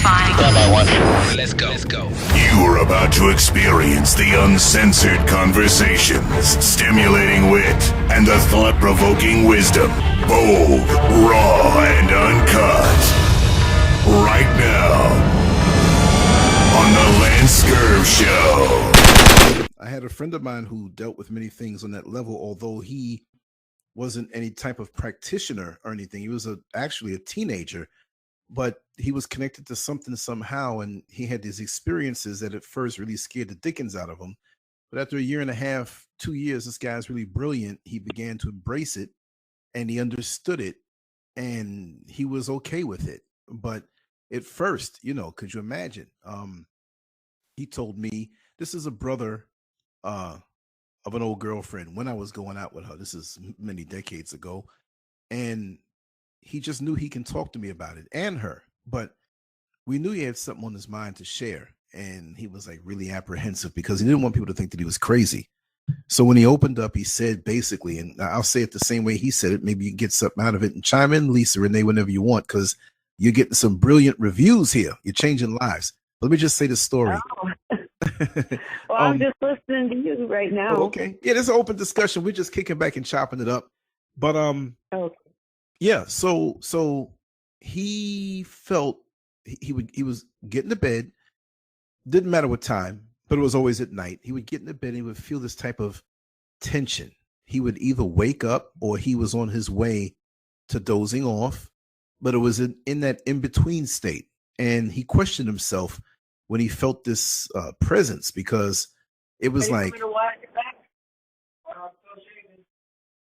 Identifying. Standby one. Let's go. Let's go. You are about to experience the uncensored conversations, stimulating wit, and the thought-provoking wisdom. Bold, raw, and uncut. Right now, on the Lance Scurv Show. I had a friend of mine who dealt with many things on that level, although he wasn't any type of practitioner or anything. He was actually a teenager, but he was connected to something somehow, and he had these experiences that at first really scared the dickens out of him. But after a year and a half, 2 years, this guy's really brilliant. He began to embrace it, and he understood it, and he was okay with it. But at first, could you imagine? He told me, this is a brother of an old girlfriend when I was going out with her. This is many decades ago. And he just knew he can talk to me about it and her. But we knew he had something on his mind to share. And he was like really apprehensive because he didn't want people to think that he was crazy. So when he opened up, he said basically, and I'll say it the same way he said it, maybe you can get something out of it, and chime in, Lisa, Renee, whenever you want, because you're getting some brilliant reviews here. You're changing lives. Let me just say the story. Oh. Well, I'm just listening to you right now. Okay. Yeah, there's an open discussion. We're just kicking back and chopping it up. But okay. Yeah, so he felt he was getting to bed, didn't matter what time, but it was always at night. He would get into bed and he would feel this type of tension. He would either wake up or he was on his way to dozing off, but it was in that in-between state. And he questioned himself when he felt this presence, because it was like,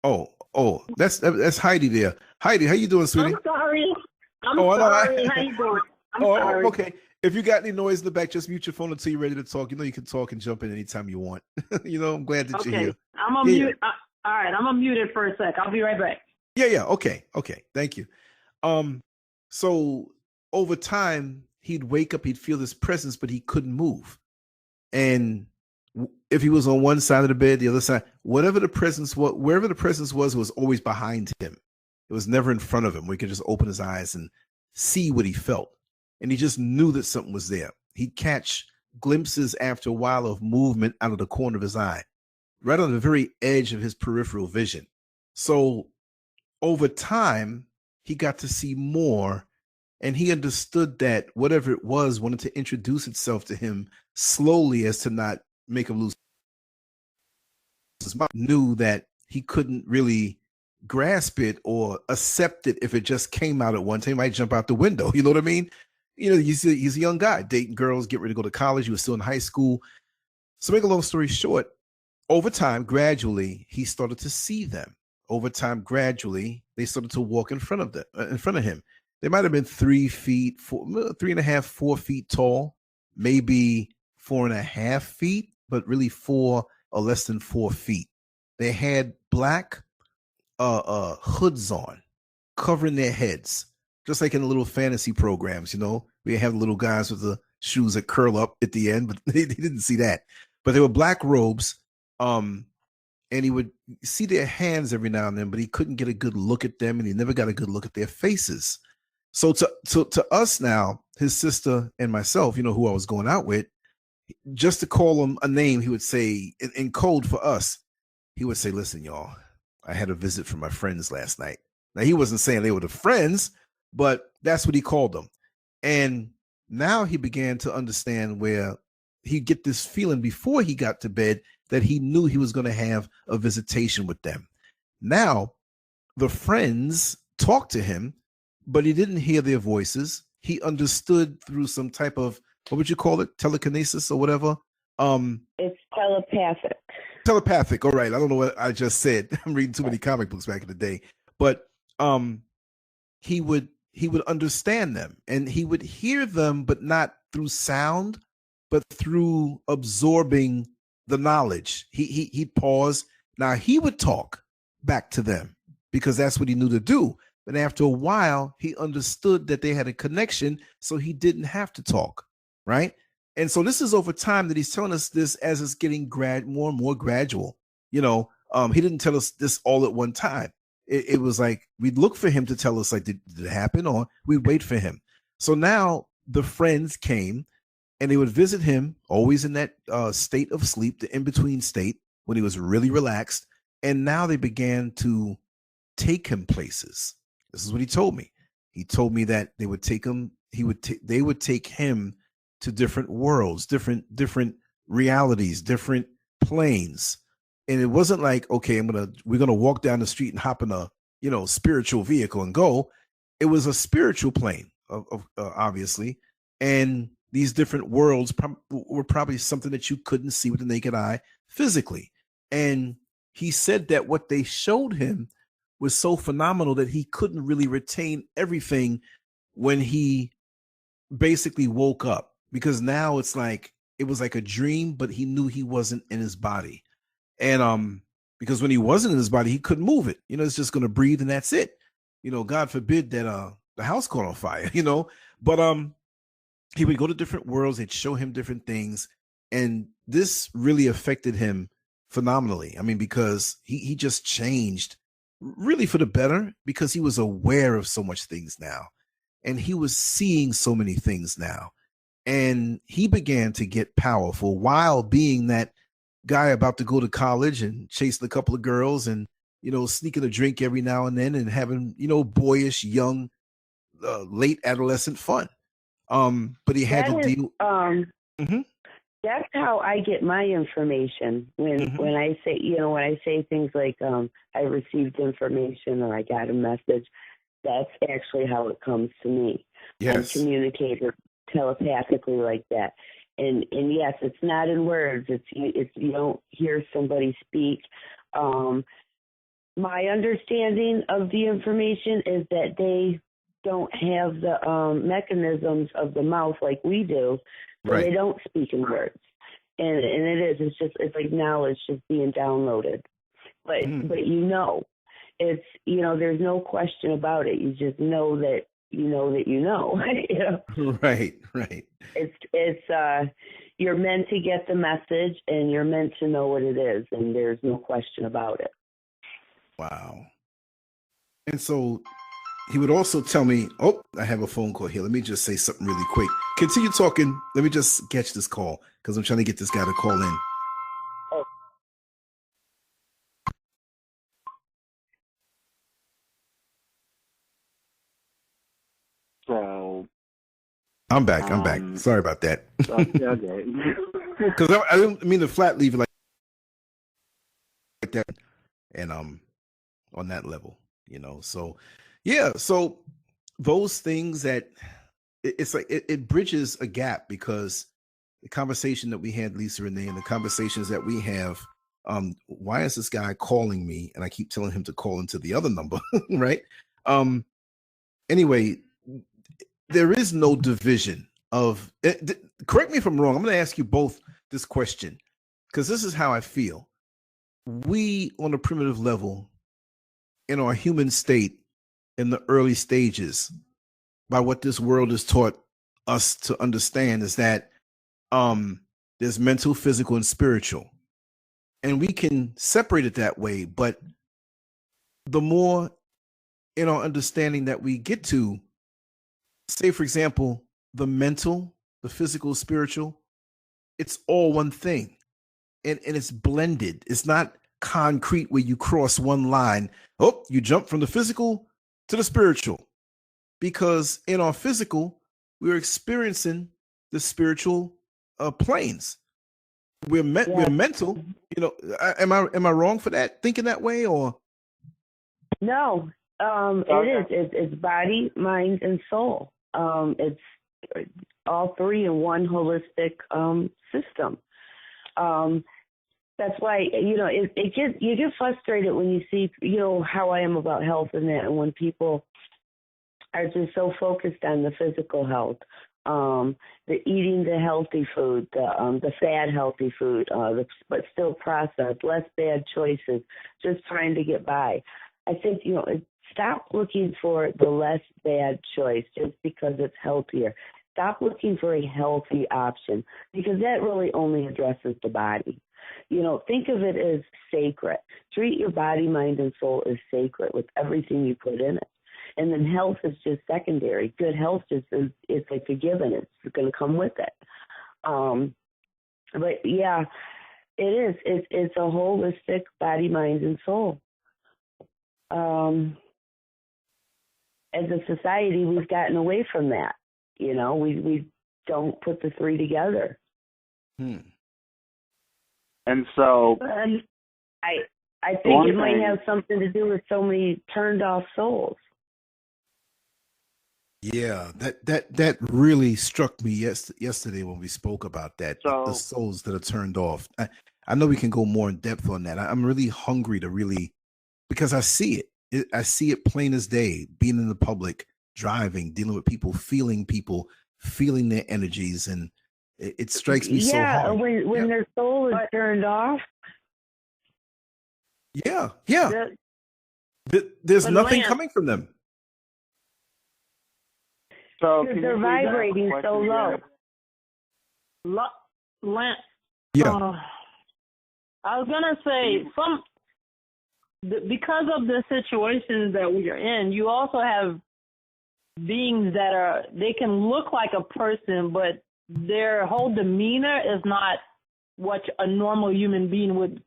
oh, that's Heidi there. Heidi, how you doing, sweetie? I'm sorry. Sorry. How you doing? I'm sorry. Okay. If you got any noise in the back, just mute your phone until you're ready to talk. You can talk and jump in anytime you want. I'm glad that you're here. I'm on mute. All right, I'm unmuted for a sec. I'll be right back. Yeah. Okay. Thank you. So over time, he'd wake up, he'd feel this presence, but he couldn't move. And if he was on one side of the bed, the other side, wherever the presence was, it was always behind him. It was never in front of him. We could just open his eyes and see what he felt. And he just knew that something was there. He'd catch glimpses after a while of movement out of the corner of his eye, right on the very edge of his peripheral vision. So over time, he got to see more. And he understood that whatever it was wanted to introduce itself to him slowly as to not make him lose his mind. Knew that he couldn't really grasp it or accept it if it just came out at one time. He might jump out the window. You know what I mean? He's a young guy, dating girls, getting ready to go to college. He was still in high school. So make a long story short, over time, gradually, he started to see them. Over time, gradually, they started to walk in front of him. They might have been 3 feet, 3.5, 4 feet tall, maybe 4.5 feet, but really 4 or less than 4 feet. They had black hoods on, covering their heads, just like in the little fantasy programs. We have little guys with the shoes that curl up at the end, but they didn't see that. But they were black robes, and he would see their hands every now and then, but he couldn't get a good look at them, and he never got a good look at their faces. So to us now, his sister and myself, who I was going out with, just to call him a name, he would say, in code for us, he would say, listen, y'all, I had a visit from my friends last night. Now, he wasn't saying they were the friends, but that's what he called them. And now he began to understand where he'd get this feeling before he got to bed that he knew he was going to have a visitation with them. Now, the friends talked to him, but he didn't hear their voices. He understood through some type of, what would you call it? Telekinesis or whatever? It's telepathic. Telepathic. All right. I don't know what I just said. I'm reading too many comic books back in the day. But he would understand them, and he would hear them, but not through sound, but through absorbing the knowledge. He'd pause. Now he would talk back to them because that's what he knew to do. But after a while, he understood that they had a connection, so he didn't have to talk, right? And so this is over time that he's telling us this as it's getting more and more gradual. He didn't tell us this all at one time. It was like we'd look for him to tell us, like, did it happen? Or we'd wait for him. So now the friends came and they would visit him, always in that state of sleep, the in-between state when he was really relaxed. And now they began to take him places. This is what he told me. He told me that they would take him, they would take him to different worlds, different realities, different planes. And it wasn't like, okay, we're gonna walk down the street and hop in a spiritual vehicle and go. It was a spiritual plane, obviously, and these different worlds were probably something that you couldn't see with the naked eye physically. And he said that what they showed him was so phenomenal that he couldn't really retain everything when he basically woke up, because now it was like a dream, but he knew he wasn't in his body. And because when he wasn't in his body, he couldn't move it. It's just going to breathe and that's it. God forbid that the house caught on fire, but he would go to different worlds. They'd show him different things. And this really affected him phenomenally. I mean, because he just changed really for the better, because he was aware of so much things now. And he was seeing so many things now. And he began to get powerful while being that guy about to go to college and chasing a couple of girls and, sneaking a drink every now and then and having, boyish, young, late adolescent fun. But he had to deal. That's how I get my information when I say, when I say things like I received information or I got a message. That's actually how it comes to me. Yes. I communicate telepathically like that. And yes, it's not in words. It's you don't hear somebody speak. My understanding of the information is that they don't have the mechanisms of the mouth like we do, so right. They don't speak in words. And it's like knowledge just being downloaded. But it's there's no question about it. You just know that you know that you know. Right. It's you're meant to get the message and you're meant to know what it is, and there's no question about it. Wow. And so he would also tell me, I have a phone call here. Let me just say something really quick. Continue talking. Let me just catch this call because I'm trying to get this guy to call in. So I'm back. Sorry about that. Okay. Because I didn't mean to flat leave it like that. And on that level, So yeah, so those things that it's like it bridges a gap, because the conversation that we had, Lisa Renee, and the conversations that we have, why is this guy calling me and I keep telling him to call into the other number, right? Anyway, there is no division of correct me if I'm wrong. I'm going to ask you both this question, because this is how I feel. We, on a primitive level, in our human state, in the early stages, by what this world has taught us to understand, is that there's mental, physical, and spiritual. And we can separate it that way. But the more in our understanding that we get to, say, for example, the mental, the physical, spiritual, it's all one thing. And it's blended. It's not concrete where you cross one line. You jump from the physical to the spiritual. Because in our physical, we're experiencing the spiritual planes. We're mental. Am I wrong for that? Thinking that way, or no? It is. It's body, mind, and soul. It's all three in one holistic system. That's why you get frustrated when you see how I am about health and that, and when people are just so focused on the physical health, the eating the healthy food, the fat healthy food, but still processed, less bad choices, just trying to get by. I think stop looking for the less bad choice just because it's healthier. Stop looking for a healthy option, because that really only addresses the body. Think of it as sacred. Treat your body, mind, and soul as sacred with everything you put in it. and then health is just secondary. Good health just is, it's like a given. It's going to come with it. But yeah, it is. It's a holistic body, mind, and soul. As a society, we've gotten away from that. You know, we don't put the three together. And so, And I think it might have something to do with so many turned off souls. Yeah, that really struck me yesterday when we spoke about that. So, the souls that are turned off. I know we can go more in depth on that. I'm really hungry to really, because I see it. I see it plain as day, being in the public, driving, dealing with people, feeling their energies, and it strikes me so hard. Yeah, when their soul is turned off. Yeah. There's nothing coming from them. So they're vibrating so low. Lance. Yeah. I was gonna say because of the situations that we are in, you also have beings that they can look like a person, but their whole demeanor is not what a normal human being would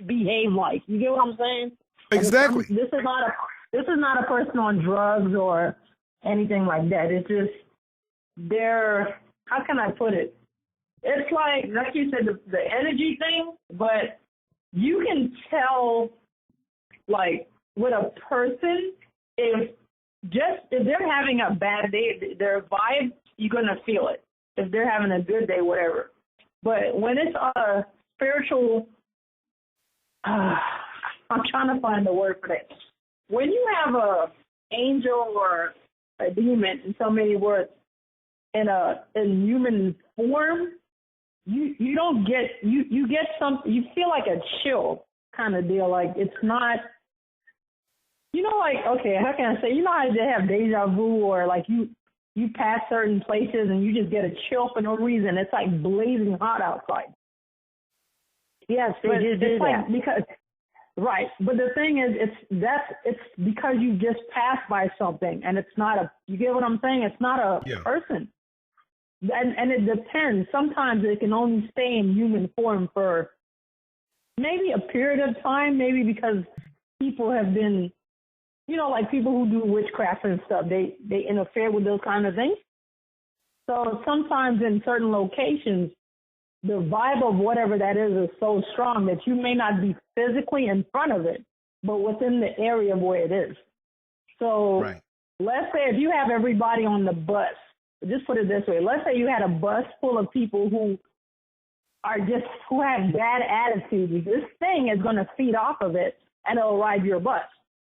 behave like. You get what I'm saying? Exactly. This is not a person on drugs or anything like that. It's just how can I put it? It's like you said, the energy thing, but you can tell, like, with a person, if they're having a bad day, their vibe, you're going to feel it. If they're having a good day, whatever. But when it's a spiritual, I'm trying to find the word for that. When you have a angel or a demon, in so many words, in human form, you don't get you get you feel like a chill kind of deal. Like it's not, like, okay, how can I say, how they have deja vu, or like you pass certain places and you just get a chill for no reason. It's like blazing hot outside. Yes, they do that. Because right, but the thing is, it's because you just passed by something, and it's not you get what I'm saying? It's not a person. And it depends. Sometimes it can only stay in human form for maybe a period of time, maybe because people have been, like people who do witchcraft and stuff, they interfere with those kind of things. So sometimes in certain locations, the vibe of whatever that is so strong that you may not be physically in front of it, but within the area of where it is. So Let's say if you have everybody on the bus, just put it this way. Let's say you had a bus full of people who have bad attitudes. This thing is going to feed off of it, and it'll ride your bus.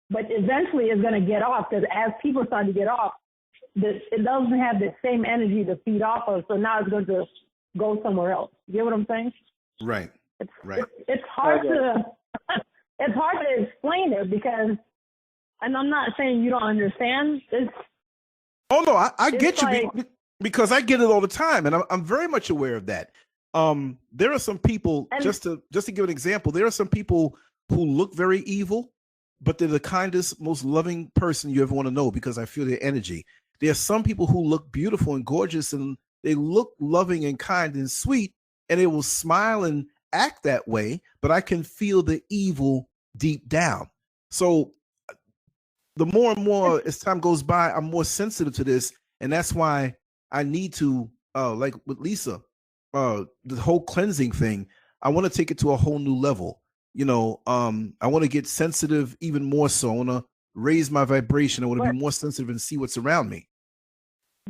But eventually it's going to get off, because as people start to get off, it doesn't have the same energy to feed off of, so now it's going to go somewhere else. You get what I'm saying? Right. It's hard to explain it, because, and I'm not saying you don't understand. Oh no, I get you, because I get it all the time, and I'm very much aware of that. There are some people, just to give an example, there are some people who look very evil, but they're the kindest, most loving person you ever want to know, because I feel their energy. There are some people who look beautiful and gorgeous, and they look loving and kind and sweet, and they will smile and act that way, but I can feel the evil deep down. So the more and more as time goes by, I'm more sensitive to this, and that's why I need to, like with Lisa, the whole cleansing thing, I want to take it to a whole new level. I want to get sensitive even more so. I want to raise my vibration. I want to be more sensitive and see what's around me.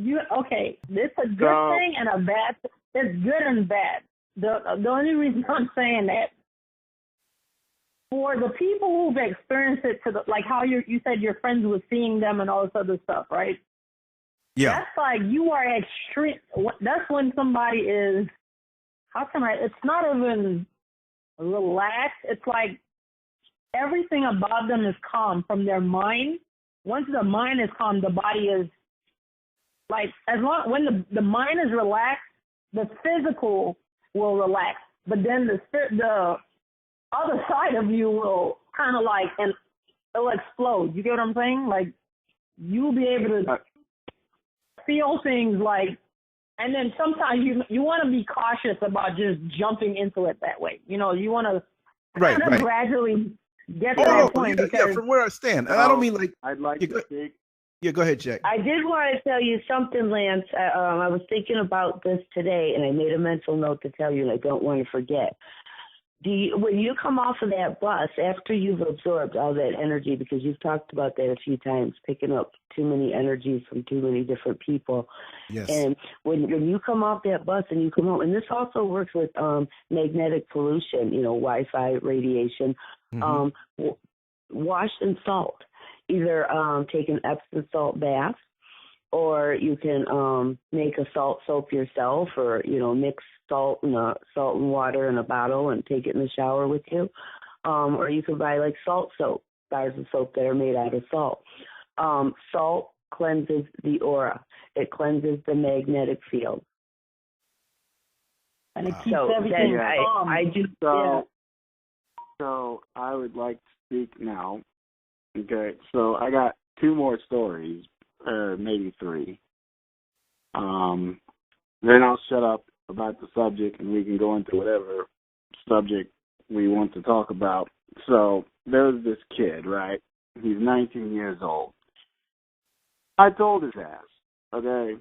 Okay, this is a good thing and a bad thing. It's good and bad. The only reason I'm saying that, for the people who've experienced it, like how you said your friends were seeing them and all this other stuff, right? Yeah. That's like you are extreme. That's when somebody is, it's not even relaxed. It's like everything about them is calm from their mind. Once the mind is calm, the body is like, when the mind is relaxed, the physical will relax, but then the other side of you will kind of like it'll explode. You get what I'm saying? Like, you'll be able to feel things like, and then sometimes you want to be cautious about just jumping into it that way. You know, you want to kind of gradually get to that point. Yeah, from where I stand. And I don't mean like. I'd like to speak. Yeah, go ahead, Jack. I did want to tell you something, Lance. I was thinking about this today, and I made a mental note to tell you, and I don't want to forget. When you come off of that bus, after you've absorbed all that energy, because you've talked about that a few times, picking up too many energies from too many different people. Yes. And when you come off that bus and you come home, and this also works with magnetic pollution, you know, Wi-Fi radiation, wash in salt. Either take an Epsom salt bath, or you can make a salt soap yourself, or, you know, mix salt and water in a bottle and take it in the shower with you. Or you can buy like salt soap, bars of soap that are made out of salt. Salt cleanses the aura. It cleanses the magnetic field. And it keeps everything calm. I do. So I would like to speak now. Okay, so I got 2 more stories, or maybe 3. Then I'll shut up about the subject, and we can go into whatever subject we want to talk about. So there's this kid, right? He's 19 years old. I told his ass, okay,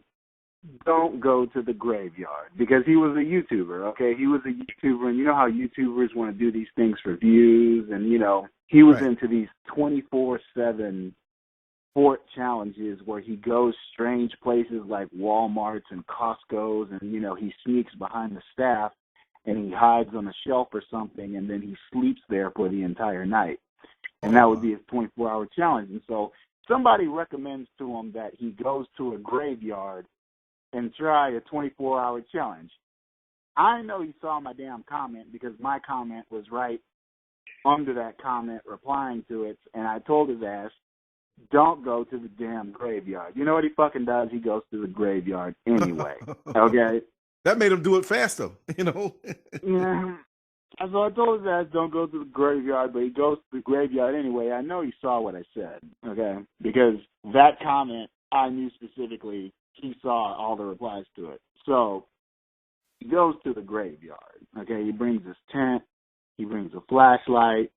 don't go to the graveyard, because he was a YouTuber, okay? He was a YouTuber, and you know how YouTubers want to do these things for views, and, you know, he was into these 24/7 fort challenges where he goes strange places like Walmarts and Costco's, and, you know, he sneaks behind the staff and he hides on a shelf or something, and then he sleeps there for the entire night. And that would be his 24-hour challenge. And so somebody recommends to him that he goes to a graveyard and try a 24-hour challenge. I know he saw my damn comment, because my comment was right under that comment replying to it, and I told his ass, don't go to the damn graveyard. You know what he fucking does? He goes to the graveyard anyway. Okay? That made him do it faster, you know? Yeah. So I told his ass, don't go to the graveyard, but he goes to the graveyard anyway. I know he saw what I said, okay? Because that comment, I knew specifically he saw all the replies to it. So he goes to the graveyard, okay? He brings his tent. He brings a flashlight,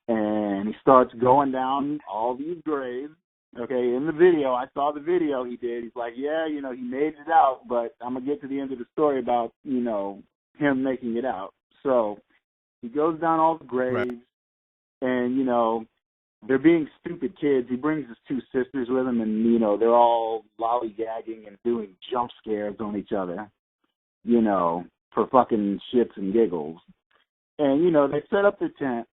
and he starts going down all these graves. Okay, in the video, I saw the video he did. He's like, yeah, you know, he made it out, but I'm going to get to the end of the story about, you know, him making it out. So he goes down all the graves, and, you know, they're being stupid kids. He brings his 2 sisters with him, and, you know, they're all lollygagging and doing jump scares on each other, you know, for fucking shits and giggles. And, you know, they set up their tent,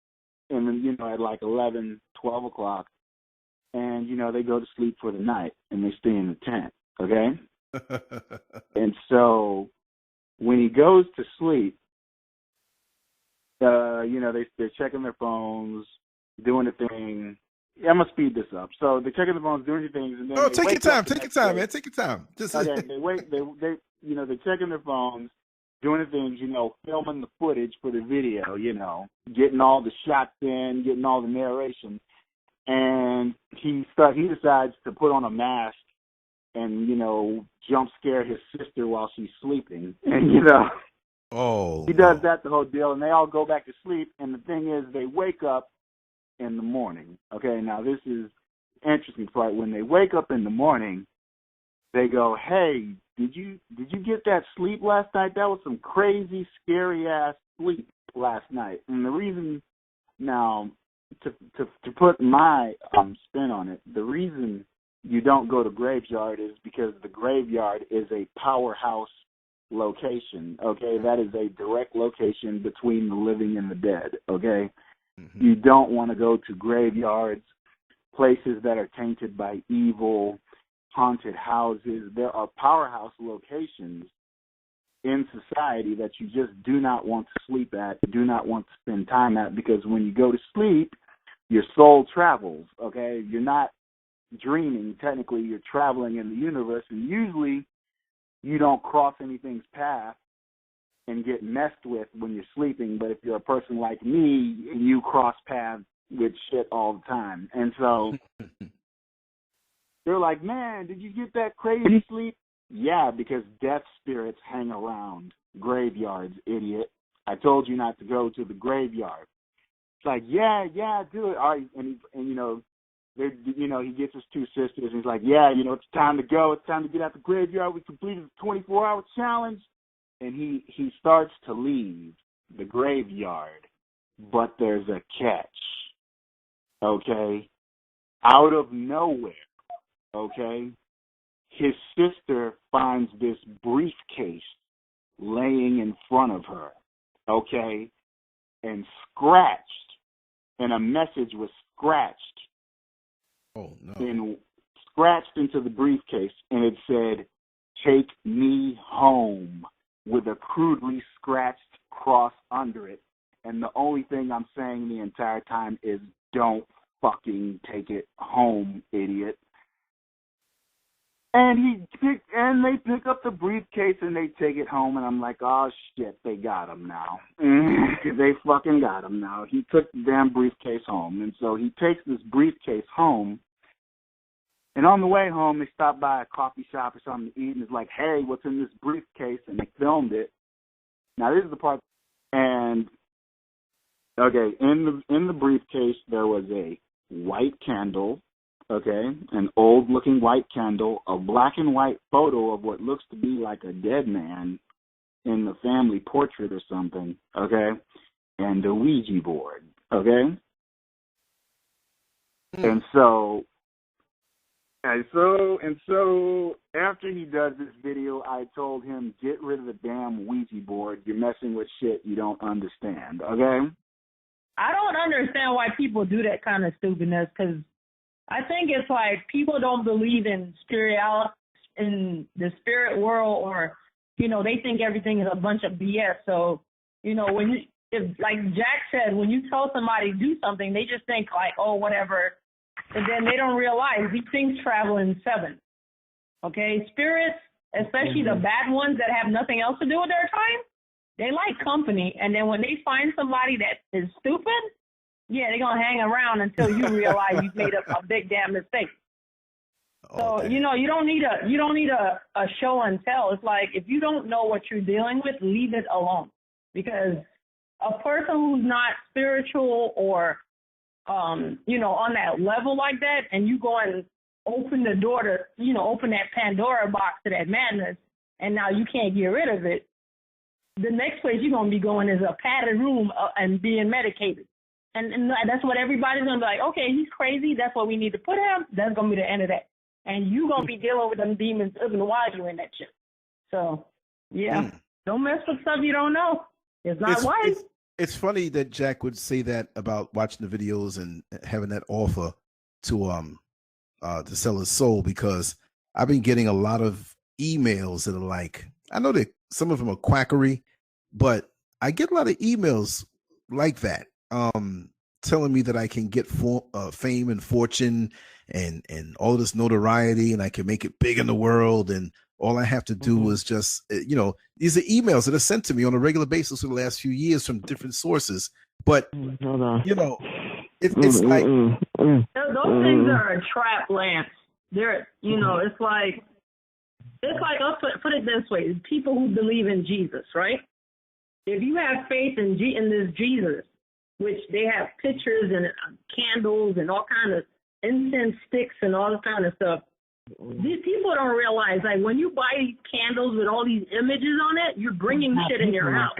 and, you know, at like 11, 12 o'clock, and, you know, they go to sleep for the night, and they stay in the tent, okay? And so when he goes to sleep, you know, they're checking their phones, doing a thing. Yeah, I'm going to speed this up. So they're checking the phones, doing their things, and then take your time, man. Take your time. Just okay, they you know, they're checking their phones, doing the things, you know, filming the footage for the video, you know, getting all the shots in, getting all the narration. And he decides to put on a mask and, you know, jump scare his sister while she's sleeping. And, you know, he does that the whole deal, and they all go back to sleep. And the thing is, they wake up in the morning. Okay, now this is the interesting part. When they wake up in the morning, they go, hey, did you get that sleep last night? That was some crazy, scary-ass sleep last night. And the reason, now, to put my spin on it, the reason you don't go to graveyard is because the graveyard is a powerhouse location, okay? That is a direct location between the living and the dead, okay? Mm-hmm. You don't want to go to graveyards, places that are tainted by evil, haunted houses. There are powerhouse locations in society that you just do not want to sleep at, do not want to spend time at, because when you go to sleep, your soul travels, okay? You're not dreaming. Technically, you're traveling in the universe, and usually you don't cross anything's path and get messed with when you're sleeping. But if you're a person like me, you cross paths with shit all the time. And so they're like, man, did you get that crazy sleep? Yeah, because death spirits hang around graveyards, idiot. I told you not to go to the graveyard. It's like, yeah, do it. All right. And you know, he gets his two sisters, and he's like, yeah, you know, it's time to go. It's time to get out the graveyard. We completed the 24-hour challenge. And he starts to leave the graveyard, but there's a catch, okay? Out of nowhere, okay, his sister finds this briefcase laying in front of her, okay, and scratched, and a message was scratched. Oh, no. And scratched into the briefcase, and it said, "Take me home," with a crudely scratched cross under it. And the only thing I'm saying the entire time is, don't fucking take it home, idiot. And they pick up the briefcase and they take it home, and I'm like, oh shit, they got him now. They fucking got him now. He took the damn briefcase home. And so he takes this briefcase home, and on the way home, they stop by a coffee shop or something to eat, and it's like, hey, what's in this briefcase? And they filmed it. Now, this is the part. And, okay, in the briefcase, there was a white candle, okay, an old-looking white candle, a black and white photo of what looks to be like a dead man in the family portrait or something, okay, and a Ouija board, okay? And so after he does this video, I told him, get rid of the damn Ouija board. You're messing with shit you don't understand, okay? I don't understand why people do that kind of stupidness, because I think it's like people don't believe in in the spirit world, or, you know, they think everything is a bunch of BS. So, you know, like Jack said, when you tell somebody to do something, they just think like, oh, whatever. And then they don't realize these things travel in seven. Okay? Spirits, especially the bad ones that have nothing else to do with their time, they like company. And then when they find somebody that is stupid, yeah, they're going to hang around until you realize you've made a big damn mistake. So, you know, you don't need a show and tell. It's like, if you don't know what you're dealing with, leave it alone. Because a person who's not spiritual or you know, on that level like that, and you go and open the door to, you know, open that Pandora box to that madness, and now you can't get rid of it, the next place you're going to be going is a padded room and being medicated. And that's what everybody's going to be like, okay, he's crazy, that's what we need to put him, that's going to be the end of that. And you're going to be dealing with them demons even while you're in that shit. So, yeah, don't mess with stuff you don't know. It's not wise. It's funny that Jack would say that about watching the videos and having that offer to sell his soul, because I've been getting a lot of emails that are like, I know that some of them are quackery, but I get a lot of emails like that, telling me that I can get fame and fortune and all this notoriety, and I can make it big in the world, and all I have to do is just, you know, these are emails that are sent to me on a regular basis for the last few years from different sources. But, you know, it's like... Those things are a trap, Lance. They're, you know, it's like I'll put it this way. People who believe in Jesus, right? If you have faith in this Jesus, which they have pictures and candles and all kind of incense sticks and all this kind of stuff, these people don't realize, like, when you buy these candles with all these images on it, you're bringing shit in your house.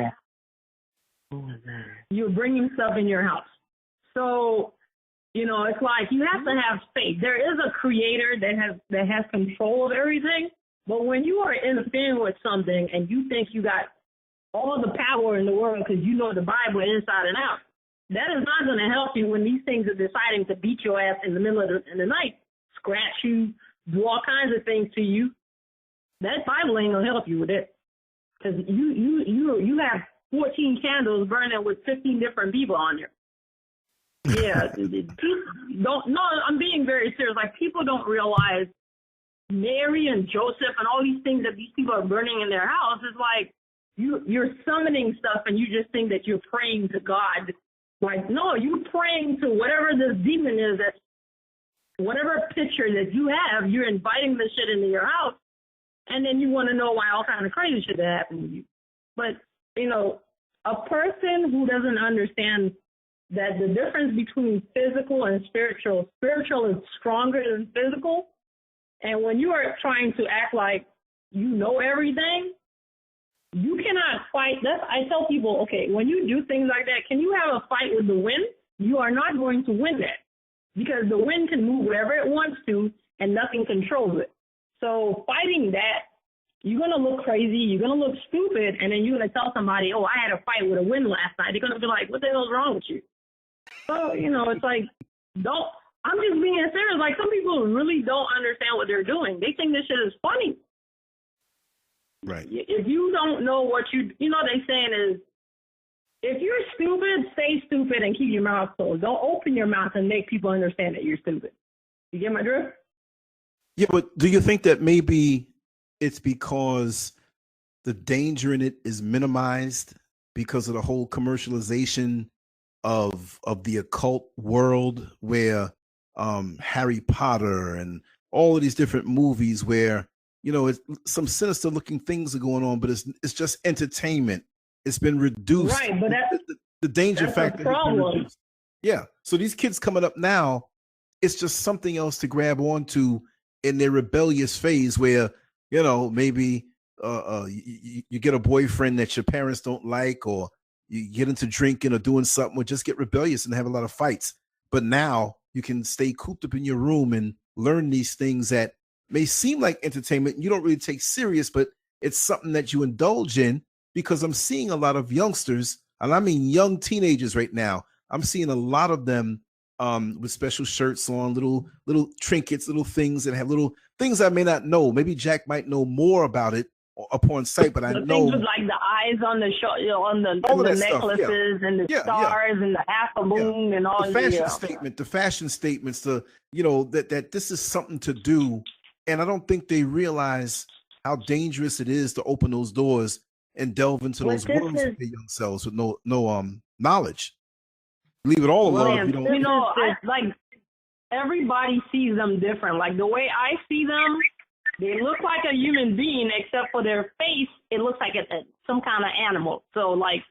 You're bringing stuff in your house. So, you know, it's like you have to have faith. There is a creator that has control of everything, but when you are interfering with something and you think you got all the power in the world because you know the Bible inside and out, that is not going to help you when these things are deciding to beat your ass in the middle of the night, scratch you, do all kinds of things to you. That Bible ain't gonna help you with it, because you have 14 candles burning with 15 different people on there. Yeah, I'm being very serious. Like, people don't realize Mary and Joseph and all these things that these people are burning in their house is like you're summoning stuff, and you just think that you're praying to God Like, no, you praying to whatever this demon is, that whatever picture that you have, you're inviting the shit into your house, and then you want to know why all kind of crazy shit that happened to you. But, you know, a person who doesn't understand that the difference between physical and spiritual is stronger than physical, and when you are trying to act like you know everything, you cannot fight. I tell people, okay, when you do things like that, can you have a fight with the wind? You are not going to win that, because the wind can move wherever it wants to, and nothing controls it. So fighting that, you're going to look crazy, you're going to look stupid, and then you're going to tell somebody, oh, I had a fight with a wind last night. They're going to be like, what the hell's wrong with you? So, you know, it's like, I'm just being serious. Like, some people really don't understand what they're doing. They think this shit is funny. Right. If you don't know what you know, they saying is, if you're stupid, stay stupid and keep your mouth closed. Don't open your mouth and make people understand that you're stupid. You get my drift? Yeah, but do you think that maybe it's because the danger in it is minimized because of the whole commercialization of the occult world, where Harry Potter and all of these different movies where, you know, some sinister looking things are going on, but it's just entertainment. It's been reduced. Right, but that's the danger factor. The problem. Yeah. So these kids coming up now, it's just something else to grab onto in their rebellious phase where, you know, maybe you get a boyfriend that your parents don't like, or you get into drinking or doing something, or just get rebellious and have a lot of fights. But now you can stay cooped up in your room and learn these things that may seem like entertainment and you don't really take serious, but it's something that you indulge in, because I'm seeing a lot of youngsters, and I mean young teenagers right now. I'm seeing a lot of them with special shirts on, little trinkets, little things that have little things I may not know. Maybe Jack might know more about it upon sight, but I know things with like the eyes on the show, you know, on the necklaces and the stars and the half a moon and all the fashion statement, the fashion statements, the, you know, that this is something to do, and I don't think they realize how dangerous it is to open those doors and delve into those worlds with their young selves with no knowledge. Leave it all alone. If you don't. You know, like everybody sees them different. Like the way I see them, they look like a human being, except for their face, it looks like it's some kind of animal. So, like,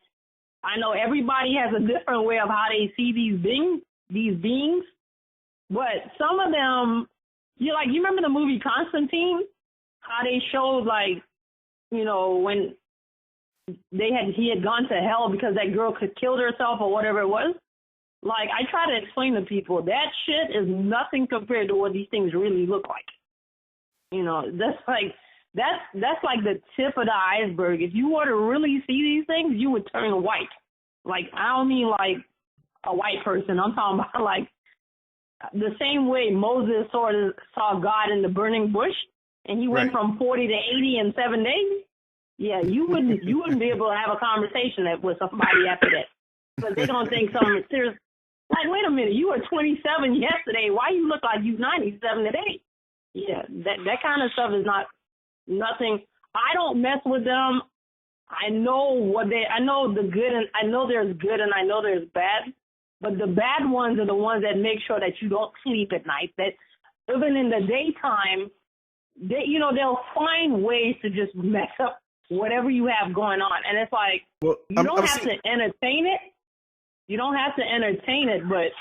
I know everybody has a different way of how they see these beings, but some of them, you remember the movie Constantine? How they showed, like, you know, when he had gone to hell because that girl could kill herself or whatever it was. Like, I try to explain to people, that shit is nothing compared to what these things really look like. You know, that's like the tip of the iceberg. If you were to really see these things, you would turn white. Like, I don't mean like a white person. I'm talking about like the same way Moses saw God in the burning bush, and he went from 40 to 80 in 7 days. Yeah, you wouldn't be able to have a conversation with somebody after that, because they don't think something serious. Like, wait a minute, you were 27 yesterday. Why you look like you 97 today? Yeah, that kind of stuff is nothing. I don't mess with them. I know the good, and I know there's good, and I know there's bad. But the bad ones are the ones that make sure that you don't sleep at night. That even in the daytime, they'll find ways to just mess up whatever you have going on. And it's like, you don't have to entertain it. You don't have to entertain it, but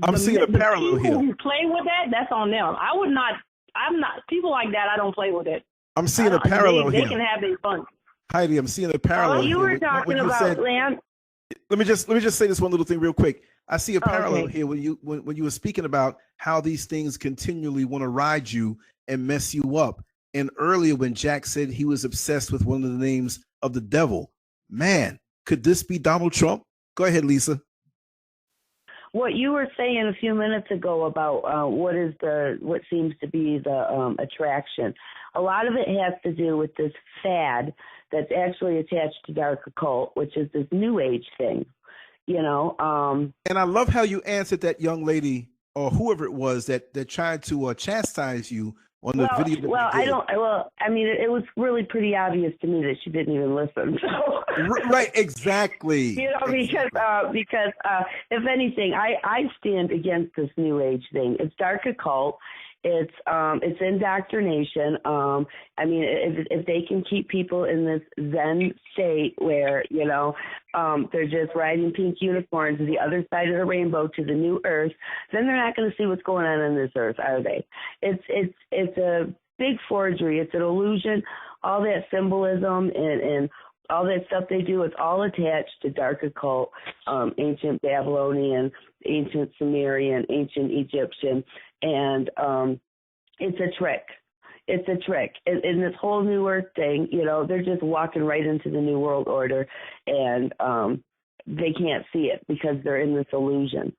I'm seeing a parallel here. People who play with that's on them. I'm not, people like that, I don't play with it. I'm seeing a parallel here. They can have their fun. Heidi, I'm seeing a parallel you were talking about land. Let me just say this one little thing real quick. I see a parallel here when you were speaking about how these things continually want to ride you and mess you up. And earlier when Jack said he was obsessed with one of the names of the devil, man, could this be Donald Trump? Go ahead, Lisa. What you were saying a few minutes ago about what seems to be the attraction, a lot of it has to do with this fad that's actually attached to dark occult, which is this new age thing, you know. And I love how you answered that young lady or whoever it was that tried to chastise you on the video. I mean, it was really pretty obvious to me that she didn't even listen. So. Right, exactly. You know, because if anything, I stand against this New Age thing. It's dark occult. It's indoctrination. I mean, if they can keep people in this Zen state where, you know, they're just riding pink unicorns to the other side of the rainbow to the new earth, then they're not going to see what's going on this earth, are they? It's a big forgery. It's an illusion. All that symbolism and all that stuff they do, it's all attached to dark occult, ancient Babylonian, ancient Sumerian, ancient Egyptian, and it's a trick. It's a trick. And this whole New Earth thing, you know, they're just walking right into the New World Order, and they can't see it because they're in this illusion.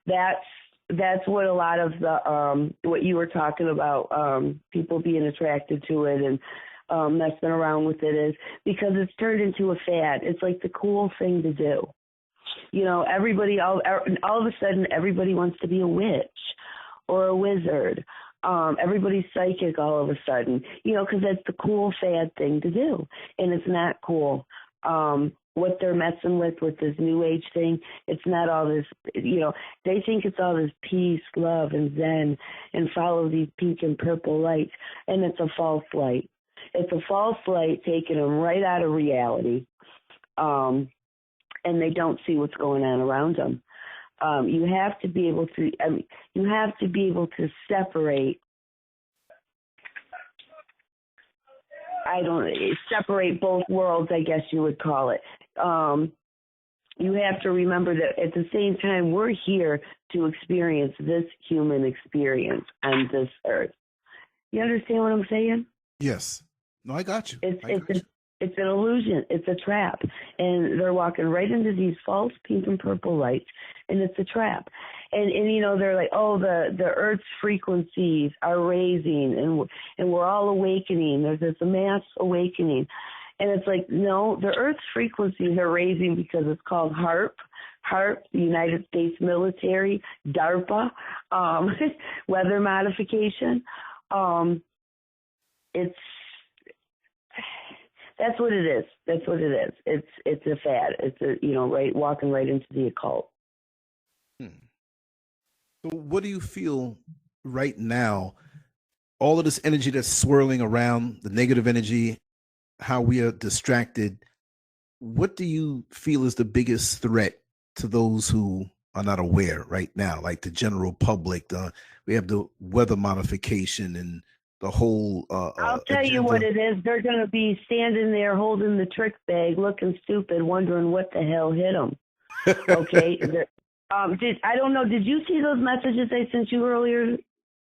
That's what a lot of the what you were talking about, people being attracted to it and messing around with it, is because it's turned into a fad. It's like the cool thing to do. You know, everybody, all of a sudden, everybody wants to be a witch or a wizard. Everybody's psychic all of a sudden, you know, because that's the cool, fad thing to do. And it's not cool. What they're messing with this New Age thing, it's not all this, you know, they think it's all this peace, love, and Zen, and follow these pink and purple lights, and it's a false light. It's a false light taking them right out of reality, and they don't see what's going on around them. You have to be able to. You have to be able to separate. Separate both worlds, I guess you would call it. You have to remember that at the same time, we're here to experience this human experience on this earth. You understand what I'm saying? Yes. No, I got you. It's an illusion. It's a trap. And they're walking right into these false pink and purple lights, and it's a trap. And you know, they're like, oh, the Earth's frequencies are raising, and we're all awakening. There's this mass awakening. And it's like, no, the Earth's frequencies are raising because it's called HAARP, the United States Military, DARPA, weather modification. That's what it is. That's what it is. It's a fad. It's walking right into the occult. So what do you feel right now? All of this energy that's swirling around, the negative energy, how we are distracted. What do you feel is the biggest threat to those who are not aware right now, like the general public? We have the weather modification and the whole I'll tell you what it is. They're going to be standing there holding the trick bag, looking stupid, wondering what the hell hit them. Okay. I don't know. Did you see those messages I sent you earlier?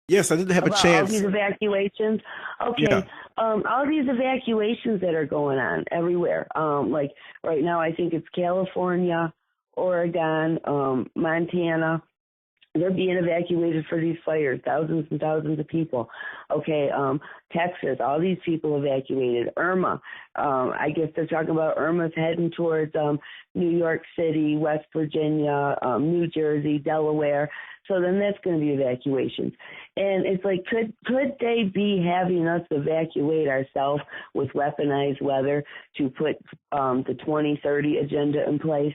Yes, I didn't have a chance. All these evacuations. Okay. Yeah. All these evacuations that are going on everywhere. Like right now, I think it's California, Oregon, Montana. They're being evacuated for these fires, thousands and thousands of people. Okay, Texas, all these people evacuated. Irma, I guess they're talking about Irma's heading towards New York City, West Virginia, New Jersey, Delaware. So then that's going to be evacuations. And it's like, could they be having us evacuate ourselves with weaponized weather to put the 2030 agenda in place?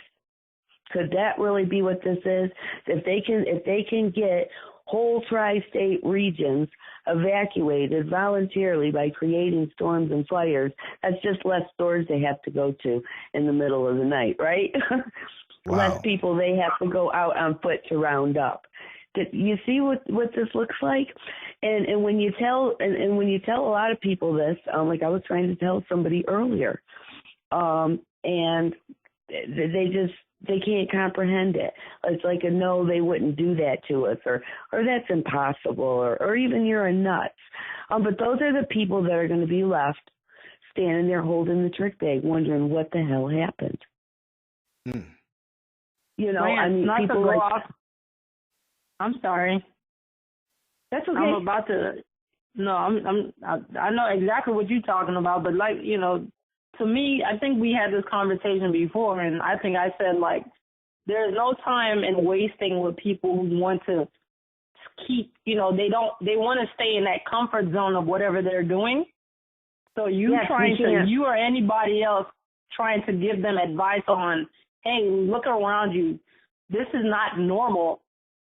Could that really be what this is? If they can get whole tri-state regions evacuated voluntarily by creating storms and fires, that's just less stores they have to go to in the middle of the night, right? Wow. Less people they have to go out on foot to round up. You see what this looks like? And when you tell a lot of people this, like I was trying to tell somebody earlier, and they can't comprehend it. It's like a no, they wouldn't do that to us, or that's impossible, or even you're a nuts. But those are the people that are going to be left standing there holding the trick bag, wondering what the hell happened. You know, Man, I mean, not people to go like. off. I'm sorry. That's okay. I'm about to. No, I know exactly what you're talking about, but like, you know, to me, I think we had this conversation before, and I think I said, like, there's no time in wasting with people who want to keep, they want to stay in that comfort zone of whatever they're doing. So you or anybody else trying to give them advice on, hey, look around you. This is not normal.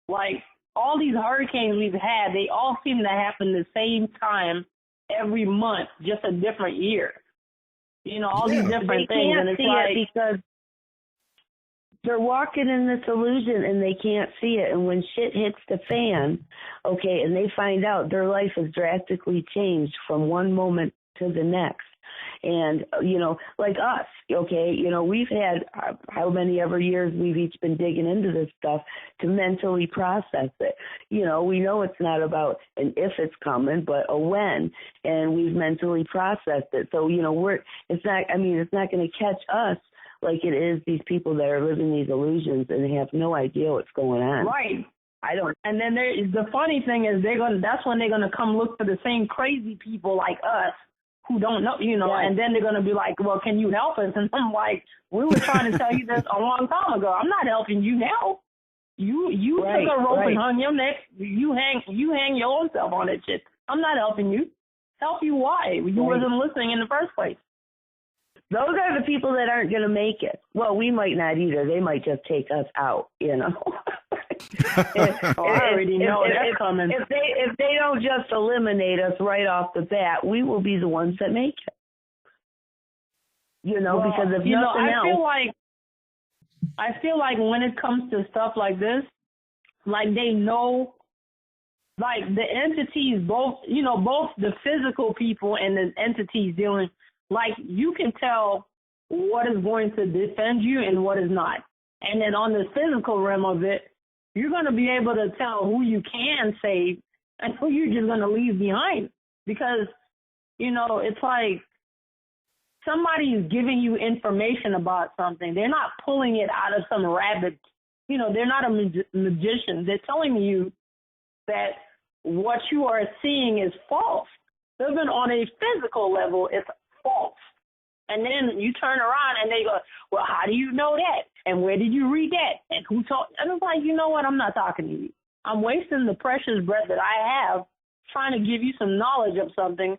Like all these hurricanes we've had, they all seem to happen the same time every month, just a different year. All these different things. And it's like, because they're walking in this illusion and they can't see it. And when shit hits the fan, okay, and they find out their life has drastically changed from one moment to the next. And, like us, okay, we've had how many ever years we've each been digging into this stuff to mentally process it. We know it's not about an if it's coming, but a when, and we've mentally processed it. So, it's not going to catch us like it is these people that are living these illusions and they have no idea what's going on. Right. I don't. And then the funny thing is that's when they're going to come look for the same crazy people like us who don't know, and then they're going to be like, well, can you help us? And I'm like, we were trying to tell you this a long time ago. I'm not helping you now. You took a rope and hung your neck. You hang your own self on that shit. I'm not helping you. Help you why? You wasn't listening in the first place. Those are the people that aren't going to make it. Well, we might not either. They might just take us out, I already know that's coming. If they don't just eliminate us right off the bat, we will be the ones that make it. Because if nothing else. I feel like when it comes to stuff like this, like they know, like the entities, both the physical people and the entities dealing, like you can tell what is going to defend you and what is not. And then on the physical realm of it, you're going to be able to tell who you can save and who you're just going to leave behind. Because, it's like somebody is giving you information about something. They're not pulling it out of some rabbit. They're not a magician. They're telling you that what you are seeing is false. Even on a physical level, it's false. And then you turn around and they go, well, how do you know that? And where did you read that? And who told? And it's like, you know what? I'm not talking to you. I'm wasting the precious breath that I have trying to give you some knowledge of something,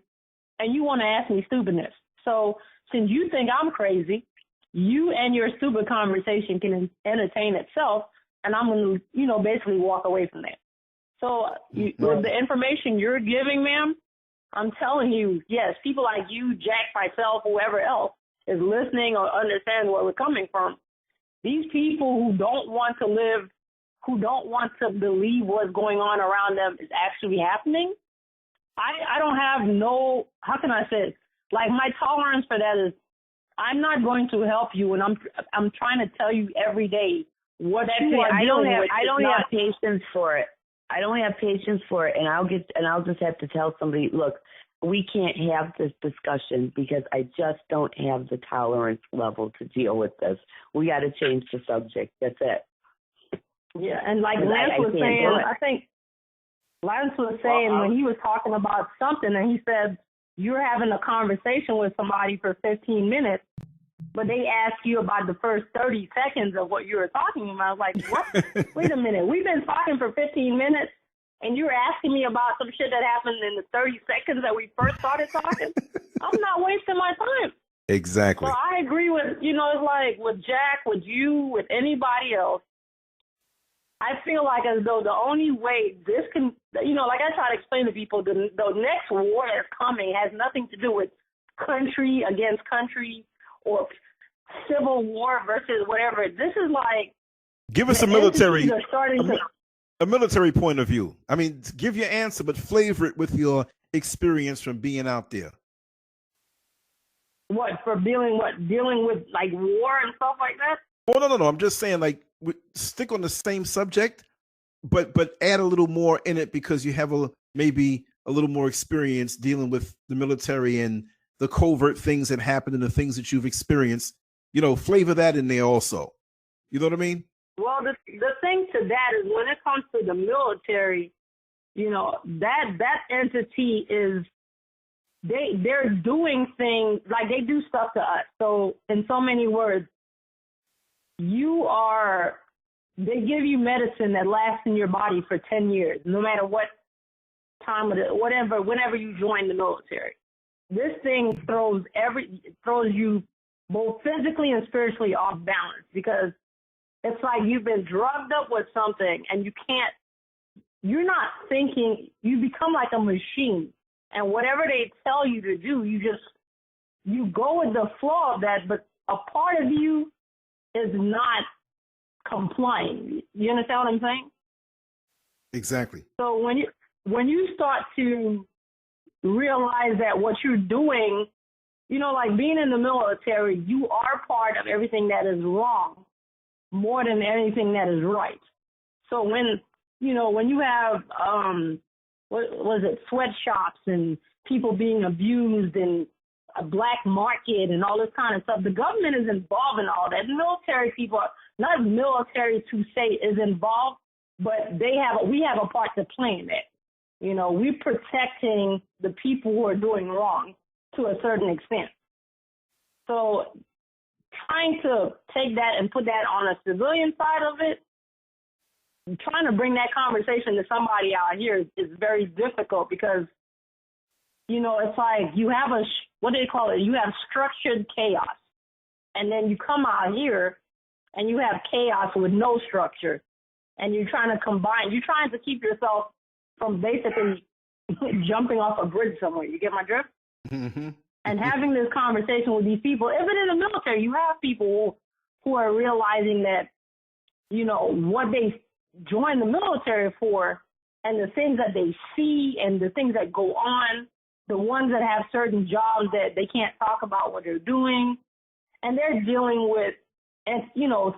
and you want to ask me stupidness. So since you think I'm crazy, you and your stupid conversation can entertain itself, and I'm going to, basically walk away from that. So with the information you're giving, ma'am, I'm telling you, yes, people like you, Jack, myself, whoever else is listening or understands where we're coming from. These people who don't want to live, who don't want to believe what's going on around them is actually happening, I don't have no, how can I say it? Like my tolerance for that is I'm not going to help you, and I'm trying to tell you every day what that you are dealing with. I don't have patience for it. I don't have patience for it, and I'll just have to tell somebody, look, we can't have this discussion because I just don't have the tolerance level to deal with this. We got to change the subject. That's it. Yeah, and like Lance was saying, I think Lance was saying when he was talking about something, and he said you're having a conversation with somebody for 15 minutes, but they ask you about the first 30 seconds of what you were talking about. I was like, what? Wait a minute. We've been talking for 15 minutes, and you're asking me about some shit that happened in the 30 seconds that we first started talking? I'm not wasting my time. Exactly. So I agree with, it's like with Jack, with you, with anybody else. I feel like as though the only way this can, like I try to explain to people, the next war that's coming has nothing to do with country against country or civil war versus whatever. This is like, give us a military point of view. I mean, give your answer, but flavor it with your experience from being out there. What, for dealing with like war and stuff like that? Oh, no. I'm just saying, like, stick on the same subject, but add a little more in it because you have maybe a little more experience dealing with the military and the covert things that happen and the things that you've experienced. Flavor that in there also. You know what I mean? Well, the thing to that is when it comes to the military, that entity is they're doing things like they do stuff to us. So in so many words, you are they give you medicine that lasts in your body for 10 years, no matter what time of whenever you join the military. This thing throws you both physically and spiritually off balance, because it's like you've been drugged up with something and you're not thinking, you become like a machine. And whatever they tell you to do, you go with the flow of that, but a part of you is not complying. You understand what I'm saying? Exactly. So when you start to realize that what you're doing, like being in the military, you are part of everything that is wrong more than anything that is right. So when you have, what was it, sweatshops and people being abused and a black market and all this kind of stuff, the government is involved in all that. Military people, not military to say is involved, but we have a part to play in that. We're protecting the people who are doing wrong to a certain extent. So trying to take that and put that on a civilian side of it, trying to bring that conversation to somebody out here is very difficult, because, it's like you have what do they call it? You have structured chaos. And then you come out here and you have chaos with no structure. And you're trying to keep yourself from basically jumping off a bridge somewhere. You get my drift? Mm-hmm. And having this conversation with these people, even in the military, you have people who are realizing that, what they join the military for and the things that they see and the things that go on, the ones that have certain jobs that they can't talk about what they're doing, and they're dealing with,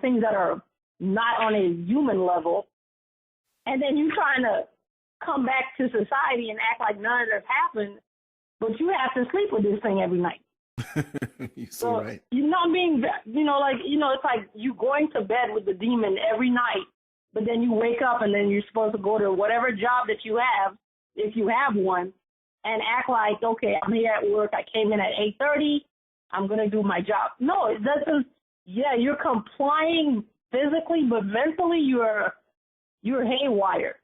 things that are not on a human level. And then you're trying to come back to society and act like none of this happened, but you have to sleep with this thing every night. You're so right. You're not being, it's like you going to bed with the demon every night, but then you wake up and then you're supposed to go to whatever job that you have, if you have one, and act like, okay, I'm here at work. I came in at 8:30. I'm going to do my job. No, it doesn't. Yeah, you're complying physically, but mentally you're haywire.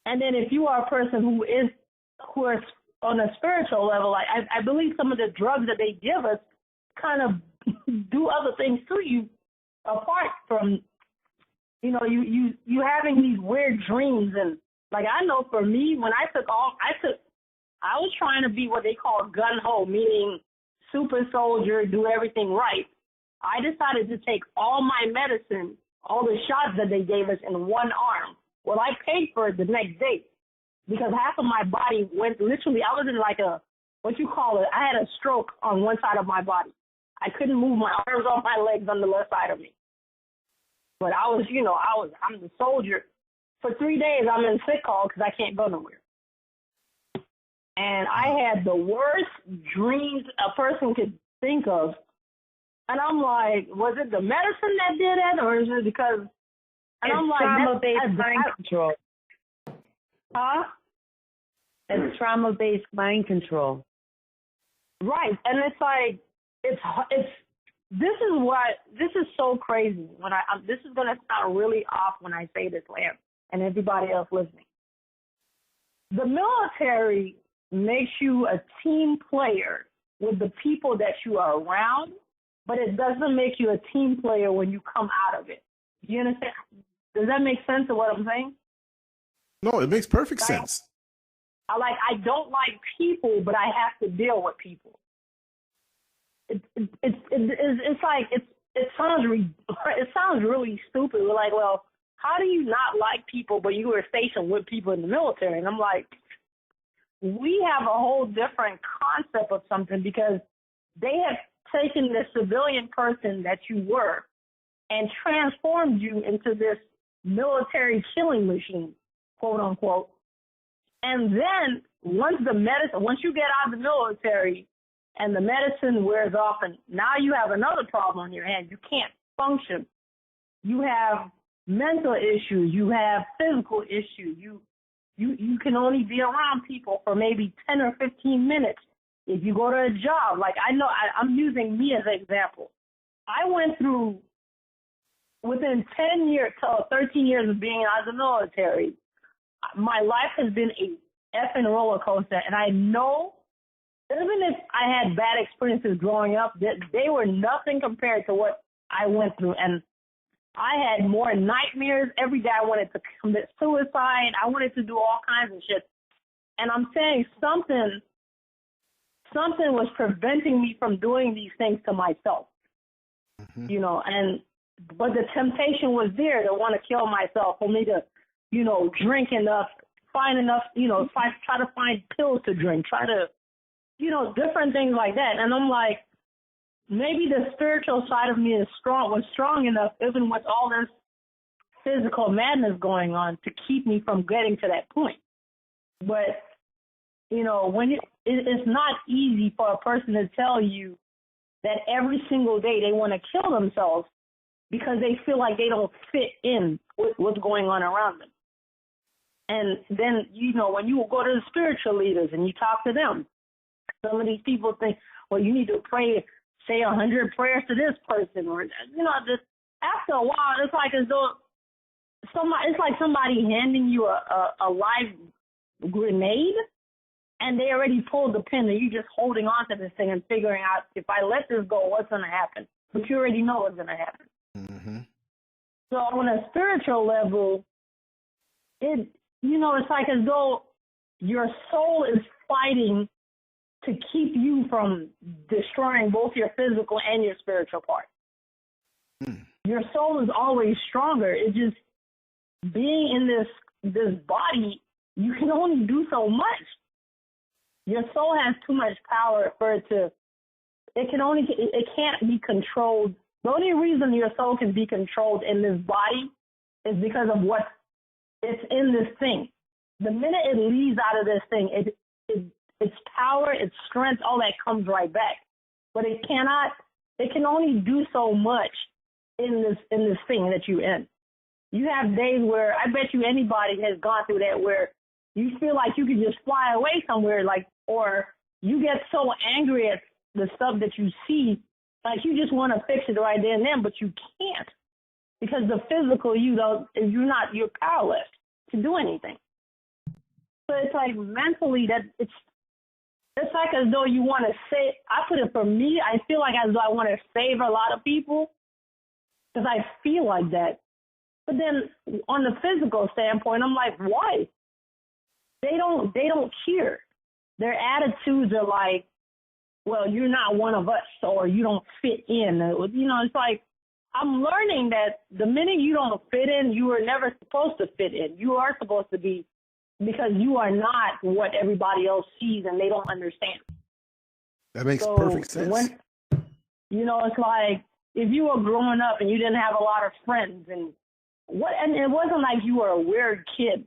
And then if you are a person who is on a spiritual level, I believe some of the drugs that they give us kind of do other things to you, apart from, you having these weird dreams. And like, I know for me, when I was trying to be what they call gun-ho, meaning super soldier, do everything right. I decided to take all my medicine, all the shots that they gave us, in one arm. Well, I paid for it the next day, because half of my body went literally, I was in like I had a stroke on one side of my body. I couldn't move my arms or my legs on the left side of me. But I'm the soldier. For 3 days, I'm in sick call because I can't go nowhere. And I had the worst dreams a person could think of. And I'm like, was it the medicine that did it, or is it because... And I'm like, trauma-based mind control. Huh? It's trauma-based mind control. Right. And it's like, this is so crazy. This is going to sound really off when I say this, Lamb, and everybody else listening. The military makes you a team player with the people that you are around, but it doesn't make you a team player when you come out of it. Do you understand? Does that make sense of what I'm saying? No, it makes perfect sense. I don't like people, but I have to deal with people. It sounds really stupid. We're like, well, how do you not like people, but you were stationed with people in the military? And I'm like, we have a whole different concept of something, because they have taken the civilian person that you were and transformed you into this military killing machine, quote unquote. And then once you get out of the military and the medicine wears off, and now you have another problem on your hands. You can't function. You have mental issues. You have physical issues. You can only be around people for maybe 10 or 15 minutes. If you go to a job, like I'm using me as an example. I went through within 10 years, 13 years of being out of the military, my life has been a effing roller coaster. And I know, even if I had bad experiences growing up, that they were nothing compared to what I went through. And I had more nightmares. Every day I wanted to commit suicide. I wanted to do all kinds of shit. And I'm saying something was preventing me from doing these things to myself. You know, but the temptation was there to want to kill myself, for me to, you know, drink enough, find enough, you know, try to find pills to drink, try to, you know, different things like that. And I'm like, maybe the spiritual side of me was strong enough, even with all this physical madness going on, to keep me from getting to that point. But, you know, when it's not easy for a person to tell you that every single day they want to kill themselves because they feel like they don't fit in with what's going on around them. And then, you know, when you go to the spiritual leaders and you talk to them, some of these people think, well, you need to pray, say 100 prayers to this person, or, you know, just after a while, it's like as though it's like somebody handing you a live grenade, and they already pulled the pin, and you're just holding on to this thing and figuring out, if I let this go, what's going to happen? But you already know what's going to happen. Mm-hmm. So on a spiritual level, it's like as though your soul is fighting to keep you from destroying both your physical and your spiritual part. Your soul is always stronger. It's just being in this body, you can only do so much. Your soul has too much power for it to, it can't be controlled. The only reason your soul can be controlled in this body is because of what it's in this thing. The minute it leaves out of this thing, its power, its strength, all that comes right back. But it can only do so much in this thing that you're in. You have days where I bet you anybody has gone through that, where you feel like you could just fly away somewhere, like, or you get so angry at the stuff that you see, like you just want to fix it right there and then, but you can't, because the physical you're powerless to do anything. So it's like mentally that it's like as though you want to save. I put it for me, I feel like as though I want to save a lot of people because I feel like that. But then on the physical standpoint, I'm like, why? They don't care. Their attitudes are like, well, you're not one of us, or you don't fit in. You know, it's like, I'm learning that the minute you don't fit in, you were never supposed to fit in. You are supposed to be, because you are not what everybody else sees and they don't understand. That makes perfect sense. It's like if you were growing up and you didn't have a lot of friends and it wasn't like you were a weird kid.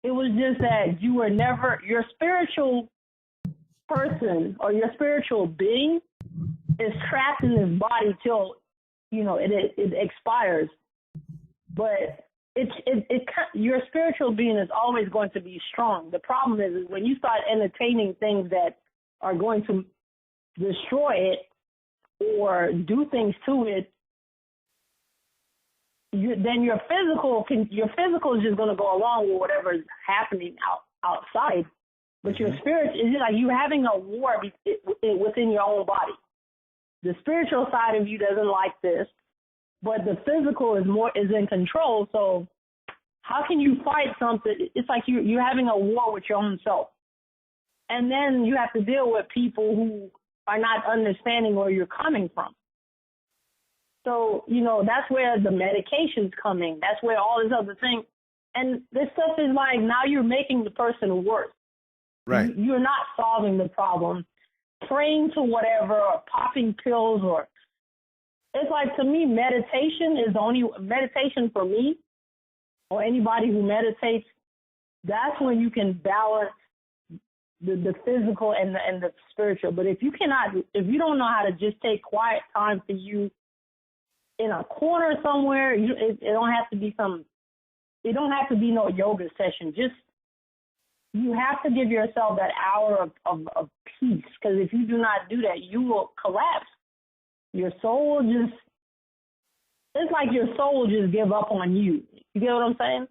It was just that you were never, your spiritual person or your spiritual being is trapped in this body till, it expires. But your spiritual being is always going to be strong. The problem is when you start entertaining things that are going to destroy it or do things to it, then your physical is just going to go along with whatever is happening outside. But your spirit is like you having a war within your own body. The spiritual side of you doesn't like this, but the physical is in control. So how can you fight something? It's like you're having a war with your own self. And then you have to deal with people who are not understanding where you're coming from. So, that's where the medication's coming. That's where all this other thing. And this stuff is like, now you're making the person worse. Right. You're not solving the problem. Praying to whatever or popping pills it's like, to me, meditation for me or anybody who meditates, that's when you can balance the physical and the spiritual. But if you don't know how to just take quiet time for you in a corner somewhere, it don't have to be no yoga session. Just, you have to give yourself that hour of peace, because if you do not do that, you will collapse. Your soul will just, it's like your soul just give up on you. You get what I'm saying?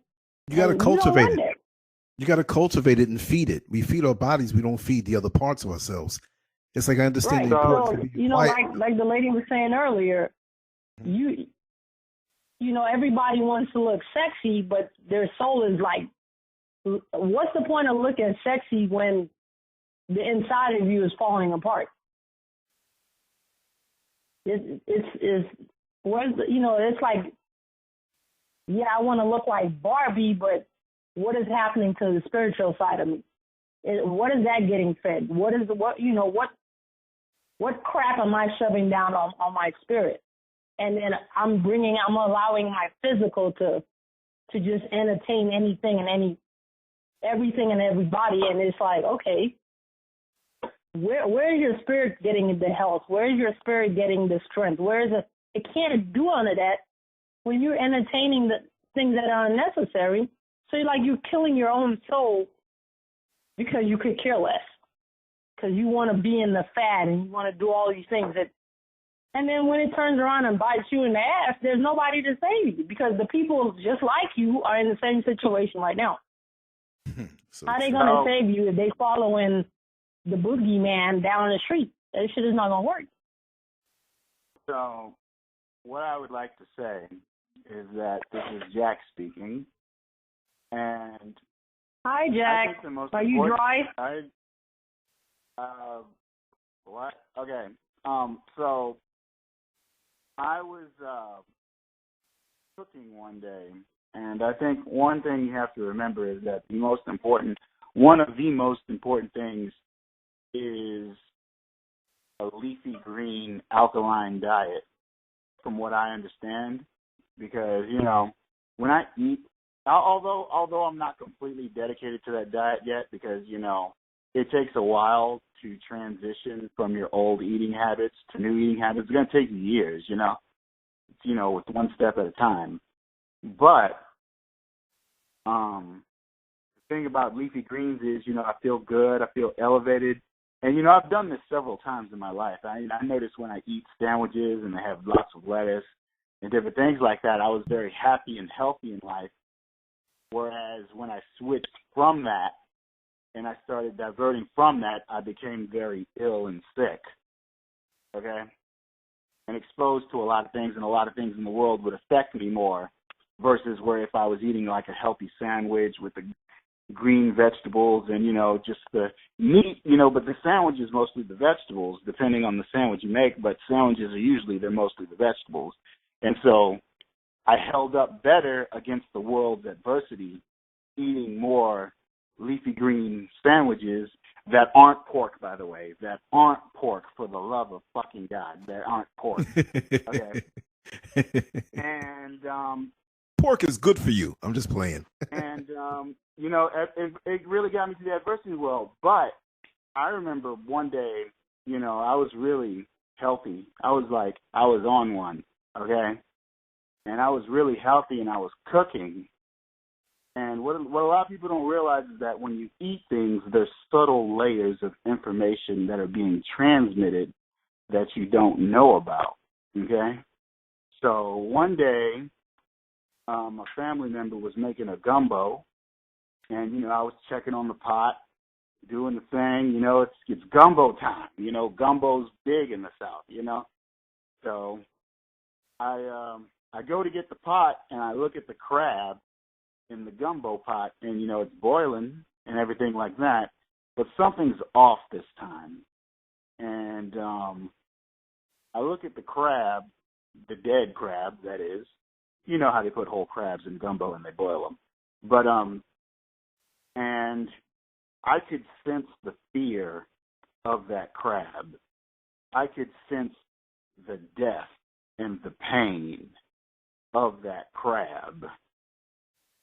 You got to And cultivate you don't it. want that. You got to cultivate it and feed it. We feed our bodies. We don't feed the other parts of ourselves. It's like I understand Right. the So, importance of being you know, quiet. like the lady was saying earlier, you know, everybody wants to look sexy, but their soul is like, what's the point of looking sexy when the inside of you is falling apart? It's where's the, you know, it's like, yeah, I want to look like Barbie, but what is happening to the spiritual side of me? What is that getting fed? What crap am I shoving down on my spirit? And then I'm allowing my physical to just entertain anything and everything and everybody. And it's like, okay, where is your spirit getting the health? Where is your spirit getting the strength? Where is it? It can't do none of that when you're entertaining the things that are unnecessary. So you're killing your own soul because you could care less, because you want to be in the fad and you want to do all these things and then when it turns around and bites you in the ass, there's nobody to save you because the people just like you are in the same situation right now. So how are they true. going to save you if they following the boogeyman down the street? That shit is not going to work. So what I would like to say is that this is Jack speaking. And Hi, I Jack. think the most Are you important- dry? What? Okay. So I was cooking one day, and I think one thing you have to remember is that one of the most important things is a leafy green alkaline diet, from what I understand, because, you know, when I eat, although I'm not completely dedicated to that diet yet, because, you know, it takes a while to transition from your old eating habits to new eating habits. It's going to take you years, you know, with one step at a time. But the thing about leafy greens is, you know, I feel good, I feel elevated. And, you know, I've done this several times in my life. I notice when I eat sandwiches and they have lots of lettuce and different things like that, I was very happy and healthy in life. Whereas when I switched from that and I started diverting from that, I became very ill and sick, okay, and exposed to a lot of things, and a lot of things in the world would affect me more versus where if I was eating like a healthy sandwich with the green vegetables and, you know, just the meat, you know, but the sandwich is mostly the vegetables, depending on the sandwich you make, but sandwiches are they're mostly the vegetables. And so I held up better against the world's adversity, eating more leafy green sandwiches that aren't pork, by the way, that aren't pork, for the love of fucking God, that aren't pork. Okay. And pork is good for you. I'm just playing. And you know, it really got me to the adversity world. But I remember one day, you know, I was really healthy. I was on one, okay? And I was really healthy and I was cooking. And what a lot of people don't realize is that when you eat things, there's subtle layers of information that are being transmitted that you don't know about, okay? So one day, a family member was making a gumbo, and, you know, I was checking on the pot, doing the thing. You know, it's gumbo time. You know, gumbo's big in the South, you know. So I go to get the pot, and I look at the crab in the gumbo pot, and, you know, it's boiling and everything like that, but something's off this time. And I look at the crab, the dead crab, that is. You know how they put whole crabs in gumbo and they boil them. But, and I could sense the fear of that crab. I could sense the death and the pain of that crab.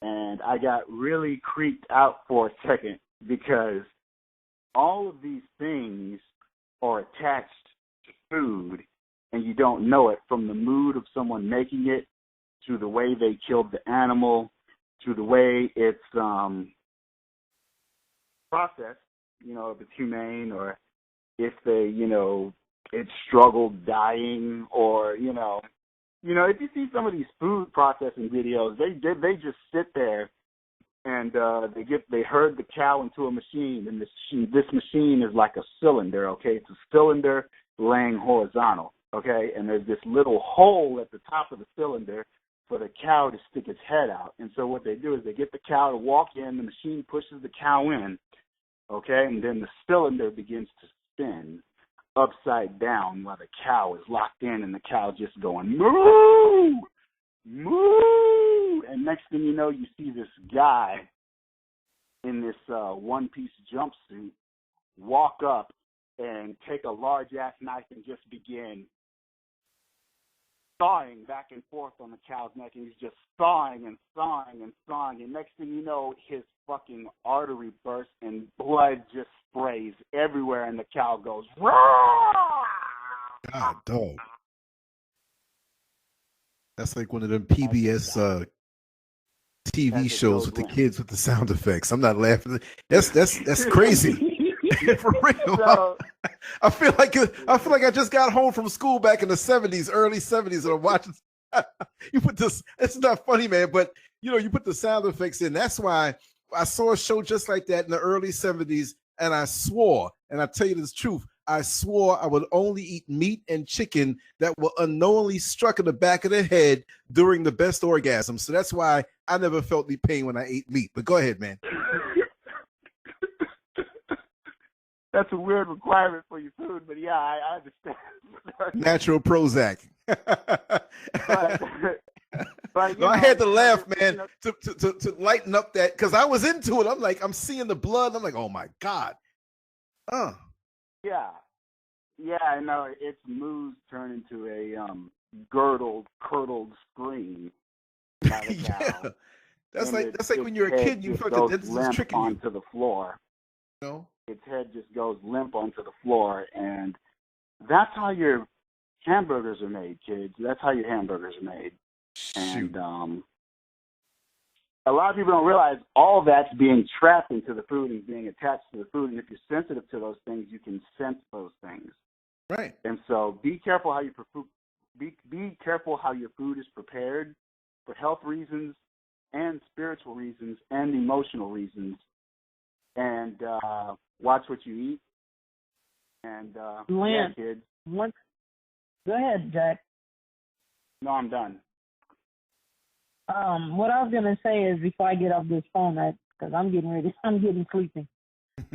And I got really creeped out for a second because all of these things are attached to food and you don't know it, from the mood of someone making it to the way they killed the animal to the way it's processed, you know, if it's humane or if they, you know, it struggled dying or, you know, you know, if you see some of these food processing videos, they just sit there and they herd the cow into a machine, and this machine is like a cylinder, okay? It's a cylinder laying horizontal, okay? And there's this little hole at the top of the cylinder for the cow to stick its head out. And so what they do is they get the cow to walk in, the machine pushes the cow in, okay? And then the cylinder begins to spin upside down while the cow is locked in, and the cow just going, moo, moo. And next thing you know, you see this guy in this one-piece jumpsuit walk up and take a large-ass knife and just begin sawing back and forth on the cow's neck, and he's just sawing and sawing and sawing, and next thing you know, his fucking artery bursts and blood just sprays everywhere, and the cow goes, "Rah!" God, dog. That's like one of them PBS TV shows with the kids with the sound effects. I'm not laughing. That's crazy. For real. So, I feel like I just got home from school back in the 70s, early 70s, and I'm watching. You put this. It's not funny, man, but you know, you put the sound effects in. That's why I saw a show just like that in the early 70s, and I swore, and I tell you the truth, I swore I would only eat meat and chicken that were unknowingly struck in the back of the head during the best orgasm. So that's why I never felt any pain when I ate meat. But go ahead, man. That's a weird requirement for your food, but yeah, I understand. Natural Prozac. but no, I had to laugh, man, to lighten up that, because I was into it. I'm like, I'm seeing the blood. I'm like, oh my God. Yeah, I know. Its moves turn into a curdled scream. Yeah, that's like when you're a kid, you fucking this is tricking you onto the floor. You know? Its head just goes limp onto the floor, and that's how your hamburgers are made, kids. That's how your hamburgers are made. Shoot. And a lot of people don't realize all that's being trapped into the food and being attached to the food. And if you're sensitive to those things, you can sense those things. Right. And so be careful how you be careful how your food is prepared for health reasons and spiritual reasons and emotional reasons. And watch what you eat. And yeah, kids. Go ahead, Jack. No, I'm done. What I was gonna say is, before I get off this phone, because I'm getting sleepy.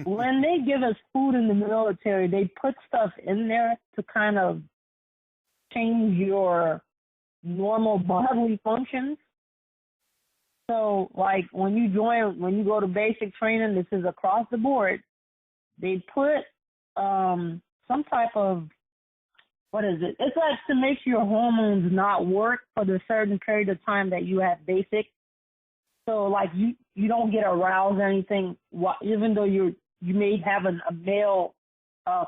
When they give us food in the military, they put stuff in there to kind of change your normal bodily functions. So, like, when you go to basic training, this is across the board, they put some type of, what is it? It's like to make your hormones not work for the certain period of time that you have basic. So, like, you don't get aroused or anything, even though you may have a male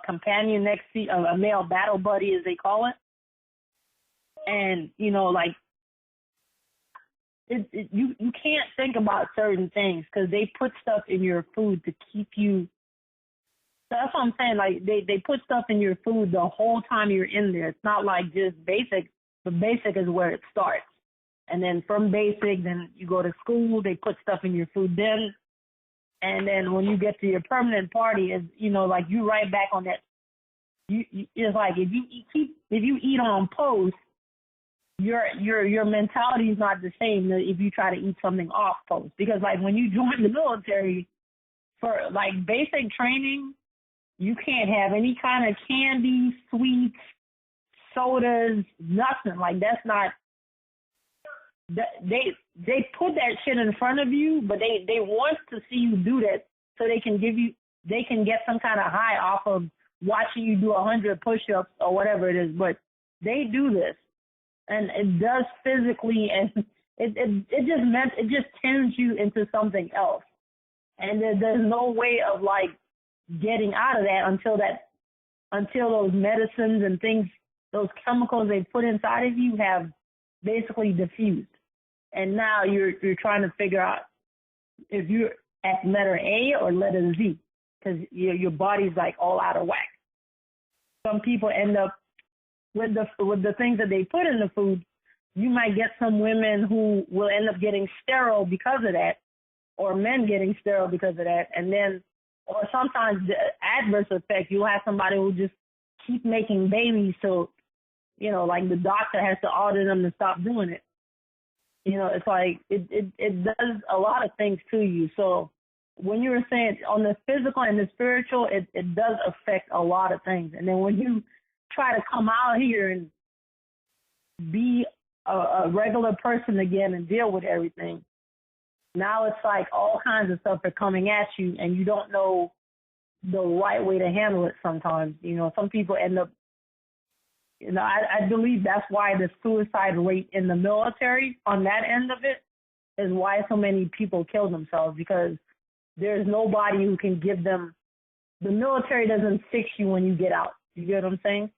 companion next to you, a male battle buddy, as they call it. And, you know, like, you can't think about certain things because they put stuff in your food to keep you. So that's what I'm saying. Like, they put stuff in your food the whole time you're in there. It's not like just basic, but basic is where it starts. And then from basic, then you go to school, they put stuff in your food then. And then when you get to your permanent party, is, you know, like, you right back on that. It's like if you eat on post, your mentality is not the same if you try to eat something off post. Because, like, when you join the military, for, like, basic training, you can't have any kind of candy, sweets, sodas, nothing. Like, that's not. They put that shit in front of you, but they want to see you do that so they can get some kind of high off of watching you do 100 push-ups or whatever it is. But they do this, and it does physically, and it just turns you into something else. And there's no way of, like, getting out of that until those medicines and things, those chemicals they put inside of you have basically diffused. And now you're trying to figure out if you're at letter A or letter Z, because your body's, like, all out of whack. Some people end up with the things that they put in the food. you might get some women who will end up getting sterile because of that, or men getting sterile because of that. And then, or sometimes the adverse effect, you'll have somebody who just keep making babies. So, you know, like the doctor has to order them to stop doing it. You know, it's like, it does a lot of things to you. So when you were saying on the physical and the spiritual, it does affect a lot of things. And then when you try to come out here and be a regular person again and deal with everything, now it's like all kinds of stuff are coming at you and you don't know the right way to handle it sometimes. You know, some people end up, you know, I believe that's why the suicide rate in the military on that end of it is why so many people kill themselves, because there's nobody who can give them, the military doesn't fix you when you get out. You get what I'm saying?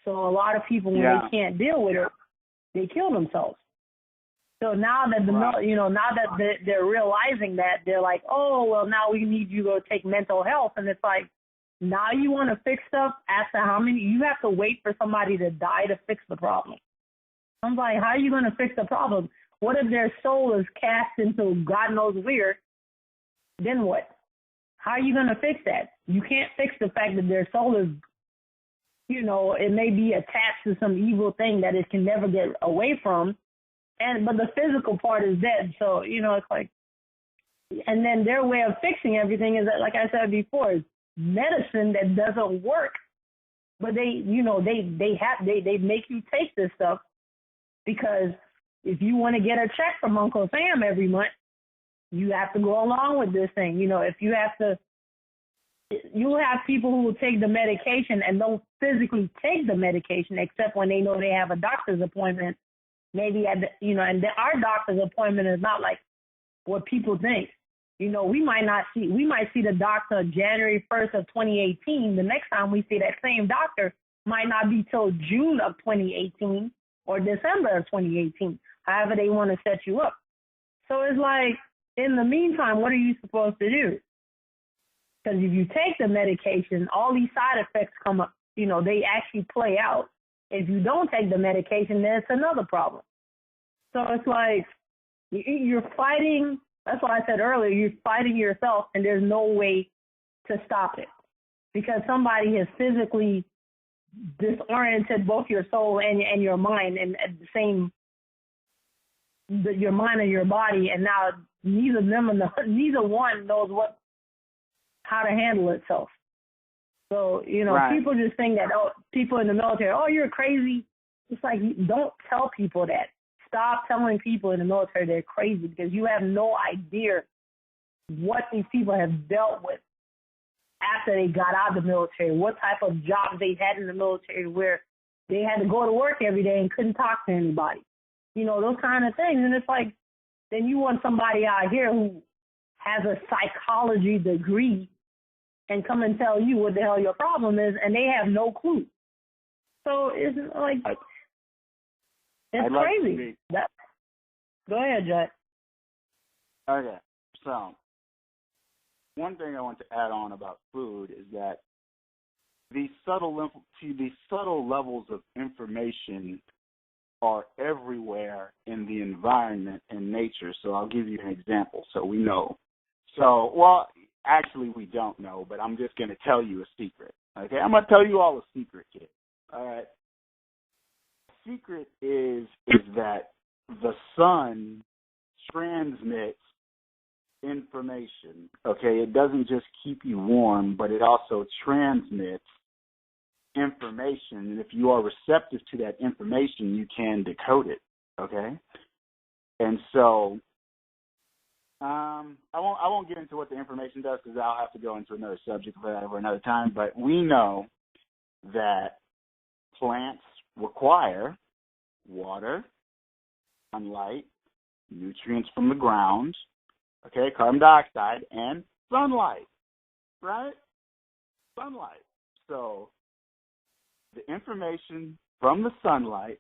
So a lot of people, when they can't deal with it, they kill themselves. So now that now that they're realizing that, they're like, oh, well, now we need you to take mental health. And it's like, now you want to fix stuff after how many? You have to wait for somebody to die to fix the problem. I'm like, how are you going to fix the problem? What if their soul is cast into God knows where? Then what? How are you going to fix that? You can't fix the fact that their soul is, you know, it may be attached to some evil thing that it can never get away from. But the physical part is dead. So, you know, it's like, and then their way of fixing everything is that, like I said before, is medicine that doesn't work. But they make you take this stuff because if you want to get a check from Uncle Sam every month, you have to go along with this thing. You know, if you have to, you'll have people who will take the medication and don't physically take the medication except when they know they have a doctor's appointment. Maybe at the, you know, and our doctor's appointment is not like what people think. You know, we might see the doctor January 1st of 2018. The next time we see that same doctor might not be till June of 2018 or December of 2018. However they want to set you up. So it's like, in the meantime, what are you supposed to do? Because if you take the medication, all these side effects come up. You know, they actually play out. If you don't take the medication, then it's another problem. So it's like you're fighting. That's why I said earlier, you're fighting yourself, and there's no way to stop it because somebody has physically disoriented both your soul and your mind, and at the same, your mind and your body, and now neither one knows how to handle itself. So, you know, people just think that, people in the military, you're crazy. It's like, don't tell people that. Stop telling people in the military they're crazy because you have no idea what these people have dealt with after they got out of the military, what type of jobs they had in the military where they had to go to work every day and couldn't talk to anybody. You know, those kind of things. And it's like, then you want somebody out here who has a psychology degree and come and tell you what the hell your problem is, and they have no clue. So it's like, it's crazy. Go ahead, Jack. Okay, so one thing I want to add on about food is that these subtle levels of information are everywhere in the environment and nature. So I'll give you an example so we know. So, well, actually we don't know, but I'm just going to tell you a secret. Okay, I'm going to tell you all a secret, kid. All right. The secret is that the sun transmits information. Okay, it doesn't just keep you warm, but it also transmits information. And if you are receptive to that information, you can decode it. Okay, and so I won't get into what the information does because I'll have to go into another subject for that over another time. But we know that plants require water, sunlight, nutrients from the ground, okay, carbon dioxide, and sunlight, right? Sunlight. So the information from the sunlight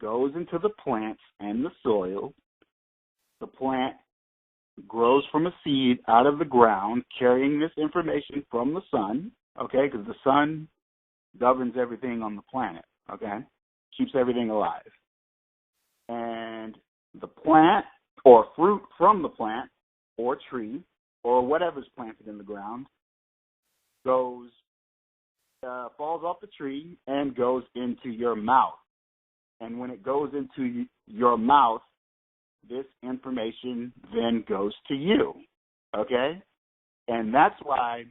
goes into the plants and the soil. The plant grows from a seed out of the ground, carrying this information from the sun, okay, because the sun governs everything on the planet, okay, keeps everything alive. and the plant or fruit from the plant or tree or whatever's planted in the ground goes falls off the tree and goes into your mouth. And when it goes into your mouth, this information then goes to you, okay? And that's why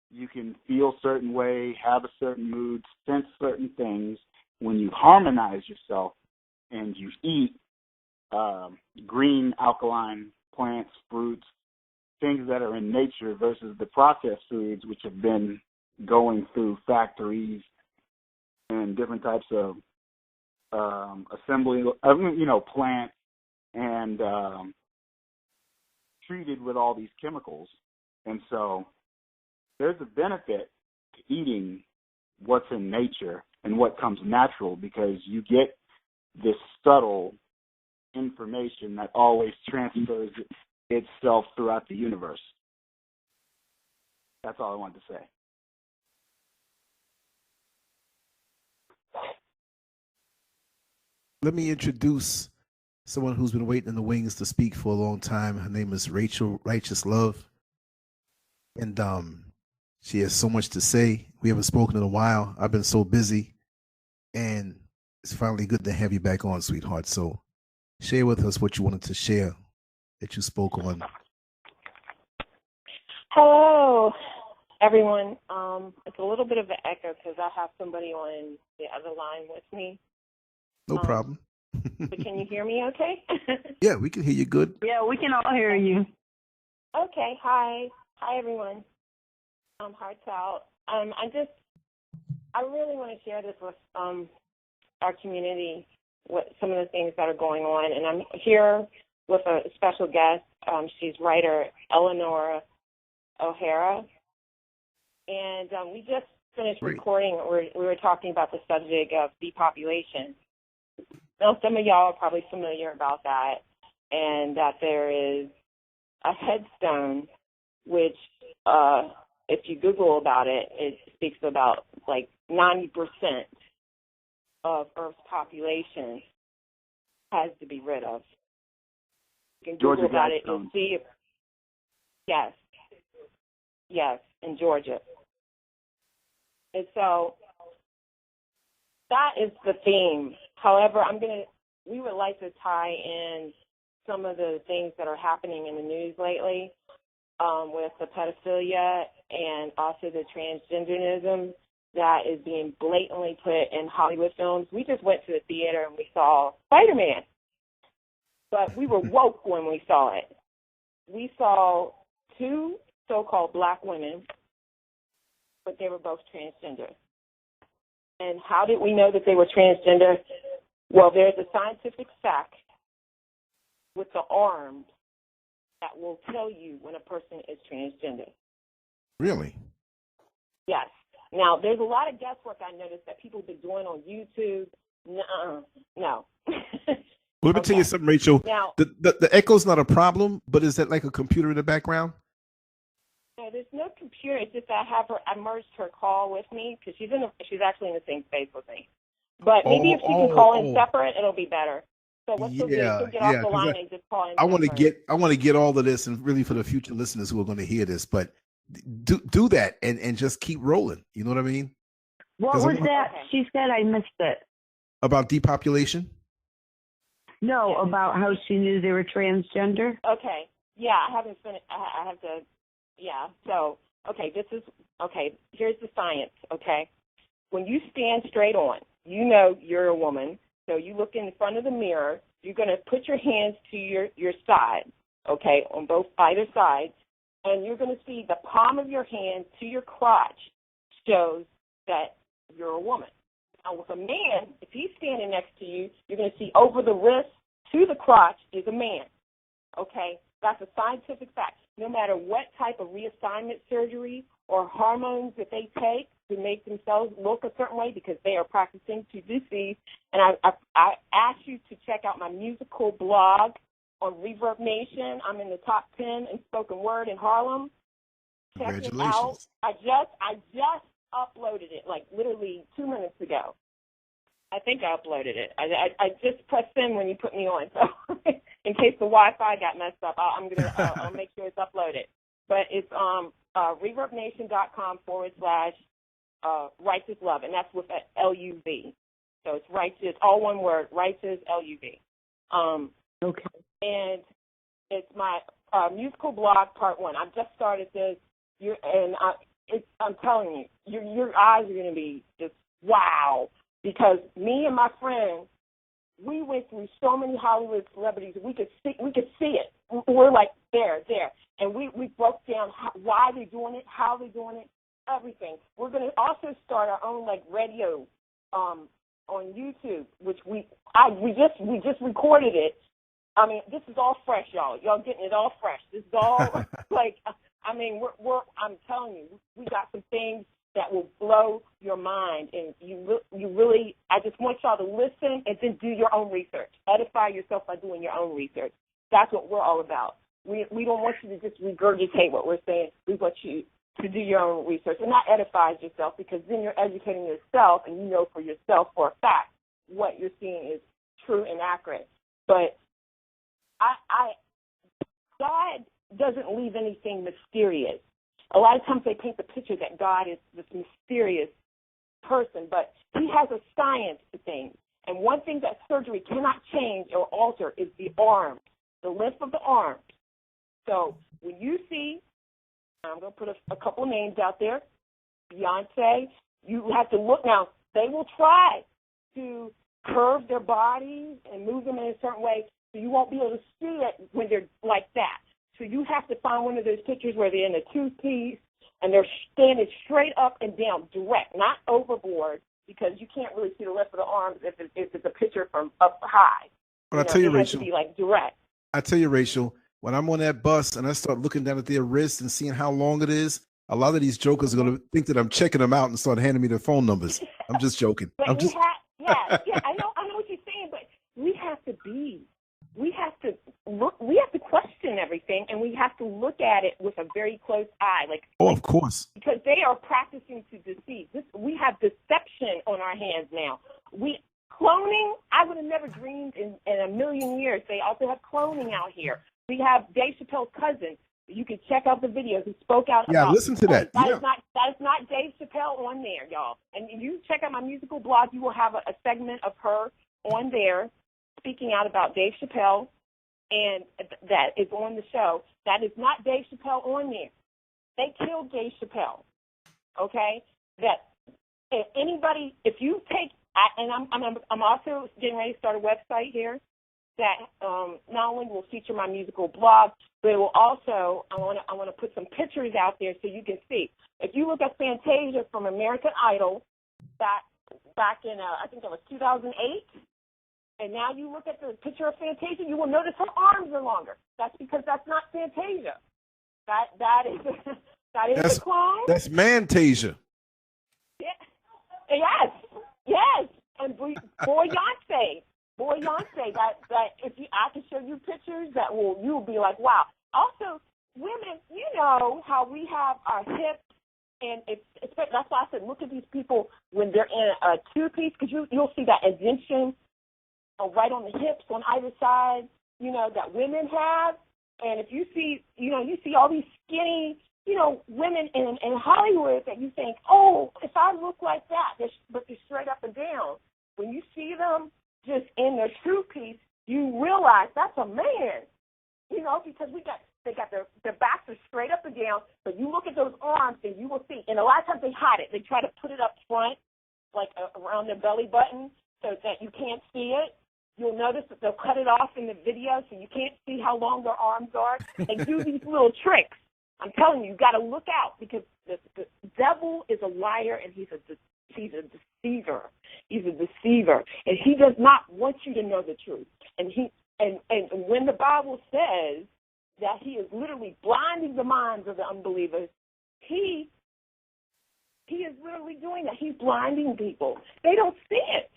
you can feel a certain way, have a certain mood, sense certain things when you harmonize yourself and you eat green alkaline plants, fruits, things that are in nature versus the processed foods which have been going through factories and different types of assembly, plants and treated with all these chemicals. And so there's a benefit to eating what's in nature and what comes natural, because you get this subtle information that always transfers itself throughout the universe. That's all I wanted to say. Let me introduce someone who's been waiting in the wings to speak for a long time. Her name is Rachel Righteous Love. And she has so much to say. We haven't spoken in a while. I've been so busy. And it's finally good to have you back on, sweetheart. So share with us what you wanted to share that you spoke on. Hello, everyone. It's a little bit of an echo because I have somebody on the other line with me. No problem. But can you hear me okay? Yeah, we can hear you good. Yeah, we can all hear you. Okay, hi. Hi, everyone. Hearts out. I really want to share this with our community, what some of the things that are going on. And I'm here with a special guest. She's writer Eleanor O'Hara. And we just finished recording. We were talking about the subject of depopulation. Now, some of y'all are probably familiar about that, and that there is a headstone which, if you Google about it, it speaks about like 90% of Earth's population has to be rid of. You can Google about it and see if, yes, in Georgia. And so that is the theme. However, we would like to tie in some of the things that are happening in the news lately with the pedophilia and also the transgenderism that is being blatantly put in Hollywood films. We just went to the theater and we saw Spider-Man, but we were woke when we saw it. We saw two so-called black women, but they were both transgender. And how did we know that they were transgender? Well, there's a scientific fact with the arms that will tell you when a person is transgender. Really? Yes. Now, there's a lot of guesswork I noticed that people have been doing on YouTube. No. Well, let me tell you something, Rachel. Now, the echo's not a problem, but is that like a computer in the background? No, there's no computer. It's just that I merged her call with me because she's actually in the same space with me. But maybe if she can call in separate, it'll be better. So what she'll do is she'll get off the line and just call in separate. I want to get all of this, and really for the future listeners who are going to hear this, but do that and just keep rolling. You know what I mean? What was that? Okay. She said I missed it. About depopulation? No, about how she knew they were transgender. Okay. Yeah, I haven't finished. I have to. Yeah. So, here's the science, okay? When you stand straight on, you know you're a woman, so you look in front of the mirror, you're going to put your hands to your side, okay, on either sides, and you're going to see the palm of your hand to your crotch shows that you're a woman. Now, with a man, if he's standing next to you, you're going to see over the wrist to the crotch is a man, okay? That's a scientific fact. No matter what type of reassignment surgery or hormones that they take to make themselves look a certain way because they are practicing to deceive. And I ask you to check out my musical blog on Reverb Nation. I'm in the top 10 in spoken word in Harlem. Check it out. I just uploaded it like literally 2 minutes ago. I think I uploaded it. I just pressed send when you put me on, so in case the Wi-Fi got messed up, I'll make sure it's uploaded. But it's reverbnation.com/righteous love, and that's with LUV. So it's righteous, all one word, righteous LUV. Okay. And it's my musical blog part 1. I've just started this, I'm telling you, your eyes are going to be just wow. Because me and my friend, we went through so many Hollywood celebrities. We could see it. We're like there, and we broke down why they're doing it, how they're doing it, everything. We're going to also start our own radio on YouTube, which we just recorded it. I mean, this is all fresh, y'all. Y'all getting it all fresh. This is all I'm telling you, we got some things that will blow your mind, and you really, I just want y'all to listen and then do your own research. Edify yourself by doing your own research. That's what we're all about. We don't want you to just regurgitate what we're saying. We want you to do your own research, and that edifies yourself, because then you're educating yourself, and you know for yourself for a fact what you're seeing is true and accurate. But God doesn't leave anything mysterious. A lot of times they paint the picture that God is this mysterious person, but he has a science to things. And one thing that surgery cannot change or alter is the arms, the length of the arms. So when you see, I'm going to put a couple of names out there, Beyonce, you have to look now. They will try to curve their bodies and move them in a certain way, so you won't be able to see it when they're like that. So you have to find one of those pictures where they're in a two-piece and they're standing straight up and down, direct, not overboard, because you can't really see the left of the arms if it's a picture from up high. But I tell you, Rachel, it has to be direct. I tell you, Rachel, when I'm on that bus and I start looking down at their wrist and seeing how long it is, a lot of these jokers are going to think that I'm checking them out and start handing me their phone numbers. I'm just joking. But I know what you're saying, but we have to question everything, and we have to look at it with a very close eye. Of course. Because they are practicing to deceive. We have deception on our hands now. Cloning, I would have never dreamed in a million years. They also have cloning out here. We have Dave Chappelle's cousin. You can check out the videos. He spoke out about. Yeah, listen to that. That is not Dave Chappelle on there, y'all. And you check out my musical blog, you will have a segment of her on there speaking out about Dave Chappelle, and that is on the show. That is not Dave Chappelle on there. They killed Dave Chappelle. Okay? That anybody, if you take, and I'm also getting ready to start a website here that not only will feature my musical blog, but it will also, I want to put some pictures out there so you can see. If you look at Fantasia from American Idol, back in I think it was 2008. And now you look at the picture of Fantasia, you will notice her arms are longer. That's because that's not Fantasia. That is a clone. That's Mantasia. Yeah. Yes. And Beyonce. That if I can show you pictures you'll be like, wow. Also, women, you know how we have our hips, and that's why I said look at these people when they're in a two-piece, because you'll see that indentation right on the hips on either side, that women have. And if you see, you see all these skinny, women in Hollywood that you think, oh, if I look like that, but they're straight up and down. When you see them just in their two-piece, you realize that's a man, because they got their backs are straight up and down, but you look at those arms and you will see, and a lot of times they hide it. They try to put it up front, like around their belly button, so that you can't see it. You'll notice that they'll cut it off in the video so you can't see how long their arms are. They do these little tricks. I'm telling you, you got to look out, because the devil is a liar, and he's a deceiver. He's a deceiver, and he does not want you to know the truth. And when the Bible says that he is literally blinding the minds of the unbelievers, he is literally doing that. He's blinding people. They don't see it.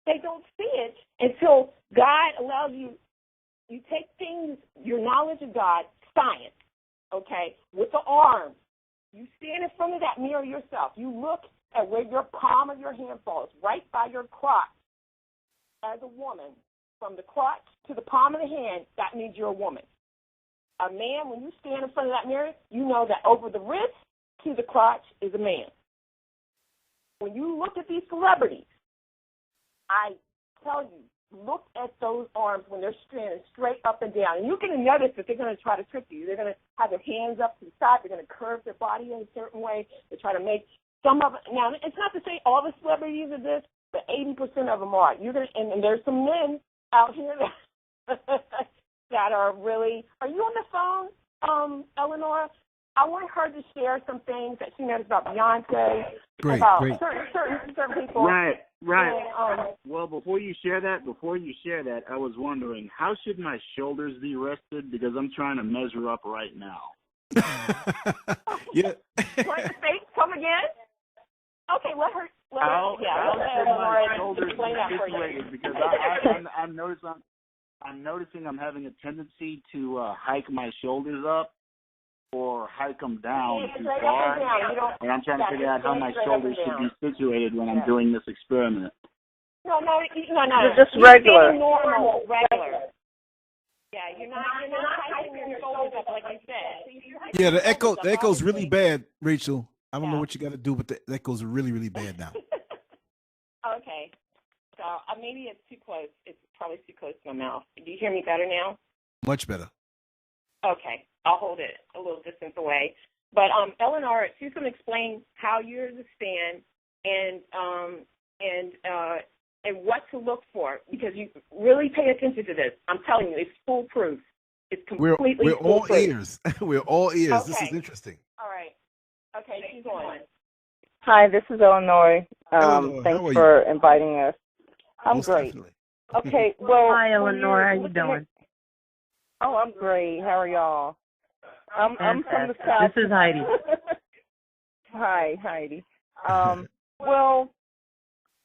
They don't see it until God allows you. You take things, your knowledge of God, science, okay, with the arms. You stand in front of that mirror yourself. You look at where your palm of your hand falls, right by your crotch. as a woman, from the crotch to the palm of the hand, that means you're a woman. A man, when you stand in front of that mirror, you know that over the wrist to the crotch is a man. When you look at these celebrities, I tell you, look at those arms when they're standing straight up and down. And you can notice that they're going to try to trick you. They're going to have their hands up to the side. They're going to curve their body in a certain way to try to make some of it. Now, it's not to say all the celebrities are this, but 80% of them are. And there's some men out here that are really. Are you on the phone, Eleanor? I want her to share some things that she knows about Beyonce, about certain people. Right. And, Well, before you share that, I was wondering, how should my shoulders be rested? Because I'm trying to measure up right now. Yeah. Come again? Okay, let her. How should my shoulders be explain that for you. situated? Because I'm noticing I'm having a tendency to hike my shoulders up or hike them down too far. And I'm trying to figure out how my shoulders should be situated when I'm doing this experiment. No. You're just regular. Normal, regular. Yeah, you're not hiking your shoulders up like you said. Yeah, the echo's really bad, Rachel. I don't know what you got to do, but the echo's really, really bad now. Okay. So maybe it's too close. It's probably too close to my mouth. Do you hear me better now? Much better. Okay. I'll hold it a little distance away. But Eleanor, she's going to explain how you're to stand and what to look for, because you really pay attention to this. I'm telling you, it's foolproof. It's completely we're foolproof. all ears. We're all ears. Okay. This is interesting. All right. Okay, she's on. Hi, this is Eleanor. Eleanor, Thanks how are for inviting us. I'm Most great. definitely. Okay, well. Hi, Eleanor. How you doing? Oh, I'm great. How are y'all? I'm from the South. This is Heidi. Hi, Heidi. Well,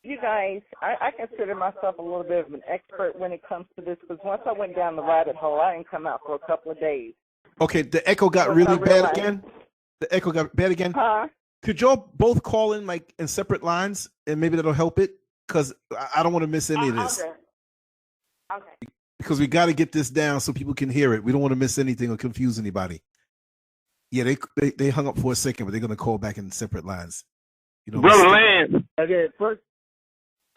you guys, I consider myself a little bit of an expert when it comes to this, because once I went down the rabbit hole, I didn't come out for a couple of days. Okay, the echo got really bad again. The echo got bad again. Huh? Could y'all both call in like in separate lines, and maybe that'll help it? Because I don't want to miss any of this. Okay. Because we got to get this down so people can hear it. We don't want to miss anything or confuse anybody. Yeah, they hung up for a second, but they're gonna call back in separate lines. You know, Brother Lance. Okay, first.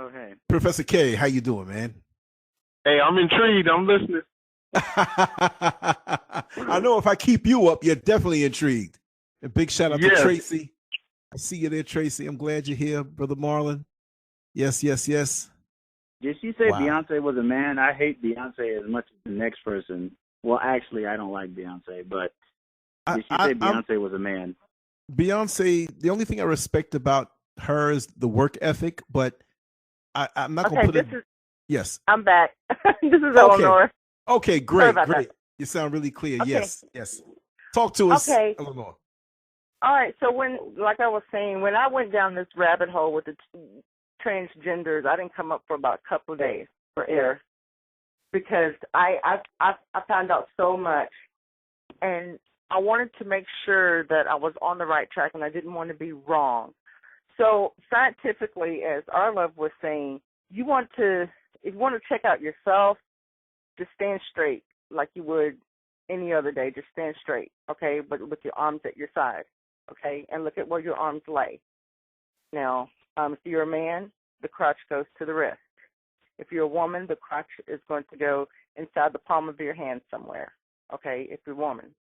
Okay. Professor K, how you doing, man? Hey, I'm intrigued. I'm listening. I know if I keep you up, you're definitely intrigued. And big shout out to Tracy. I see you there, Tracy. I'm glad you're here, Brother Marlon. Yes. Did she say Beyonce was a man? I hate Beyonce as much as the next person. Well, actually, I don't like Beyonce, but did she say Beyonce was a man? Beyonce, the only thing I respect about her is the work ethic, but I'm not going to put it. Yes. I'm back. This is Eleanor. Okay, great. That. You sound really clear. Okay. Yes. Talk to us, Okay. Eleanor. All right, so like I was saying, when I went down this rabbit hole with the transgenders, I didn't come up for about a couple of days for air, because I found out so much, and I wanted to make sure that I was on the right track, and I didn't want to be wrong. So scientifically, as Arlov was saying, if you want to check out yourself, just stand straight like you would any other day. Just stand straight, okay, but with your arms at your side, okay, and look at where your arms lay. Now, if you're a man, the crotch goes to the wrist. If you're a woman, the crotch is going to go inside the palm of your hand somewhere, okay, if you're a woman.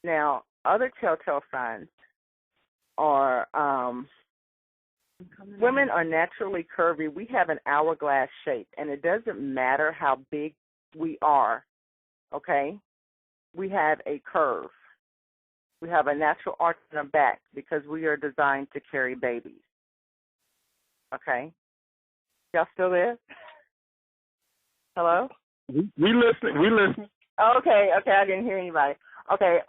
Now, other telltale signs are women are naturally curvy. We have an hourglass shape, and it doesn't matter how big we are, okay? We have a curve. We have a natural arch in our back because we are designed to carry babies, okay? Y'all still there? Hello? We listening. Okay, I didn't hear anybody. Okay,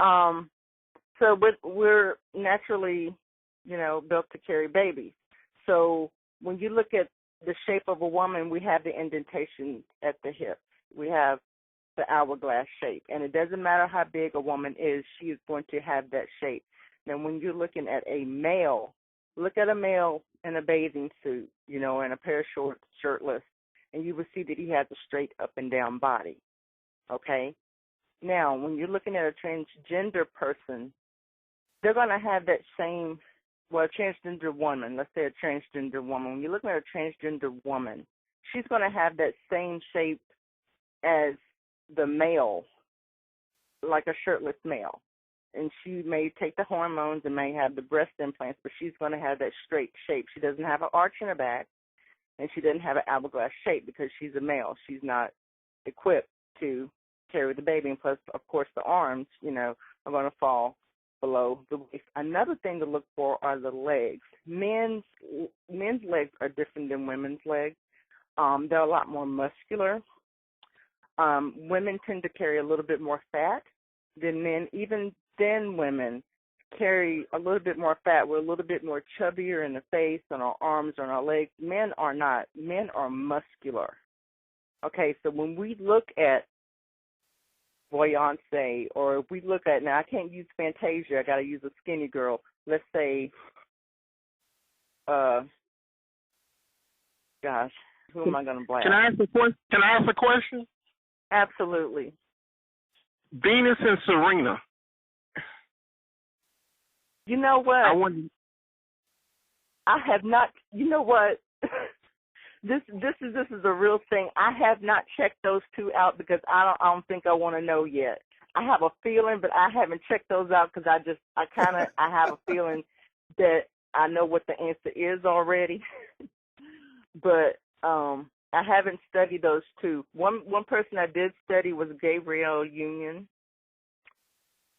so we're naturally, built to carry babies. So when you look at the shape of a woman, we have the indentation at the hips. We have the hourglass shape. And it doesn't matter how big a woman is, she is going to have that shape. Now, when you're looking at a male, look at a male in a bathing suit, in a pair of shorts, shirtless, and you will see that he has a straight up and down body. Okay? Now, when you're looking at a transgender person, they're going to have that same, well, a transgender woman, let's say a transgender woman. When you're looking at a transgender woman, she's going to have that same shape as the male, like a shirtless male. And she may take the hormones and may have the breast implants, but she's going to have that straight shape. She doesn't have an arch in her back, and she doesn't have an hourglass shape because she's a male. She's not equipped to carry the baby. And plus, of course, the arms, are going to fall below the waist. Another thing to look for are the legs. Men's legs are different than women's legs. They're a lot more muscular. Women tend to carry a little bit more fat than men. Even then, women carry a little bit more fat. We're a little bit more chubbier in the face, on our arms, on our legs. Men are not. Men are muscular. Okay, so when we look at Beyonce, or if we look at, now I can't use Fantasia, I got to use a skinny girl. Let's say, gosh, who am I going to blame? Can I ask a question? Absolutely. Venus and Serena. You know what? I have not. You know what? This is a real thing. I have not checked those two out because I don't think I want to know yet. I have a feeling, but I haven't checked those out because I have a feeling that I know what the answer is already. But I haven't studied those two. One person I did study was Gabrielle Union.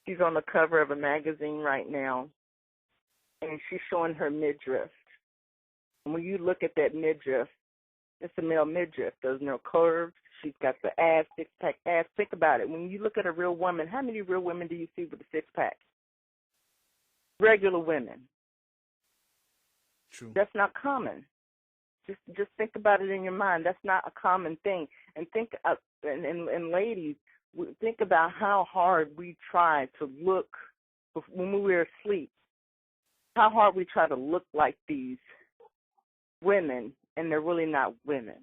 She's on the cover of a magazine right now, and she's showing her midriff. And when you look at that midriff, it's a male midriff. There's no curves. She's got the ass, six-pack ass. Think about it. When you look at a real woman, how many real women do you see with a six-pack? Regular women. True. That's not common. Just think about it in your mind. That's not a common thing. And and ladies, think about how hard we try to look when we're asleep. How hard we try to look like these women, and they're really not women.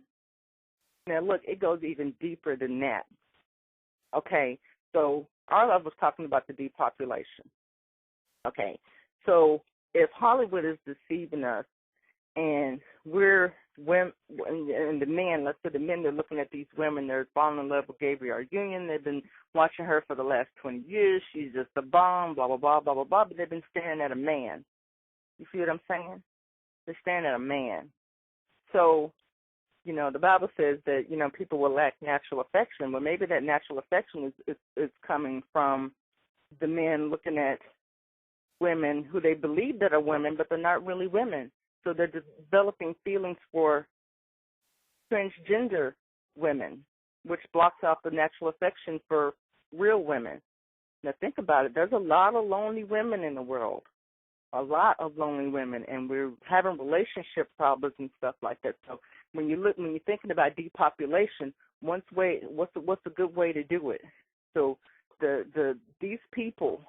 Now, look, it goes even deeper than that. Okay, so Arlov was talking about the depopulation. Okay, so if Hollywood is deceiving us, and we're women, and the men, let's say the men, they're looking at these women, they're falling in love with Gabrielle Union. They've been watching her for the last 20 years. She's just a bomb, blah, blah, blah, blah, blah, blah, but they've been staring at a man. You see what I'm saying? They're staring at a man. So, the Bible says that, people will lack natural affection. Well, maybe that natural affection is coming from the men looking at women who they believe that are women, but they're not really women. So they're developing feelings for transgender women, which blocks out the natural affection for real women. Now think about it. There's a lot of lonely women in the world, a lot of lonely women, and we're having relationship problems and stuff like that. So when you're thinking about depopulation, what's a good way to do it? So these people,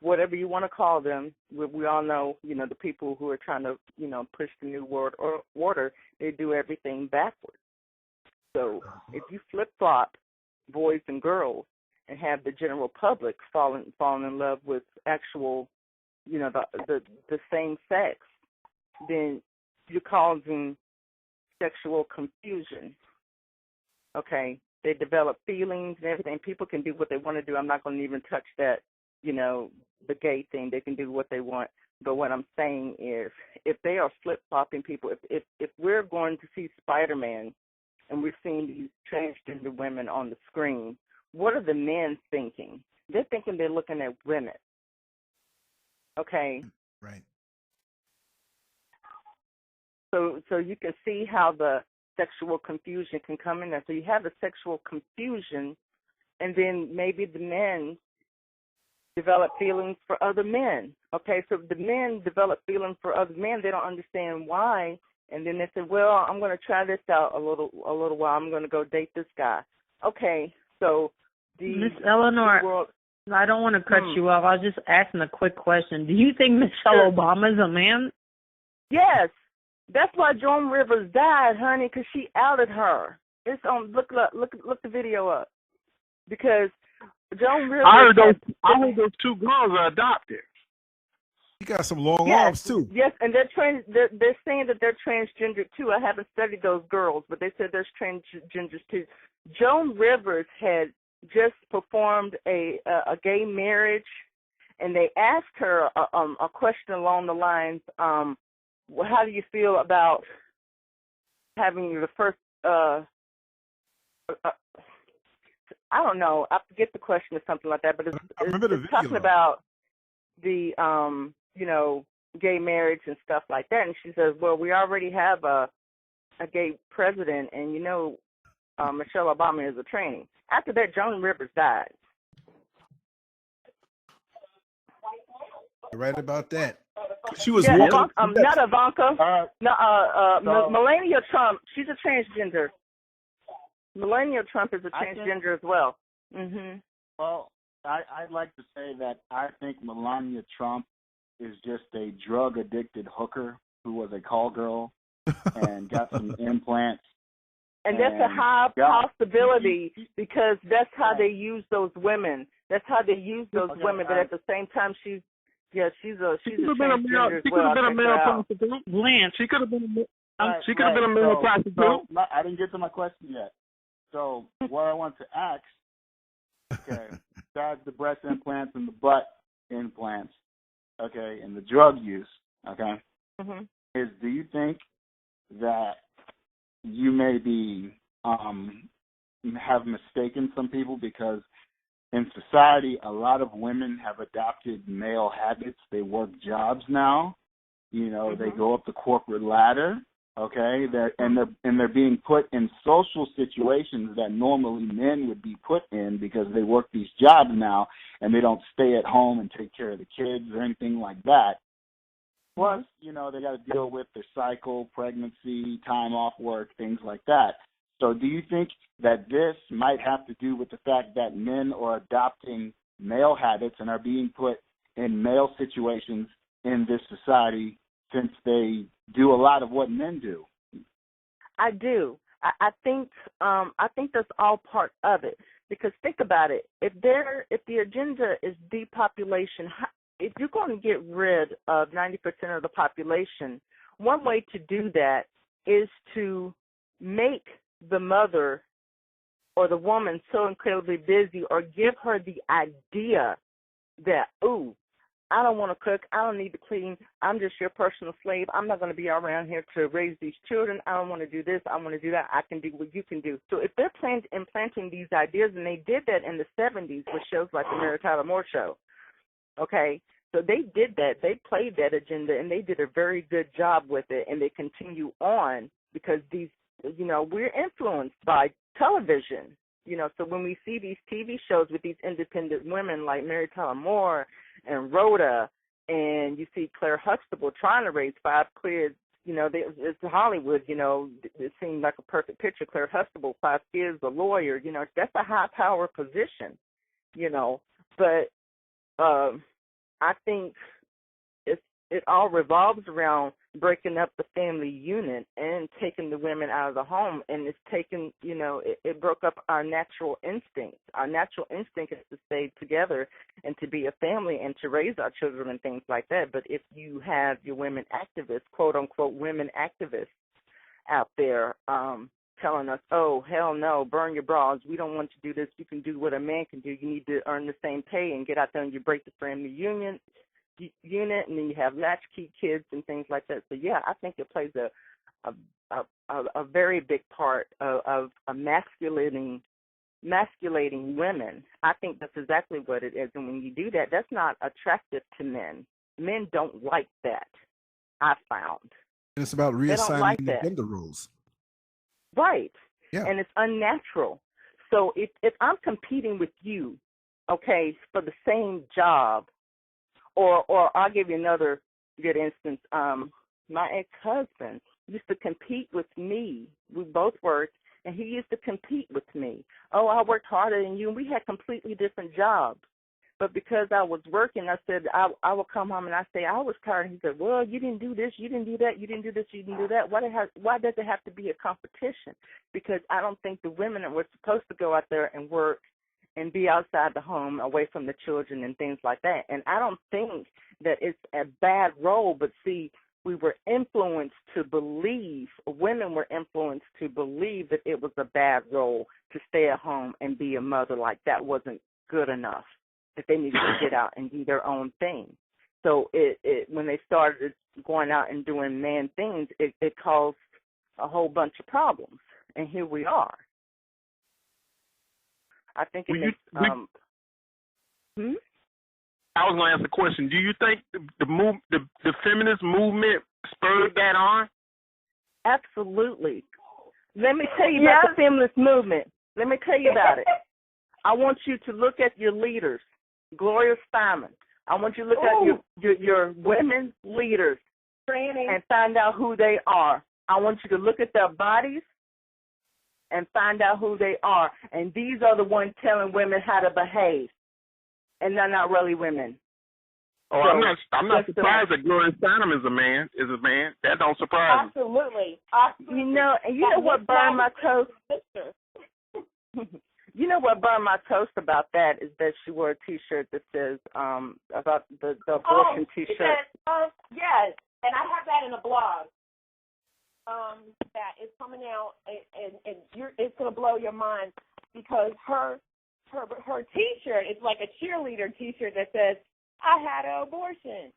whatever you want to call them, we all know, the people who are trying to, push the new world order, they do everything backwards. So if you flip-flop boys and girls and have the general public falling in love with actual, the same sex, then you're causing sexual confusion. Okay? They develop feelings and everything. People can do what they want to do. I'm not going to even touch that, the gay thing. They can do what they want. But what I'm saying is, if they are flip-flopping people, if we're going to see Spider-Man and we're seeing these transgender women on the screen, what are the men thinking? They're thinking they're looking at women. Okay? Right. So you can see how the sexual confusion can come in there. So you have the sexual confusion, and then maybe the men develop feelings for other men. Okay, so if the men develop feelings for other men, they don't understand why, and then they say, well, I'm going to try this out a little while. I'm going to go date this guy. Okay, so Miss Eleanor, I don't want to cut you off. I was just asking a quick question. Do you think Michelle Obama is a man? Yes. That's why Joan Rivers died, honey, because she outed her. It's on. Look the video up, because Joan Rivers. I heard those two girls are adopted. You got some long arms too. Yes, and they're saying that they're transgender too. I haven't studied those girls, but they said there's transgenders too. Joan Rivers had just performed a gay marriage, and they asked her a question along the lines, how do you feel about having the first, I don't know, I forget the question or something like that, but it's talking about the, gay marriage and stuff like that. And she says, well, we already have a gay president, and Michelle Obama is a tranny. After that, Joan Rivers died. You're right about that. She was not Ivanka. Melania Trump. She's a transgender. Melania Trump is a transgender as well. Mhm. Well, I'd like to say that I think Melania Trump is just a drug-addicted hooker who was a call girl and got some implants. And that's a high possibility, because that's how they use those women. That's how they use those women. But at the same time, she's a transgender as well. Lance, she could have been a male prostitute. I didn't get to my question yet. So what I want to ask, besides the breast implants and the butt implants, and the drug use, is, do you think that you may be have mistaken some people? Because in society, a lot of women have adopted male habits. They work jobs now. They go up the corporate ladder. They're being put in social situations that normally men would be put in, because they work these jobs now and they don't stay at home and take care of the kids or anything like that. Plus, they got to deal with their cycle, pregnancy, time off work, things like that. So do you think that this might have to do with the fact that men are adopting male habits and are being put in male situations in this society, since they do a lot of what men do? I do. I think that's all part of it. Because think about it. If the agenda is depopulation, if you're going to get rid of 90% of the population, one way to do that is to make the mother or the woman so incredibly busy, or give her the idea that, ooh, I don't want to cook, I don't need to clean, I'm just your personal slave, I'm not going to be around here to raise these children, I don't want to do this, I want to do that, I can do what you can do. So if they're implanting these ideas, and they did that in the 70s with shows like the Mary Tyler Moore Show, so they did that, they played that agenda, and they did a very good job with it, and they continue on, because these, we're influenced by television, so when we see these TV shows with these independent women like Mary Tyler Moore and Rhoda, and you see Claire Huxtable trying to raise 5 kids, it's Hollywood, it seemed like a perfect picture. Claire Huxtable, 5 kids, a lawyer, that's a high power position, but I think it all revolves around breaking up the family unit and taking the women out of the home, and it's taken, it broke up our natural instinct. Our natural instinct is to stay together and to be a family and to raise our children and things like that. But if you have your women activists, quote unquote women activists out there telling us, oh, hell no, burn your bras, we don't want you to do this, you can do what a man can do, you need to earn the same pay, and get out there and you break the family unit, and then you have latchkey kids and things like that. So yeah, I think it plays a very big part of emasculating women. I think that's exactly what it is. And when you do that, that's not attractive to men. Men don't like that, I found. And it's about reassigning the gender roles. Right. Yeah. And it's unnatural. So if I'm competing with you, for the same job, or I'll give you another good instance. My ex-husband used to compete with me. We both worked, and he used to compete with me. Oh, I worked harder than you, and we had completely different jobs. But because I was working, I said I would come home and I say I was tired. He said, well, you didn't do this, you didn't do that, you didn't do this, you didn't do that. Why does it have to be a competition? Because I don't think the women that were supposed to go out there and work and be outside the home, away from the children and things like that. And I don't think that it's a bad role, but see, we were influenced to believe, women were influenced to believe that it was a bad role to stay at home and be a mother, like that wasn't good enough, that they needed to get out and do their own thing. So when they started going out and doing man things, it caused a whole bunch of problems. And here we are. I think it makes, I was going to ask a question. Do you think the feminist movement spurred that on? Absolutely. Let me tell you about the feminist movement. Let me tell you about it. I want you to look at your leaders, Gloria Steinem. I want you to look at your women leaders and find out who they are. I want you to look at their bodies and find out who they are. And these are the ones telling women how to behave. And they're not really women. Oh, so, I'm not surprised that Gloria Steinem is a man. That don't surprise me. Absolutely. You know what burned my toast? You know what burned my toast about that is that she wore a T-shirt that says about the abortion T-shirt. Yes, and I have that in a blog. That is coming out, and it's going to blow your mind because her T-shirt is like a cheerleader T-shirt that says, "I had an abortion,"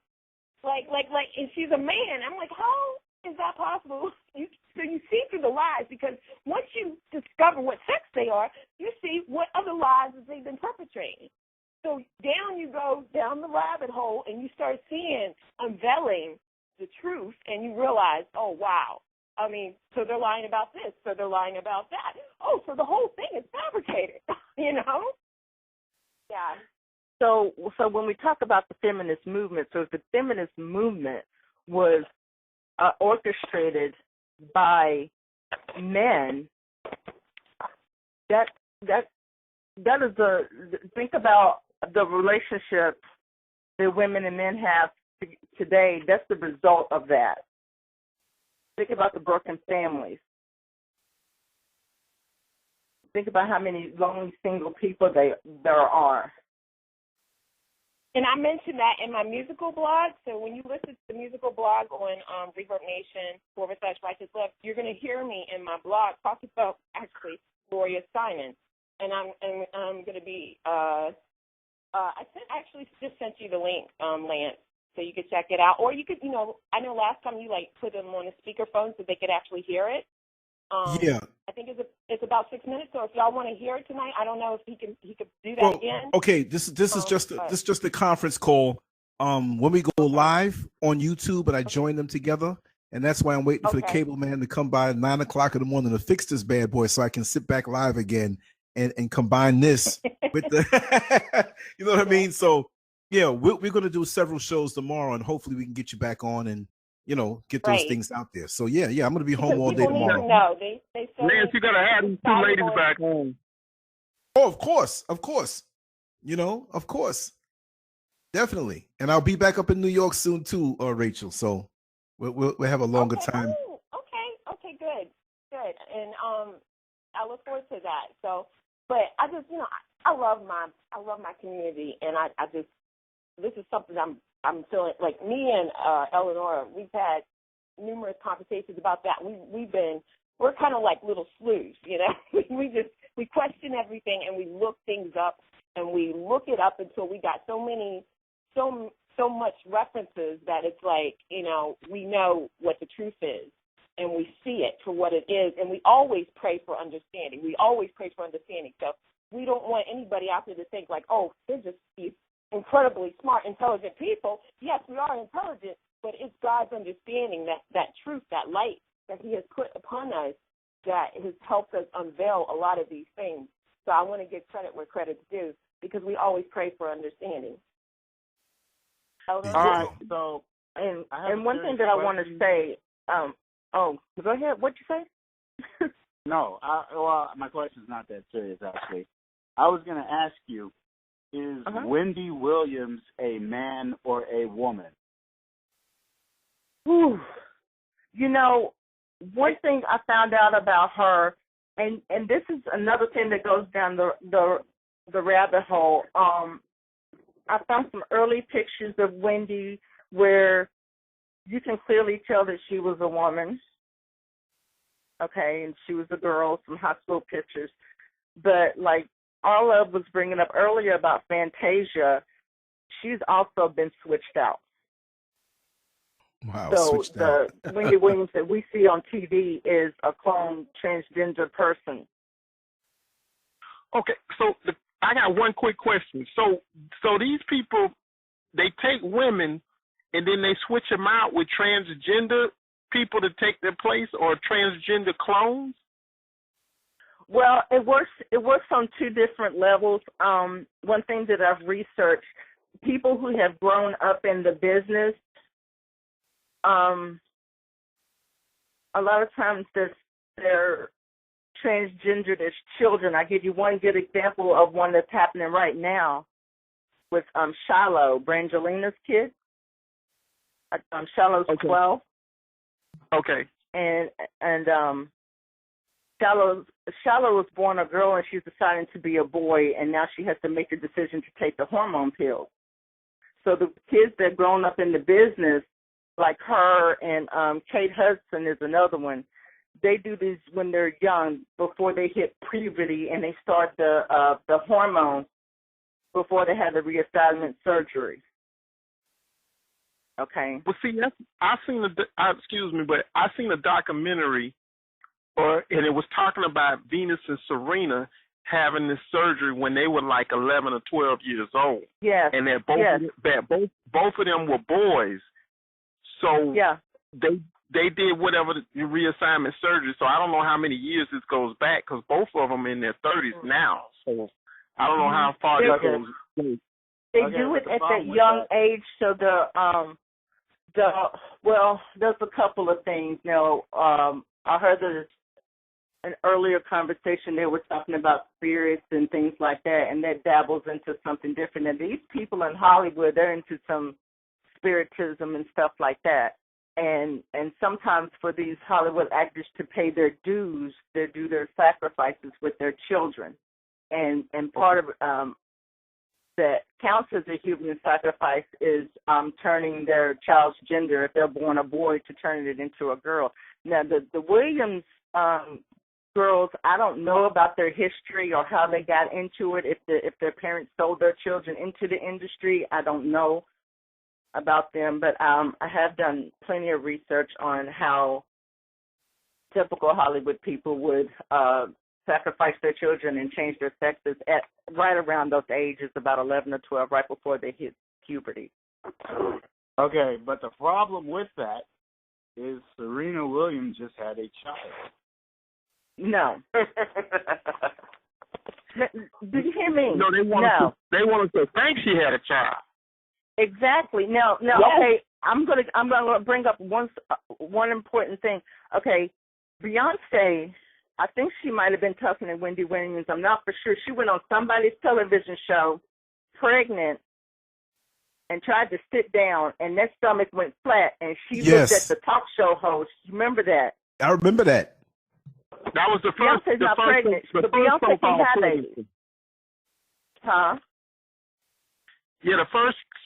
like, and she's a man. I'm like, how is that possible? So you see through the lies, because once you discover what sex they are, you see what other lies that they've been perpetrating. So down you go down the rabbit hole, and you start unveiling the truth, and you realize, oh wow. I mean, so they're lying about this, so they're lying about that. Oh, so the whole thing is fabricated, you know? Yeah. So when we talk about the feminist movement, so if the feminist movement was orchestrated by men, that is think about the relationship that women and men have today. That's the result of that. Think about the broken families. Think about how many lonely single people there are. And I mentioned that in my musical blog. So when you listen to the musical blog on Reverb Nation /Righteous Love, you're going to hear me in my blog talk about actually Gloria Steinem. And I'm going to be I actually just sent you the link, Lance, so you could check it out. Or you could, I know last time you put them on a speakerphone so they could actually hear it. Yeah. I think it's about 6 minutes. So if y'all want to hear it tonight, I don't know if he could do that again. Okay, this is just a conference call. When we go live on YouTube and I join them together, and that's why I'm waiting for the cable man to come by at 9 o'clock in the morning to fix this bad boy so I can sit back live again and combine this with the you know what I mean? So yeah, we're gonna do several shows tomorrow, and hopefully we can get you back on and get those things out there. So yeah, I'm gonna be home all day tomorrow. No, they Lance, you gotta have these two ladies back home. Oh, of course. Of course, definitely. And I'll be back up in New York soon too, Rachel. So we'll have a longer time. Oh, okay, good. And I look forward to that. So, but I just, I love my community, and I just, this is something I'm feeling like me and Eleanor, we've had numerous conversations about that. We're kind of like little sleuths, we question everything, and we look things up, and we look it up until we got so much references that it's like, we know what the truth is, and we see it for what it is, and we always pray for understanding. So we don't want anybody out there to think like, oh, they're just these incredibly smart, intelligent people. Yes, we are intelligent, but it's God's understanding, that truth, that light that he has put upon us that has helped us unveil a lot of these things. So I want to give credit where credit's due, because we always pray for understanding. All right, so and one thing that I want to say, go ahead. What'd you say? No, my question's not that serious, actually. I was going to ask you, is Wendy Williams a man or a woman? Whew. You know, one thing I found out about her, and this is another thing that goes down the rabbit hole. I found some early pictures of Wendy where you can clearly tell that she was a woman. Okay, and she was a girl, some high school pictures. But like Arla was bringing up earlier about Fantasia, she's also been switched out. Wow, So switched out. the Wendy Williams that we see on TV is a clone transgender person. Okay, so I got one quick question. So these people, they take women and then they switch them out with transgender people to take their place, or transgender clones? Well, it works on two different levels. One thing that I've researched, people who have grown up in the business, a lot of times they're transgendered as children. I give you one good example of one that's happening right now with Shiloh, Brangelina's kid. Shiloh's 12. Okay. And Shiloh was born a girl, and she's deciding to be a boy, and now she has to make a decision to take the hormone pill. So the kids that grown up in the business, like her and Kate Hudson is another one, they do these when they're young, before they hit puberty, and they start the hormones before they have the reassignment surgery. Okay. Well, see, I seen a documentary, and it was talking about Venus and Serena having this surgery when they were like 11 or 12 years old. Yes. And that both of them were boys. So they did whatever the reassignment surgery. So I don't know how many years this goes back, because both of them in their 30s now. So I don't know how far that goes. They do it at that young age, so there's a couple of things. Now, I heard an earlier conversation they were talking about spirits and things like that, and that dabbles into something different. And these people in Hollywood, they're into some spiritism and stuff like that. And sometimes for these Hollywood actors to pay their dues, they do their sacrifices with their children. And part of that counts as a human sacrifice is turning their child's gender, if they're born a boy, to turning it into a girl. Now, the Williams girls, I don't know about their history or how they got into it. If their parents sold their children into the industry, I don't know about them. But I have done plenty of research on how typical Hollywood people would sacrifice their children and change their sexes at right around those ages, about 11 or 12, right before they hit puberty. Okay, but the problem with that is Serena Williams just had a child. No. Did you hear me? No, they wanted to think she had a child. Exactly. Now, Yes. Okay, I'm gonna bring up one important thing. Okay, Beyonce, I think she might have been talking to Wendy Williams. I'm not for sure. She went on somebody's television show, pregnant, and tried to sit down, and that stomach went flat, and she looked at the talk show host. You remember that? I remember that. That was the first. Beyonce's not pregnant, but Beyonce can have babies. Huh? Yeah,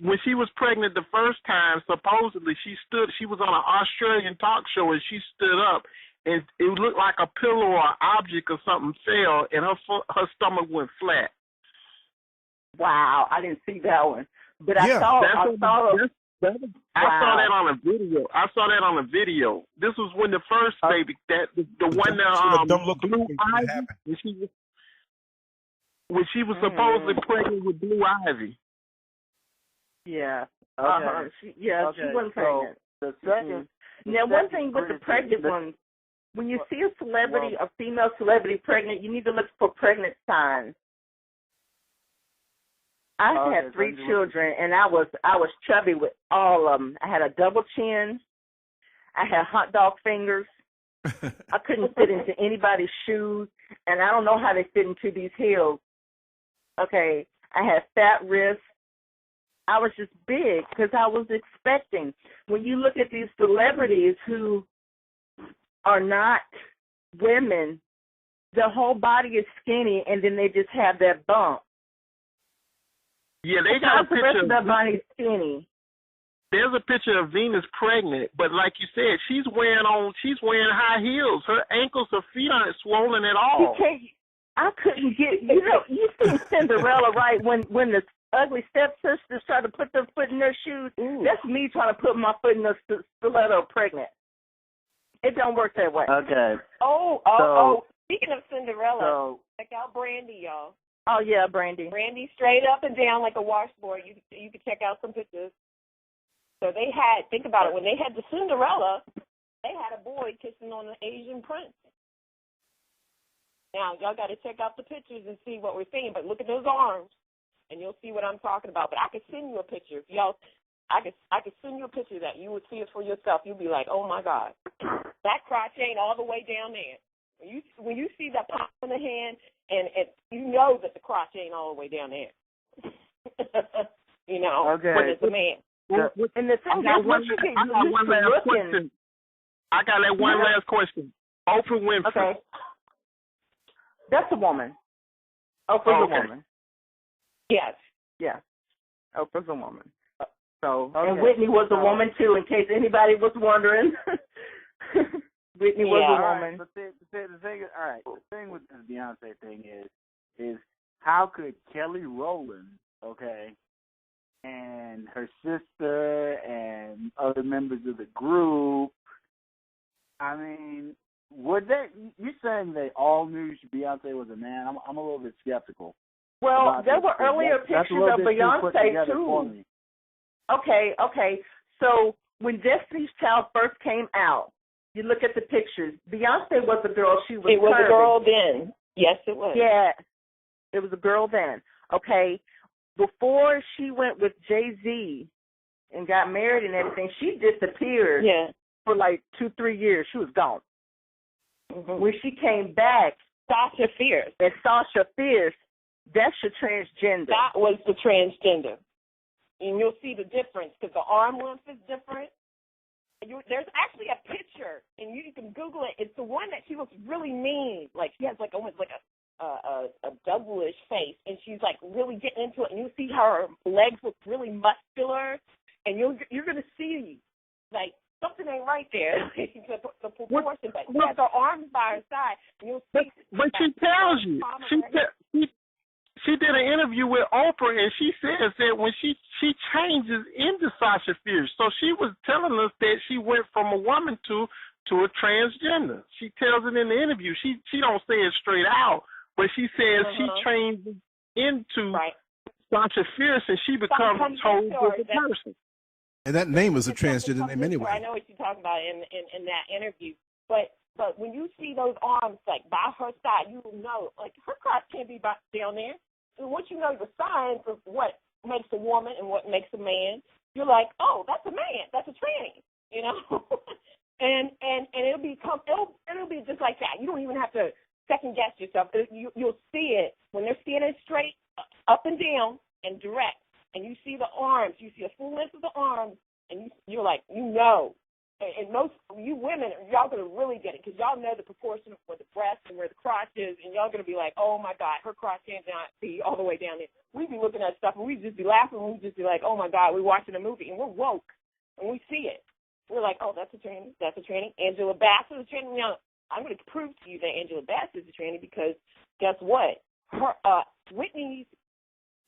when she was pregnant the first time, supposedly she was on an Australian talk show, and she stood up, and it looked like a pillow or an object or something fell, and her stomach went flat. Wow, I didn't see that one, but I saw that on a video. I saw that on a video. This was when the first baby, the one that Blue Ivy, when she was supposedly pregnant with Blue Ivy. Yeah. Okay. She wasn't pregnant. The second. Now, one thing with the pregnant ones, when you see a celebrity, a female celebrity pregnant, you need to look for pregnant signs. I had 3 children, and I was chubby with all of them. I had a double chin. I had hot dog fingers. I couldn't fit into anybody's shoes, and I don't know how they fit into these heels. Okay, I had fat wrists. I was just big because I was expecting. When you look at these celebrities who are not women, their whole body is skinny, and then they just have that bump. Yeah, they got a the rest picture. of their body skinny. There's a picture of Venus pregnant, but like you said, she's wearing high heels. Her ankles, her feet aren't swollen at all. I couldn't get. You seen Cinderella, right? When the ugly stepsisters try to put their foot in their shoes. Ooh. That's me trying to put my foot in the stiletto pregnant. It don't work that way. Okay. Oh. Speaking of Cinderella, check out Brandy, y'all. Oh yeah, Brandy. Brandy straight up and down like a washboard. You could check out some pictures. So they had, think about it, when they had the Cinderella, they had a boy kissing on an Asian prince. Now y'all got to check out the pictures and see what we're seeing. But look at those arms, and you'll see what I'm talking about. But I could send you a picture if y'all. I could send you a picture that you would see it for yourself. You'd be like, oh my God, that crotch ain't all the way down there. When you see that pop in the hand, and you know that the crotch ain't all the way down there. When it's a man. And the thing I got one last question. I got that one last question. Oprah Winfrey. Okay. That's a woman. Oprah's a woman. Yes. Yeah. Oprah's a woman. And Whitney was a woman too, in case anybody was wondering. Whitney was a woman. But the thing is, all right. The thing with this Beyonce thing is how could Kelly Rowland, and her sister and other members of the group, I mean, would they? You're saying they all knew Beyonce was a man? I'm a little bit skeptical. Well, there were earlier pictures of Beyonce too. Okay. So when Destiny's Child first came out, you look at the pictures. Beyonce was a girl. She was. It was curvy. A girl then. Yes, it was. Yeah, it was a girl then. Okay. Before she went with Jay-Z and got married and everything, she disappeared for like 2-3 years. She was gone. Mm-hmm. When she came back, Sasha Fierce, that's your transgender. That was the transgender. And you'll see the difference because the arm length is different. There's actually a picture, and you can Google it. It's the one that she looks really mean. Like she has almost like a devilish face, and she's like really getting into it. And you see her legs look really muscular, and you're gonna see like something ain't right there. the proportion, but she has her arms by her side. And you'll see. But she tells you. She did an interview with Oprah, and she says that when she changes into Sasha Fierce, so she was telling us that she went from a woman to a transgender. She tells it in the interview. She don't say it straight out, but she says she changes into Sasha Fierce, and she becomes a totally different person. And that name is a transgender name anyway. I know what you're talking about in that interview, but when you see those arms like by her side, you know like her crotch can't be down there. And once you know the signs of what makes a woman and what makes a man, you're like, oh, that's a man, that's a tranny, and it'll be just like that. You don't even have to second guess yourself. You'll see it when they're standing straight, up and down, and direct, and you see the arms, you see a full length of the arms, and you're like, And most of you women, y'all going to really get it because y'all know the proportion of where the breast and where the crotch is, and y'all going to be like, oh, my God, her crotch can't be all the way down there. We'd be looking at stuff, and we'd just be laughing, and we'd just be like, oh, my God, we're watching a movie, and we're woke, and we see it. We're like, oh, that's a tranny. That's a tranny. Angela Bassett is a tranny. Now, I'm going to prove to you that Angela Bassett is a tranny because guess what? Her Whitney's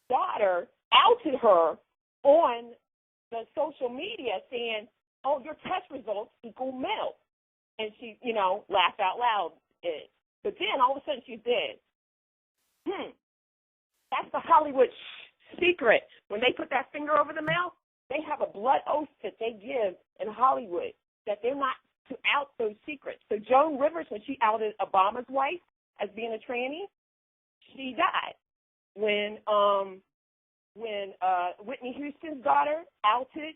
daughter outed her on the social media saying, oh, your test results equal male. And she, laughed out loud. But then all of a sudden she said, that's the Hollywood secret. When they put that finger over the mouth, they have a blood oath that they give in Hollywood that they're not to out those secrets. So Joan Rivers, when she outed Obama's wife as being a tranny, she died. When Whitney Houston's daughter outed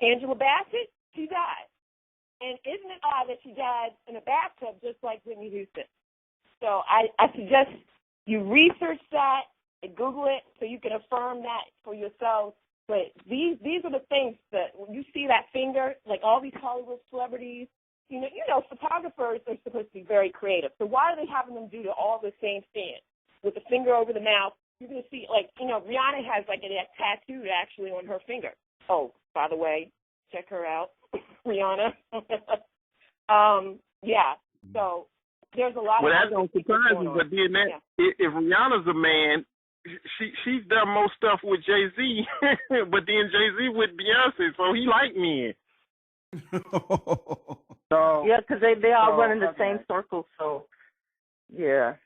Angela Bassett, she died. And isn't it odd that she died in a bathtub just like Whitney Houston? So I suggest You research that and Google it so you can affirm that for yourself. But these are the things that when you see that finger, like all these Hollywood celebrities, you know, photographers are supposed to be very creative. So why are they having them do all the same stance with the finger over the mouth? You're going to see, like, you know, Rihanna has like a tattoo actually on her finger. Oh, by the way, check her out, Rihanna. Yeah. So there's a lot. Well, that don't surprise me. But then if Rihanna's a man, she's done most stuff with Jay-Z, but then Jay-Z with Beyonce, so he like men. So yeah, because they all run in the same circle. So yeah,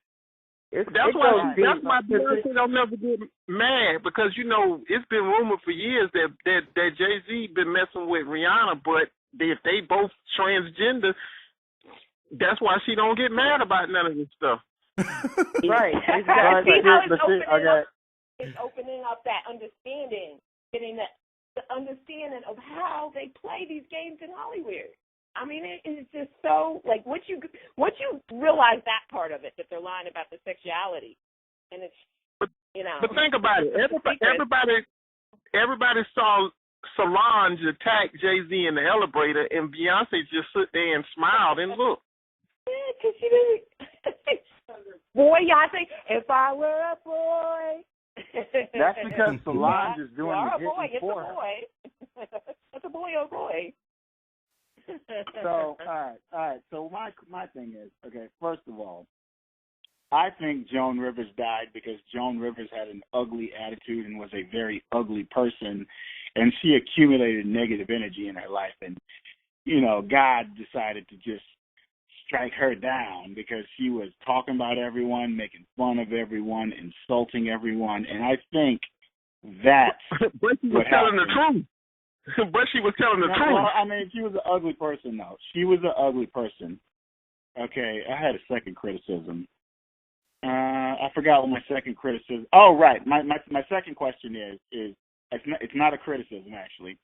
that's why Beyonce don't never get mad, because you know it's been rumored for years that Jay-Z been messing with Rihanna, but if they both transgender, that's why she don't get mad about none of this stuff. Right. Exactly. It's opening up that understanding, getting the understanding of how they play these games in Hollywood. I mean, it's just so, like, once you realize that part of it, that they're lying about the sexuality, and it's, you know. But think about it. Everybody saw Solange attack Jay-Z in the elevator, and Beyonce just stood there and smiled and looked. Yeah, because she didn't. Boy, Beyonce, if I were a boy. That's because Solange is doing the hitting for her. It's a boy, oh boy. So, all right. So my thing is, okay, first of all, I think Joan Rivers died because Joan Rivers had an ugly attitude and was a very ugly person, and she accumulated negative energy in her life, and, you know, God decided to just strike her down because she was talking about everyone, making fun of everyone, insulting everyone, and I think that's but she was telling the truth. But she was telling the truth. Well, I mean, she was an ugly person, though. She was an ugly person. Okay, I had a second criticism. I forgot what my second criticism. Oh, right. My second question is it's not a criticism, actually.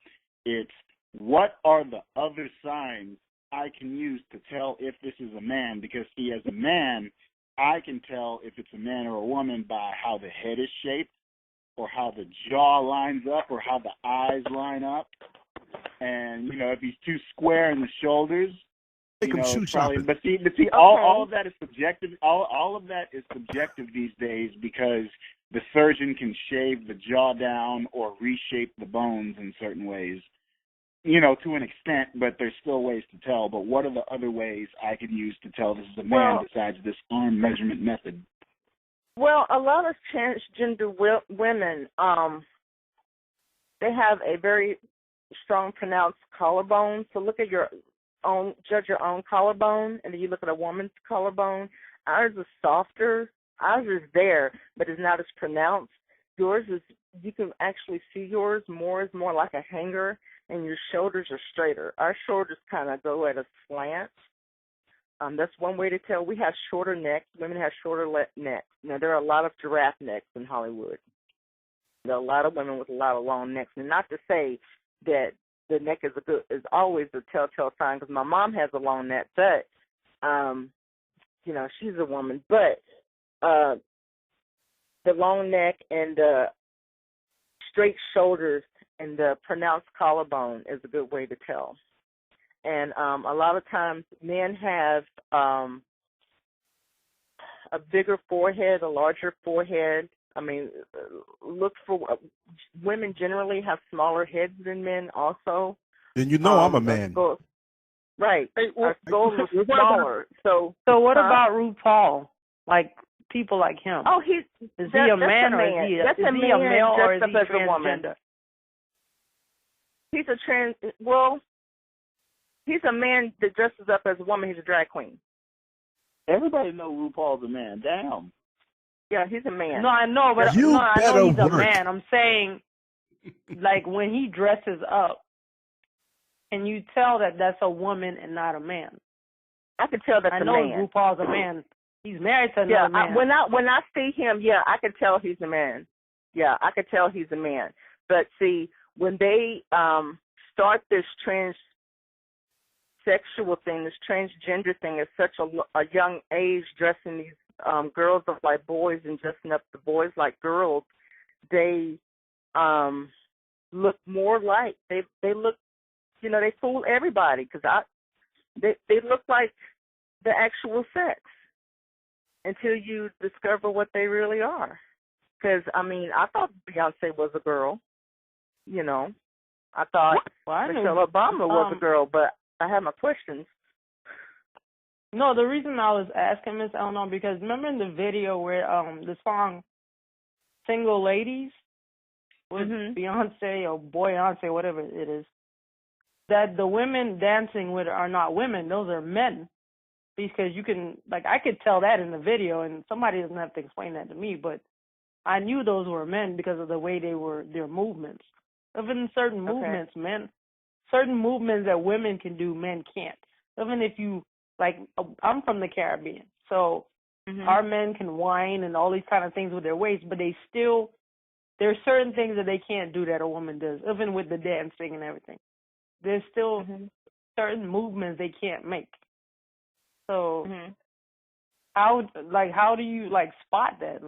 It's what are the other signs I can use to tell if this is a man? Because, see, as a man, I can tell if it's a man or a woman by how the head is shaped, or how the jaw lines up, or how the eyes line up. And, you know, if he's too square in the shoulders, you know, probably, but see, all of that is subjective. All of that is subjective these days because the surgeon can shave the jaw down or reshape the bones in certain ways, you know, to an extent, but there's still ways to tell. But what are the other ways I could use to tell this is a man besides this arm measurement method? Well, a lot of transgender women, they have a very strong pronounced collarbone. So look at judge your own collarbone, and then you look at a woman's collarbone. Ours is softer. Ours is there, but it's not as pronounced. Yours is, you can actually see yours more like a hanger, and your shoulders are straighter. Our shoulders kind of go at a slant. That's one way to tell. We have shorter necks. Women have shorter necks. Now, there are a lot of giraffe necks in Hollywood. There are a lot of women with a lot of long necks. And not to say that the neck is always a telltale sign, because my mom has a long neck, but, you know, she's a woman. But the long neck and the straight shoulders and the pronounced collarbone is a good way to tell. And a lot of times men have a bigger forehead, a larger forehead. I mean, look for women generally have smaller heads than men also. Then you know I'm a man. Right. Our skulls are smaller. So what about RuPaul? Like people like him? Oh, is he a man or is he a male or is he transgender? He's he's a man that dresses up as a woman. He's a drag queen. Everybody knows RuPaul's a man. Damn. Yeah, he's a man. No, I know, but I know he's a man. I'm saying, like, when he dresses up, and you tell that that's a woman and not a man. I can tell that's a man. I know RuPaul's a man. He's married to another man. When I see him, yeah, I can tell he's a man. Yeah, I can tell he's a man. But see, when they start this transsexual thing, this transgender thing at such a young age, dressing these girls look like boys and dressing up the boys like girls, they look more like they look, they fool everybody because they look like the actual sex until you discover what they really are. Because I thought Beyonce was a girl. I thought Michelle Obama was a girl, but I have my questions. No, the reason I was asking Miss Eleanor, because remember in the video where the song "Single Ladies" with Beyonce or Boyonce, whatever it is, that the women dancing with her are not women; those are men. Because you can, I could tell that in the video, and somebody doesn't have to explain that to me, but I knew those were men because of the way their movements. Even certain movements, certain movements that women can do, men can't. Even if you, I'm from the Caribbean, so our men can whine and all these kind of things with their waist, but there's certain things that they can't do that a woman does, even with the dancing and everything. There's still certain movements they can't make. So how do you spot that?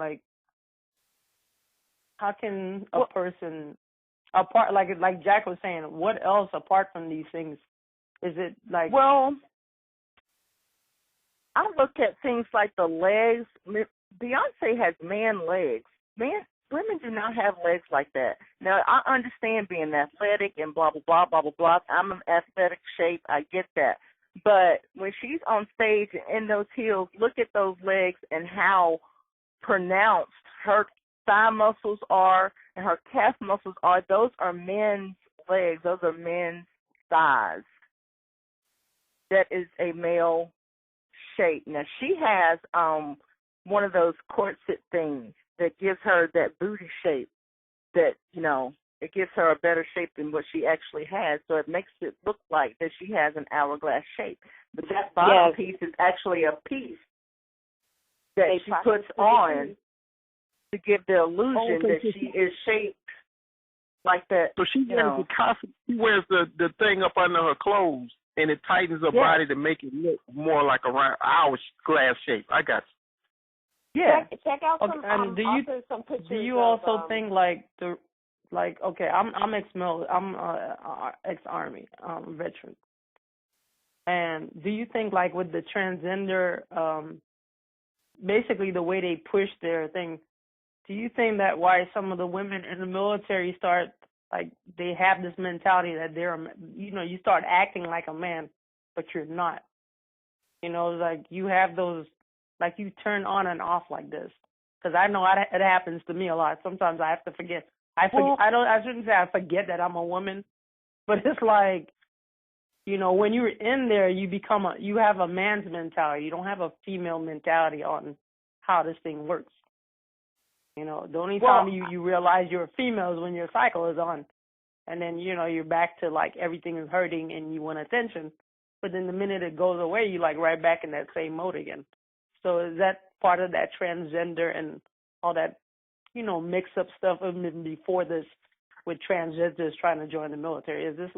How can a person apart, like Jack was saying, what else apart from these things? Is it Well, I look at things like the legs. Beyonce has man legs. Women do not have legs like that. Now, I understand being athletic and blah, blah, blah, blah, blah, blah. I'm an athletic shape. I get that. But when she's on stage in those heels, look at those legs and how pronounced her thigh muscles are and her calf muscles are. Those are men's legs. Those are men's thighs. That is a male shape. Now, she has one of those corset things that gives her that booty shape that, it gives her a better shape than what she actually has, so it makes it look like that she has an hourglass shape. But that bottom piece is actually a piece that she puts on to give the illusion that she is shaped like that. So she wears the thing up under her clothes, and it tightens her body to make it look more like a hourglass shape. I got you. Yeah. Check out some, some pictures. Do you also think I'm ex-mil, I'm ex-army veteran, and do you think with the transgender, basically the way they push their thing, do you think that why some of the women in the military start they have this mentality that they're you start acting like a man, but you're not, you have those you turn on and off like this? Because I know it happens to me a lot. Sometimes I have to forget. I shouldn't say I forget that I'm a woman, but it's when you're in there, you have a man's mentality. You don't have a female mentality on how this thing works. The only time you realize you're a female is when your cycle is on, and then you're back to everything is hurting and you want attention. But then the minute it goes away, you right back in that same mode again. So is that part of that transgender and all that, mix up stuff even before this with transgenders trying to join the military? Is this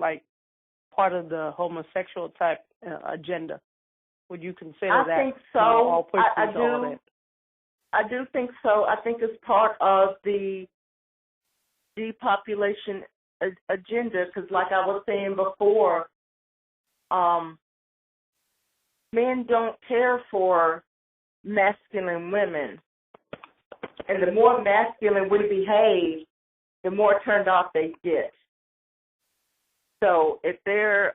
part of the homosexual type agenda? Would you consider that? I think so. I do think so. I think it's part of the depopulation agenda because, like I was saying before, men don't care for masculine women. And the more masculine we behave, the more turned off they get. So if we're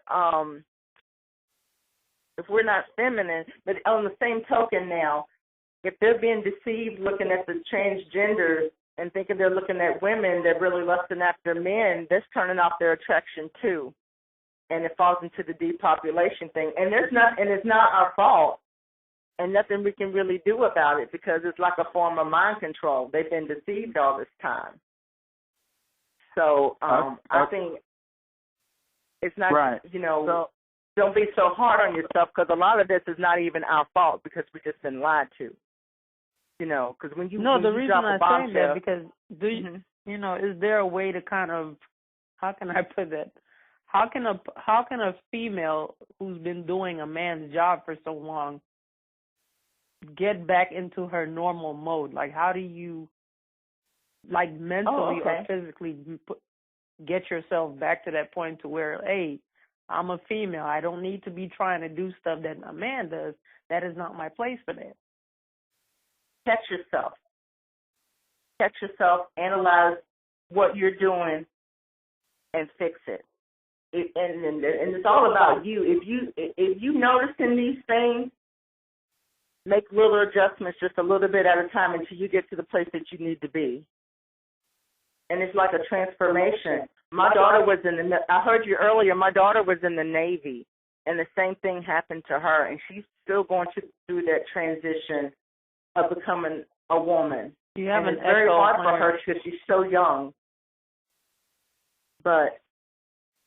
not feminine, but on the same token now, if they're being deceived looking at the transgenders and thinking they're looking at women, they're really lusting after men, that's turning off their attraction too. And it falls into the depopulation thing. And it's not our fault. And nothing we can really do about it because it's like a form of mind control. They've been deceived all this time. So I think it's not, don't be so hard on yourself because a lot of this is not even our fault because we've just been lied to. Because when you the reason I'm saying that because is there a way to kind of, how can I put that? How can a female who's been doing a man's job for so long get back into her normal mode? Like, how do you, like, mentally or physically get yourself back to that point to where, hey, I'm a female. I don't need to be trying to do stuff that a man does. That is not my place for that. Catch yourself. Catch yourself, analyze what you're doing, and fix it. And it's all about you. If you noticing these things, make little adjustments just a little bit at a time until you get to the place that you need to be. And it's like a transformation. My daughter was I heard you earlier, my daughter was in the Navy, and the same thing happened to her, and she's still going through that transition of becoming a woman. And it's very hard for her because she's so young. But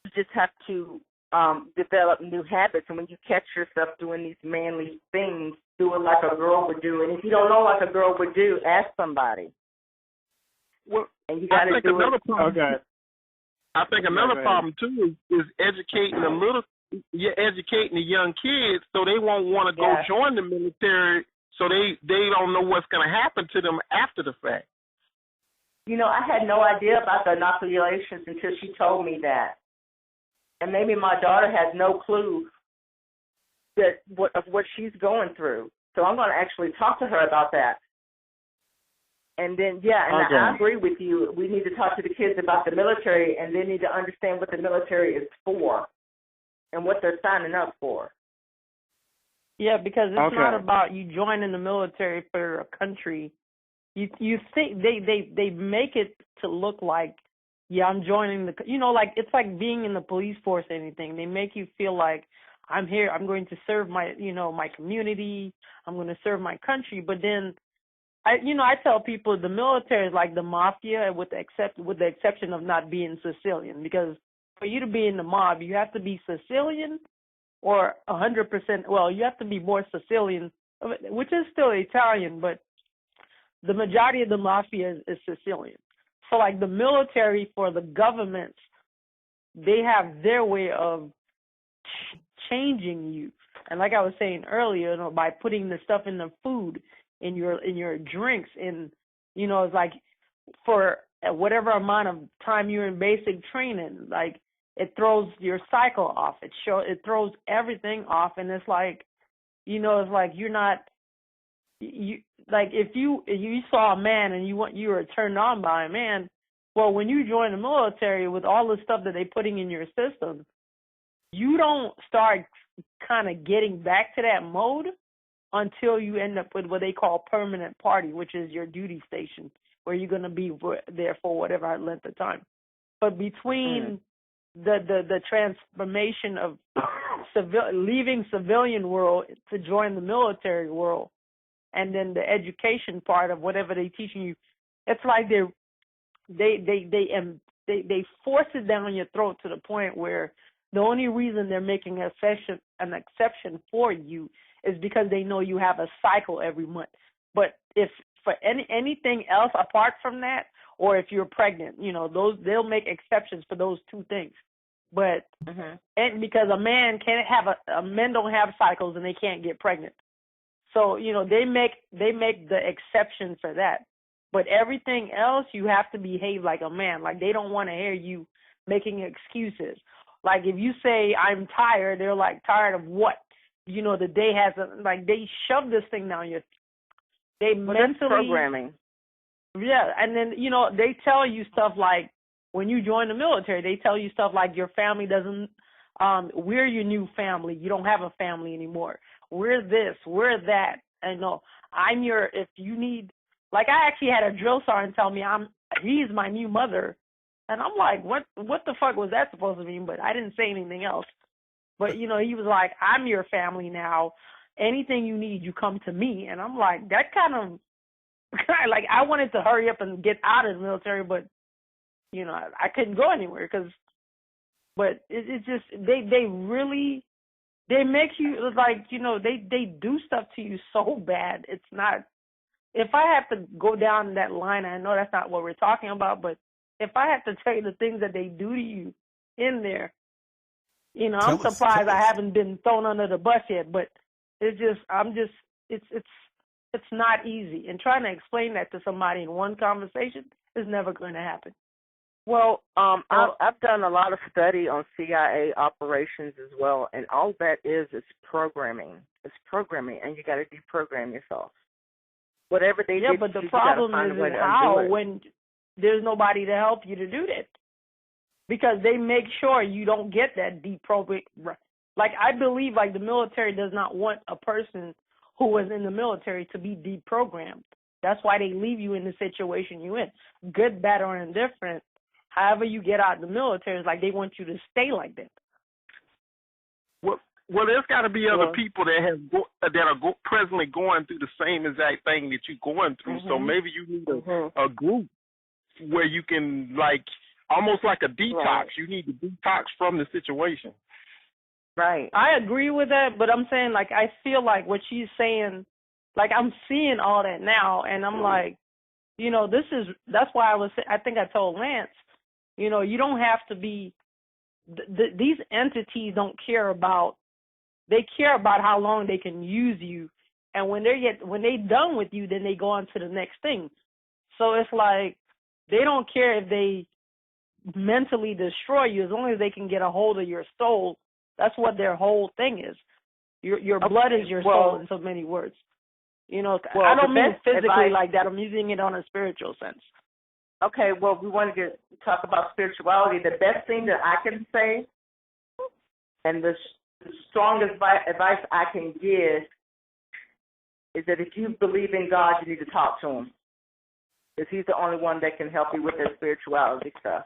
you just have to develop new habits, and when you catch yourself doing these manly things, do it like a girl would do. And if you don't know like a girl would do, ask somebody. Well, and you got to do it. Okay. I think another problem too is educating you're educating the young kids so they won't want to go join the military, so they don't know what's going to happen to them after the fact. You know, I had no idea about the inoculations until she told me that. And maybe my daughter has no clue of what she's going through. So I'm going to actually talk to her about that. And then, I agree with you. We need to talk to the kids about the military, and they need to understand what the military is for and what they're signing up for. Yeah, because it's not about you joining the military for a country. You think they make it to look like, I'm joining like it's like being in the police force or anything. They make you feel like I'm here, I'm going to serve my my community, I'm going to serve my country, but then I tell people the military is like the mafia with the exception of not being Sicilian, because for you to be in the mob, you have to be Sicilian or 100%. Well, you have to be more Sicilian, which is still Italian, but the majority of the mafia is Sicilian. So, like the military for the governments, they have their way of changing you. And like I was saying earlier, by putting the stuff in the food, in your drinks, it's like for whatever amount of time you're in basic training, like it throws your cycle off. It throws everything off, and it's like, it's like you're not like if you saw a man and you were turned on by a man. Well, when you join the military with all the stuff that they're putting in your system, you don't start kind of getting back to that mode until you end up with what they call permanent party, which is your duty station, where you're going to be there for whatever length of time. But between the transformation of leaving civilian world to join the military world, and then the education part of whatever they're teaching you, it's like they force it down your throat to the point where the only reason they're making an exception for you is because they know you have a cycle every month. But if for anything else apart from that, or if you're pregnant, they'll make exceptions for those two things. But and because men don't have cycles and they can't get pregnant, so they make the exception for that. But everything else, you have to behave like a man. Like they don't want to hear you making excuses. Like if you say I'm tired, they're like, tired of what? The day hasn't, like they shove this thing down your. They mentally that's programming. Yeah, and then they tell you stuff like when you join the military, they tell you stuff like your family doesn't. We're your new family. You don't have a family anymore. We're this. We're that. And I'm your. If you need, like I actually had a drill sergeant tell me he's my new mother, and I'm like, what the fuck was that supposed to mean? But I didn't say anything else. But, he was like, I'm your family now. Anything you need, you come to me. And I'm like, that kind of, like, I wanted to hurry up and get out of the military, but, I couldn't go anywhere but it's just, they really, they make you, like, they do stuff to you so bad. It's not, if I have to go down that line, I know that's not what we're talking about, but if I have to tell you the things that they do to you in there, I'm surprised I haven't been thrown under the bus yet, but it's It's not easy. And trying to explain that to somebody in one conversation is never going to happen. Well, I've done a lot of study on CIA operations as well, and all that is programming. It's programming, and you got to deprogram yourself. Whatever they did, but the you problem gotta find is a way to how undo it. when there's nobody to help you to do that, because they make sure you don't get that deprogram. Like, I believe, like, the military does not want a person who was in the military to be deprogrammed. That's why they leave you in the situation you're in, good, bad, or indifferent. However you get out of the military, it's like they want you to stay like that. Well, there's got to be other people that are presently going through the same exact thing that you're going through. So maybe you need a group where you can, like, almost like a detox. Right. You need to detox from the situation. Right. I agree with that, but I'm saying, like, I feel like what she's saying, like, I'm seeing all that now, and I'm like, you know, that's why I think I told Lance, you know, you don't have to be, these entities don't care about, they care about how long they can use you, and when they done with you, then they go on to the next thing. So it's like, they don't care if they mentally destroy you, as long as they can get a hold of your soul. That's what their whole thing is. Your blood is your soul, in so many words. You know, I don't mean physically like that. I'm using it on a spiritual sense. Okay, well, we wanted to talk about spirituality. The best thing that I can say, and the strongest advice I can give, is that if you believe in God, you need to talk to him, because he's the only one that can help you with that spirituality stuff.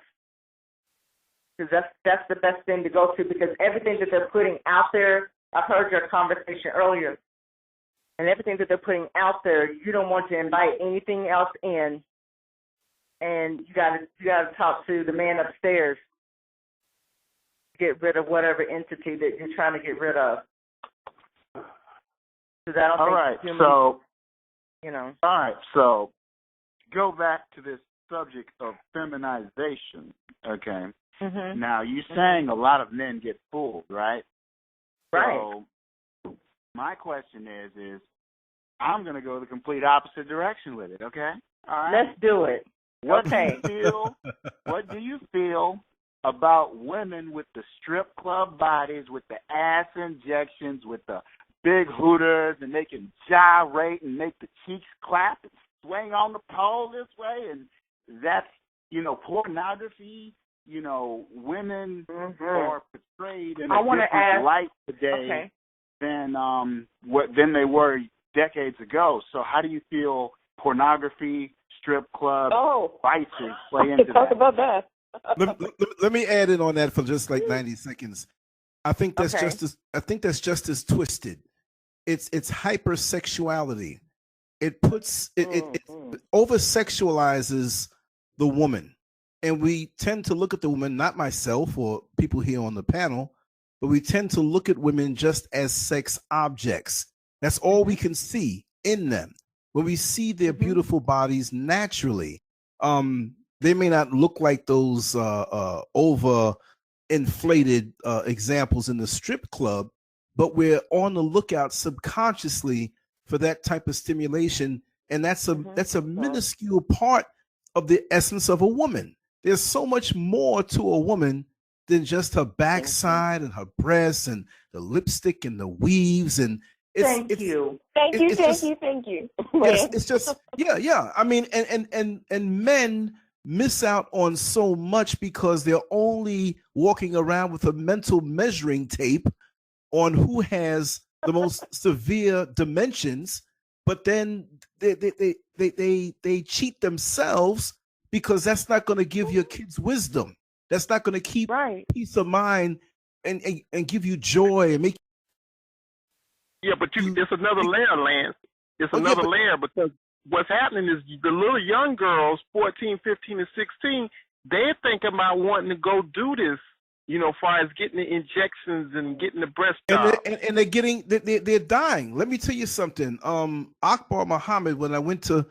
Because that's the best thing to go to, because everything that they're putting out there, I heard your conversation earlier, and everything that they're putting out there, you don't want to invite anything else in, and you got to talk to the man upstairs to get rid of whatever entity that you're trying to get rid of. Because I don't All think right, humans, so you know. All right, so go back to this subject of feminization. Okay. Mm-hmm. Now, you're saying a lot of men get fooled, right? Right. So my question is I'm going to go the complete opposite direction with it, okay? All right. Let's do it. What do you feel about women with the strip club bodies, with the ass injections, with the big hooters, and they can gyrate and make the cheeks clap and swing on the pole this way, and that's, you know, pornography? You know, women are portrayed in a different light today than they were decades ago. So how do you feel pornography, strip club, vices play into talk that? about that. let me add in on that for just like 90 seconds. I think that's just as twisted. It's hypersexuality. It puts it over sexualizes the woman. And we tend to look at the woman, not myself or people here on the panel, but we tend to look at women just as sex objects. That's all we can see in them. When we see their beautiful bodies naturally, they may not look like those over inflated examples in the strip club, but we're on the lookout subconsciously for that type of stimulation. And that's a minuscule part of the essence of a woman. There's so much more to a woman than just her backside and her breasts and the lipstick and the weaves and Thank you. Yes, it's just yeah. I mean, and men miss out on so much because they're only walking around with a mental measuring tape on who has the most severe dimensions, but then they cheat themselves, because that's not going to give your kids wisdom. That's not going to keep peace of mind and give you joy and make. Yeah, but it's another layer, Lance. It's another layer, because what's happening is the little young girls, 14, 15, and 16, they're thinking about wanting to go do this, you know, as far as getting the injections and getting the breast jobs. And they're dying. Let me tell you something. Akbar Muhammad, when I went to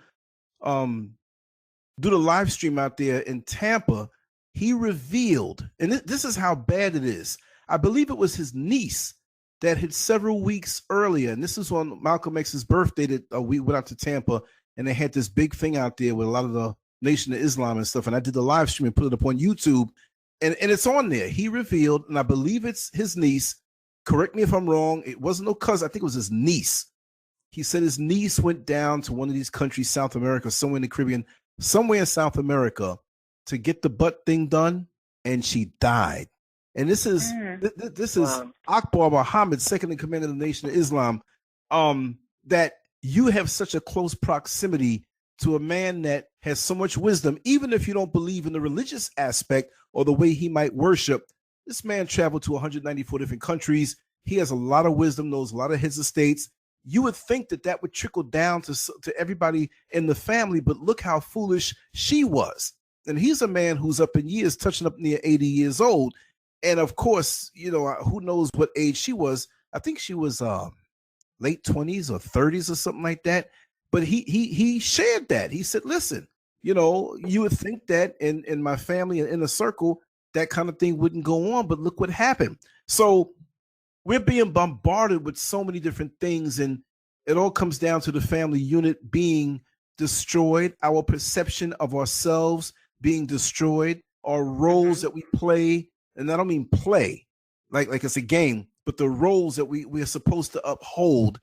do the live stream out there in Tampa, he revealed, and this is how bad it is. I believe it was his niece that hit several weeks earlier. And this is on Malcolm X's birthday that we went out to Tampa, and they had this big thing out there with a lot of the Nation of Islam and stuff. And I did the live stream and put it up on YouTube, and it's on there. He revealed, and I believe it's his niece. Correct me if I'm wrong. It wasn't no cousin. I think it was his niece. He said his niece went down to one of these countries, South America, somewhere in the Caribbean, somewhere in South America, to get the butt thing done, and she died. And this is this is Akbar Muhammad, second in command of the Nation of Islam. That you have such a close proximity to a man that has so much wisdom, even if you don't believe in the religious aspect or the way he might worship. This man traveled to 194 different countries. He has a lot of wisdom, knows a lot of heads of states. You would think that that would trickle down to everybody in the family, but look how foolish she was. And he's a man who's up in years, touching up near 80 years old. And of course, you know, who knows what age she was. I think she was late 20s or 30s or something like that. But he shared that. He said, listen, you know, you would think that in my family and in a circle, that kind of thing wouldn't go on, but look what happened. So we're being bombarded with so many different things, and it all comes down to the family unit being destroyed, our perception of ourselves being destroyed, our roles that we play, and I don't mean play like it's a game, but the roles that we're supposed to uphold.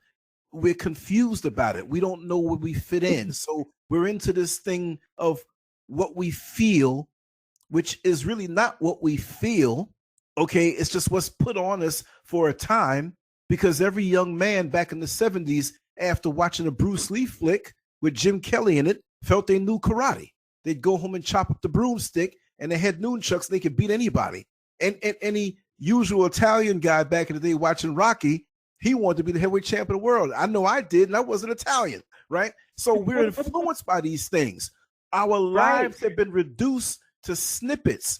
We're confused about it. We don't know where we fit in. So we're into this thing of what we feel, which is really not what we feel. Okay, it's just what's put on us for a time, because every young man back in the 70s, after watching a Bruce Lee flick with Jim Kelly in it, felt they knew karate. They'd go home and chop up the broomstick, and they had nunchucks, and they could beat anybody. And any usual Italian guy back in the day watching Rocky, he wanted to be the heavyweight champion of the world. I know I did, and I wasn't Italian, right? So we're influenced by these things. Our lives have been reduced to snippets,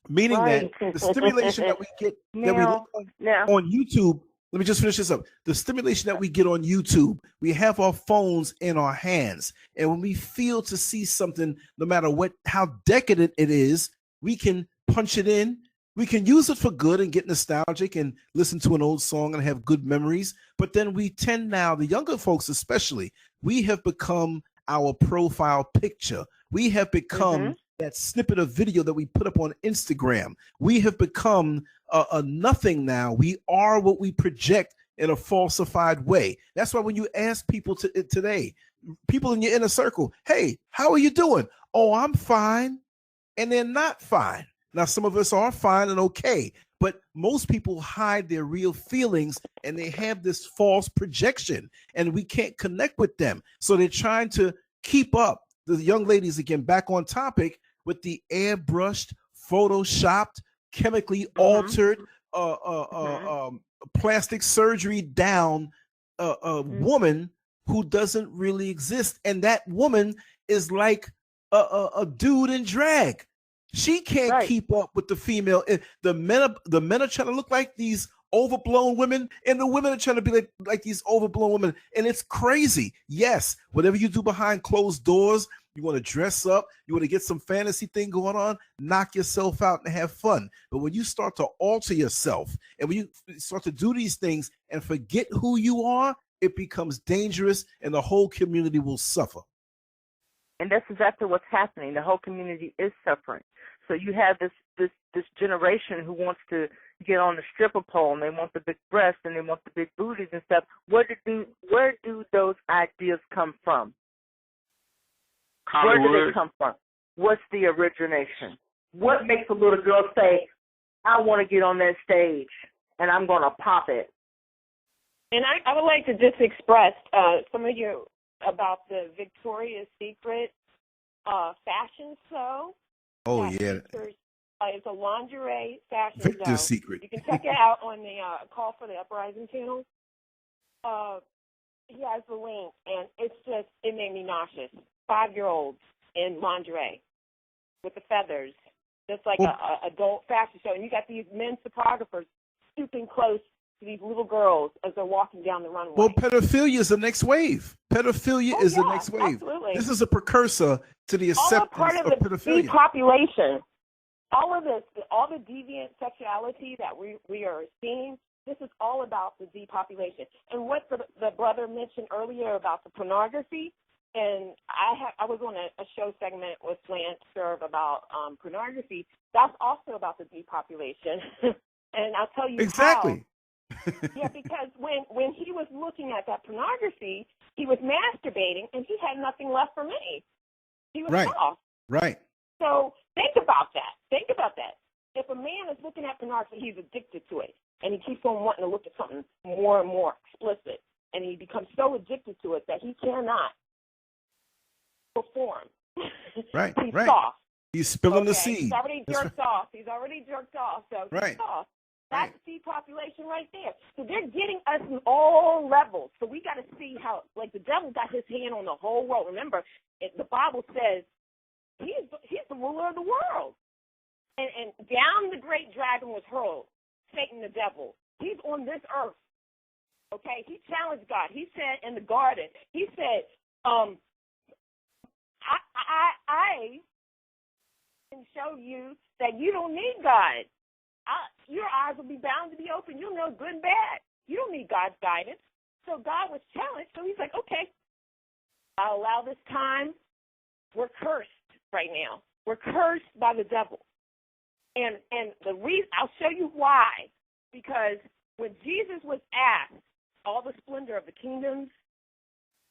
meaning that the stimulation that we get on YouTube, let me just finish this up. The stimulation that we get on YouTube, we have our phones in our hands. And when we feel to see something, no matter how decadent it is, we can punch it in. We can use it for good and get nostalgic and listen to an old song and have good memories. But then we tend now, the younger folks especially, we have become our profile picture. We have become that snippet of video that we put up on Instagram. We have become a nothing now. We are what we project in a falsified way. That's why when you ask people today, people in your inner circle, hey, how are you doing? Oh, I'm fine. And they're not fine. Now, some of us are fine and okay, but most people hide their real feelings, and they have this false projection, and we can't connect with them. So they're trying to keep up. The young ladies, again, back on topic, with the airbrushed, photoshopped, chemically altered, plastic surgery down woman who doesn't really exist. And that woman is like a dude in drag. She can't keep up with the female. The men are trying to look like these overblown women, and the women are trying to be like these overblown women. And it's crazy. Yes, whatever you do behind closed doors, you want to dress up, you want to get some fantasy thing going on, knock yourself out and have fun. But when you start to alter yourself, and when you start to do these things and forget who you are, it becomes dangerous, and the whole community will suffer. And that's exactly what's happening. The whole community is suffering. So you have this generation who wants to get on the stripper pole, and they want the big breasts, and they want the big booties and stuff. Where do those ideas come from? Hollywood. Where do they come from? What's the origination? What makes a little girl say, I want to get on that stage, and I'm going to pop it? And I would like to just express some of you about the Victoria's Secret fashion show. Oh, yeah. It's a lingerie fashion Victor's show. Secret. You can check it out on the Call for the Uprising channel. He has the link, and it made me nauseous. 5-year-olds in lingerie with the feathers, just like a adult fashion show. And you got these men photographers stooping close to these little girls as they're walking down the runway. Well, pedophilia is the next wave. Pedophilia is the next wave. Absolutely. This is a precursor to the acceptance of pedophilia. Depopulation. All of this, all the deviant sexuality that we are seeing This is all about the depopulation. And what the brother mentioned earlier about the pornography, and I was on a show segment with Lance Serve about pornography. That's also about the depopulation. And I'll tell you exactly. how. Yeah, because when he was looking at that pornography, he was masturbating, and he had nothing left for me. He was off. Right. So think about that. Think about that. If a man is looking at pornography, he's addicted to it, and he keeps on wanting to look at something more and more explicit, and he becomes so addicted to it that he cannot perform. Right. He's soft. He's spilling the seed. He's already jerked off. He's already jerked off. So he's soft. That's depopulation right there. So they're getting us in all levels. So we got to see how, like, the devil got his hand on the whole world. Remember, the Bible says he's the ruler of the world. And down the great dragon was hurled, Satan the devil. He's on this earth. Okay? He challenged God. He said in the garden, he said, I can show you that you don't need God. Your eyes will be bound to be open. You'll know good and bad. You don't need God's guidance. So God was challenged. So he's like, okay, I'll allow this time. We're cursed right now. We're cursed by the devil. And the reason, I'll show you why. Because when Jesus was asked all the splendor of the kingdoms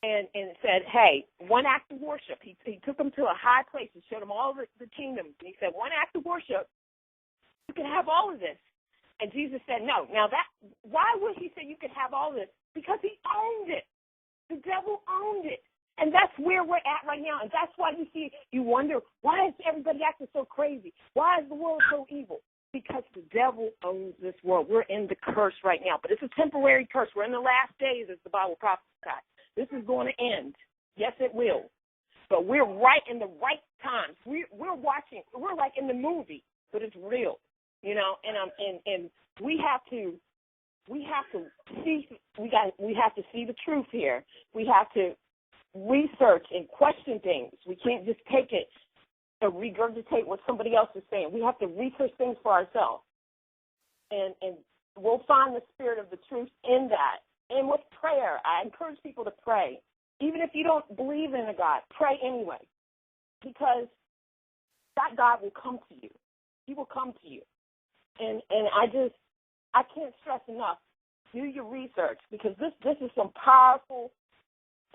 and said, hey, one act of worship. He took him to a high place and showed him all the kingdoms. And he said, one act of worship, you can have all of this. And Jesus said, no. Now, why would he say you could have all of this? Because he owned it. The devil owned it. And that's where we're at right now. And that's why you wonder, why is everybody acting so crazy? Why is the world so evil? Because the devil owns this world. We're in the curse right now. But it's a temporary curse. We're in the last days, as the Bible prophesies. This is going to end. Yes, it will. But we're right in the right times. We're watching. We're like in the movie, but it's real. You know, and we have to see the truth here. We have to research and question things. We can't just take it and regurgitate what somebody else is saying. We have to research things for ourselves, and we'll find the spirit of the truth in that. And with prayer, I encourage people to pray, even if you don't believe in a God. Pray anyway, because that God will come to you. He will come to you. And I can't stress enough, do your research, because this is some powerful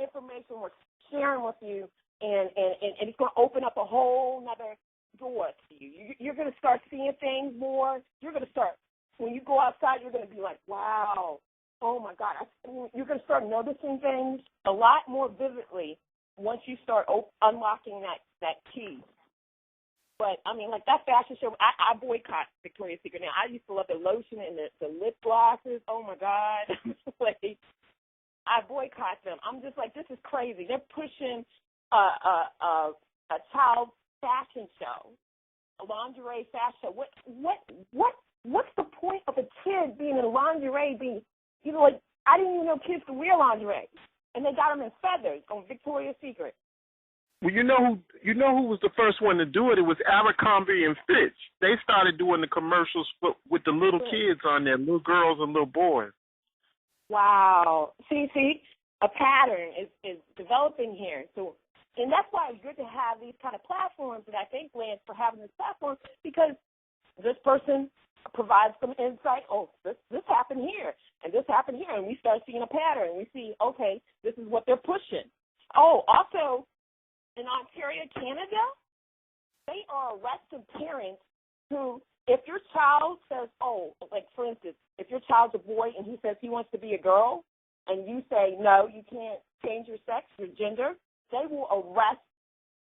information we're sharing with you, and it's going to open up a whole nother door to you. You're going to start seeing things more. You're going to start, when you go outside, you're going to be like, wow, oh my God. You're going to start noticing things a lot more vividly once you start unlocking that key. But, I mean, like that fashion show, I boycott Victoria's Secret now. I used to love the lotion and the lip glosses. Oh, my God. Like, I boycott them. I'm just like, this is crazy. They're pushing a child fashion show, a lingerie fashion show. What's the point of a kid being in lingerie? Like, I didn't even know kids could wear lingerie. And they got them in feathers on Victoria's Secret. Well, you know who was the first one to do it? It was Abercrombie and Fitch. They started doing the commercials with the little kids on there, little girls and little boys. Wow. See, a pattern is developing here. So, and that's why it's good to have these kind of platforms. And I thank Lance for having this platform, because this person provides some insight. Oh, this happened here, and this happened here, and we start seeing a pattern. We see, okay, this is what they're pushing. Oh, also, in Ontario, Canada, they are arresting parents who, if your child says, oh, like for instance, if your child's a boy and he says he wants to be a girl, and you say, no, you can't change your sex, your gender, they will arrest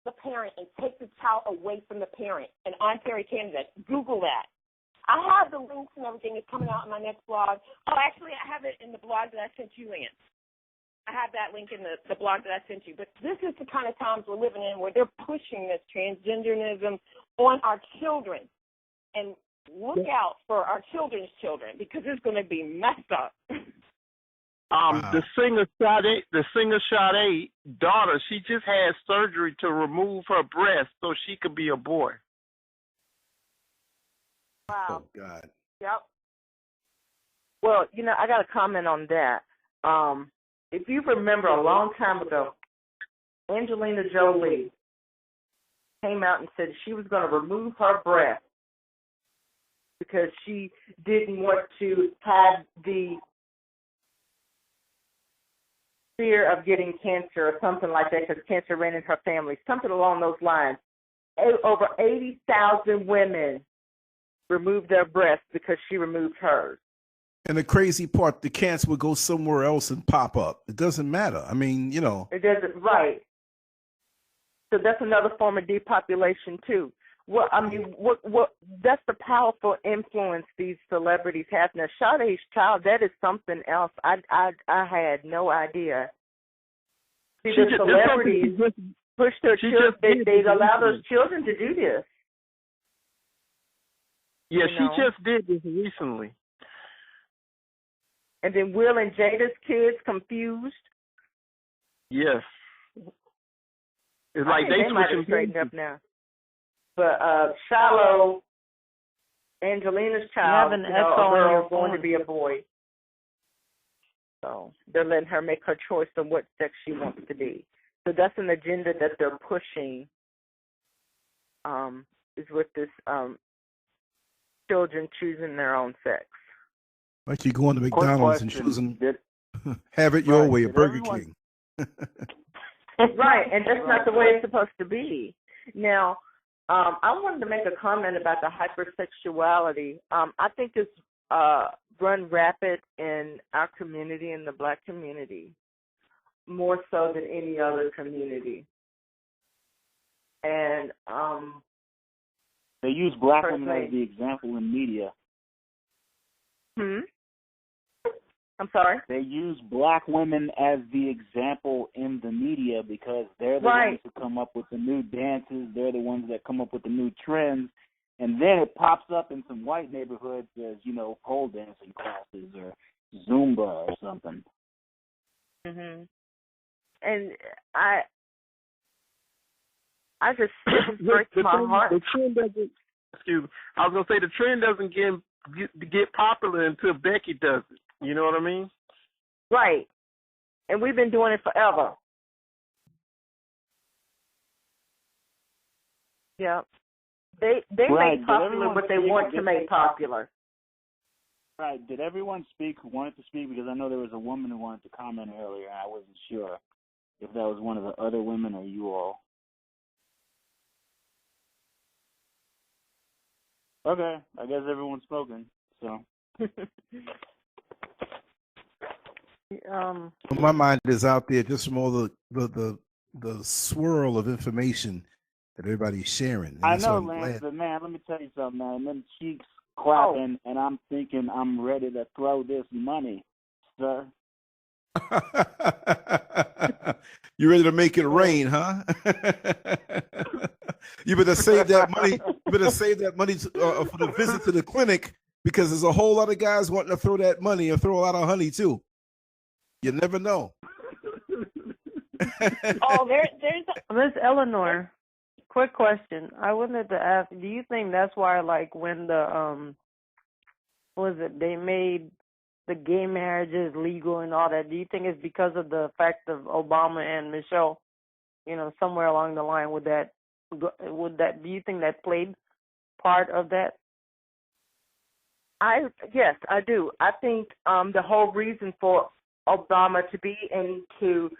the parent and take the child away from the parent in Ontario, Canada. Google that. I have the links and everything. It's coming out in my next blog. Oh, actually, I have it in the blog that I sent you, Lance. I have that link in the blog that I sent you. But this is the kind of times we're living in where they're pushing this transgenderism on our children. And look out for our children's children, because it's going to be messed up. The singer Sade daughter, she just had surgery to remove her breast so she could be a boy. Wow. Oh, God. Yep. Well, I got a comment on that. If you remember a long time ago, Angelina Jolie came out and said she was going to remove her breast because she didn't want to have the fear of getting cancer or something like that because cancer ran in her family, something along those lines. Over 80,000 women removed their breasts because she removed hers. And the crazy part, the cancer would go somewhere else and pop up. It doesn't matter. I mean, It doesn't, right. So that's another form of depopulation too. Well, I mean, what that's the powerful influence these celebrities have. Now, Sade's child, that is something else. I had no idea. See, the celebrities push their children. They allow those children to do this. Yeah, she just did this recently. And then Will and Jada's kids confused. Yes. It's like they might have straightened up now. But Shiloh, Angelina's child, are going to be a boy. So they're letting her make her choice on what sex she wants to be. So that's an agenda that they're pushing. Is with this children choosing their own sex. Like you going to McDonald's and choosing, have it your way, at Burger King. Right, and that's not the way it's supposed to be. Now, I wanted to make a comment about the hypersexuality. I think it's run rapid in our community, in the Black community, more so than any other community. And they use Black women as the example in media. I'm sorry? They use Black women as the example in the media because they're the ones who come up with the new dances. They're the ones that come up with the new trends. And then it pops up in some white neighborhoods as, pole dancing classes or Zumba or something. And I just breaks my heart. The trend doesn't. Excuse me. I was gonna say the trend doesn't get popular until Becky does it. You know what I mean? Right. And we've been doing it forever. Yeah. They make popular what they want to make popular. Right. Did everyone speak who wanted to speak? Because I know there was a woman who wanted to comment earlier, and I wasn't sure if that was one of the other women or you all. Okay. I guess everyone's spoken, so. My mind is out there just from all the swirl of information that everybody's sharing. And I know, Lance, but man, let me tell you something, man. Them cheeks clapping, and I'm thinking I'm ready to throw this money, sir. You ready to make it rain, huh? You better save that money. You better save that money for the visit to the clinic because there's a whole lot of guys wanting to throw that money and throw a lot of honey too. You never know. There's Miss Eleanor, quick question. I wanted to ask, do you think that's why, like, when the they made the gay marriages legal and all that, do you think it's because of the fact of Obama and Michelle, somewhere along the line do you think that played part of that? Yes, I do. I think the whole reason for Obama to be into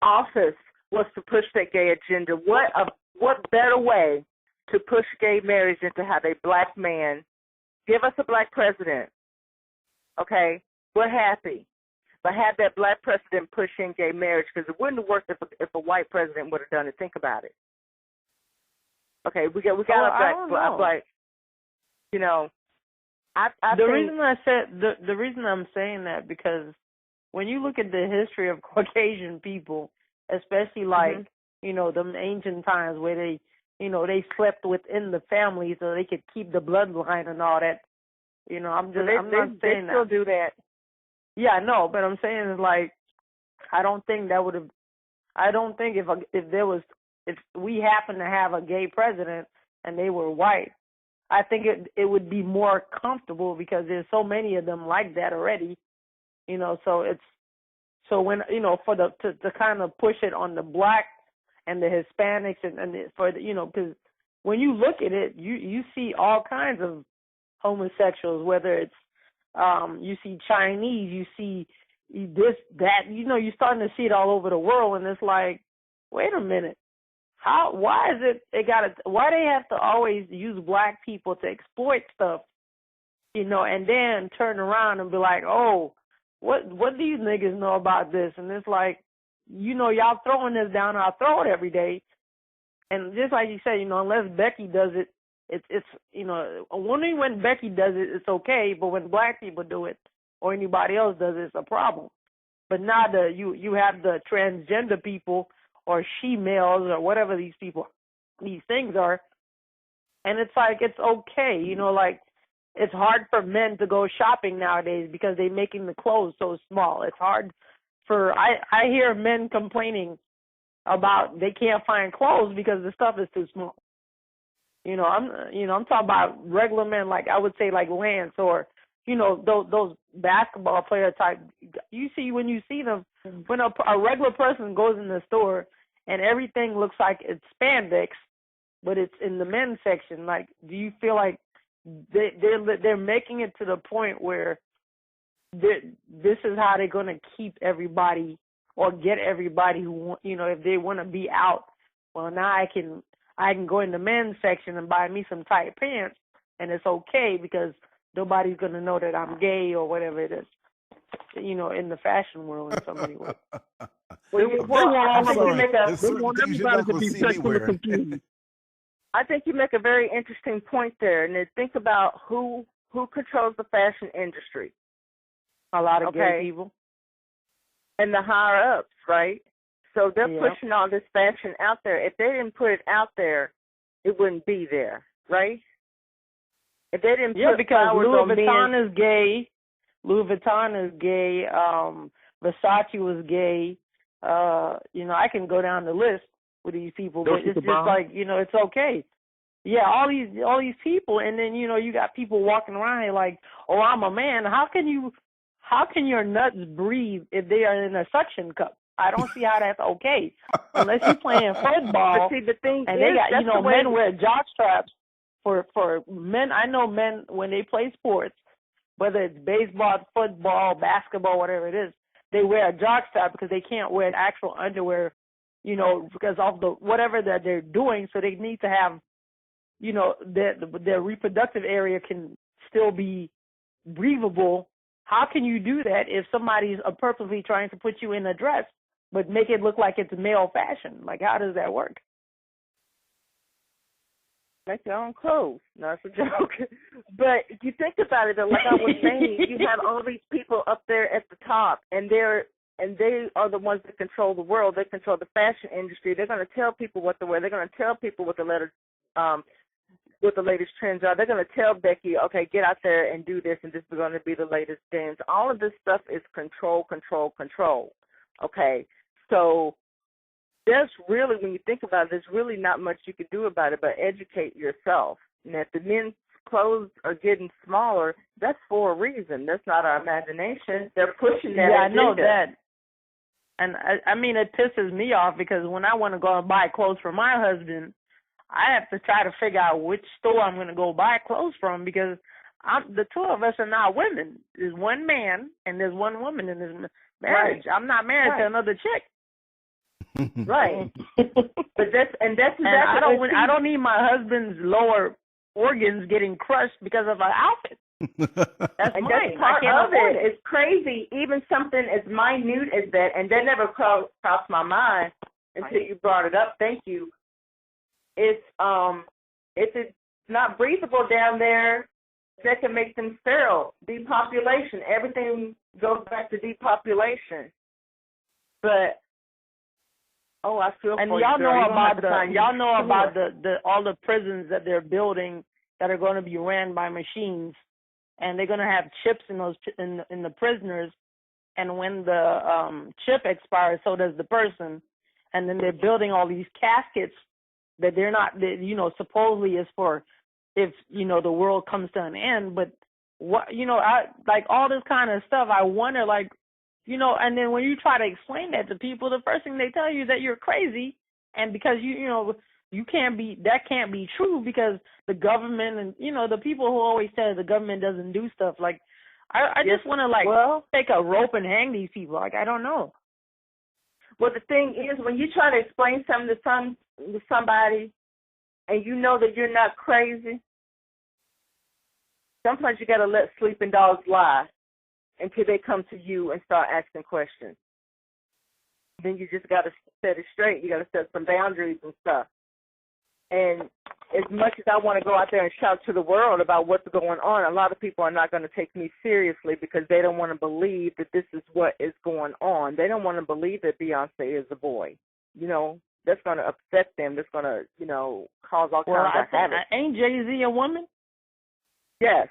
office was to push that gay agenda. What better way to push gay marriage than to have a Black man give us a Black president? Okay, we're happy, but have that Black president push in gay marriage because it wouldn't have worked if a white president would have done it. Think about it. Okay, we got a Black. The reason I'm saying that because when you look at the history of Caucasian people, especially like them ancient times where they slept within the family so they could keep the bloodline and all that. I'm not saying that they still do that. Yeah, no, but I'm saying is like I don't think if we happened to have a gay president and they were white, I think it would be more comfortable because there's so many of them like that already, you know. So when, you know, for to kind of push it on the black and the Hispanics and for the, you know, because when you look at it, you see all kinds of homosexuals, whether it's you see Chinese, you see this, that, you know, you're starting to see it all over the world, and it's like, wait a minute. Why they have to always use black people to exploit stuff, you know, and then turn around and be like, oh, what do you niggas know about this? And it's like, you know, y'all throwing this down, I'll throw it every day. And just like you said, you know, unless Becky does it, it's you know, only when Becky does it, it's okay, but when black people do it or anybody else does it, it's a problem. But now you have the transgender people or she-males or whatever these things are, and it's like, it's okay, you know, like, it's hard for men to go shopping nowadays because they're making the clothes so small. It's hard I hear men complaining about they can't find clothes because the stuff is too small. You know, I'm talking about regular men, like I would say like Lance or, you know, those basketball player type. You see, when you see them, when a regular person goes in the store and everything looks like it's spandex, but it's in the men's section, like, do you feel like they're making it to the point where this is how they're going to keep everybody or get everybody who, you know, if they want to be out, well, now I can go in the men's section and buy me some tight pants, and it's okay because nobody's going to know that I'm gay or whatever it is, you know, in the fashion world in so many ways. I think you make a very interesting point there, and then think about who controls the fashion industry. A lot of gay people. And the higher ups, right? So they're pushing all this fashion out there. If they didn't put it out there, it wouldn't be there, right? If they didn't put because Louis Vuitton is gay. Louis Vuitton is gay. Versace was gay. You know, I can go down the list with these people, but it's just like, you know, it's okay. Yeah, all these people, and then, you know, you got people walking around here like, oh, I'm a man. How can your nuts breathe if they are in a suction cup? I don't see how that's okay. Unless you're playing football. But see, the thing and is, they got, you know, men wear jock straps for men. I know men, when they play sports, whether it's baseball, football, basketball, whatever it is, they wear a jock strap because they can't wear actual underwear, you know, because of the whatever that they're doing. So they need to have, you know, their reproductive area can still be breathable. How can you do that if somebody's purposely trying to put you in a dress but make it look like it's male fashion? Like, how does that work? Make your own clothes. No, it's a joke. But if you think about it, like I was saying, you have all these people up there at the top, and they are the ones that control the world. They control the fashion industry. They're going to tell people what to wear. They're going to tell people what the latest trends are. They're going to tell Becky, okay, get out there and do this, and this is going to be the latest dance. All of this stuff is control. Okay, so there's really, when you think about it, there's really not much you can do about it but educate yourself. And if the men's clothes are getting smaller, that's for a reason. That's not our imagination. They're pushing that. Yeah, I know that. And I mean, it pisses me off because when I want to go and buy clothes for my husband, I have to try to figure out which store I'm going to go buy clothes from because the two of us are not women. There's one man and there's one woman in this marriage. Right. I'm not married to another chick. Right. But that's exactly. I don't need my husband's lower organs getting crushed because of an outfit. That's and mine. That's part of it. It's crazy. Even something as minute as that, and that never crossed my mind until you brought it up. Thank you. If it's not breathable down there, that can make them sterile. Depopulation. Everything goes back to depopulation. But I feel and for y'all you, know about the all the prisons that they're building that are going to be ran by machines, and they're going to have chips in those in the prisoners, and when the chip expires, so does the person, and then they're building all these caskets that they're not, you know, supposedly is for if the world comes to an end. But what I like all this kind of stuff. I wonder, like, and then when you try to explain that to people, the first thing they tell you is that you're crazy, and because you can't be, that can't be true because the government and the people who always say the government doesn't do stuff. Like, I just want to take a rope and hang these people. Like, I don't know. Well, the thing is, when you try to explain something to somebody, and you know that you're not crazy, sometimes you got to let sleeping dogs lie until they come to you and start asking questions. Then you just got to set it straight. You got to set some boundaries and stuff. And as much as I want to go out there and shout to the world about what's going on, a lot of people are not going to take me seriously because they don't want to believe that this is what is going on. They don't want to believe that Beyonce is a boy. That's going to upset them. That's going to, cause all kinds of havoc. Ain't Jay-Z a woman? Yes.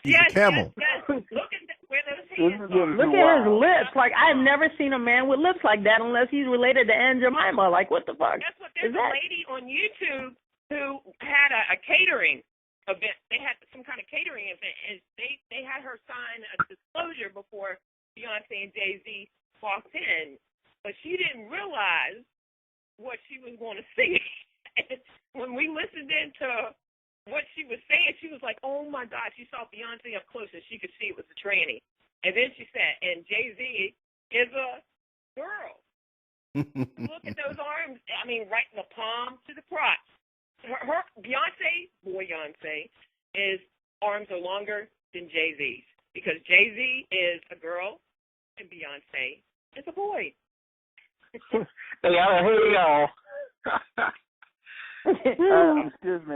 He's a camel. Yes. Look at where those hands are. Look at his lips. Like, I've never seen a man with lips like that unless he's related to Aunt Jemima. Like, what the fuck? That's what there's a lady on YouTube who had a catering event. They had some kind of catering event, and they had her sign a disclosure before Beyonce and Jay-Z walked in, but she didn't realize what she was going to say. When we listened into what she was saying, she was like, oh my God, she saw Beyonce up close and she could see it was a tranny. And then she said, and Jay-Z is a girl. Look at those arms. I mean, right in the palm to the crotch. Her Beyonce, his arms are longer than Jay-Z's because Jay-Z is a girl and Beyonce is a boy. Hey, y'all. Excuse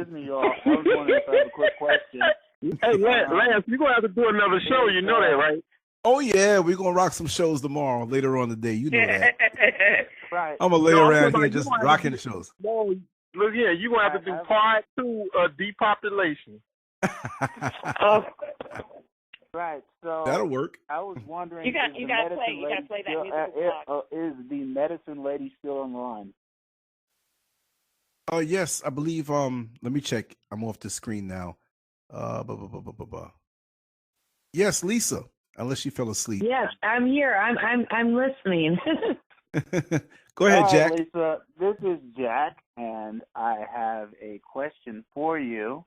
me, y'all. I was wondering if I have a quick question. Hey, Lance, you're going to have to do another show. You know that, right? Oh, yeah. We're going to rock some shows tomorrow, later on today. You know that. Right. I'm going to lay around here just rocking shows. No, look here. You're going to have to do part 2 of depopulation. Right. So that'll work. I was wondering, you got to play that music. Is the medicine lady still on the line? Yes, I believe. Let me check. I'm off the screen now. Yes, Lisa. Unless she fell asleep. Yes, I'm here. I'm listening. Go ahead, Jack. Lisa, this is Jack, and I have a question for you.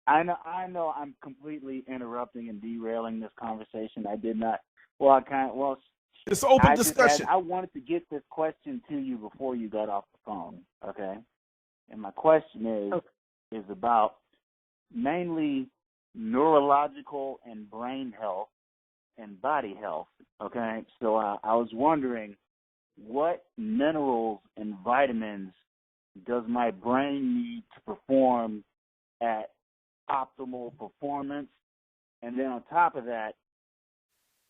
I know I'm completely interrupting and derailing this conversation. I did not. It's open discussion. I wanted to get this question to you before you got off the phone. Okay. And my question is about mainly neurological and brain health and body health. Okay. So I was wondering, what minerals and vitamins does my brain need to perform at optimal performance? And then on top of that,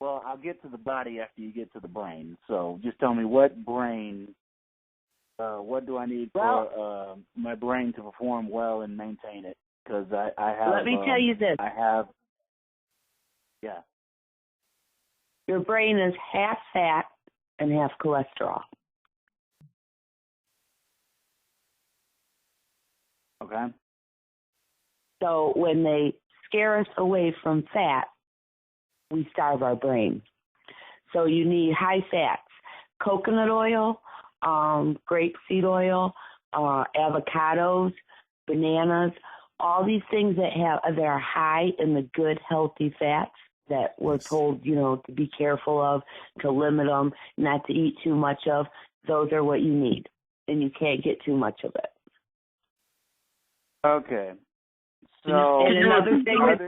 well, I'll get to the body after you get to the brain. So just tell me what do I need for my brain to perform well and maintain it? Because I have. Let me tell you this. Yeah. Your brain is half fat and half cholesterol. Okay. So when they scare us away from fat, we starve our brain. So you need high fats, coconut oil, grapeseed oil, avocados, bananas, all these things that are high in the good, healthy fats that we're told, to be careful of, to limit them, not to eat too much of. Those are what you need, and you can't get too much of it. Okay. So and another thing that's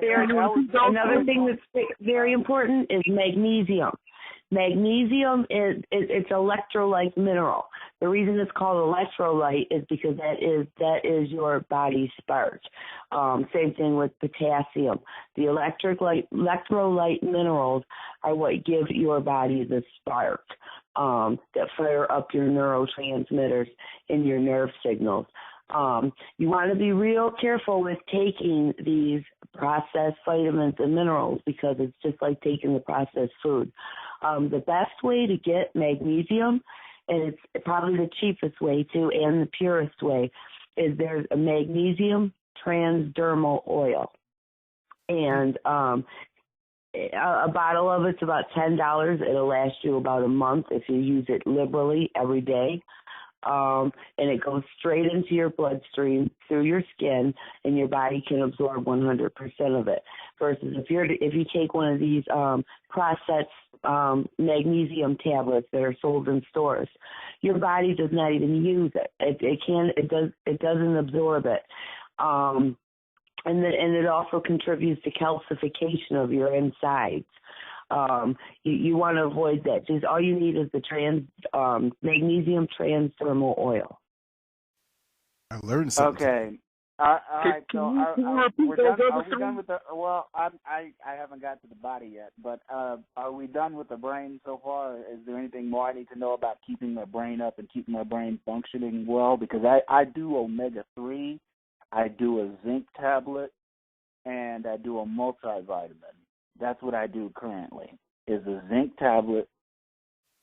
very important is magnesium. Magnesium it's electrolyte mineral. The reason it's called electrolyte is because that is your body's spark. Same thing with potassium. The electrolyte minerals are what give your body the spark that fire up your neurotransmitters and your nerve signals. You want to be real careful with taking these processed vitamins and minerals because it's just like taking the processed food. The best way to get magnesium, and it's probably the cheapest way too, and the purest way, is there's a magnesium transdermal oil. And a bottle of it's about $10. It'll last you about a month if you use it liberally every day. And it goes straight into your bloodstream through your skin, and your body can absorb 100% of it. Versus if you take one of these processed magnesium tablets that are sold in stores, your body does not even use it. It doesn't absorb it. And it also contributes to calcification of your insides. You want to avoid that. Just all you need is the magnesium transdermal oil. I learned something. Okay. All right. So are we done with the? Well, I haven't got to the body yet, but are we done with the brain so far? Is there anything more I need to know about keeping my brain up and keeping my brain functioning well? Because I do omega-3, I do a zinc tablet, and I do a multivitamin. That's what I do currently, is a zinc tablet,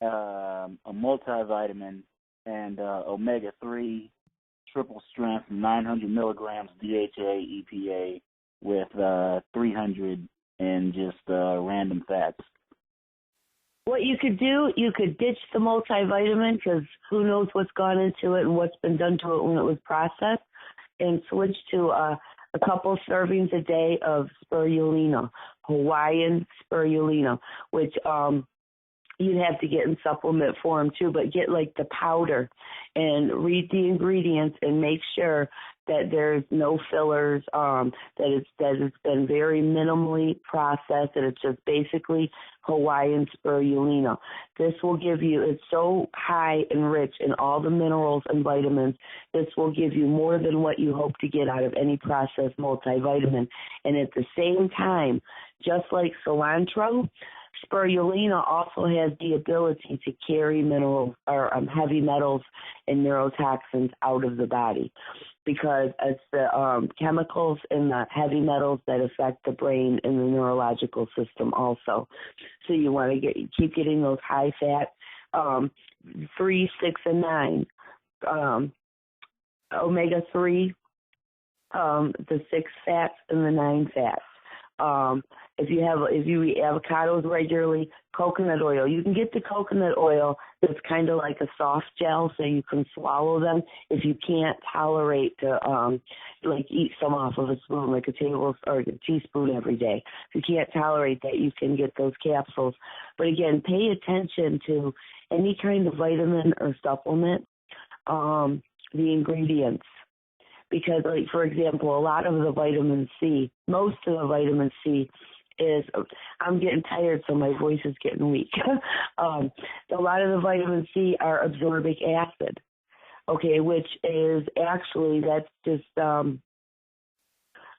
a multivitamin, and omega-3 triple strength, 900 milligrams DHA, EPA, with 300 in just random fats. What you could do, you could ditch the multivitamin, because who knows what's gone into it and what's been done to it when it was processed, and switch to a couple servings a day of spirulina, Hawaiian spirulina, which you'd have to get in supplement form too, but get like the powder and read the ingredients and make sure that there's no fillers, that it's been very minimally processed, and it's just basically Hawaiian spirulina. This will give you, it's so high and rich in all the minerals and vitamins, this will give you more than what you hope to get out of any processed multivitamin. And at the same time, just like cilantro, spirulina also has the ability to carry minerals or heavy metals and neurotoxins out of the body, because it's the chemicals and the heavy metals that affect the brain and the neurological system also. So you want to keep getting those high fat 3, 6, and 9 omega-3, the 6 fats and the 9 fats. If you eat avocados regularly, coconut oil. You can get the coconut oil that's kind of like a soft gel, so you can swallow them. If you can't tolerate to eat some off of a spoon, like a tablespoon or a teaspoon every day. If you can't tolerate that, you can get those capsules. But again, pay attention to any kind of vitamin or supplement, the ingredients. Because, like, for example, a lot of the vitamin C, most of the vitamin C is, I'm getting tired, so my voice is getting weak. A lot of the vitamin C are absorbic acid, okay, which is actually, that's just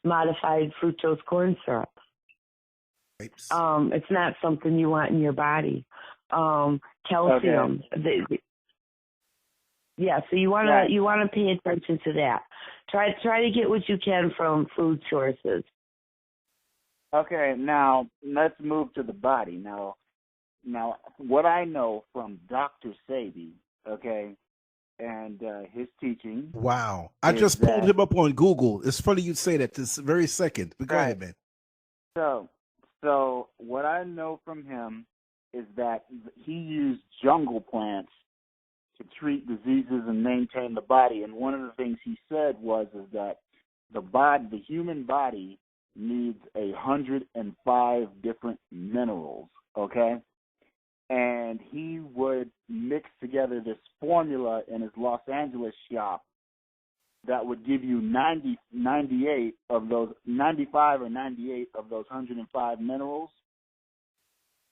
modified fructose corn syrup. It's not something you want in your body. Calcium. Okay. Yeah, so you want to pay attention to that. Try to get what you can from food sources. Okay, now let's move to the body. Now what I know from Dr. Sebi, okay, and his teaching. Wow. I just pulled him up on Google. It's funny you say that this very second. But go ahead, man. So what I know from him is that he used jungle plants to treat diseases and maintain the body. And one of the things he said is that the human body needs 105 different minerals, okay? And he would mix together this formula in his Los Angeles shop that would give you 95 or 98 of those 105 minerals.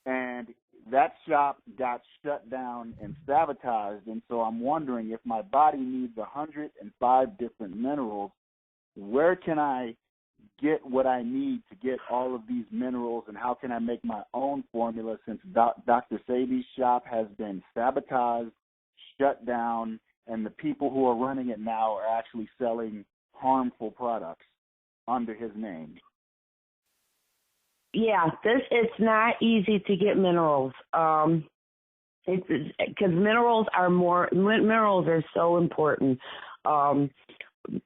And that shop got shut down and sabotaged, and so I'm wondering, if my body needs 105 different minerals, where can I get what I need to get all of these minerals, and how can I make my own formula, since Dr. Sebi's shop has been sabotaged, shut down, and the people who are running it now are actually selling harmful products under his name? Yeah, it's not easy to get minerals. Because minerals are so important.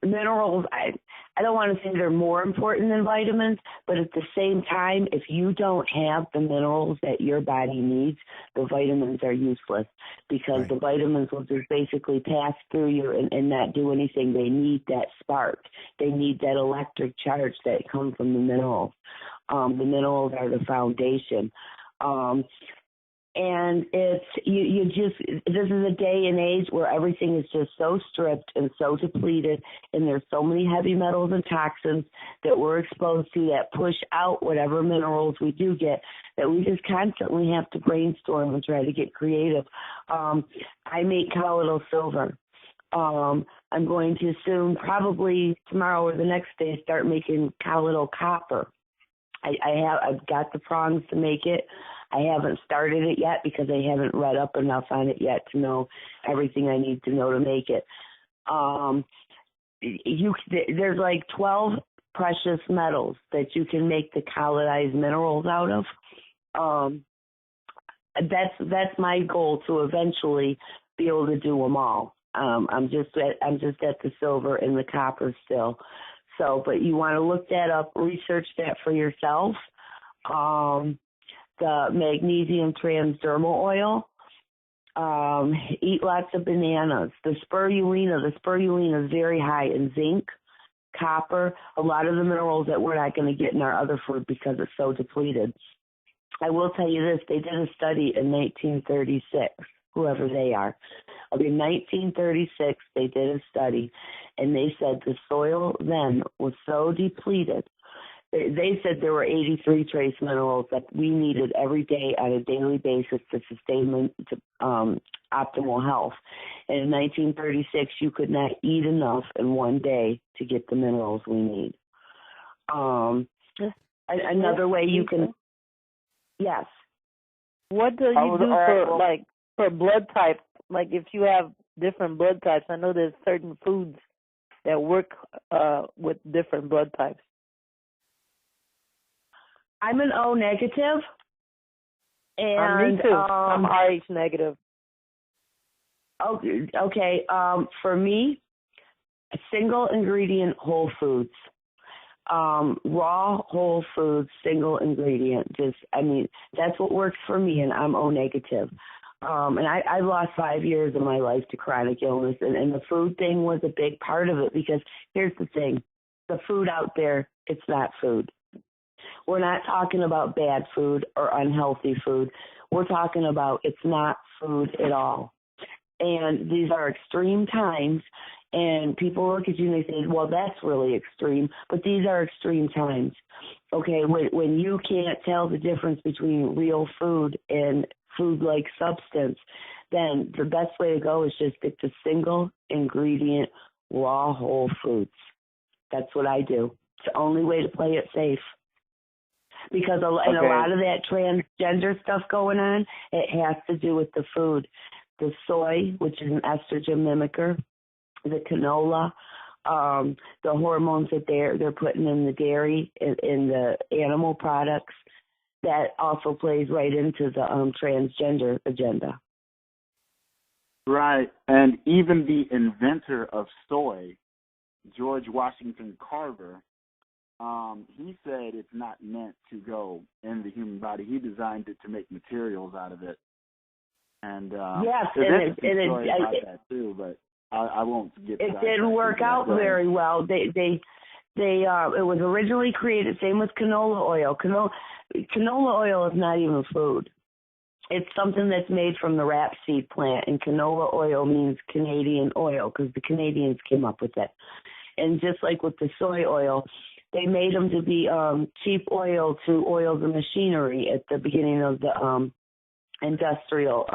minerals, I don't want to say they're more important than vitamins, but at the same time, if you don't have the minerals that your body needs, the vitamins are useless, because the vitamins will just basically pass through you and not do anything. They need that spark. They need that electric charge that comes from the minerals. The minerals are the foundation. And it's this is a day and age where everything is just so stripped and so depleted, and there's so many heavy metals and toxins that we're exposed to that push out whatever minerals we do get, that we just constantly have to brainstorm and try to get creative. I make colloidal silver. I'm going to soon, probably tomorrow or the next day, start making colloidal copper. I've got the prongs to make it. I haven't started it yet because I haven't read up enough on it yet to know everything I need to know to make it. There's like 12 precious metals that you can make the colloidized minerals out of. That's my goal, to eventually be able to do them all. I'm just at the silver and the copper still. So, but you want to look that up, research that for yourself. The magnesium transdermal oil. Eat lots of bananas. The spirulina is very high in zinc, copper, a lot of the minerals that we're not going to get in our other food because it's so depleted. I will tell you this, they did a study in 1936, whoever they are. In 1936, they did a study, and they said the soil then was so depleted. They said there were 83 trace minerals that we needed every day on a daily basis to sustain optimal health. And in 1936, you could not eat enough in one day to get the minerals we need. Another way you can, yes. What do you do for blood type? Like if you have different blood types, I know there's certain foods that work with different blood types. I'm an O negative. And me too. I'm Rh negative. Okay. For me, single ingredient whole foods. Raw whole foods, single ingredient. That's what works for me, and I'm O negative. And I lost 5 years of my life to chronic illness, and the food thing was a big part of it, because here's the thing. The food out there, it's not food. We're not talking about bad food or unhealthy food. We're talking about it's not food at all. And these are extreme times, and people look at you and they say, well, that's really extreme. But these are extreme times. Okay, when you can't tell the difference between real food and food-like substance, then the best way to go is just stick to single ingredient raw whole foods. That's what I do. It's the only way to play it safe. Because a lot of that transgender stuff going on, it has to do with the food. The soy, which is an estrogen mimicker, the canola, the hormones that they're putting in the dairy, in the animal products, that also plays right into the transgender agenda. Right, and even the inventor of soy, George Washington Carver, he said it's not meant to go in the human body. He designed it to make materials out of it. And yes, there's a story about that too, but I won't get. It didn't work out very well. It was originally created. Same with canola oil. Canola oil is not even food. It's something that's made from the rapeseed plant, and canola oil means Canadian oil because the Canadians came up with it. And just like with the soy oil, they made them to be cheap oil to oil the machinery at the beginning of the industrial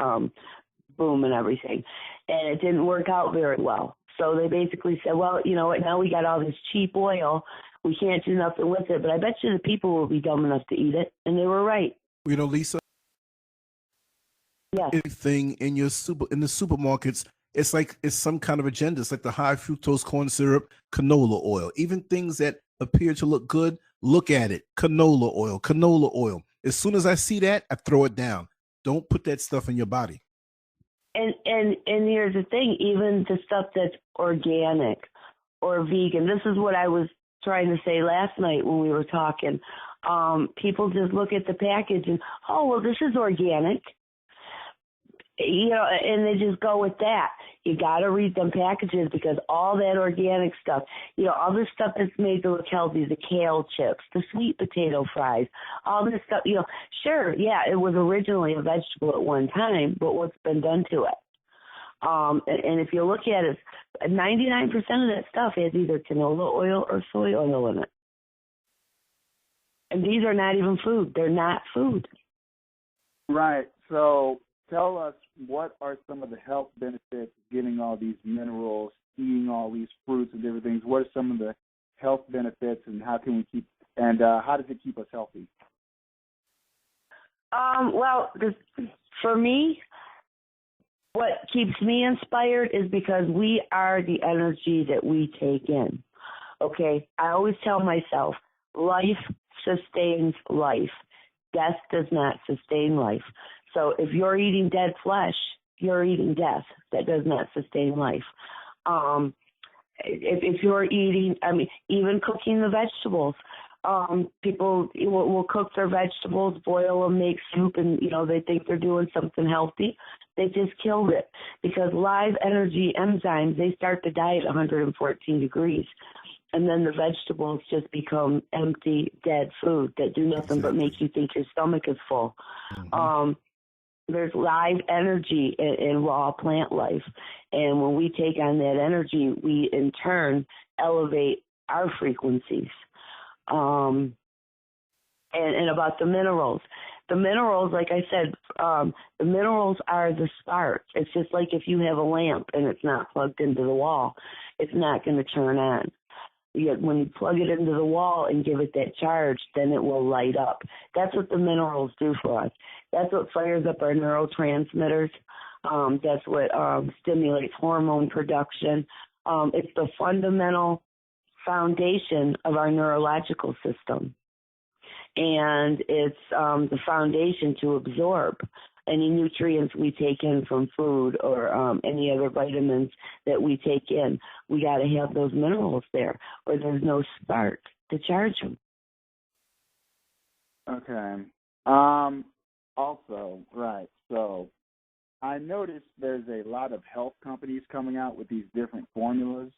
boom and everything. And it didn't work out very well. So they basically said, well, you know what, now we got all this cheap oil. We can't do nothing with it. But I bet you the people will be dumb enough to eat it. And they were right. You know, Lisa, yes. Anything in the supermarkets, it's like it's some kind of agenda. It's like the high fructose corn syrup, canola oil, even things that appear to look good. Look at it. Canola oil, canola oil. As soon as I see that, I throw it down. Don't put that stuff in your body. And here's the thing, even the stuff that's organic, or vegan. This is what I was trying to say last night when we were talking. People just look at the package and, oh, well, this is organic. You know, and they just go with that. You got to read them packages because all that organic stuff, you know, all this stuff that's made to look healthy, the kale chips, the sweet potato fries, all this stuff, you know, sure, yeah, it was originally a vegetable at one time, but what's been done to it? And if you look at it, 99% of that stuff has either canola oil or soy oil in it. And these are not even food. They're not food. Right. So tell us, what are some of the health benefits of getting all these minerals, eating all these fruits and different things? What are some of the health benefits, and how can we keep, and how does it keep us healthy? Well, for me, what keeps me inspired is because we are the energy that we take in. Okay? I always tell myself, life sustains life. Death does not sustain life. So if you're eating dead flesh, you're eating death. That does not sustain life. If you're eating, I mean, even cooking the vegetables, people will cook their vegetables, boil them, make soup, and, you know, they think they're doing something healthy. They just killed it because live energy enzymes, they start to die at 114 degrees. And then the vegetables just become empty, dead food that do nothing but make you think your stomach is full. Mm-hmm. There's live energy in raw plant life. And when we take on that energy, we in turn elevate our frequencies. And about the minerals. The minerals, like I said, the minerals are the spark. It's just like if you have a lamp and it's not plugged into the wall, it's not going to turn on. Yet when you plug it into the wall and give it that charge, then it will light up. That's what the minerals do for us. That's what fires up our neurotransmitters. That's what stimulates hormone production. It's the fundamental foundation of our neurological system. And it's the foundation to absorb any nutrients we take in from food or any other vitamins that we take in. We got to have those minerals there, or there's no spark to charge them. Okay. Also, right, so I noticed there's a lot of health companies coming out with these different formulas.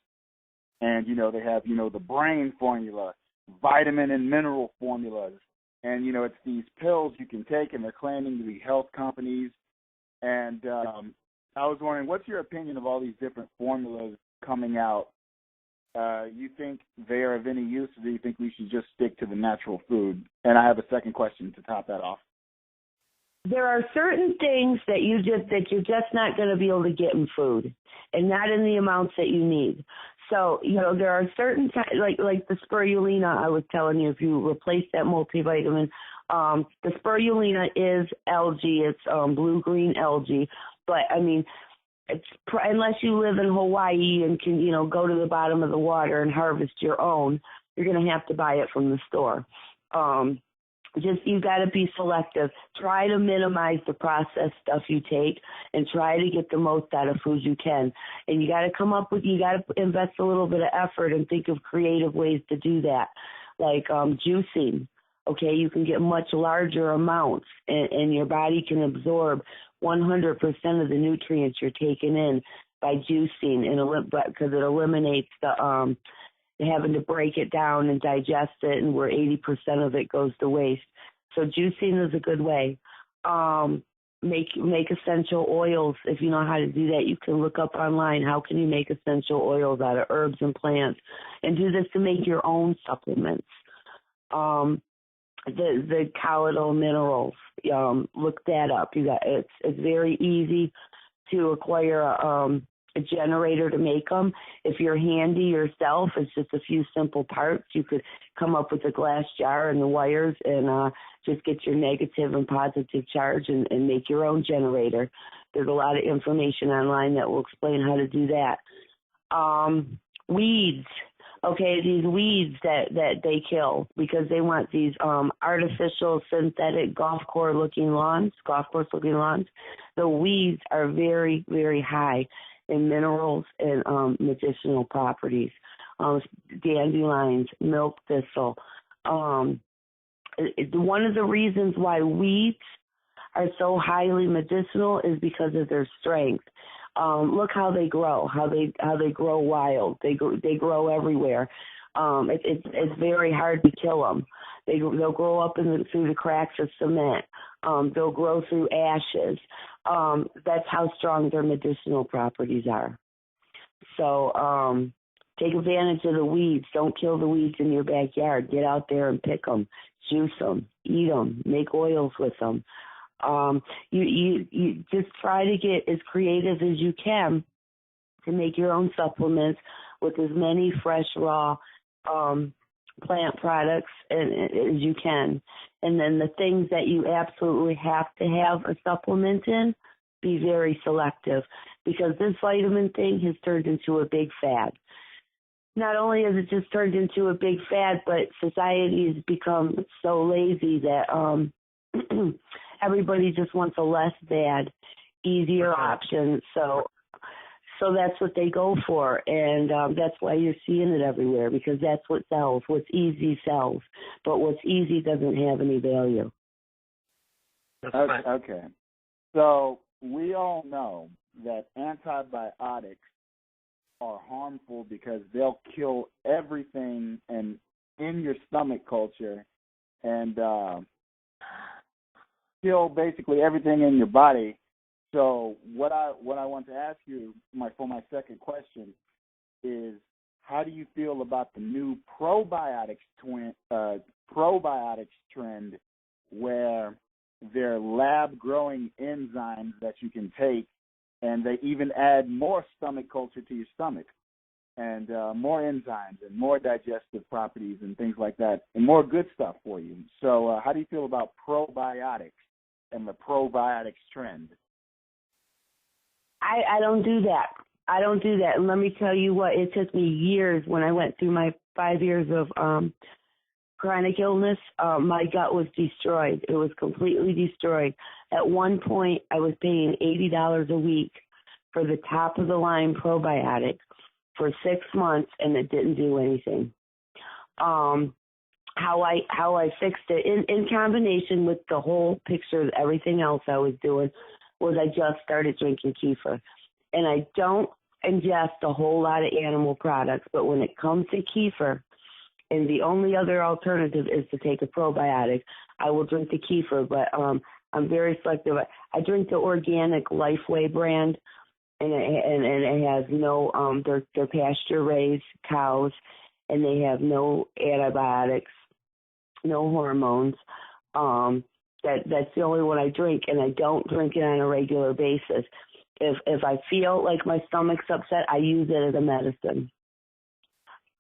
And, you know, they have, you know, the brain formula, vitamin and mineral formulas. And, you know, it's these pills you can take, and they're claiming to be health companies. And I was wondering, what's your opinion of all these different formulas coming out? You think they are of any use, or do you think we should just stick to the natural food? And I have a second question to top that off. There are certain things that you're just not going to be able to get in food, and not in the amounts that you need. So, you know, there are certain like the spirulina I was telling you, if you replace that multivitamin, the spirulina is algae. It's blue-green algae. But, I mean, it's unless you live in Hawaii and can, you know, go to the bottom of the water and harvest your own, you're going to have to buy it from the store. You got to be selective. Try to minimize the processed stuff you take, and try to get the most out of food you can. And you got to invest a little bit of effort and think of creative ways to do that, like juicing. Okay, you can get much larger amounts, and your body can absorb 100% of the nutrients you're taking in by juicing, because it eliminates the having to break it down and digest it, and where 80% of it goes to waste. So juicing is a good way. Make essential oils. If you know how to do that, you can look up online, how can you make essential oils out of herbs and plants, and do this to make your own supplements. The colloidal minerals, look that up. It's very easy to acquire a generator to make them. If you're handy yourself, it's just a few simple parts. You could come up with a glass jar and the wires and just get your negative and positive charge and make your own generator. There's a lot of information online that will explain how to do that. Weeds. Okay, these weeds that they kill because they want these artificial synthetic golf course looking lawns. The weeds are very, very high in minerals and medicinal properties. dandelions, milk thistle. One of the reasons why weeds are so highly medicinal is because of their strength. Look how they grow, how they grow wild. They grow everywhere. It's very hard to kill them. They'll grow up through the cracks of cement. They'll grow through ashes. That's how strong their medicinal properties are. So take advantage of the weeds. Don't kill the weeds in your backyard. Get out there and pick them, juice them, eat them, make oils with them. You just try to get as creative as you can to make your own supplements with as many fresh, raw plant products as you can. And then the things that you absolutely have to have a supplement in, be very selective, because this vitamin thing has turned into a big fad. Not only has it just turned into a big fad, but society has become so lazy that everybody just wants a less bad, easier option. So that's what they go for, and that's why you're seeing it everywhere, because that's what sells. What's easy sells, but what's easy doesn't have any value. Okay. So we all know that antibiotics are harmful because they'll kill everything in your stomach culture and kill basically everything in your body. So what I want to ask you for my second question is, how do you feel about the new probiotics trend, where they're lab growing enzymes that you can take, and they even add more stomach culture to your stomach, and more enzymes and more digestive properties and things like that, and more good stuff for you. So how do you feel about probiotics and the probiotics trend? I don't do that. I don't do that. And let me tell you what, it took me years when I went through my 5 years of chronic illness. My gut was destroyed. It was completely destroyed. At one point, I was paying $80 a week for the top of the line probiotic for 6 months, and it didn't do anything. How I fixed it in combination with the whole picture of everything else I was doing was I just started drinking kefir. And I don't ingest a whole lot of animal products, but when it comes to kefir, and the only other alternative is to take a probiotic, I will drink the kefir, but I'm very selective. I drink the organic Lifeway brand, and it has no, they're pasture-raised cows, and they have no antibiotics, no hormones. That's the only one I drink, and I don't drink it on a regular basis. If I feel like my stomach's upset, I use it as a medicine.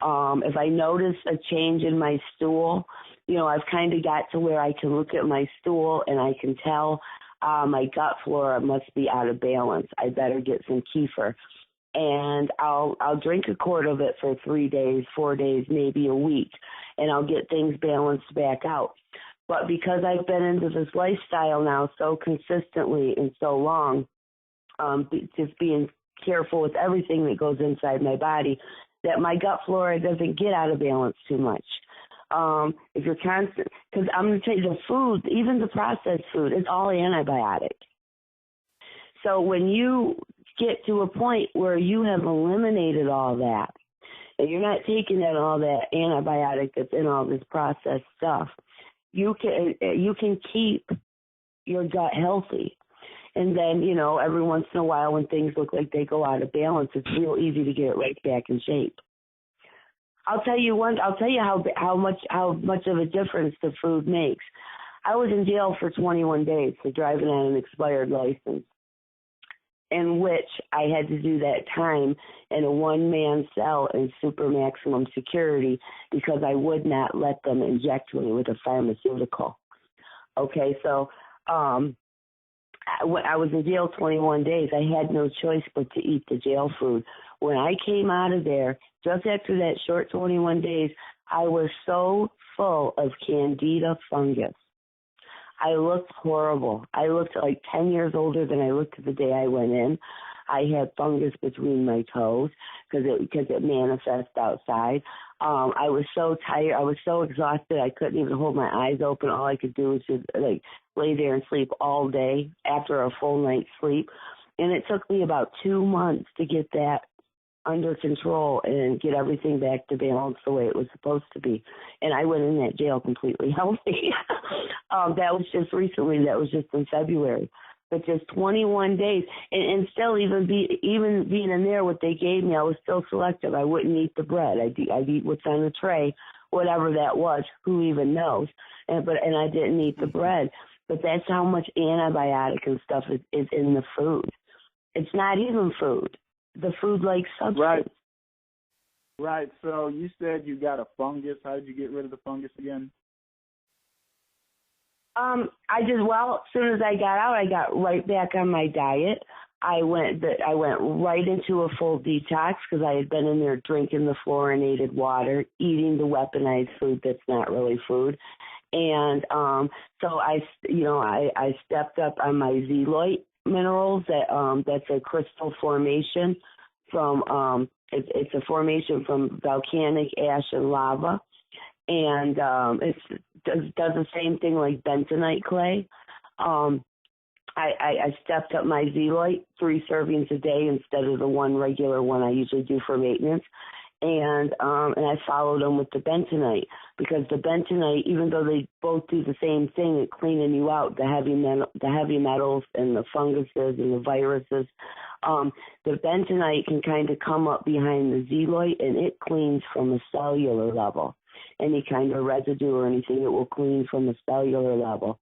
If I notice a change in my stool, I've kind of got to where I can look at my stool and I can tell my gut flora must be out of balance. I better get some kefir. And I'll drink a quart of it for 3 days, 4 days, maybe a week, and I'll get things balanced back out. But because I've been into this lifestyle now so consistently and so long, just being careful with everything that goes inside my body, that my gut flora doesn't get out of balance too much. If you're constant, because I'm going to tell you, the food, even the processed food, is all antibiotic. So when you get to a point where you have eliminated all that, and you're not taking in all that antibiotic that's in all this processed stuff, you can keep your gut healthy. And then, every once in a while when things look like they go out of balance, it's real easy to get it right back in shape. I'll tell you how much of a difference the food makes. I was in jail for 21 days for driving on an expired license, in which I had to do that time in a one-man cell in super maximum security because I would not let them inject me with a pharmaceutical. Okay, so when I was in jail 21 days, I had no choice but to eat the jail food. When I came out of there, just after that short 21 days, I was so full of candida fungus. I looked horrible. I looked like 10 years older than I looked the day I went in. I had fungus between my toes because it manifests outside. I was so tired. I was so exhausted. I couldn't even hold my eyes open. All I could do was just like lay there and sleep all day after a full night's sleep. And it took me about 2 months to get that under control and get everything back to balance the way it was supposed to be. And I went in that jail completely healthy. That was just recently. That was just in February. But just 21 days. And still, even being in there, what they gave me, I was still selective. I wouldn't eat the bread. I'd eat what's on the tray, whatever that was. Who even knows? And I didn't eat the bread. But that's how much antibiotic and stuff is in the food. It's not even food. The food-like substance. Right. So you said you got a fungus. How did you get rid of the fungus again? As soon as I got out, I got right back on my diet. I went right into a full detox because I had been in there drinking the fluorinated water, eating the weaponized food that's not really food. And so I stepped up on my zeolite minerals. That's a crystal formation from it's a formation from volcanic ash and lava, and it does the same thing like bentonite clay. I stepped up my zeolite 3 servings a day instead of the 1 regular one I usually do for maintenance. And I followed them with the bentonite because the bentonite, even though they both do the same thing at cleaning you out, the heavy metals and the funguses and the viruses, the bentonite can kind of come up behind the zeolite and it cleans from a cellular level. Any kind of residue or anything, it will clean from a cellular level.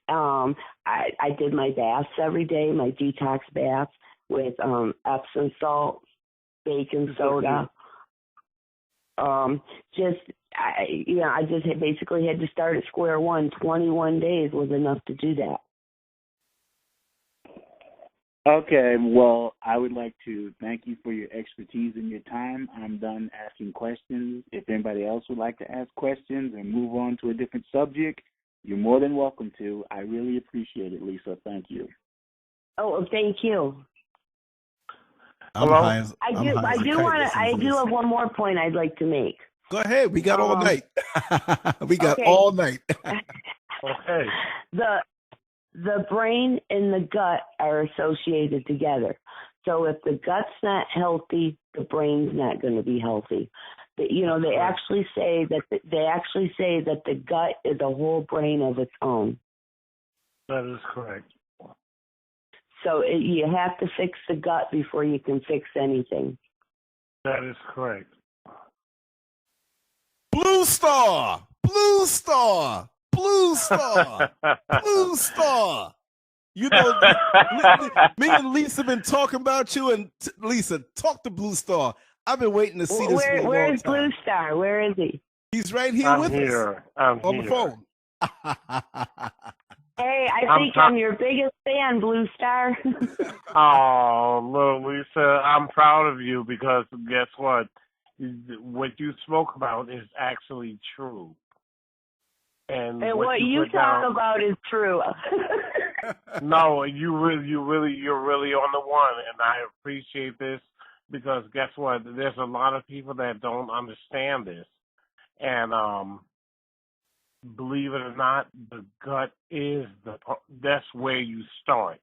I did my baths every day, my detox baths with Epsom salt, baking soda. I just basically had to start at square one. 21 days was enough to do that. Okay, well, I would like to thank you for your expertise and your time. I'm done asking questions. If anybody else would like to ask questions and move on to a different subject, you're more than welcome to. I really appreciate it, Lisa. Thank you. Oh, thank you. I do have one more point I'd like to make. Go ahead. We got all night. We got all night. Okay. The brain and the gut are associated together. So if the gut's not healthy, the brain's not going to be healthy. They actually say that the gut is a whole brain of its own. That is correct. So you have to fix the gut before you can fix anything. That is correct. Blue Star. Blue Star. Blue Star. Blue Star. You know, me and Lisa been talking about you, and Lisa, talk to Blue Star. I've been waiting to see this for a long time. Where is Blue Star? Where is he? He's right here with us on the phone. Hey, I think I'm your biggest fan, Blue Star. Oh, look, Lisa, I'm proud of you because guess what? What you spoke about is actually true. And what you talk about is true. No, you're really on the one, and I appreciate this because guess what? There's a lot of people that don't understand this, and believe it or not, the gut is that's where you start.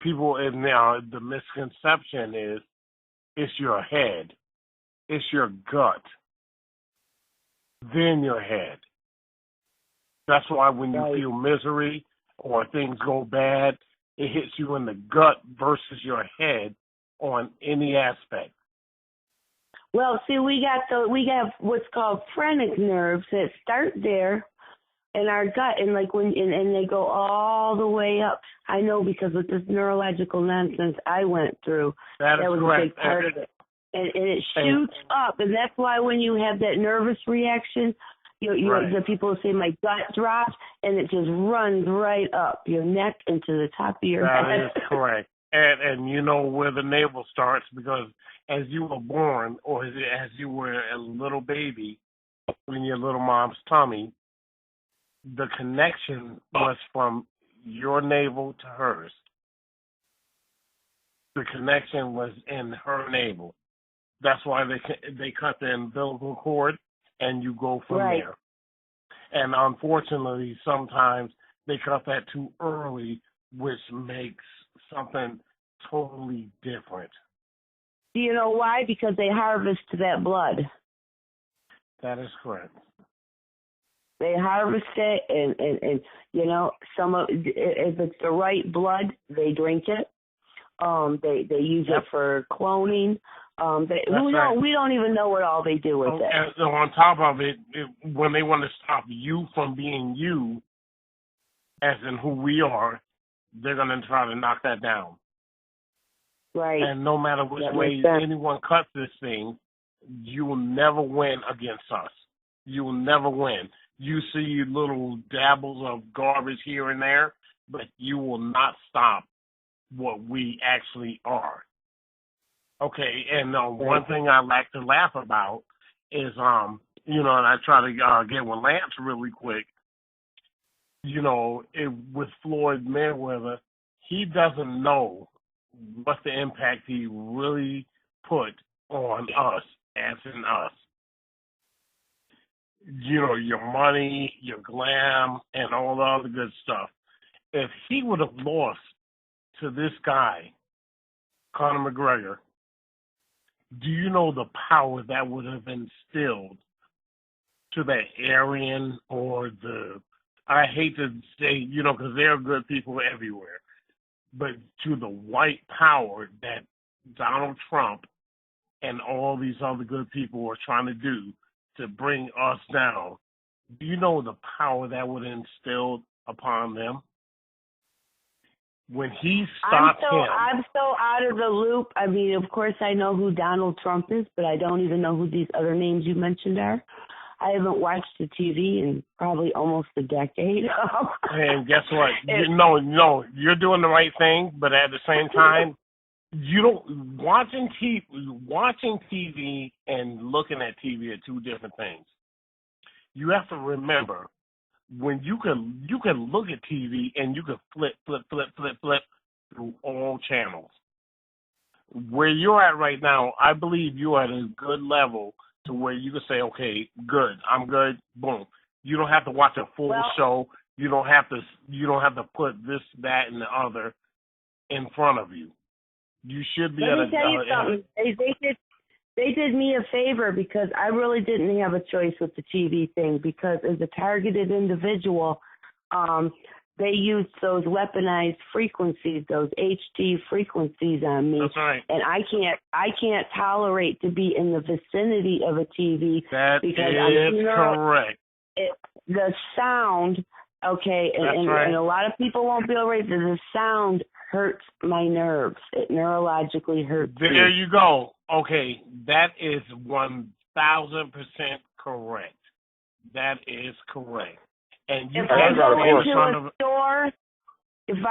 People in there, the misconception is it's your head, it's your gut, then your head. That's why when you feel misery or things go bad, it hits you in the gut versus your head on any aspect. Well, see, we have what's called phrenic nerves that start there in our gut, and and they go all the way up. I know because with this neurological nonsense I went through, that was correct. A big part of it, and it shoots up, and that's why when you have that nervous reaction, the people say my gut drops, and it just runs right up your neck into the top of your head. That is correct. And you know where the navel starts because as you were born or as you were a little baby in your little mom's tummy, the connection was from your navel to hers. the connection was in her navel. That's why they cut the umbilical cord, and you go from there. And unfortunately, sometimes they cut that too early, which makes something totally different. Do you know why? Because they harvest that blood. That is correct. They harvest it, and you know, if it's the right blood, they drink it. They use it for cloning. We don't even know what all they do with it. And so on top of it, when they want to stop you from being you, as in who we are, they're going to try to knock that down. Right. And no matter which way anyone cuts this thing, you will never win against us. You will never win. You see little dabbles of garbage here and there, but you will not stop what we actually are. Okay, and one thing I like to laugh about is, and I try to get with Lance really quick. With Floyd Mayweather, he doesn't know what the impact he really put on us, as in us. Your money, your glam, and all the other good stuff. If he would have lost to this guy, Conor McGregor, do you know the power that would have instilled to that Aryan or I hate to say, because there are good people everywhere, but to the white power that Donald Trump and all these other good people are trying to do to bring us down, do you know the power that would have instilled upon them? When he stopped I'm so out of the loop. I mean, of course I know who Donald Trump is, but I don't even know who these other names you mentioned are. I haven't watched the TV in probably almost a decade. And guess what? No, you're doing the right thing, but at the same time, watching TV and looking at TV are two different things. You have to remember, when you can look at TV and you can flip through all channels. Where you're at right now, I believe you're at a good level to where you can say, okay, good, I'm good, boom. You don't have to watch a full show. You don't have to put this, that, and the other in front of you. You should be Let me tell you something. They did me a favor because I really didn't have a choice with the TV thing, because as a targeted individual, they used those weaponized frequencies, those HT frequencies on me. That's right. And I can't tolerate to be in the vicinity of a TV. That is correct. The sound, okay, and a lot of people won't be alright. The sound hurts my nerves. It neurologically hurts me. There you go. Okay, that is 1,000% correct. That is correct. And if I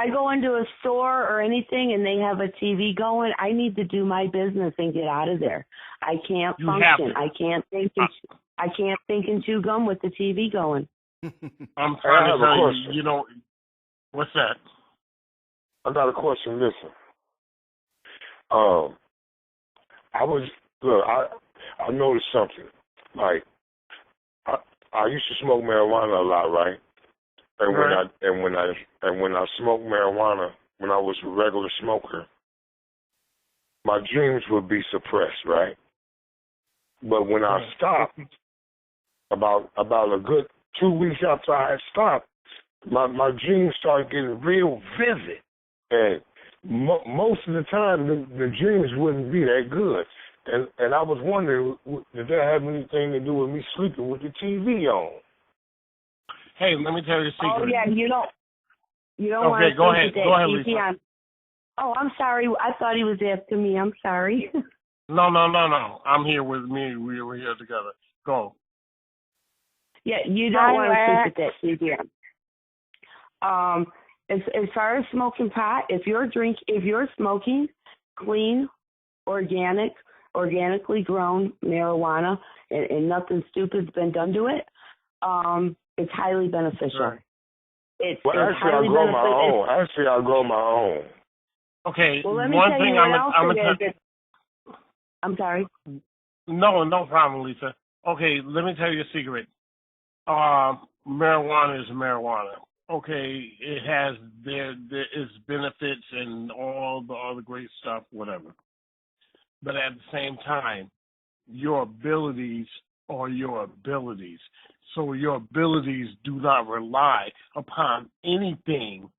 go into a store or anything and they have a TV going, I need to do my business and get out of there. I can't function. I can't think and chew gum with the TV going. I'm trying to tell you, what's that? I got a question. Listen, I noticed something. Like, I used to smoke marijuana a lot, right? And when I smoked marijuana, when I was a regular smoker, my dreams would be suppressed, right? But when I stopped, about a good 2 weeks after I had stopped, my dreams started getting real vivid. And most of the time, the dreams wouldn't be that good. And I was wondering, did that have anything to do with me sleeping with the TV on? Hey, let me tell you a secret. Oh, yeah, you don't want to go ahead, TV Lisa. on. Oh, I'm sorry. I thought he was asking me. I'm sorry. No. I'm here with me. We're here together. Go. Yeah, you don't want to sleep with that TV on. As far as smoking pot, if you're smoking clean, organically grown marijuana, and nothing stupid's been done to it, it's highly beneficial. Right. Actually, I grow my own. Okay, Well, let me one tell thing you what else it is. I'm sorry. No problem, Lisa. Okay, let me tell you a secret. Marijuana is marijuana. Okay, it has there is benefits and all the other great stuff, whatever. But at the same time, your abilities are your abilities. So your abilities do not rely upon anything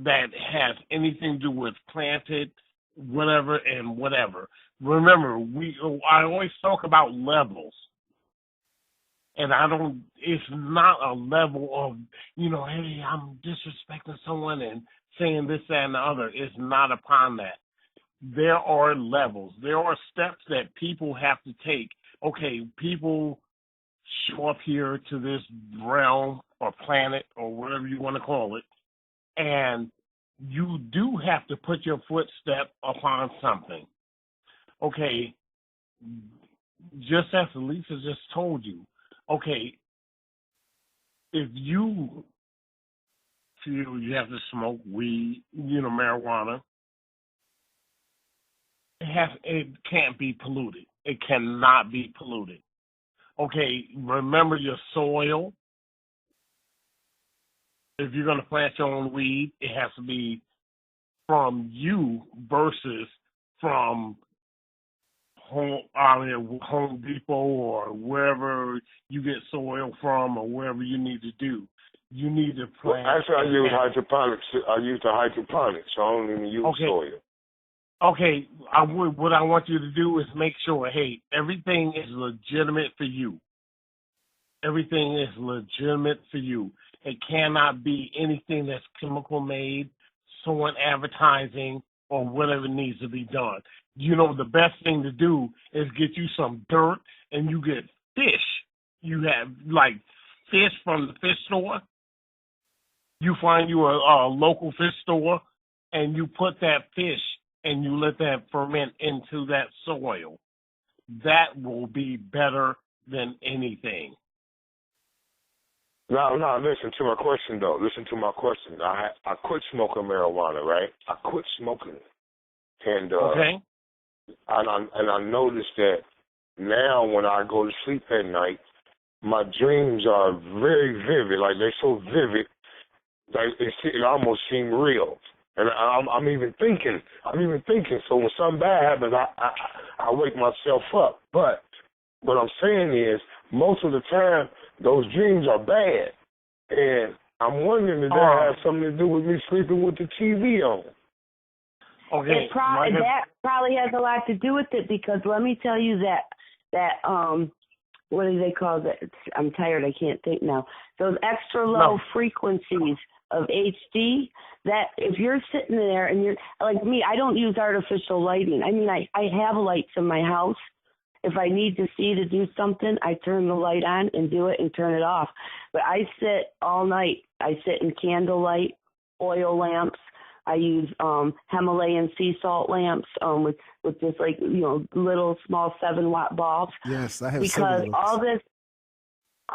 that has anything to do with planted, whatever and whatever. Remember, I always talk about levels. And it's not a level of, hey, I'm disrespecting someone and saying this, that, and the other. It's not upon that. There are levels. There are steps that people have to take. Okay, people show up here to this realm or planet or whatever you want to call it, and you do have to put your footstep upon something. Okay, just as Lisa just told you, okay, if you feel you have to smoke weed, marijuana, it can't be polluted. It cannot be polluted. Okay, remember your soil. If you're going to plant your own weed, it has to be from you versus from Home Depot or wherever you get soil from or wherever you need to do. You need to plant. Well, actually, I use hydroponics. I use the hydroponics. So I don't even use soil. Okay, what I want you to do is make sure, hey, everything is legitimate for you. Everything is legitimate for you. It cannot be anything that's chemical made, someone advertising, or whatever needs to be done. The best thing to do is get you some dirt and you get fish. You have, like, fish from the fish store. You find you a local fish store and you put that fish and you let that ferment into that soil. That will be better than anything. No, listen to my question, though. Listen to my question. I quit smoking marijuana, right? I quit smoking it. And, okay. And I noticed that now when I go to sleep at night, my dreams are very vivid. Like, they're so vivid, like it almost seems real. And I'm even thinking. So when something bad happens, I wake myself up. But what I'm saying is, most of the time, those dreams are bad. And I'm wondering if that has something to do with me sleeping with the TV on. Okay. That probably has a lot to do with it, because let me tell you that what do they call that? I'm tired. I can't think now. Those extra low frequencies of HD, that if you're sitting there and you're like me, I don't use artificial lighting. I mean, I have lights in my house. If I need to see to do something, I turn the light on and do it and turn it off. But I sit all night. I sit in candlelight, oil lamps. I use Himalayan sea salt lamps with just like, little small 7-watt bulbs. Yes, I have because several.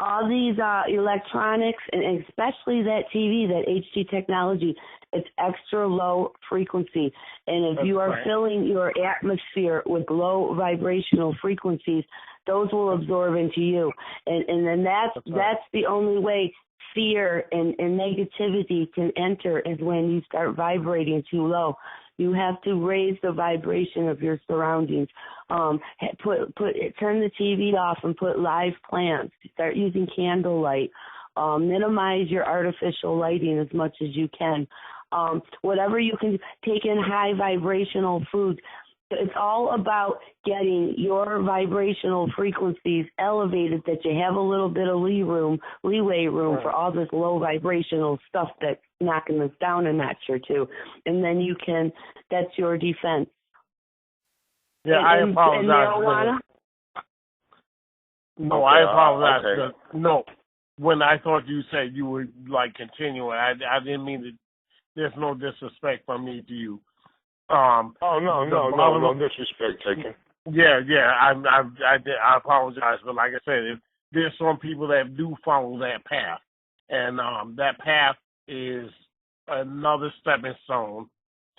all these electronics, and especially that TV, that HD technology, it's extra low frequency. And if you are filling your atmosphere with low vibrational frequencies, those will absorb into you. And then that's the only way fear and negativity can enter, is when you start vibrating too low. You have to raise the vibration of your surroundings. Turn the TV off and put live plants. Start using candlelight. Minimize your artificial lighting as much as you can. Whatever you can, take in high vibrational foods. It's all about getting your vibrational frequencies elevated, that you have a little bit of leeway room for all this low vibrational stuff that's knocking us down a notch or two. And then that's your defense. Yeah, I apologize. No, I apologize. Okay. No, when I thought you said you were like continuing, I didn't mean to. There's no disrespect from me to you. No disrespect taken. Yeah, I apologize, but like I said, there's some people that do follow that path, and that path is another stepping stone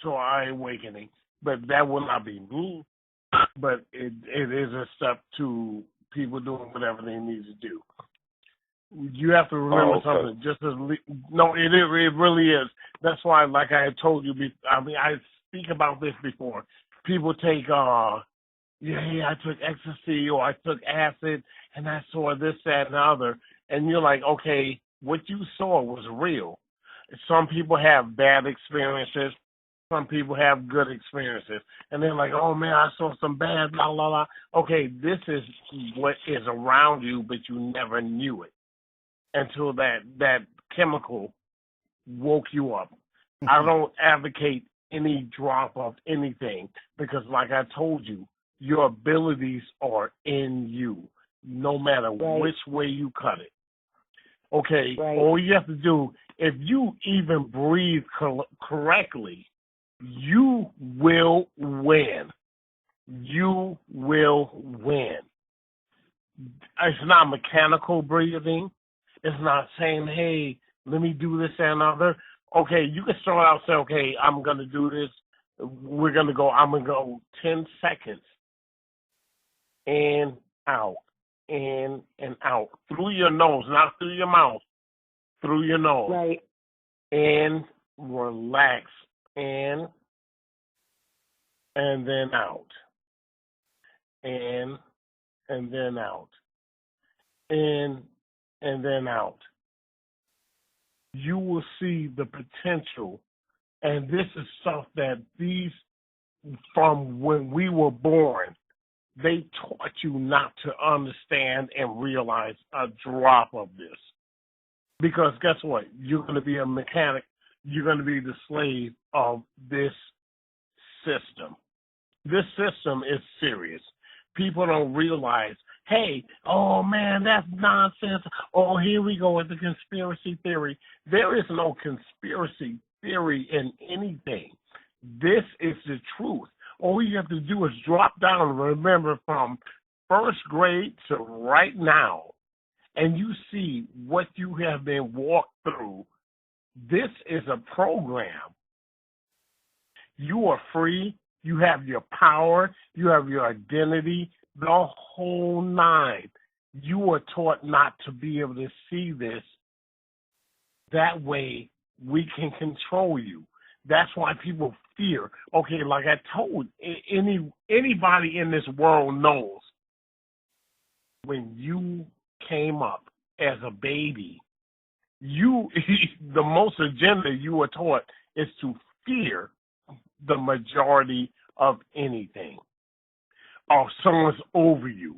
to our awakening. But that will not be me. But it is a step to people doing whatever they need to do. You have to remember something. It really is. That's why, like I had told you, I speak about this before. People take, I took ecstasy or I took acid and I saw this, that, and the other. And you're like, okay, what you saw was real. Some people have bad experiences. Some people have good experiences. And they're like, oh, man, I saw some bad, blah, blah, blah. Okay, this is what is around you, but you never knew it until that chemical woke you up. I don't advocate any drop of anything because, like I told you, your abilities are in you, no matter which way you cut it. Okay, all you have to do, if you even breathe correctly, you will win. You will win. It's not mechanical breathing. It's not saying, hey, let me do this and other. Okay, you can start out and say, okay, I'm going to do this. I'm going to go 10 seconds. In, out, in, and out. Through your nose, not through your mouth. Through your nose. Right. In, relax. In, and then out. In, and then out. In, and then out. You will see the potential, and this is stuff that from when we were born, they taught you not to understand and realize a drop of this. Because guess what? You're going to be a mechanic. You're going to be the slave of this system. This system is serious. People don't realize, hey, oh, man, that's nonsense. Oh, here we go with the conspiracy theory. There is no conspiracy theory in anything. This is the truth. All you have to do is drop down and remember from first grade to right now, and you see what you have been walked through. This is a program. You are free. You have your power. You have your identity, the whole nine. You are taught not to be able to see this. That way, we can control you. That's why people fear. Okay, like I told, anybody in this world knows when you came up as a baby, the most agenda you were taught is to fear the majority of anything. Or someone's over you.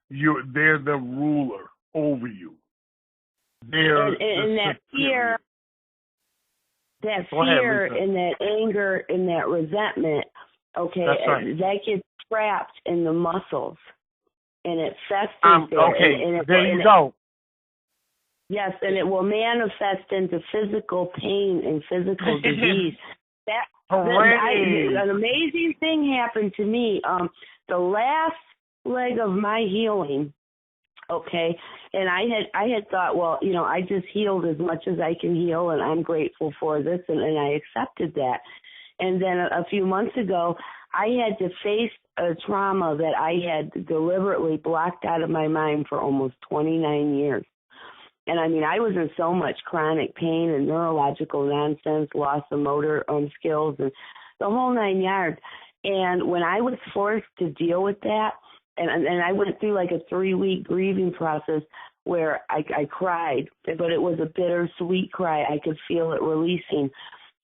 They're the ruler over you. They're and that fear. That fear and that anger and that resentment, okay, that gets trapped in the muscles, and it festers there. Okay, and there you go. Yes, and it will manifest into physical pain and physical disease. An amazing thing happened to me. The last leg of my healing. Okay, and I had thought, well, I just healed as much as I can heal, and I'm grateful for this, and I accepted that. And then a few months ago, I had to face a trauma that I had deliberately blocked out of my mind for almost 29 years. And I mean, I was in so much chronic pain and neurological nonsense, loss of motor skills, and the whole 9 yards. And when I was forced to deal with that, and I went through like a 3-week grieving process where I cried, but it was a bittersweet cry. I could feel it releasing.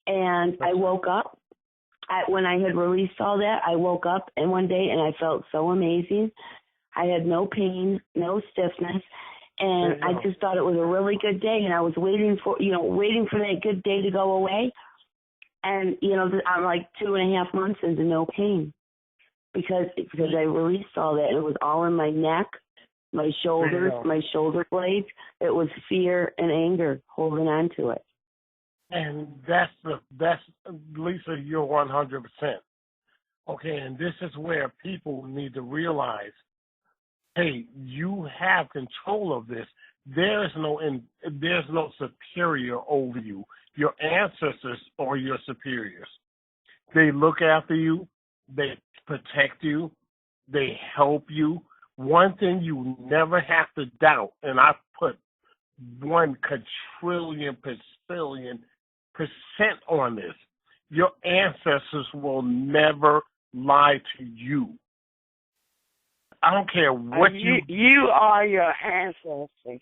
And I woke up. When I had released all that, I woke up and one day and I felt so amazing. I had no pain, no stiffness. And I just thought it was a really good day. And I was waiting for that good day to go away. And, I'm like 2.5 months into no pain. Because I released all that. It was all in my neck, my shoulders, my shoulder blades. It was fear and anger holding on to it. And that's Lisa, you're 100%. Okay, and this is where people need to realize, hey, you have control of this. There's no superior over you. Your ancestors are your superiors. They look after you. They protect you. They help you. One thing you never have to doubt, and I put 1 quadrillion % on this, your ancestors will never lie to you. I don't care what you are your ancestors.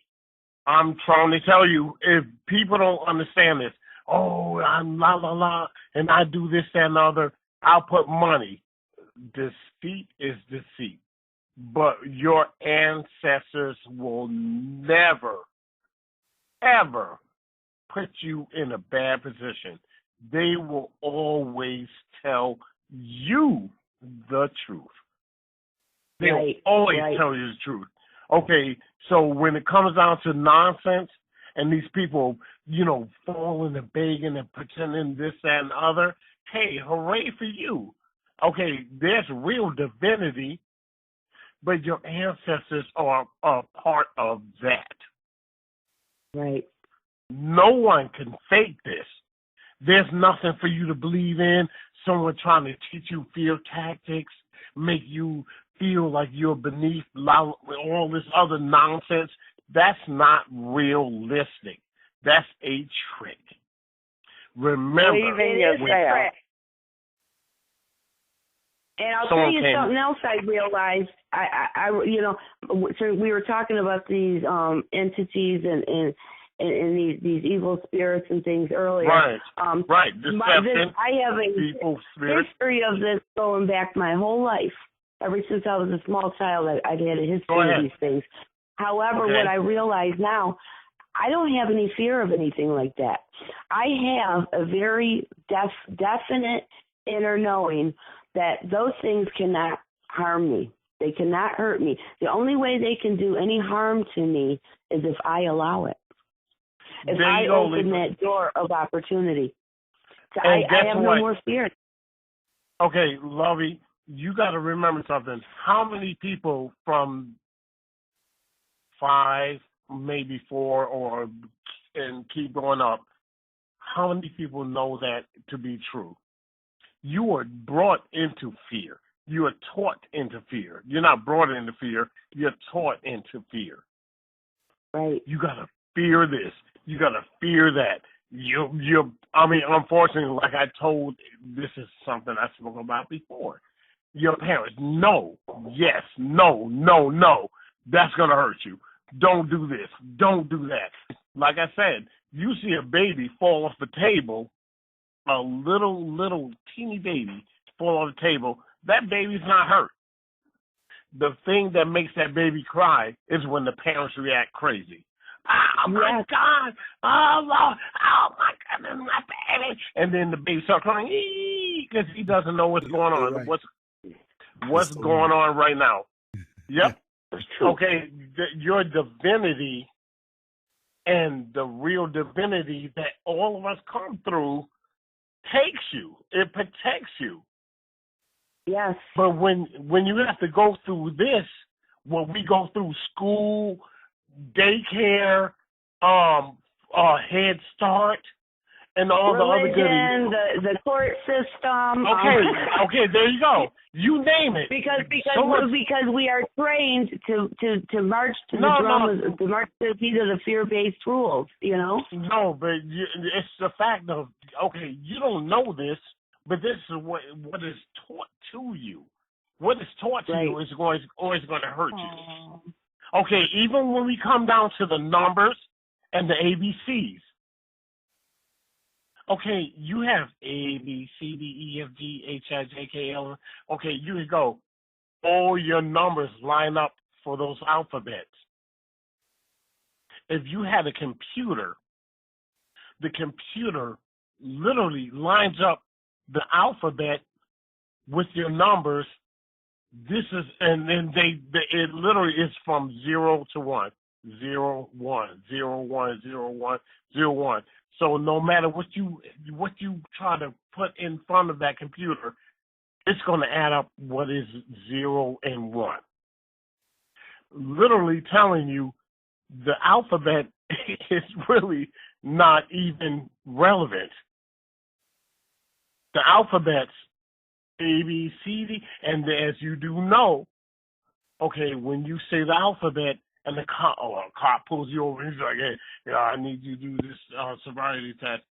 I'm trying to tell you, if people don't understand this, oh, I'm la la la, and I do this, that, and the other, I'll put money. Deceit is deceit. But your ancestors will never, ever put you in a bad position. They will always tell you the truth. They'll always tell you the truth. Okay, so when it comes down to nonsense and these people, falling and begging and pretending this, that, and the other, hey, hooray for you. Okay, there's real divinity, but your ancestors are a part of that. Right. No one can fake this. There's nothing for you to believe in. Someone trying to teach you fear tactics, make you feel like you're beneath all this other nonsense. That's not realistic. That's a trick. Remember, believe in yourself. And I'll tell you something else I realized. So we were talking about these entities and these evil spirits and things earlier. Right. Right. I have a history of this going back my whole life. Ever since I was a small child, I've had a history of these things. However, what I realize now, I don't have any fear of anything like that. I have a very definite inner knowing that those things cannot harm me. They cannot hurt me. The only way they can do any harm to me is if I allow it. If I open that door of opportunity. So I have no more fear. Okay, Lovey, you got to remember something. How many people from 5, maybe 4, and keep going up, how many people know that to be true? You are brought into fear. You are taught into fear. You're not brought into fear. You're taught into fear. Right. You got to fear this. You got to fear that. Unfortunately, like I told, this is something I spoke about before. Your parents, no, yes, no, no, no. That's going to hurt you. Don't do this. Don't do that. Like I said, you see a baby fall off the table, a little teeny baby fall off the table, that baby's not hurt. The thing that makes that baby cry is when the parents react crazy. Oh, my God. Oh, Lord. Oh, my goodness, my baby. And then the baby starts crying because he doesn't know what's going on. Right. What's going on right now? Yep. That's true. Okay, your divinity and the real divinity that all of us come through takes you. It protects you. Yes. But when you have to go through this, when we go through school, daycare, Head Start, and all religion, the other goodies. the court system. Okay, there you go. You name it. Because we are trained to march to the dramas, to march to the beat of the fear-based rules. No, but it's the fact of you don't know this, but this is what is taught to you. What is taught to you is always going to hurt you. Okay, even when we come down to the numbers and the ABCs. Okay, you have A, B, C, D, E, F, G, H, I, J, K, L. Okay, you can go. All your numbers line up for those alphabets. If you had a computer, the computer literally lines up the alphabet with your numbers. This is, and then it literally is from 0 to 1. 0, 1, 0, 1, 0, 1, 0, 1. So no matter what you try to put in front of that computer, it's going to add up what is 0 and 1. Literally telling you the alphabet is really not even relevant. the alphabets, A, B, C, D, and as you do know, okay, when you say the alphabet and the cop pulls you over, he's like, hey, I need you to do this sobriety test,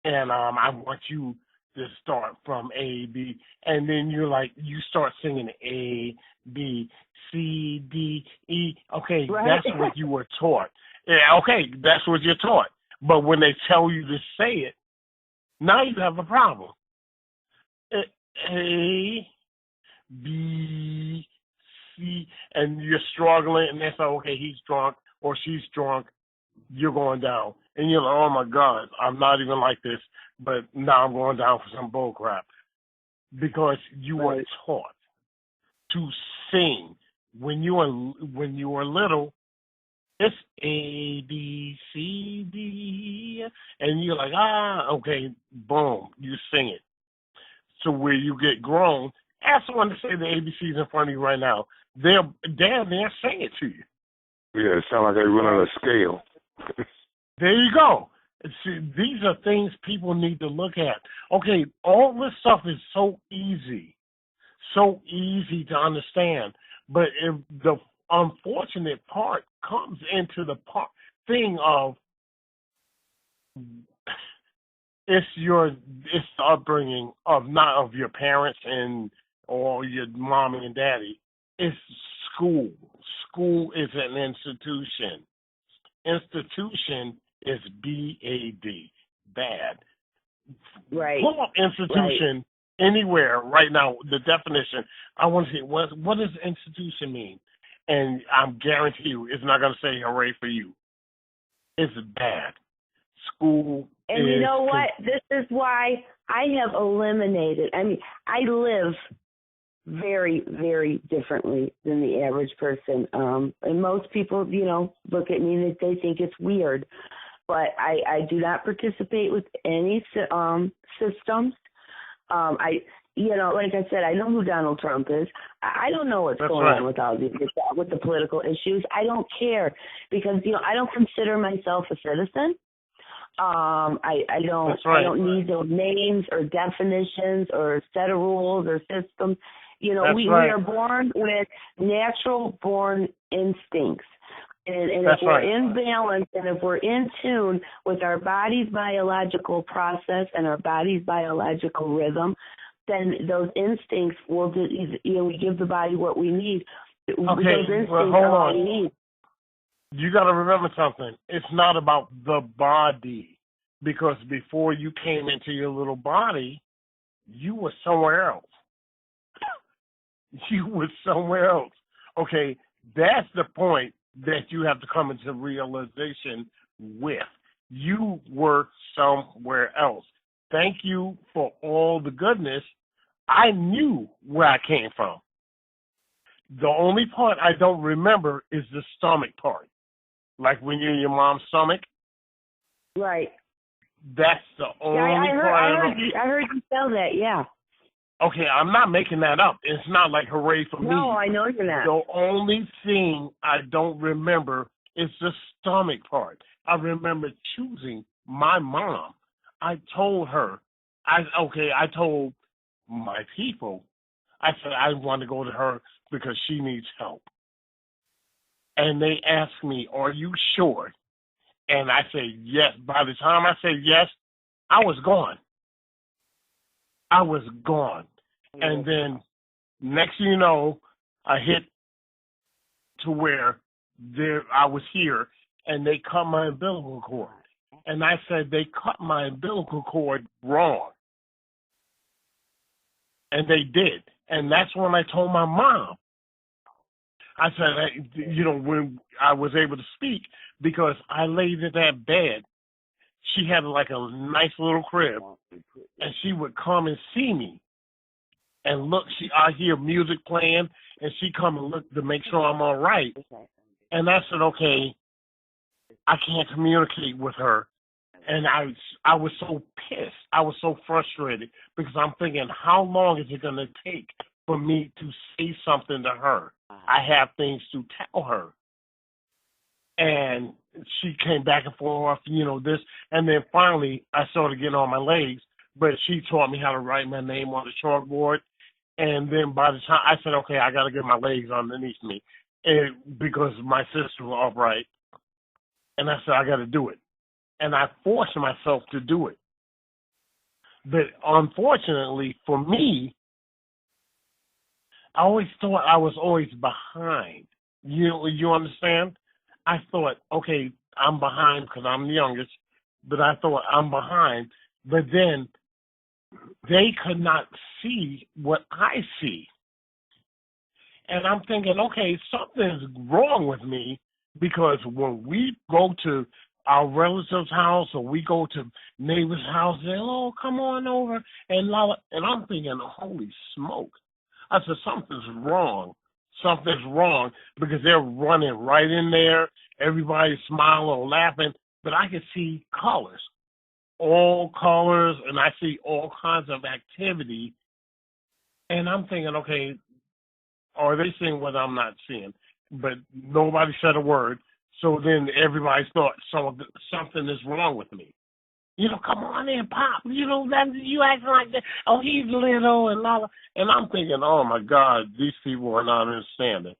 and I want you to start from A, B, and then you start singing A, B, C, D, E. Okay, right. That's what you were taught. Yeah, okay, that's what you're taught. But when they tell you to say it, now you have a problem. A, B, C, and you're struggling, and they say, okay, he's drunk or she's drunk, you're going down. And you're like, oh my God, I'm not even like this, but now I'm going down for some bull crap. Because you were taught to sing. When you were little, it's A, B, C, D, and you're like, okay, boom, you sing it. So where you get grown, ask someone to say the ABCs in front of you right now. They're damn near saying it to you. Yeah, it sounds like they run on a scale. There you go. See, these are things people need to look at. Okay, all this stuff is so easy to understand. But if the unfortunate part comes into the thing of it's the upbringing of not of your parents or your mom and daddy. It's school. School is an institution. Institution is B-A-D, bad. Right. Pull up institution anywhere right now. The definition. I want to see what does institution mean, and I'm guarantee you it's not going to say hooray for you. It's bad. School. And you know what? This is why I have eliminated. I mean, I live very, very differently than the average person. And most people, look at me and they think it's weird. But I do not participate with any systems. Like I said, I know who Donald Trump is. I don't know what's going on with the political issues. I don't care because, I don't consider myself a citizen. I don't need those names or definitions or set of rules or systems. We are born with natural born instincts. And if we're in balance and if we're in tune with our body's biological process and our body's biological rhythm, then those instincts will we give the body what we need. Okay, well, hold on. We need. You got to remember something. It's not about the body, because before you came into your little body, you were somewhere else. You were somewhere else. Okay, that's the point that you have to come into realization with. You were somewhere else. Thank you for all the goodness. I knew where I came from. The only part I don't remember is the stomach part. Like when you're in your mom's stomach. Right. That's the only part. I heard you tell that, yeah. Okay, I'm not making that up. It's not like hooray for me. No, I know you're not. The only thing I don't remember is the stomach part. I remember choosing my mom. I told her, I told my people, I said I want to go to her because she needs help. And they asked me, are you sure? And I said, yes. By the time I said yes, I was gone. And then next thing you know, I hit to where I was here, and they cut my umbilical cord. And I said, they cut my umbilical cord wrong. And they did. And that's when I told my mom. I said, when I was able to speak, because I laid in that bed. She had like a nice little crib, and she would come and see me. And look, I hear music playing, and she come and look to make sure I'm all right. And I said, okay, I can't communicate with her. And I was so pissed. I was so frustrated because I'm thinking, how long is it going to take for me to say something to her? I have things to tell her. And she came back and forth, this. And then finally, I started getting on my legs but she taught me how to write my name on the chalkboard. And then by the time I said, okay, I got to get my legs underneath me, and because my sister was upright, and I said I got to do it, and I forced myself to do it. But unfortunately for me, I always thought I was always behind. You understand? I thought, okay, I'm behind because I'm the youngest, but I thought I'm behind. But then they could not see what I see. And I'm thinking, okay, something's wrong with me, because when we go to our relative's house or we go to neighbor's house, they, oh, come on over, and I'm thinking, holy smoke. I said, something's wrong. Something's wrong, because they're running right in there. Everybody's smiling or laughing, but I can see colors, all colors, and I see all kinds of activity. And I'm thinking, okay, are they seeing what I'm not seeing? But nobody said a word. So then everybody thought something is wrong with me. You know, come on in, Pop. You know, that you acting like that. Oh, he's little and all. And I'm thinking, oh, my God, these people are not understanding.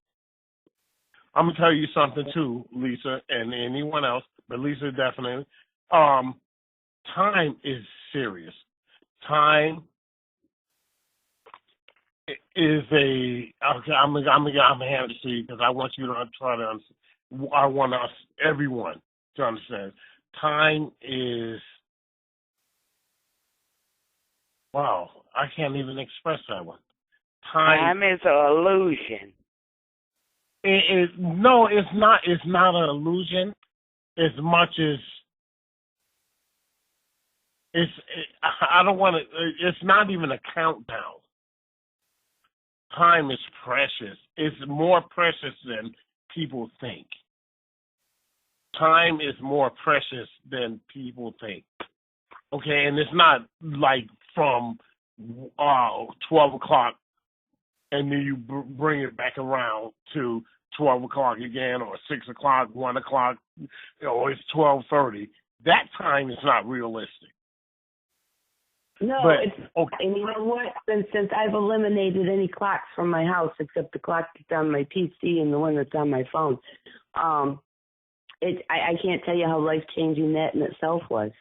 I'm going to tell you something, too, Lisa, and anyone else, but Lisa definitely. Time is serious. Time is I'm going to hand it to you, because I want you to try to understand. I want us, everyone, to understand. Time is, wow, I can't even express that one. Time is an illusion. No, it's not. It's not an illusion as much as I don't want to. It's not even a countdown. Time is precious. It's more precious than people think. Time is more precious than people think. Okay, and it's not like from 12 o'clock and then you bring it back around to 12 o'clock again, or 6 o'clock, 1 o'clock, or it's 12:30. That time is not realistic. No, it's okay. And you know what? Since I've eliminated any clocks from my house except the clock that's on my PC and the one that's on my phone, I can't tell you how life-changing that in itself was.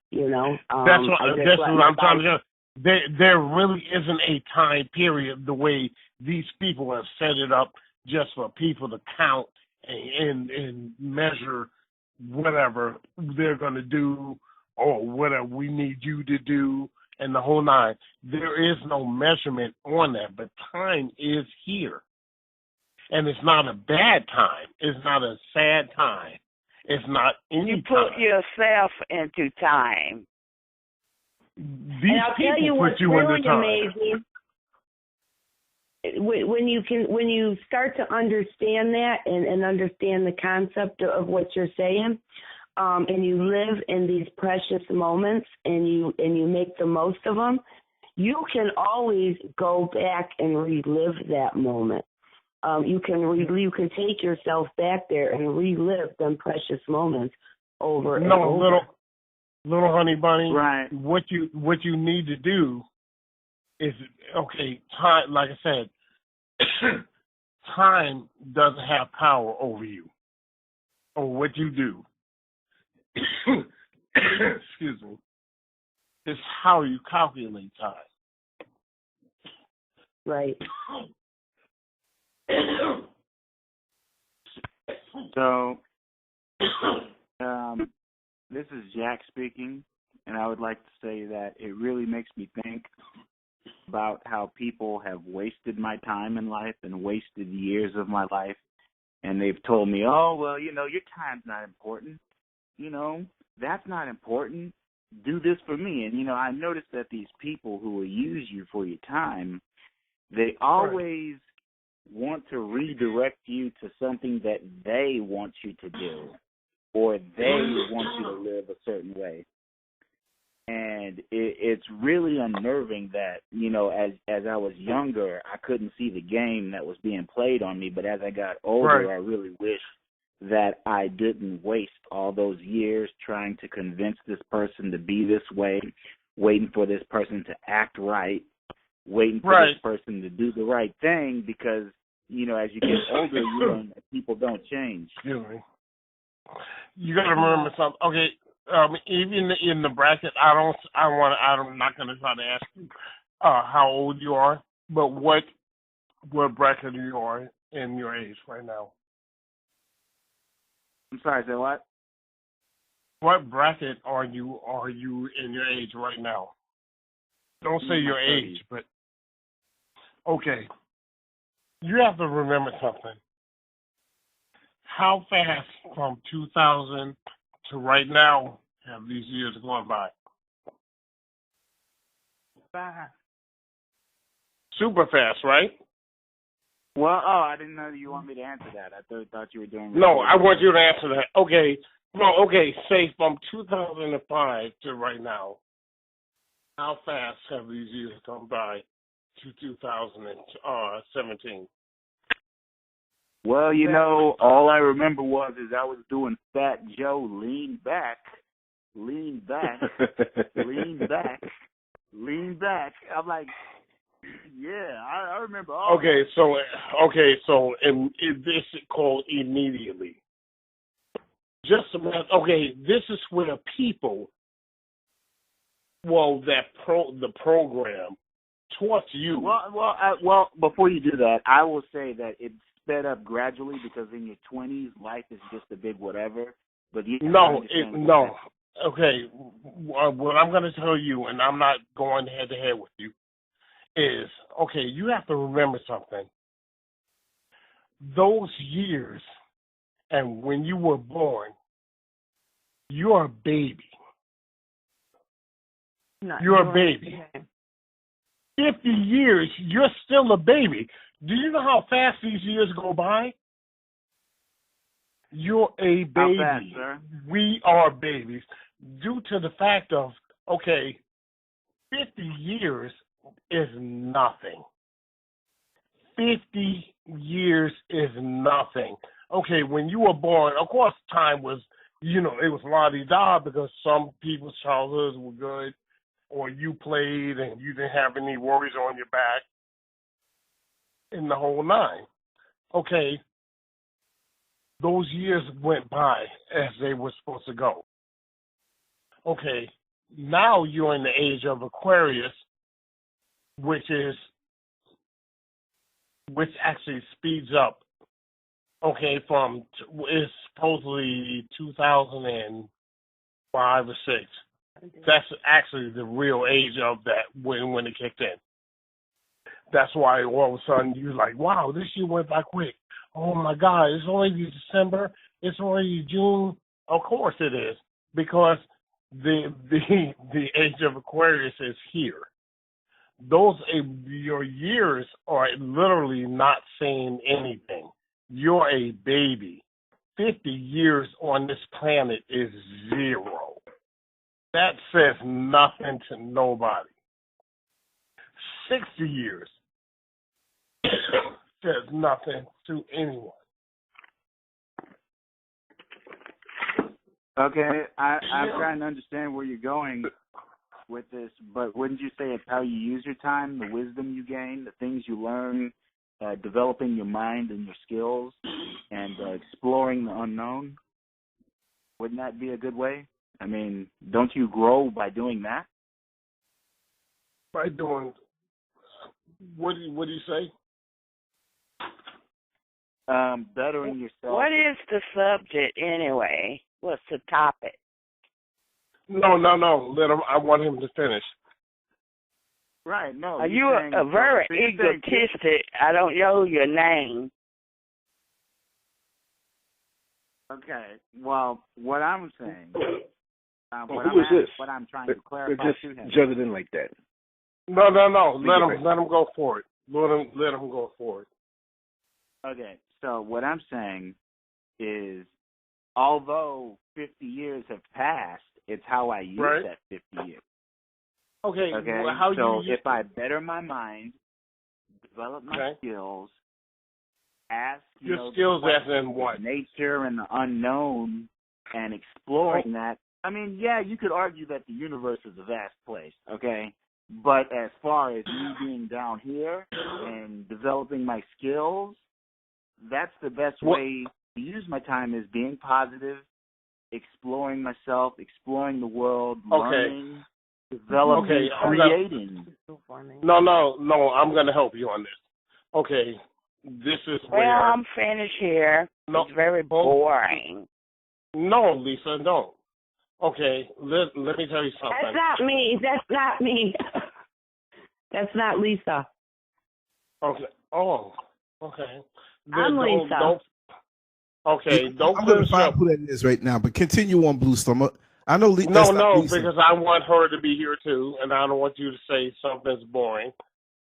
You know, that's what I'm trying to do. There really isn't a time period the way these people have set it up, just for people to count and measure whatever they're going to do or whatever we need you to do and the whole nine. There is no measurement on that, but time is here. And it's not a bad time. It's not a sad time. It's not any You put time. yourself into time. These and I'll tell you what's really amazing. When you start to understand that and understand the concept of what you're saying, and you live in these precious moments and you make the most of them, you can always go back and relive that moment. You can take yourself back there and relive them precious moments over and over. Little honey bunny. Right. What you need to do is, okay, time, like I said, time doesn't have power over you or what you do. Excuse me. It's how you calculate time. Right. So, this is Jack speaking, and I would like to say that it really makes me think about how people have wasted my time in life and wasted years of my life, and they've told me, oh, well, you know, your time's not important. You know, that's not important. Do this for me. And, you know, I noticed that these people who will use you for your time, they always want to redirect you to something that they want you to do, or they want you to live a certain way. And it's really unnerving that, you know, as I was younger, I couldn't see the game that was being played on me. But as I got older, I really wish that I didn't waste all those years trying to convince this person to be this way, waiting for this person to act right, waiting for Right. this person to do the right thing, because, you know, as you get older, you learn that people don't change. Excuse me. You got to remember something. Okay, even in the bracket, I'm not going to try to ask you how old you are, but what bracket you are in your age right now. I'm sorry, say what? What bracket are you in your age right now? Don't say your age, but okay. You have to remember something. How fast from 2000 to right now have these years gone by? Fast. Super fast, right? Well, I didn't know you want me to answer that. I thought you were doing. No, I want you to answer that. Okay. Well, okay, say from 2005 to right now, how fast have these years gone by to 2017? Well, you know, all I remember is I was doing Fat Joe lean back, lean back, lean back, lean back. I'm like, yeah, I remember all Okay, that. so this is called immediately. Just about, okay, this is where people, the program taught you. Well, before you do that, I will say that it sped up gradually, because in your 20s, life is just a big whatever. But No. Okay, what I'm going to tell you, and I'm not going head to head with you, is, okay, you have to remember something. Those years, and when you were born, you're a baby. You're a baby. 50 years, you're still a baby. Do you know how fast these years go by? You're a baby. How fast, sir? We are babies. Due to the fact of, 50 years is nothing. 50 years is nothing. Okay, when you were born, of course, time was, it was la-di-da, because some people's childhoods were good, or you played and you didn't have any worries on your back, in the whole nine. Okay, those years went by as they were supposed to go. Okay, now you're in the age of Aquarius, which actually speeds up. Okay, it's supposedly 2005 or 6. That's actually the real age of that when it kicked in. That's why all of a sudden you're like, wow, this year went by quick. Oh my God, it's already December. It's already June. Of course it is, because the age of Aquarius is here. Your years are literally not saying anything. You're a baby. 50 years on this planet is 0. That says nothing to nobody. 60 years says nothing to anyone. Okay, I'm trying to understand where you're going with this, but wouldn't you say it's how you use your time, the wisdom you gain, the things you learn, developing your mind and your skills, and exploring the unknown? Wouldn't that be a good way? I mean, don't you grow by doing that? By doing, what do you say? Bettering yourself. What is the subject anyway? What's the topic? No. I want him to finish. Right, no. Are you a very egotistic? I don't know your name. Okay, well, what I'm saying, who is this? what I'm trying to clarify They're to him. just judging in like that. No. Let him go for it. Let him go for it. Okay, so what I'm saying is, although 50 years have passed, it's how I use that 50 years. Okay. Well, if I better my mind, develop my skills, ask your skills as in what? Nature and the unknown, and exploring that, I mean, yeah, you could argue that the universe is a vast place, okay? But as far as me being down here and developing my skills, that's the best way to use my time, is being positive, exploring myself, exploring the world, learning, developing, creating. No, I'm going to help you on this. Okay, this is where... Well, I'm finished here. No, it's very boring. No, Lisa, no. Okay, let me tell you something. That's not me. That's not me. That's not Lisa. Okay. Oh, okay. I'm Lisa. Don't I'm going to find who that is right now, but continue on, Blue Storm. I know Lisa. No, because I want her to be here too, and I don't want you to say something's boring.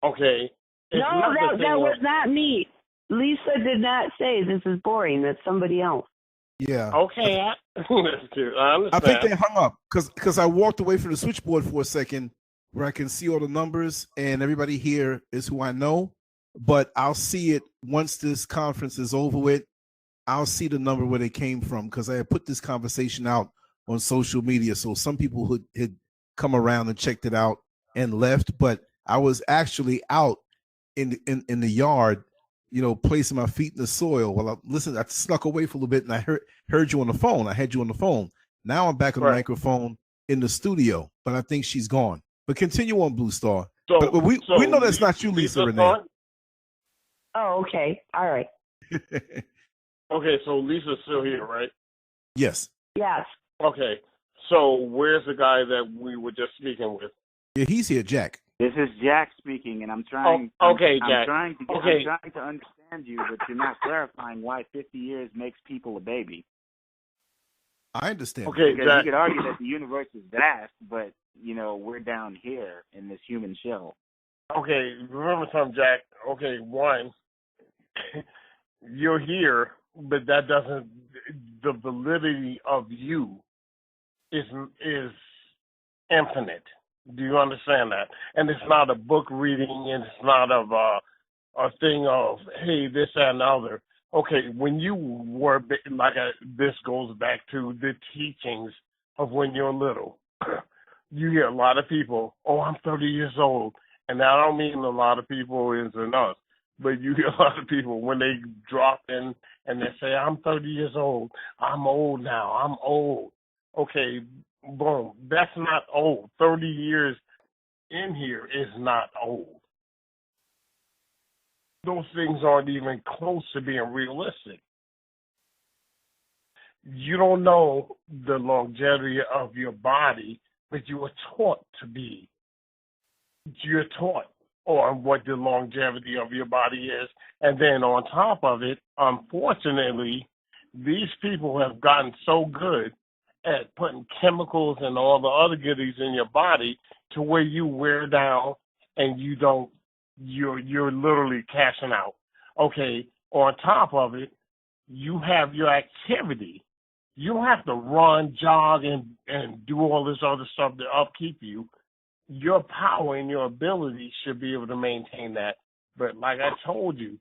Okay. No, that was not me. Lisa did not say this is boring. That's somebody else. Yeah. Okay. That's cute. I understand. I think they hung up because I walked away from the switchboard for a second where I can see all the numbers and everybody here is who I know, but I'll see it once this conference is over with. I'll see the number where they came from because I had put this conversation out on social media. So some people had come around and checked it out and left, but I was actually out in the yard, placing my feet in the soil. Well, I snuck away for a little bit and I heard you on the phone. I had you on the phone. Now I'm back on the microphone in the studio, but I think she's gone. But continue on, Blue Star. But we know that's not you, Lisa Renee. Oh, okay. All right. Okay, so Lisa's still here, right? Yes. Yes. Okay, so where's the guy that we were just speaking with? Yeah, he's here, Jack. This is Jack speaking, and I'm trying. Okay, I'm Jack. trying to understand you, but you're not clarifying why 50 years makes people a baby. I understand. Okay, because Jack. you could argue that the universe is vast, but we're down here in this human shell. Okay, remember something, Jack. Okay, one, you're here, but that doesn't. The validity of you is infinite. Do you understand that? And it's not a book reading, and it's not of a thing of, hey, this, that, and the other. Okay, when you were, this goes back to the teachings of when you're little. You hear a lot of people, oh, I'm 30 years old. And I don't mean a lot of people is in us, but you hear a lot of people when they drop in and they say, I'm 30 years old. I'm old now. I'm old. Okay, boom. That's not old. 30 years in here is not old. Those things aren't even close to being realistic. You don't know the longevity of your body, but you were taught to be. You're taught on what the longevity of your body is. And then on top of it, unfortunately, these people have gotten so good at putting chemicals and all the other goodies in your body to where you wear down and you're literally cashing out. Okay, on top of it, you have your activity. You don't have to run, jog, and do all this other stuff to upkeep you. Your power and your ability should be able to maintain that. But like I told you,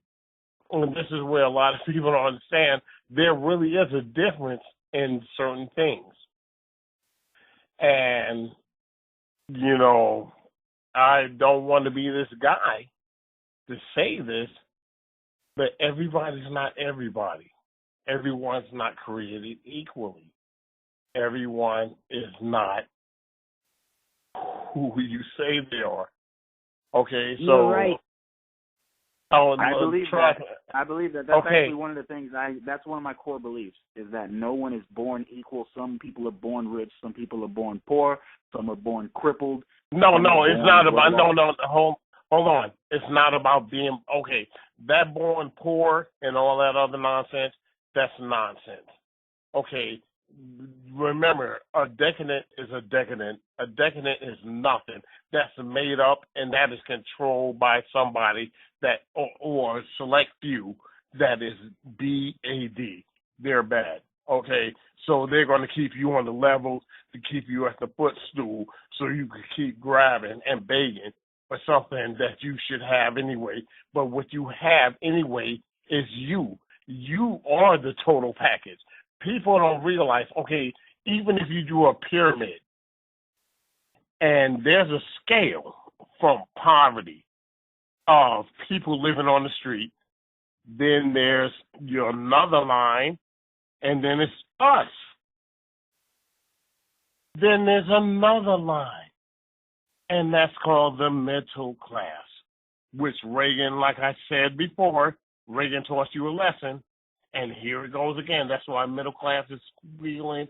and this is where a lot of people don't understand, there really is a difference in certain things. And, I don't want to be this guy to say this, but everybody's not everybody. Everyone's not created equally. Everyone is not who you say they are. Okay, so you're right. I believe that. That's okay. actually one of the things. That's one of my core beliefs is that no one is born equal. Some people are born rich. Some people are born poor. Some are born crippled. No, it's not about. No. Hold on. It's not about being okay. That born poor and all that other nonsense. That's nonsense. Okay. Remember, a decadent is a decadent. A decadent is nothing. That's made up, and that is controlled by somebody that, or a select few that is BAD. They're bad. Okay, so they're going to keep you on the level to keep you at the footstool, so you can keep grabbing and begging for something that you should have anyway. But what you have anyway is you. You are the total package. People don't realize, okay, even if you do a pyramid, and there's a scale from poverty of people living on the street, then there's your another line, and then it's us. Then there's another line, and that's called the middle class, which Reagan, like I said before, Reagan taught you a lesson, and here it goes again. That's why middle class is squealing.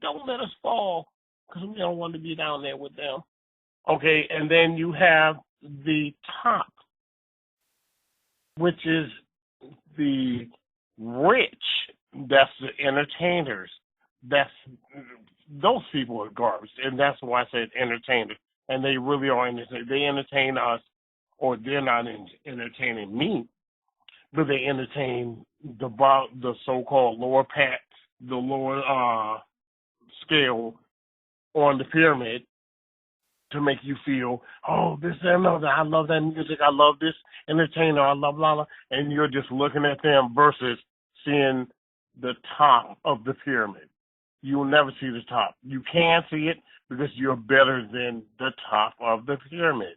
Don't let us fall, because we don't want to be down there with them. Okay, and then you have the top, which is the rich. That's the entertainers. Those people are garbage, and that's why I said entertainers. And they really are entertainers. They entertain us, or they're not entertaining me, but they entertain the so-called lower pat, the lower scale on the pyramid, to make you feel, oh, this and another. I love that music. I love this entertainer. I love blah, blah. And you're just looking at them versus seeing the top of the pyramid. You will never see the top. You can see it because you're better than the top of the pyramid.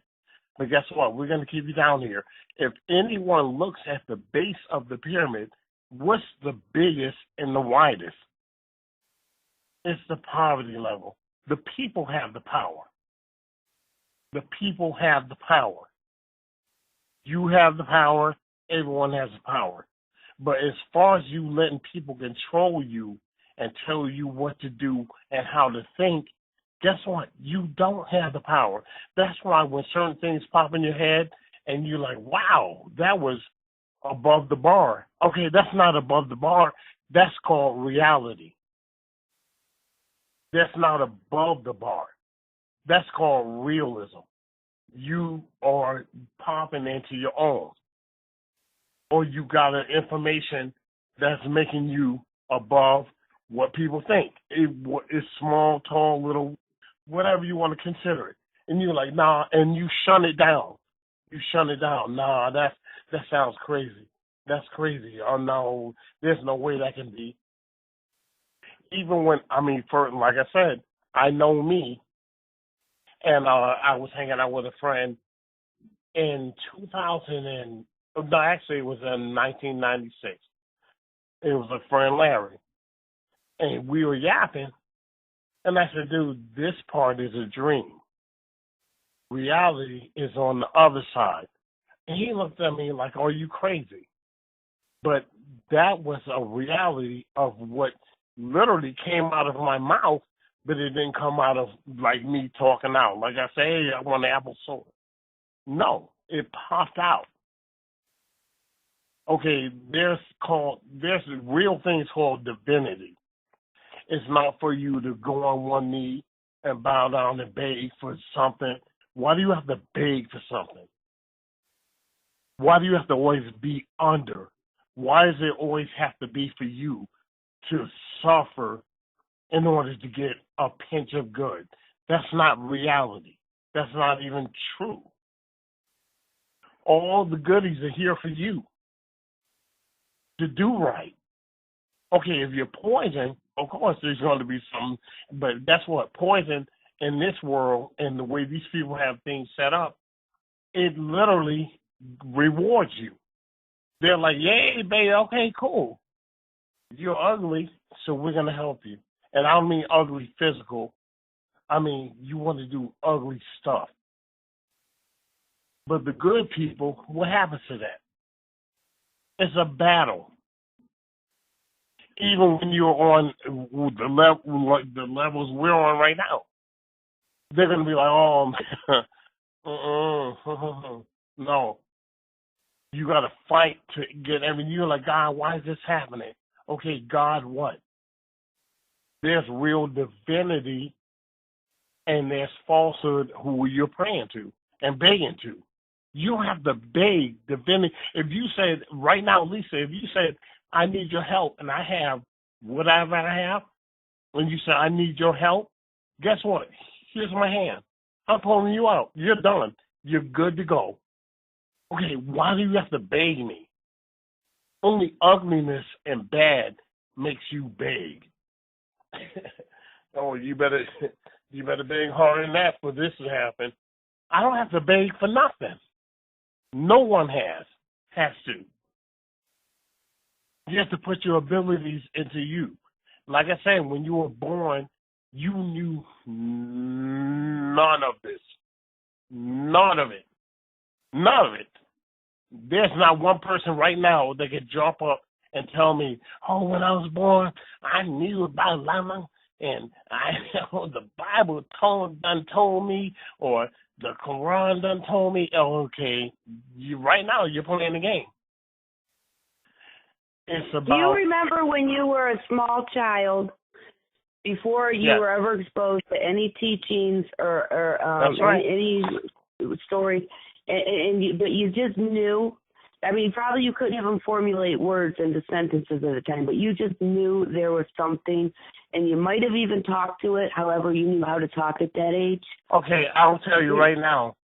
But guess what? We're going to keep you down here. If anyone looks at the base of the pyramid, what's the biggest and the widest? It's the poverty level. The people have the power. The people have the power. You have the power. Everyone has the power. But as far as you letting people control you and tell you what to do and how to think, guess what? You don't have the power. That's why when certain things pop in your head and you're like, wow, that was above the bar. Okay, that's not above the bar. That's called reality. That's not above the bar. That's called realism. You are popping into your own. Or you got an information that's making you above what people think. It's small, tall, little, whatever you want to consider it. And you're like, nah, and you shun it down. You shun it down. Nah, that sounds crazy. That's crazy. Oh, no, there's no way that can be. Even when, like I said, I know me, and I was hanging out with a friend in it was in 1996. It was a friend, Larry. And we were yapping, and I said, dude, this part is a dream. Reality is on the other side. And he looked at me like, are you crazy? But that was a reality of what literally came out of my mouth, but it didn't come out of like me talking out. Like I say, hey, I want an apple soda. No, it popped out. Okay, there's real things called divinity. It's not for you to go on one knee and bow down and beg for something. Why do you have to beg for something? Why do you have to always be under? Why does it always have to be for you to suffer in order to get a pinch of good? That's not reality. That's not even true. All the goodies are here for you to do right. Okay, if you're poison, of course there's going to be some, but that's what poison in this world and the way these people have things set up, it literally rewards you. They're like, yay, baby, okay, cool. You're ugly, so we're going to help you. And I don't mean ugly physical. I mean, you want to do ugly stuff. But the good people, what happens to that? It's a battle. Even when you're on the level, like the levels we're on right now, they're going to be like, oh, no. You got to fight to get everything. You're like, God, why is this happening? Okay, God, what? There's real divinity and there's falsehood who you're praying to and begging to. You don't have to beg divinity. If you said, right now, Lisa, if you said, I need your help, and I have whatever I have, when you say, I need your help, guess what? Here's my hand. I'm pulling you out. You're done. You're good to go. Okay, why do you have to beg me? Only ugliness and bad makes you beg. oh, you better beg harder than that for this to happen. I don't have to beg for nothing. No one has to. You have to put your abilities into you. Like I said, when you were born, you knew none of this. None of it. None of it. There's not one person right now that can jump up and tell me, oh, when I was born, I knew about Lama, and the Bible done told me, or the Quran done told me. Oh, okay, right now you're playing the game. It's about. Do you remember when you were a small child, before you were ever exposed to any teachings or That's right. any stories, but you just knew? I mean, probably you couldn't even formulate words into sentences at a time, but you just knew there was something, and you might have even talked to it. However, you knew how to talk at that age. Okay, I'll tell you right now.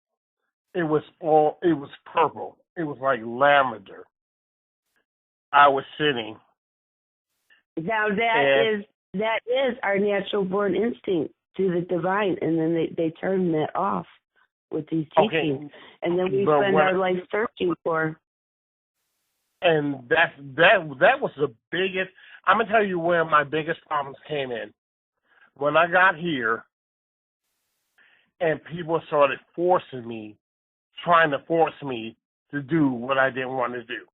It was purple. It was like lavender. I was sitting. Now that is our natural born instinct to the divine, and then they turn that off with these teachings, okay, and then we spend our life searching for. And that was the biggest. I'm gonna tell you where my biggest problems came in. When I got here, and people started trying to force me to do what I didn't want to do.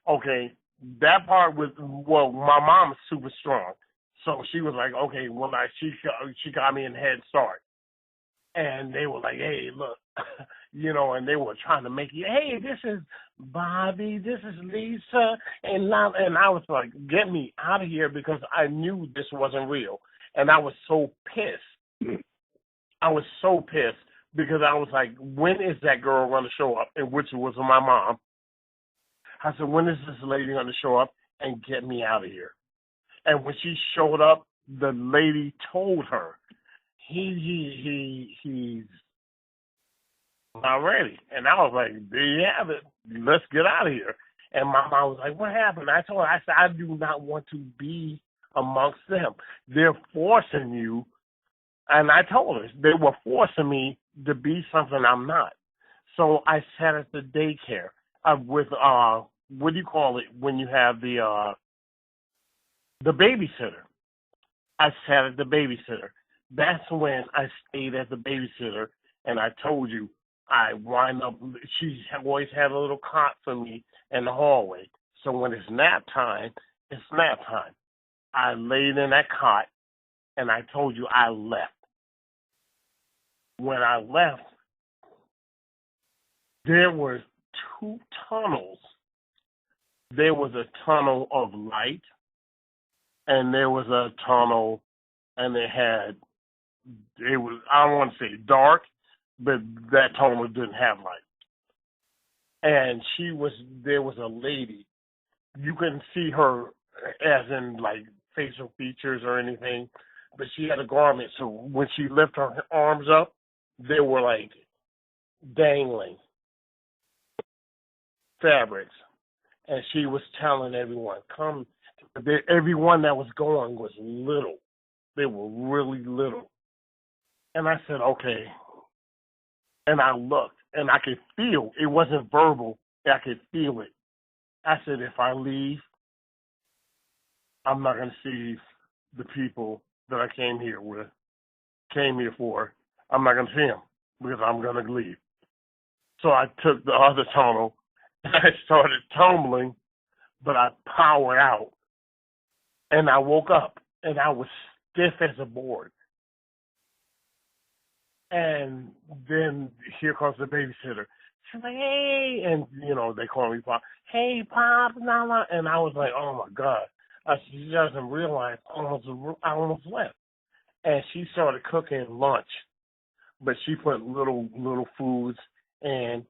Okay, that part was, well, my mom is super strong, so she was like, okay, well, she got me in Head Start, and they were like, hey, look, and they were trying to make you, hey, this is Bobby, this is Lisa, and I was like, get me out of here, because I knew this wasn't real, and I was so pissed. I was so pissed because I was like, when is that girl going to show up? And which was my mom. I said, when is this lady going to show up and get me out of here? And when she showed up, the lady told her, he's not ready. And I was like, there you have it. Let's get out of here. And my mom was like, what happened? I told her, I said, I do not want to be amongst them. They're forcing you. And I told her, they were forcing me to be something I'm not. So I sat at the daycare with, what do you call it when you have the babysitter? I sat at the babysitter. That's when I stayed at the babysitter, and I told you, I wind up, she always had a little cot for me in the hallway. So when it's nap time, it's nap time. I laid in that cot, and I told you I left. When I left, there were two tunnels. There was a tunnel of light, and there was a tunnel, and I don't want to say dark, but that tunnel didn't have light. And there was a lady. You couldn't see her as in like facial features or anything, but she had a garment. So when she lifted her arms up, they were like dangling fabrics. And she was telling everyone, come. Everyone that was going was little. They were really little. And I said, okay. And I looked, and I could feel, it wasn't verbal, I could feel it. I said, if I leave, I'm not going to see the people that I came here for. I'm not going to see them because I'm going to leave. So I took the other tunnel, and I started tumbling, but I powered out. And I woke up, and I was stiff as a board. And then here comes the babysitter. She's like, hey, and, they call me Pop. Hey, Pop, Nala. And I was like, oh, my God. She doesn't realize I almost left. And she started cooking lunch. But she put little foods, and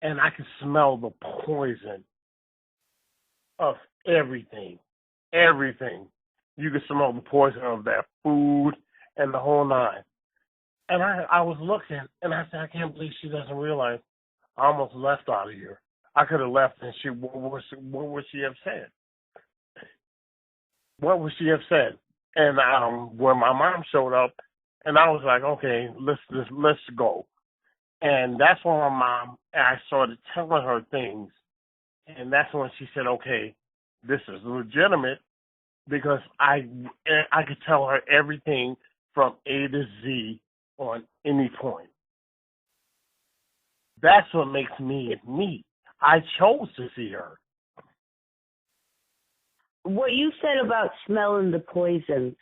I could smell the poison of everything. Everything. You could smell the poison of that food and the whole nine. And I was looking, and I said, I can't believe she doesn't realize I almost left out of here. I could have left, and what would she have said? What would she have said? And when my mom showed up, and I was like, okay, let's go. And that's when I started telling her things, and that's when she said, okay, this is legitimate, because I could tell her everything from A to Z on any point. That's what makes me me. I chose to see her. What you said about smelling the poisons,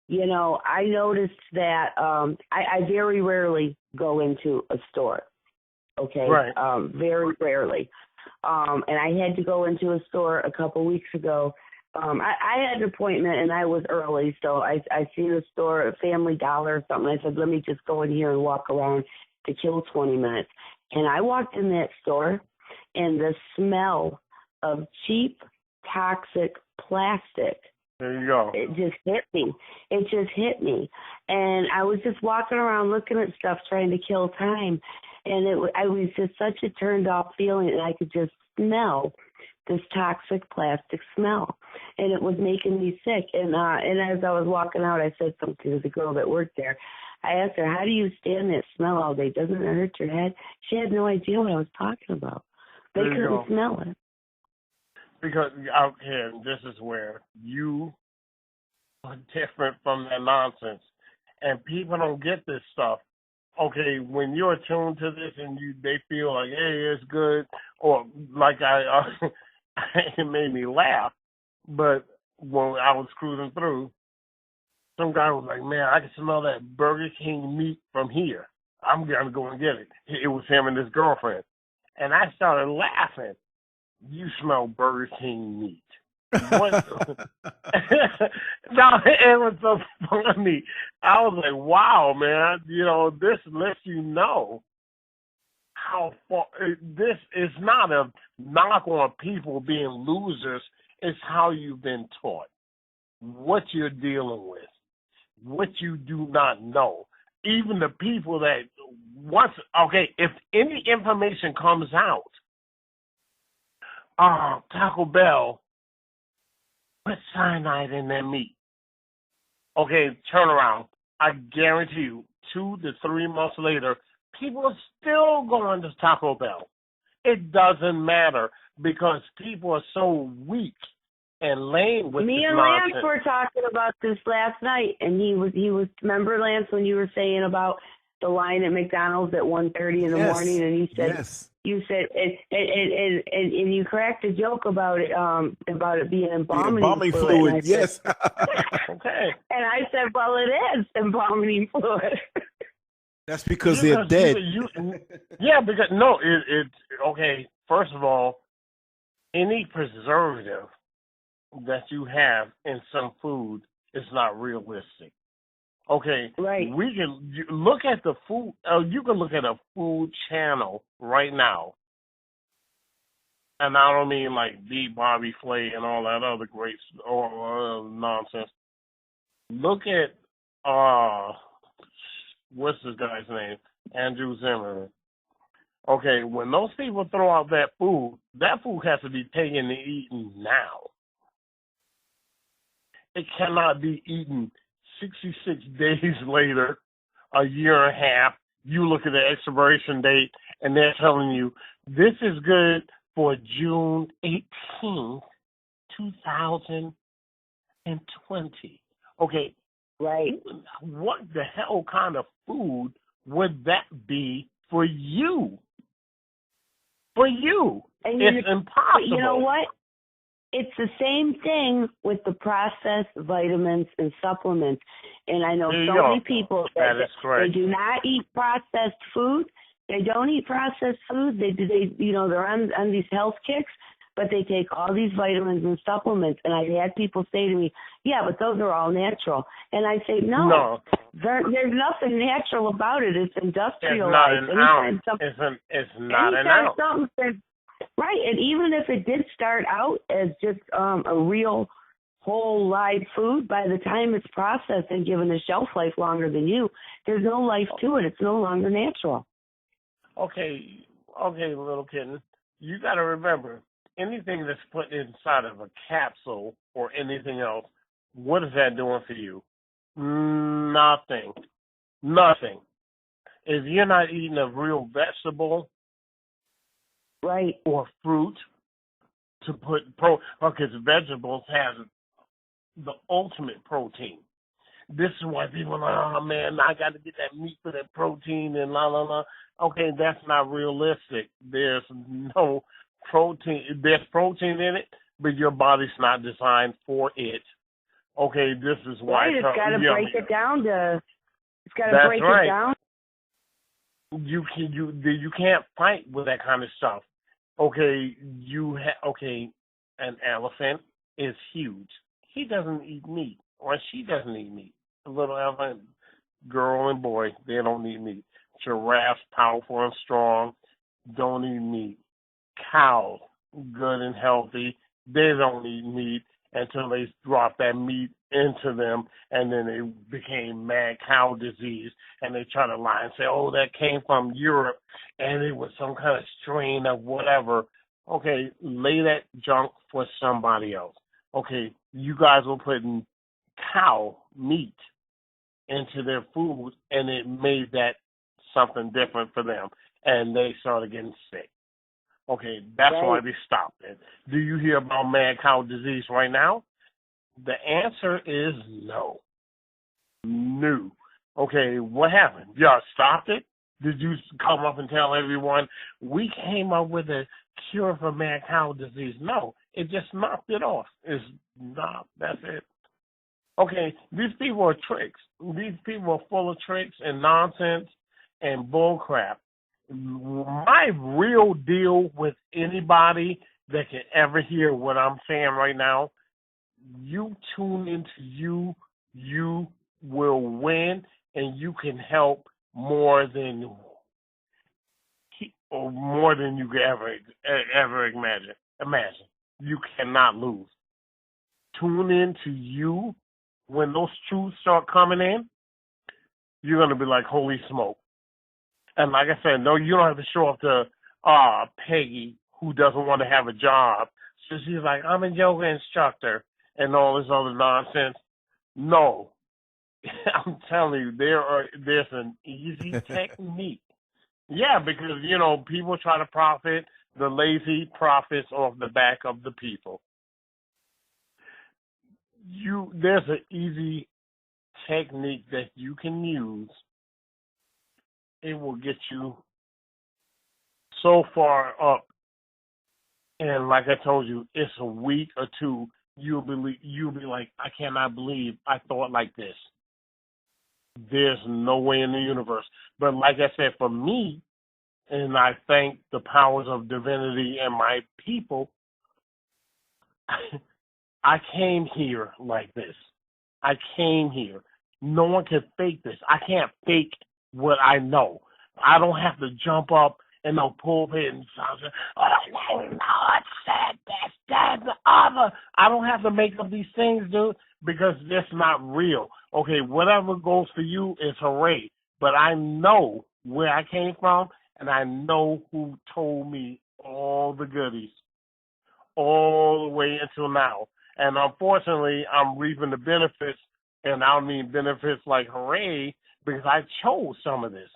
you know, I noticed that I very rarely go into a store, okay? Right. Very rarely. And I had to go into a store a couple weeks ago. I had an appointment and I was early, so I seen a store, a Family Dollar or something. I said, let me just go in here and walk around to kill 20 minutes. And I walked in that store, and the smell of cheap, toxic plastic, there you go. it just hit me. It just hit me. And I was just walking around looking at stuff, trying to kill time. And I was just such a turned off feeling, and I could just smell this toxic plastic smell, and it was making me sick. And as I was walking out, I said something to the girl that worked there. I asked her, how do you stand that smell all day? Doesn't it hurt your head? She had no idea what I was talking about. They couldn't smell it. Because out here, this is where you are different from that nonsense. And people don't get this stuff. Okay, when you're attuned to this and they feel like, hey, it's good, or like it made me laugh. But when I was cruising through, some guy was like, man, I can smell that Burger King meat from here. I'm going to go and get it. It was him and his girlfriend. And I started laughing. You smell Burger King meat. What? No, it was so funny. I was like, wow, man. You know, this lets you know how far. This is not a knock on people being losers. It's how you've been taught, what you're dealing with, what you do not know. Even the people that if any information comes out, Taco Bell put cyanide in their meat. Okay, turn around. I guarantee you, 2 to 3 months later, people are still going to Taco Bell. It doesn't matter because people are so weak and lame with Me this and nonsense. Lance were talking about this last night, and he was. Remember, Lance, when you were saying about the line at McDonald's at 1:30 in the morning, and you said, you said, and you cracked a joke about it being embalming fluid. Yes. Okay. And I said, well, it is embalming fluid. That's because they're dead. Because okay. First of all, any preservative that you have in some food is not realistic. Okay, right. We can look at the food. You can look at a food channel right now, and I don't mean like Beat Bobby Flay and all that other great nonsense. Look at what's this guy's name? Andrew Zimmerman. Okay, when those people throw out that food has to be taken and eaten now. It cannot be eaten 66 days later, a year and a half. You look at the expiration date, and they're telling you this is good for June 18th, 2020. Okay. Right. What the hell kind of food would that be for you? For you. It's impossible. You know what? It's the same thing with the processed vitamins and supplements. And I know many people that they do not eat processed food. They don't eat processed food. They're on these health kicks, but they take all these vitamins and supplements. And I've had people say to me, yeah, but those are all natural. And I say, no. There's nothing natural about it. It's industrialized. It's not an ounce. Right, and even if it did start out as just a real whole live food, by the time it's processed and given a shelf life longer than you, there's no life to it. It's no longer natural. Okay, little kitten. You got to remember, anything that's put inside of a capsule or anything else What is that doing for you? Nothing. Nothing. If you're not eating a real vegetable, right, or fruit, to put because vegetables have the ultimate protein. This is why people are like, oh man, I got to get that meat for that protein and la la la. Okay, that's not realistic. There's no protein. There's protein in it, but your body's not designed for it. Okay, this is why. Right, it's got to break it down to. It's got to That's break right. it down. You can't fight with that kind of stuff. Okay, an elephant is huge. He doesn't eat meat, or she doesn't eat meat. A little elephant, girl and boy, they don't eat meat. Giraffes, powerful and strong, don't eat meat. Cows, good and healthy, they don't eat meat until they drop that meat into them, and then it became mad cow disease, and they try to lie and say, oh, that came from Europe, and it was some kind of strain of whatever. Okay, lay that junk for somebody else. Okay, you guys were putting cow meat into their food, and it made that something different for them, and they started getting sick. Okay, that's why they stopped it. Do you hear about mad cow disease right now? The answer is no. No. Okay, what happened? Y'all stopped it? Did you come up and tell everyone, we came up with a cure for mad cow disease? No, it just knocked it off. That's it. Okay, these people are tricks. These people are full of tricks and nonsense and bull crap. My real deal with anybody that can ever hear what I'm saying right now, you tune into you will win, and you can help more than you could ever imagine. You cannot lose. Tune into you. When those truths start coming in, you're gonna be like, holy smoke. And like I said, no, you don't have to show up to Peggy, who doesn't want to have a job. So she's like, I'm a yoga instructor and all this other nonsense. No. I'm telling you, there's an easy technique. Yeah, because, people try to profit. The lazy profits off the back of the people. There's an easy technique that you can use. It will get you so far up, and like I told you, it's a week or two. You'll be like, I cannot believe I thought like this. There's no way in the universe. But like I said, for me, and I thank the powers of divinity and my people, I came here like this. I came here. No one can fake this. I can't fake what I know. I don't have to jump up in the pulpit and say, oh, no, it's said this, that, the other. I don't have to make up these things, dude, because that's not real. Okay, whatever goes for you is hooray. But I know where I came from, and I know who told me all the goodies all the way until now. And unfortunately, I'm reaping the benefits, and I don't mean benefits like hooray, because I chose some of this.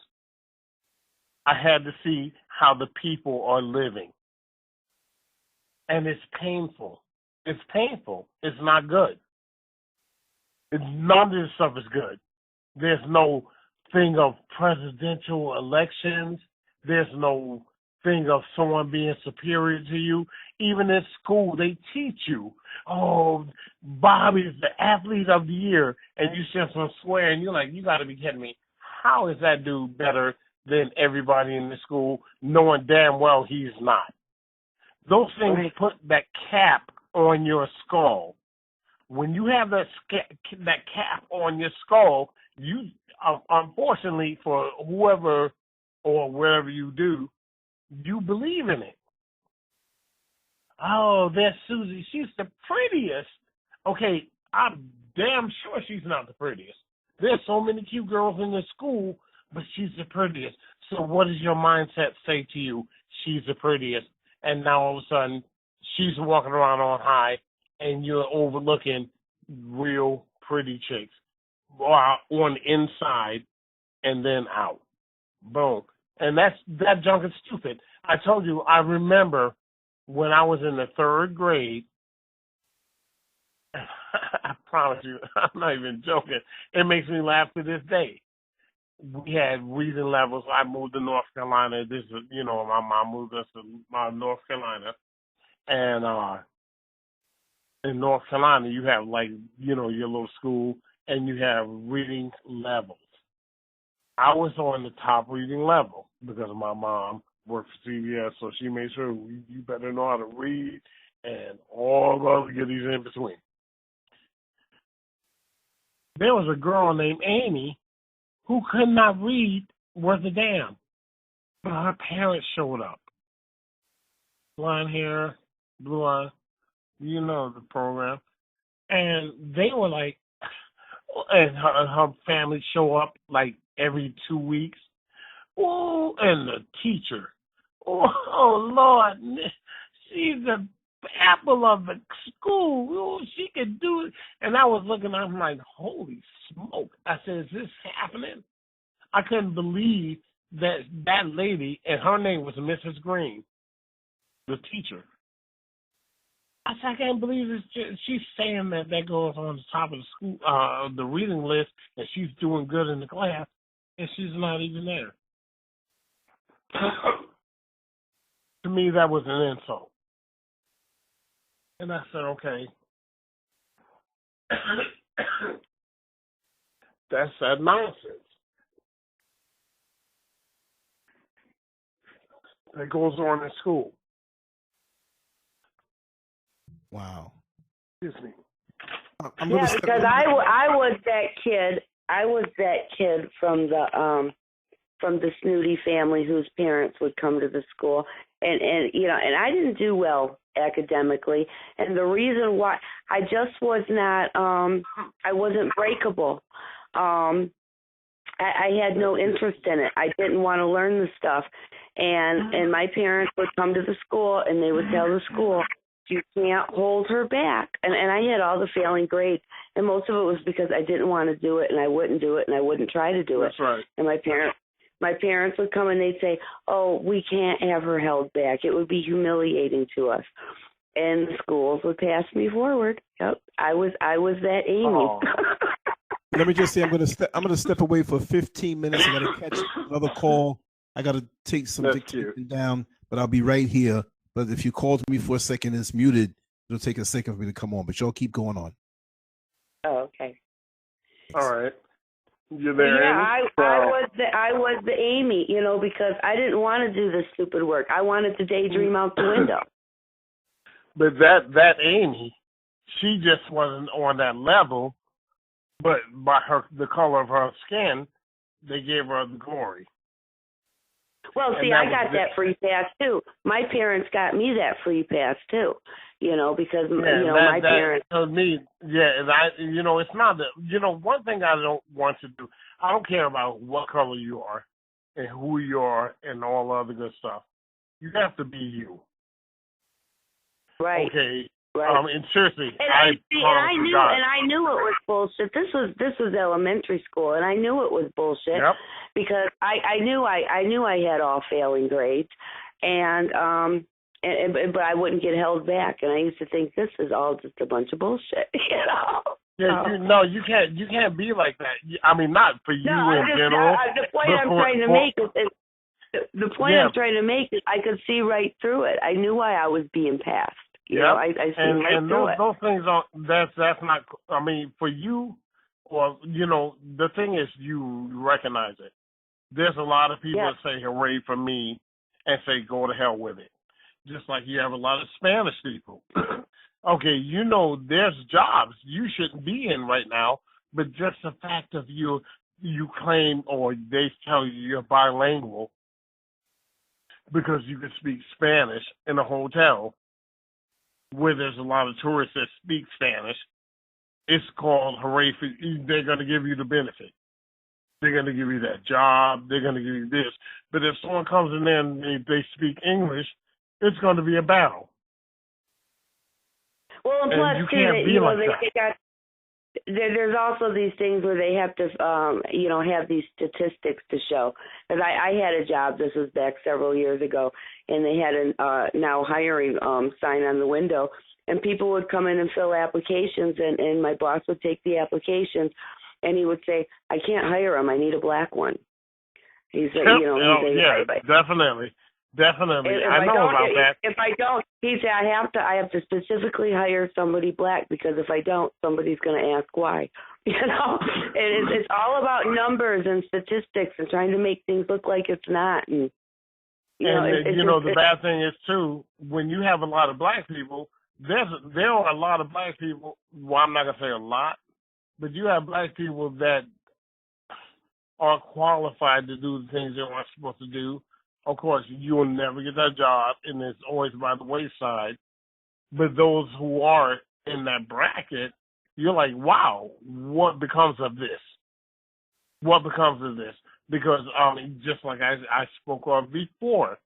I had to see how the people are living. And it's painful. It's painful. It's not good. None of this stuff is good. There's no thing of presidential elections. There's no thing of someone being superior to you. Even in school, they teach you, oh, Bobby's the athlete of the year, and you just swear, and you're like, you got to be kidding me. How is that dude better than everybody in the school, knowing damn well he's not? Those things put that cap on your skull. When you have that cap on your skull, you, unfortunately, for whoever or wherever you do, you believe in it. Oh, there's Susie. She's the prettiest. Okay, I'm damn sure she's not the prettiest. There's so many cute girls in the school, but she's the prettiest. So what does your mindset say to you? She's the prettiest. And now all of a sudden, she's walking around on high, and you're overlooking real pretty chicks on the inside and then out. Boom. And that junk is stupid. I told you, I remember when I was in the 3rd grade, I promise you, I'm not even joking. It makes me laugh to this day. We had reading levels. I moved to North Carolina. This is, my mom moved us to North Carolina. And in North Carolina, you have, your little school, and you have reading levels. I was on the top reading level because my mom worked for CBS, so she made sure you better know how to read and all the other goodies in between. There was a girl named Amy who could not read worth a damn, but her parents showed up. Blonde hair, blue eyes, you know the program. And they were like, and her family show up like every 2 weeks. Oh, and the teacher, oh Lord, she's the apple of the school. Oh, she could do it. And I was looking, I'm like, holy smoke. I said, is this happening? I couldn't believe that lady, and her name was Mrs. Green, the teacher. I said, I can't believe this. She's saying that goes on the top of the school, the reading list, and she's doing good in the class, and she's not even there. To me, that was an insult. And I said, okay. That's that nonsense. That goes on in school. Wow. Excuse me. Yeah, because I was that kid. I was that kid from the snooty family whose parents would come to the school, and I didn't do well academically, and the reason why I just was not I wasn't breakable. I had no interest in it. I didn't want to learn the stuff, and my parents would come to the school and they would tell the school, you can't hold her back. And I had all the failing grades, and most of it was because I didn't want to do it, and I wouldn't do it, and I wouldn't try to do it. That's right. And my parents would come and they'd say, oh, we can't have her held back. It would be humiliating to us. And the schools would pass me forward. Yep, I was that Amy. Oh. Let me just say, I'm gonna step away for 15 minutes. I gotta catch another call. I gotta take some dictation down, but I'll be right here. But if you called me for a second and it's muted, it'll take a second for me to come on. But y'all keep going on. Oh, okay. All right. You there? Yeah, I was the Amy, because I didn't want to do this stupid work. I wanted to daydream out the window. But that Amy, she just wasn't on that level. But by the color of her skin, they gave her the glory. Well, see, I got that free pass too. My parents got me that free pass too. Because my parents. To me, and it's not that. One thing I don't want to do. I don't care about what color you are, and who you are, and all the other good stuff. You have to be you. Right. Okay. Right. And seriously, and I knew it was bullshit. This was elementary school, and I knew it was bullshit. Yep. Because I knew I had all failing grades, and but I wouldn't get held back, and I used to think this is all just a bunch of bullshit, Yeah, you can't be like that. I mean, not for you in general. The point I'm trying to make is I could see right through it. I knew why I was being passed. I see right through it. Those things that's not. I mean, for you, or the thing is, you recognize it. There's a lot of people that say hooray for me and say go to hell with it. Just like you have a lot of Spanish people. Okay, there's jobs you shouldn't be in right now, but just the fact of you claim or they tell you you're bilingual because you can speak Spanish in a hotel where there's a lot of tourists that speak Spanish, it's called hooray for you. They're going to give you the benefit. They're going to give you that job. They're going to give you this. But if someone comes in there and they speak English, it's going to be a battle. Well, and plus, you can't be like that. there's also these things where they have to, have these statistics to show. Because I had a job, this was back several years ago, and they had a now hiring sign on the window, and people would come in and fill applications, and my boss would take the applications, and he would say, I can't hire him, I need a black one. He's like, definitely. I know about that. If I don't, he said I have to specifically hire somebody black, because if I don't, somebody's going to ask why. It's all about numbers and statistics and trying to make things look like it's not. And the bad thing is too, when you have a lot of black people, there are a lot of black people. Well, I'm not going to say a lot, but you have black people that are qualified to do the things they aren't supposed to do. Of course, you will never get that job, and it's always by the wayside. But those who are in that bracket, you're like, wow, what becomes of this? What becomes of this? Because, just like I spoke of before,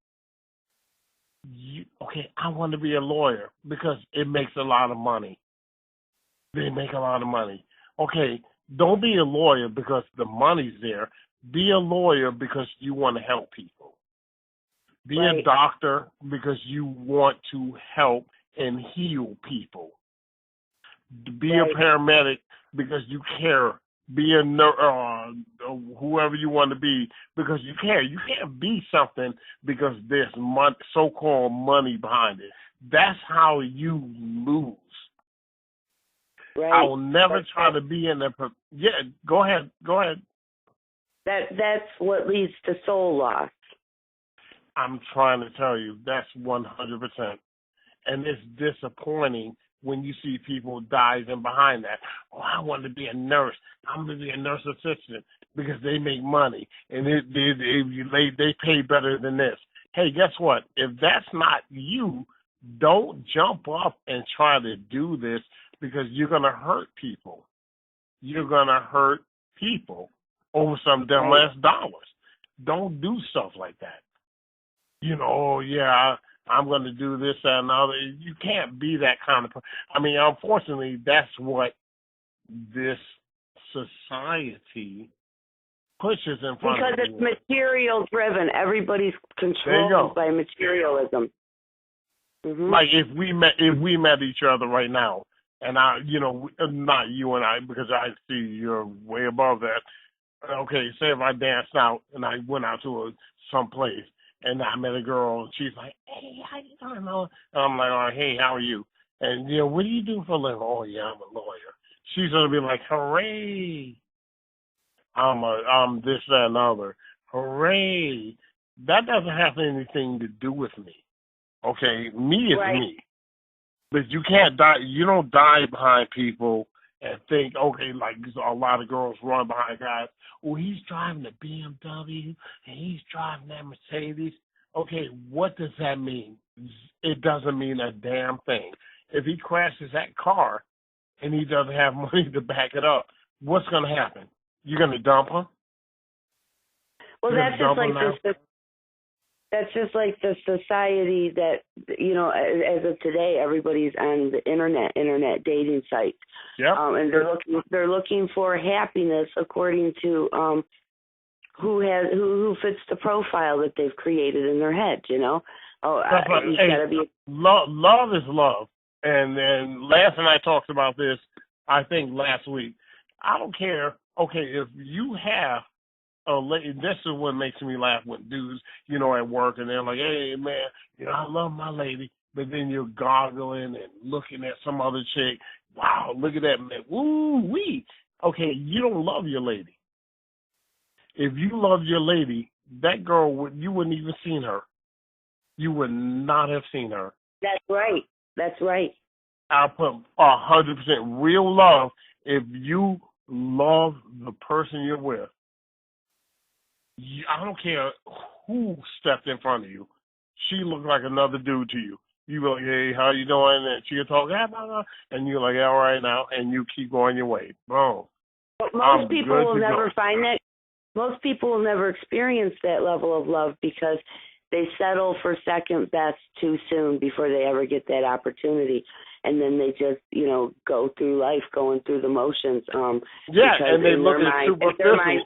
I want to be a lawyer because it makes a lot of money. They make a lot of money. Okay, don't be a lawyer because the money's there. Be a lawyer because you want to help people. Be a doctor because you want to help and heal people. Be a paramedic because you care. Be a whoever you want to be because you care. You can't be something because there's so-called money behind it. That's how you lose. Right. I will never try to be in the. Yeah, go ahead. That's what leads to soul loss. I'm trying to tell you, that's 100%. And it's disappointing when you see people diving behind that. Oh, I want to be a nurse. I'm going to be a nurse assistant because they make money and they pay better than this. Hey, guess what? If that's not you, don't jump up and try to do this because you're going to hurt people. You're going to hurt people over some dumb less dollars. Don't do stuff like that. I'm going to do this, that, and the other. You can't be that kind of person. I mean, unfortunately, that's what this society pushes in front of you. Because it's material-driven. Everybody's controlled by materialism. Mm-hmm. Like if we met each other right now, and not you and I, because I see you're way above that. Okay, say if I danced out and I went out to some place, and I met a girl, and she's like, hey, how you doing? And I'm like, oh, hey, how are you? And, what do you do for a living? Oh, yeah, I'm a lawyer. She's going to be like, hooray. I'm this, that, and other. Hooray. That doesn't have anything to do with me. Okay? Me is me. But you can't die. You don't die behind people and think, okay, like a lot of girls run behind guys. Well, he's driving a BMW and he's driving that Mercedes. Okay, what does that mean? It doesn't mean a damn thing. If he crashes that car and he doesn't have money to back it up, what's going to happen? You're going to dump him? Well, that's just like the society that, as of today, everybody's on the internet dating sites. Yep. And they're looking for happiness according to who fits the profile that they've created in their head, gotta be. Love is love. And then Lance and I talked about this, I think last week. I don't care. Okay, if you have a lady, this is what makes me laugh when dudes, at work, and they're like, hey, man, I love my lady, but then you're goggling and looking at some other chick. Wow, look at that, man. Woo-wee. Okay, you don't love your lady. If you love your lady, that girl, you wouldn't even seen her. You would not have seen her. That's right. I'll put 100% real love. If you love the person you're with, I don't care who stepped in front of you. She looked like another dude to you. You go, hey, how you doing? And she'll talk, and you're like, all right now, and you keep going your way. Boom. But most people will never find that. Most people will never experience that level of love because they settle for second best too soon before they ever get that opportunity. and then they just, go through life going through the motions. Yeah, and they look at superficial.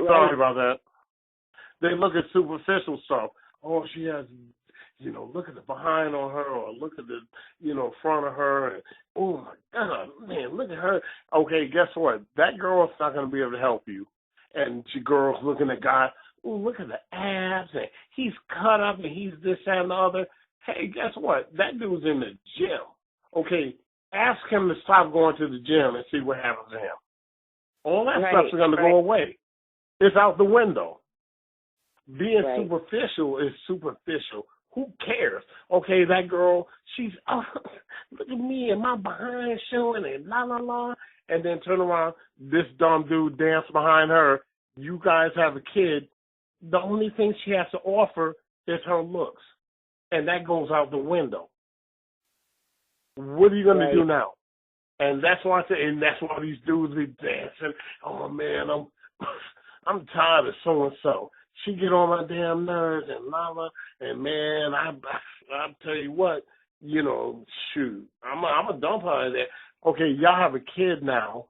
Sorry about that. They look at superficial stuff. Oh, she has, look at the behind on her, or look at the, front of her. And, oh, my God, man, look at her. Okay, guess what? That girl's not going to be able to help you. And she girl's looking at guy, oh, look at the abs, and he's cut up, and he's this, that, and the other. Hey, guess what? That dude's in the gym. Okay, ask him to stop going to the gym and see what happens to him. All that stuff's going to go away. It's out the window. Being superficial is superficial. Who cares? Okay, that girl, she's, look at me and my behind showing and la, la, la. And then turn around, this dumb dude dance behind her. You guys have a kid. The only thing she has to offer is her looks. And that goes out the window. What are you going to do now? And that's why I say, and that's why these dudes be dancing. Oh, man, I'm tired of so-and-so. She get on my damn nerves and mama, and man, I'll tell you what, shoot, I'm a dump her in there. Okay, y'all have a kid now.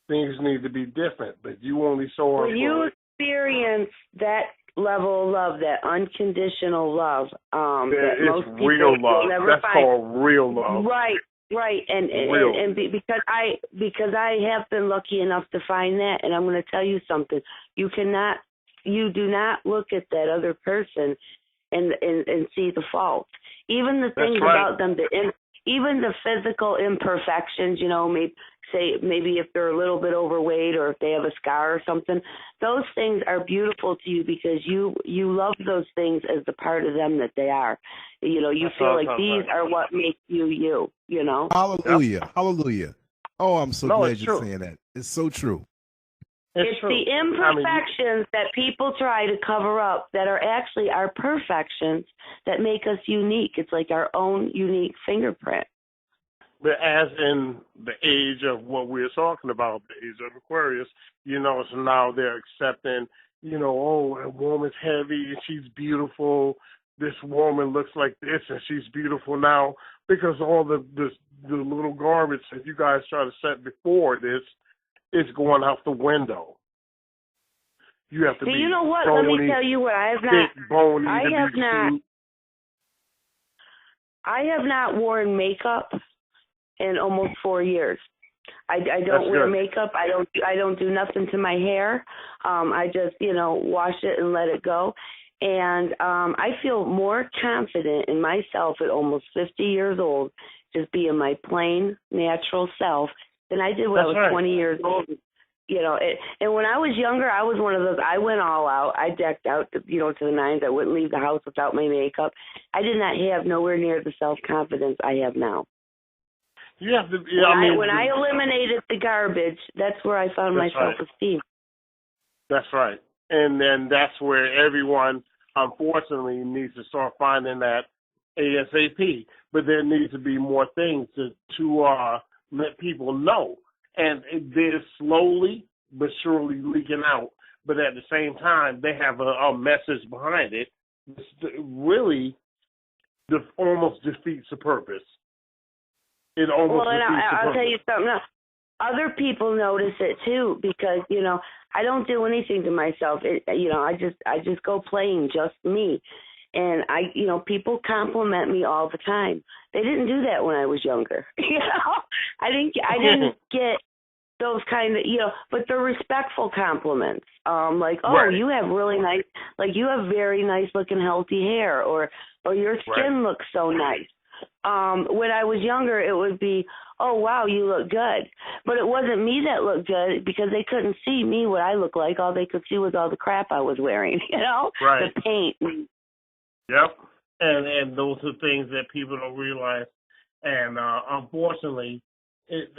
Things need to be different, but you only saw her. When you experience that level of love, that unconditional love, that most people real love. Never That's find. Called real love. Right, and because I have been lucky enough to find that, and I'm going to tell you something. You do not look at that other person and see the fault. Even the things about them, even the physical imperfections, maybe if they're a little bit overweight or if they have a scar or something, those things are beautiful to you because you love those things as the part of them that they are. You feel like these are what make you. Hallelujah. Yep. Hallelujah. Oh, I'm so glad you're saying that. It's so true. It's the imperfections that people try to cover up that are actually our perfections that make us unique. It's like our own unique fingerprint. But as in the age of what we're talking about, the age of Aquarius, so now they're accepting, oh, a woman's heavy and she's beautiful. This woman looks like this and she's beautiful now because all the little garbage that you guys try to set before this, it's going out the window. You have to be. You know what? Bony, let me tell you what. I have not worn makeup in almost 4 years. I don't wear makeup. I don't do nothing to my hair. I just wash it and let it go. And I feel more confident in myself at almost 50 years old, just being my plain natural self, than I did when I was 20 years old. And when I was younger, I was one of those, I went all out. I decked out, to the nines. I wouldn't leave the house without my makeup. I did not have nowhere near the self-confidence I have now. You have to, when I eliminated the garbage, that's where I found my self-esteem. That's right. And then that's where everyone, unfortunately, needs to start finding that ASAP. But there needs to be more things to let people know. And they're slowly but surely leaking out. But at the same time, they have a message behind it. Really, almost defeats the purpose. It almost defeats the purpose. I'll tell you something else. Other people notice it too because I don't do anything to myself. I just go plain, just me. And people compliment me all the time. They didn't do that when I was younger. I didn't get those kind of, but they're respectful compliments. You have really nice, you have very nice looking healthy hair, or your skin looks so nice. When I was younger, it would be, oh, wow, you look good. But it wasn't me that looked good because they couldn't see me, what I look like. All they could see was all the crap I was wearing, the paint. Yep. And those are things that people don't realize. And unfortunately,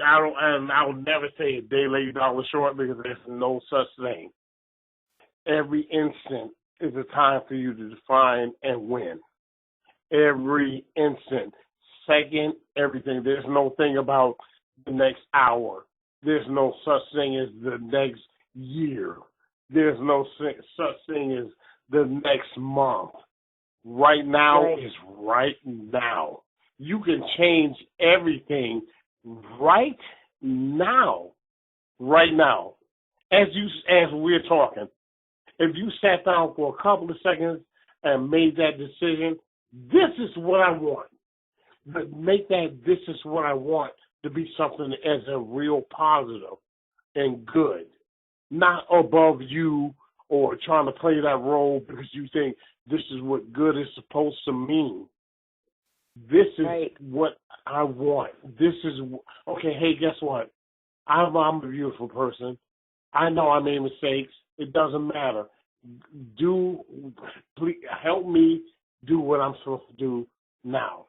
I'll never say a day late, dollar short, because there's no such thing. Every instant is a time for you to define and win. Every instant, second, everything. There's no thing about the next hour. There's no such thing as the next year. There's no such thing as the next month. Right now is right now. you can change everything right now. Right now, as we're talking. If you sat down for a couple of seconds and made that decision, this is what I want. But make that this is what I want to be something as a real positive and good, not above you or trying to play that role because you think this is what good is supposed to mean. This is what I want. This is, okay, hey, guess what? I'm a beautiful person. I know I made mistakes. It doesn't matter. Please help me do what I'm supposed to do now.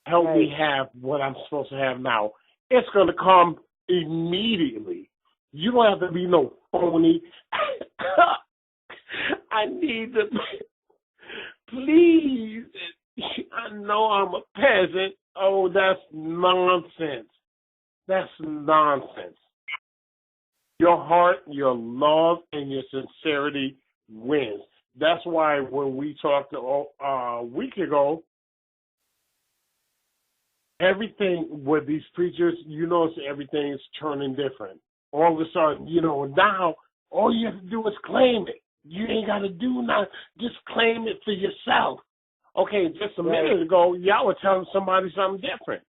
Help me have what I'm supposed to have now. It's going to come immediately. You don't have to be no phony. I need to, please. I know I'm a peasant. Oh, that's nonsense. That's nonsense. Your heart, your love, and your sincerity wins. That's why when we talked a week ago, everything with these preachers, you notice everything is turning different. All of a sudden, now all you have to do is claim it. You ain't got to do nothing. Just claim it for yourself. Okay, just a minute ago, y'all were telling somebody something different.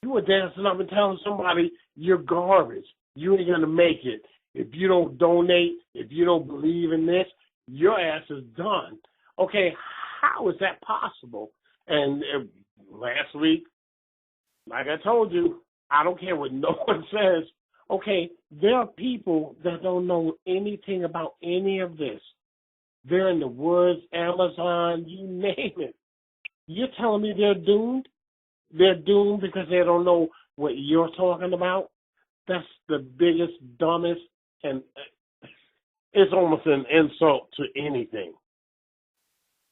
You were dancing up and telling somebody you're garbage. You ain't going to make it. If you don't donate, if you don't believe in this, your ass is done. Okay, how is that possible? And last week, like I told you, I don't care what no one says. Okay, there are people that don't know anything about any of this. They're in the woods, Amazon, you name it. You're telling me they're doomed? They're doomed because they don't know what you're talking about? That's the biggest, dumbest, and it's almost an insult to anything.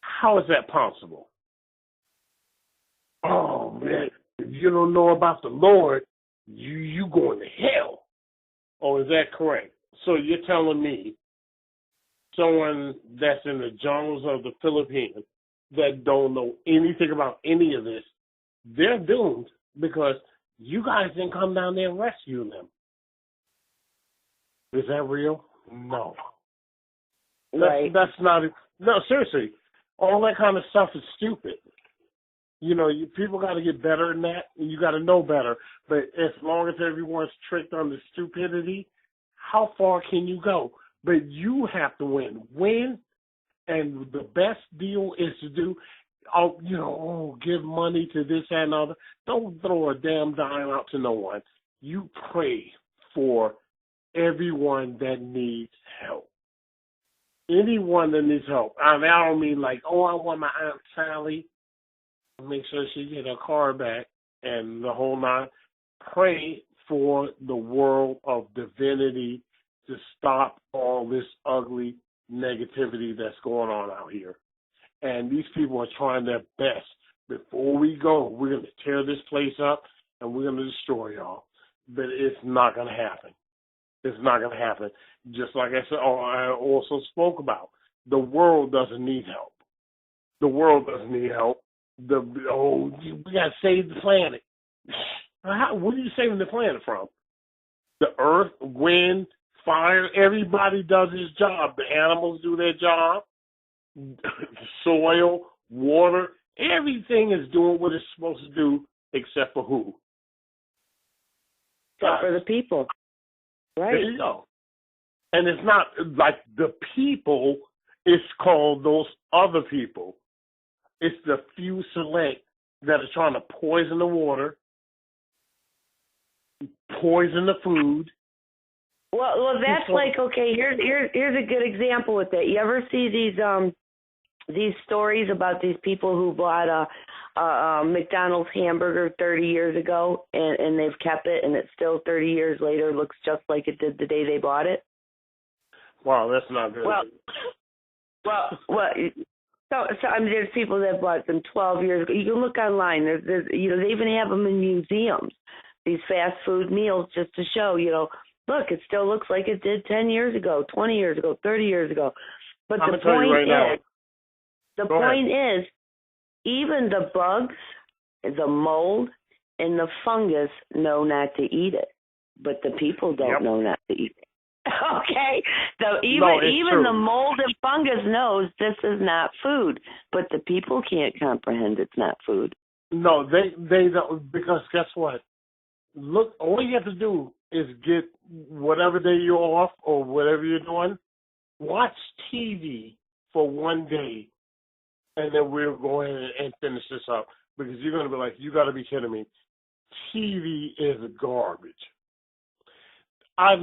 How is that possible? Oh, man, if you don't know about the Lord, you going to hell. Oh, is that correct? So you're telling me someone that's in the jungles of the Philippines that don't know anything about any of this, they're doomed because you guys didn't come down there and rescue them. Is that real? No. That's not, no, seriously. All that kind of stuff is stupid. People got to get better than that, and you got to know better. But as long as everyone's tricked on the stupidity, how far can you go? But you have to win. Win, and the best deal is to do, give money to this and other. Don't throw a damn dime out to no one. You pray for everyone that needs help. Anyone that needs help. I don't mean like, I want my Aunt Sally. Make sure she get her car back and the whole nine. Pray for the world of divinity to stop all this ugly negativity that's going on out here. And these people are trying their best. Before we go, we're going to tear this place up and we're going to destroy y'all. But it's not going to happen. It's not going to happen. Just like I said, I also spoke about, the world doesn't need help. The world doesn't need help. We got to save the planet. What are you saving the planet from? The earth, wind, fire, everybody does his job. The animals do their job. Soil, water, everything is doing what it's supposed to do except for who? Except for the people. Right. There you go. And it's not like the people, it's called those other people. It's the few select that are trying to poison the water, poison the food. Well, that's like, okay, here's a good example with that. You ever see these stories about these people who bought a McDonald's hamburger 30 years ago and they've kept it and it still 30 years later looks just like it did the day they bought it? Wow, that's not good. So I mean, there's people that bought them 12 years ago. You can look online. There's they even have them in museums. These fast food meals just to show, look, it still looks like it did 10 years ago, 20 years ago, 30 years ago. But the point is, even the bugs, the mold, and the fungus know not to eat it, but the people don't know not to eat it. Okay, so even the mold and fungus knows this is not food, but the people can't comprehend it's not food. No, they don't, because guess what? Look, all you have to do is get whatever day you're off or whatever you're doing, watch TV for one day, and then we'll go ahead and finish this up, because you're going to be like, you got to be kidding me. TV is garbage. I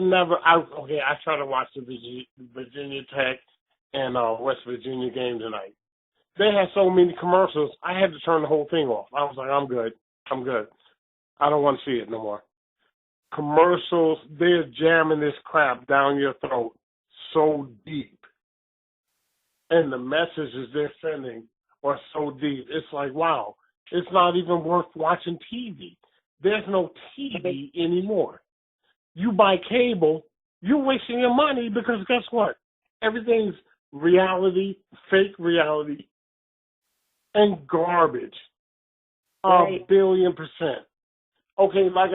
try to watch the Virginia Tech and West Virginia game tonight. They had so many commercials, I had to turn the whole thing off. I was like, I'm good. I don't want to see it no more. Commercials, they're jamming this crap down your throat so deep. And the messages they're sending are so deep. It's like, wow, it's not even worth watching TV. There's no TV anymore. You buy cable, you're wasting your money, because guess what? Everything's reality, fake reality, and garbage. Right. 1,000,000,000%. Okay, like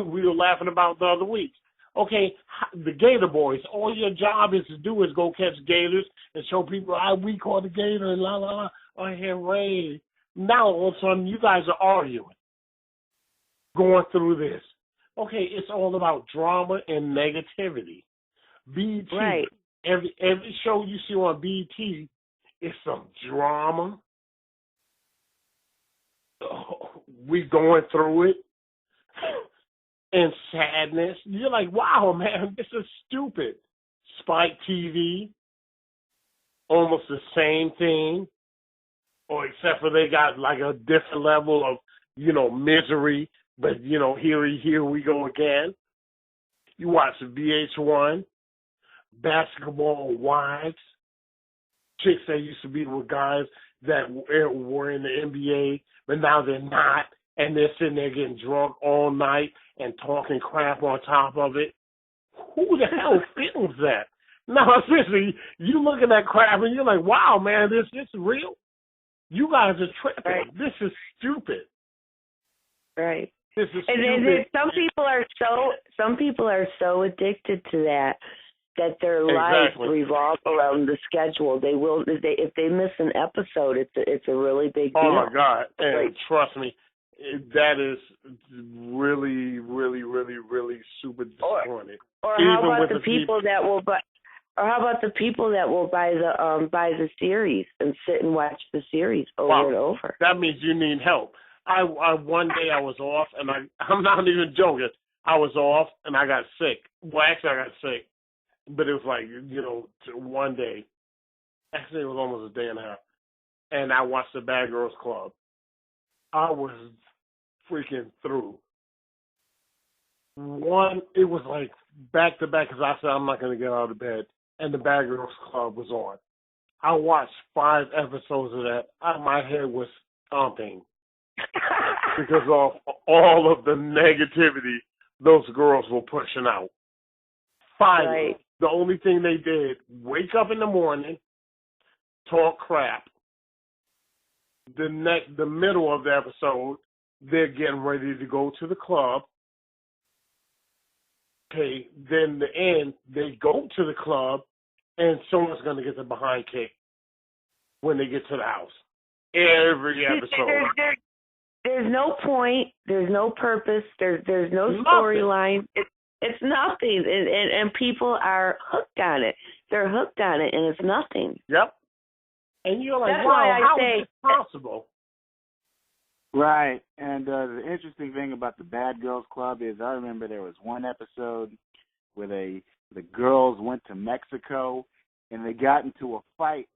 we were laughing about the other week. Okay, the Gator Boys, all your job is to do is go catch gators and show people, we caught the gator and la, la, la. Oh, hooray. Now, all of a sudden, you guys are arguing, going through this. Okay, it's all about drama and negativity. BET, right. Every show you see on BET is some drama. We going through it. And sadness. You're like, wow, man, this is stupid. Spike TV, almost the same thing, or except for they got like a different level of, misery, but, here we go again. You watch VH1, Basketball Wives, chicks that used to be with guys that were in the NBA, but now they're not, and they're sitting there getting drunk all night and talking crap on top of it. Who the hell films that? No, seriously, you look at that crap and you're like, wow, man, this is real? You guys are tripping. Right. This is stupid. Right. This is and stupid. Some people are so addicted to that their life revolves around the schedule. If they miss an episode, it's a really big deal. Oh my God. And trust me, that is really, really, really, really super disappointing. Or how about the people that will buy? Or how about the people that will buy the series and sit and watch the series over and over? That means you need help. One day I was off, and I'm not even joking. I was off and I got sick. Well, actually I got sick, but it was like, one day. Actually, it was almost a day and a half. And I watched the Bad Girls Club. I was freaking through. It was like back to back, because I said I'm not going to get out of bed, and the Bad Girls Club was on. I watched 5 episodes of that. My head was thumping because of all of the negativity those girls were pushing out. Finally, the only thing they did, wake up in the morning, talk crap. The middle of the episode, they're getting ready to go to the club. Okay, then the end, they go to the club, and someone's going to get their behind kicked when they get to the house. Every episode. There's no point. There's no purpose. There's no storyline. It's nothing, and people are hooked on it. They're hooked on it, and it's nothing. Yep. And you're like, that's wow, how is this possible? Right. And the interesting thing about the Bad Girls Club is I remember there was one episode where the girls went to Mexico and they got into a fight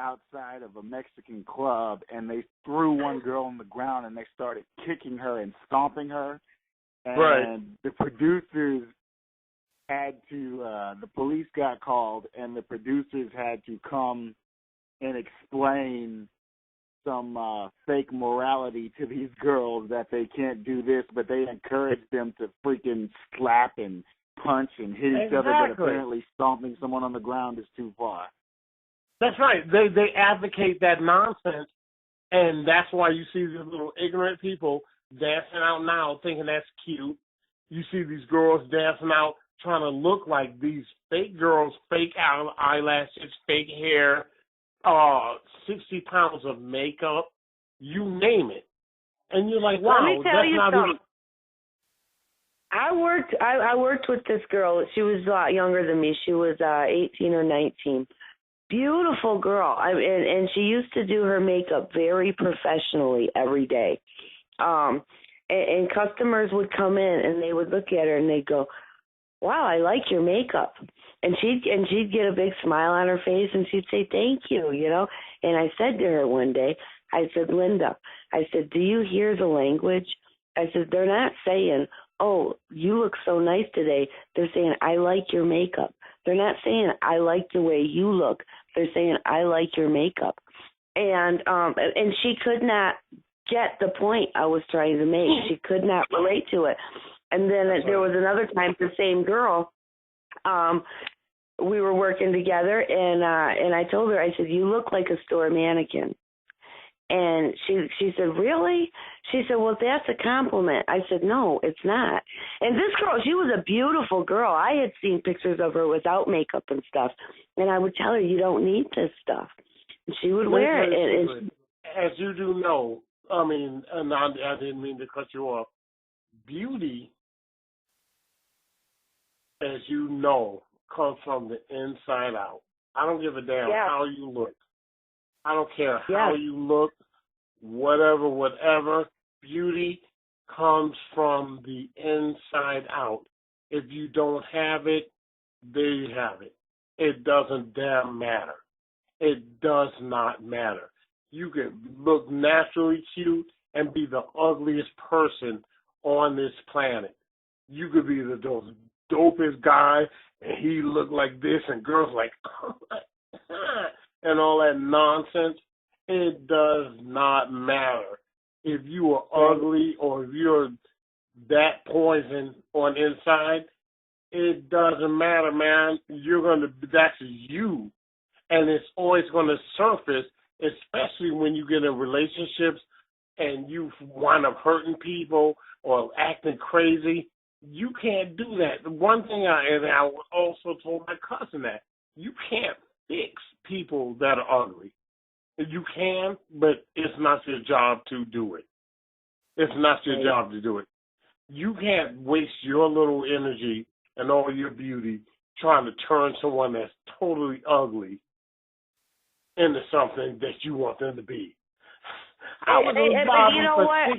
outside of a Mexican club, and they threw one girl on the ground and they started kicking her and stomping her. And the producers had to, the police got called, and the producers had to come and explain some fake morality to these girls that they can't do this, but they encouraged them to freaking slap and punch and hit each other, but apparently stomping someone on the ground is too far. That's right. They advocate that nonsense And that's why you see these little ignorant people dancing out now thinking that's cute. You see these girls dancing out trying to look like these fake girls, fake eyelashes, fake hair, 60 pounds of makeup, you name it. And you're like, wow, let me tell that's you not something. even... I worked with this girl. She was a lot younger than me. She was 18 or 19. Beautiful girl. And she used to do her makeup very professionally every day. And customers would come in and they would look at her and they'd go, wow, I like your makeup. And she'd get a big smile on her face and she'd say, thank you, you know. And I said to her one day, I said, Linda, I said, do you hear the language? I said, they're not saying, oh, you look so nice today. They're saying, I like your makeup. They're not saying, I like the way you look. They're saying, I like your makeup. And she could not get the point I was trying to make. She could not relate to it. And then there was another time, the same girl, we were working together, and I told her, I said, you look like a store mannequin. And she said, really? She said, well, that's a compliment. I said, no, it's not. And this girl, she was a beautiful girl. I had seen pictures of her without makeup and stuff. And I would tell her, you don't need this stuff. And she would wear it. And as you do know, I mean, and I didn't mean to cut you off, beauty, as you know, comes from the inside out. I don't give a damn how you look. I don't care how you look, whatever. Beauty comes from the inside out. If you don't have it, there you have it. It doesn't damn matter. It does not matter. You can look naturally cute and be the ugliest person on this planet. You could be the dopest guy, and he look like this, and girls like, and all that nonsense. It does not matter. If you are ugly or if you're that poison on inside, it doesn't matter, man. That's you. And it's always going to surface, especially when you get in relationships and you wind up hurting people or acting crazy. You can't do that. One thing I also told my cousin that you can't fix people that are ugly. You can, but it's not your job to do it. It's not your job to do it. You can't waste your little energy and all your beauty trying to turn someone that's totally ugly into something that you want them to be. But you know what?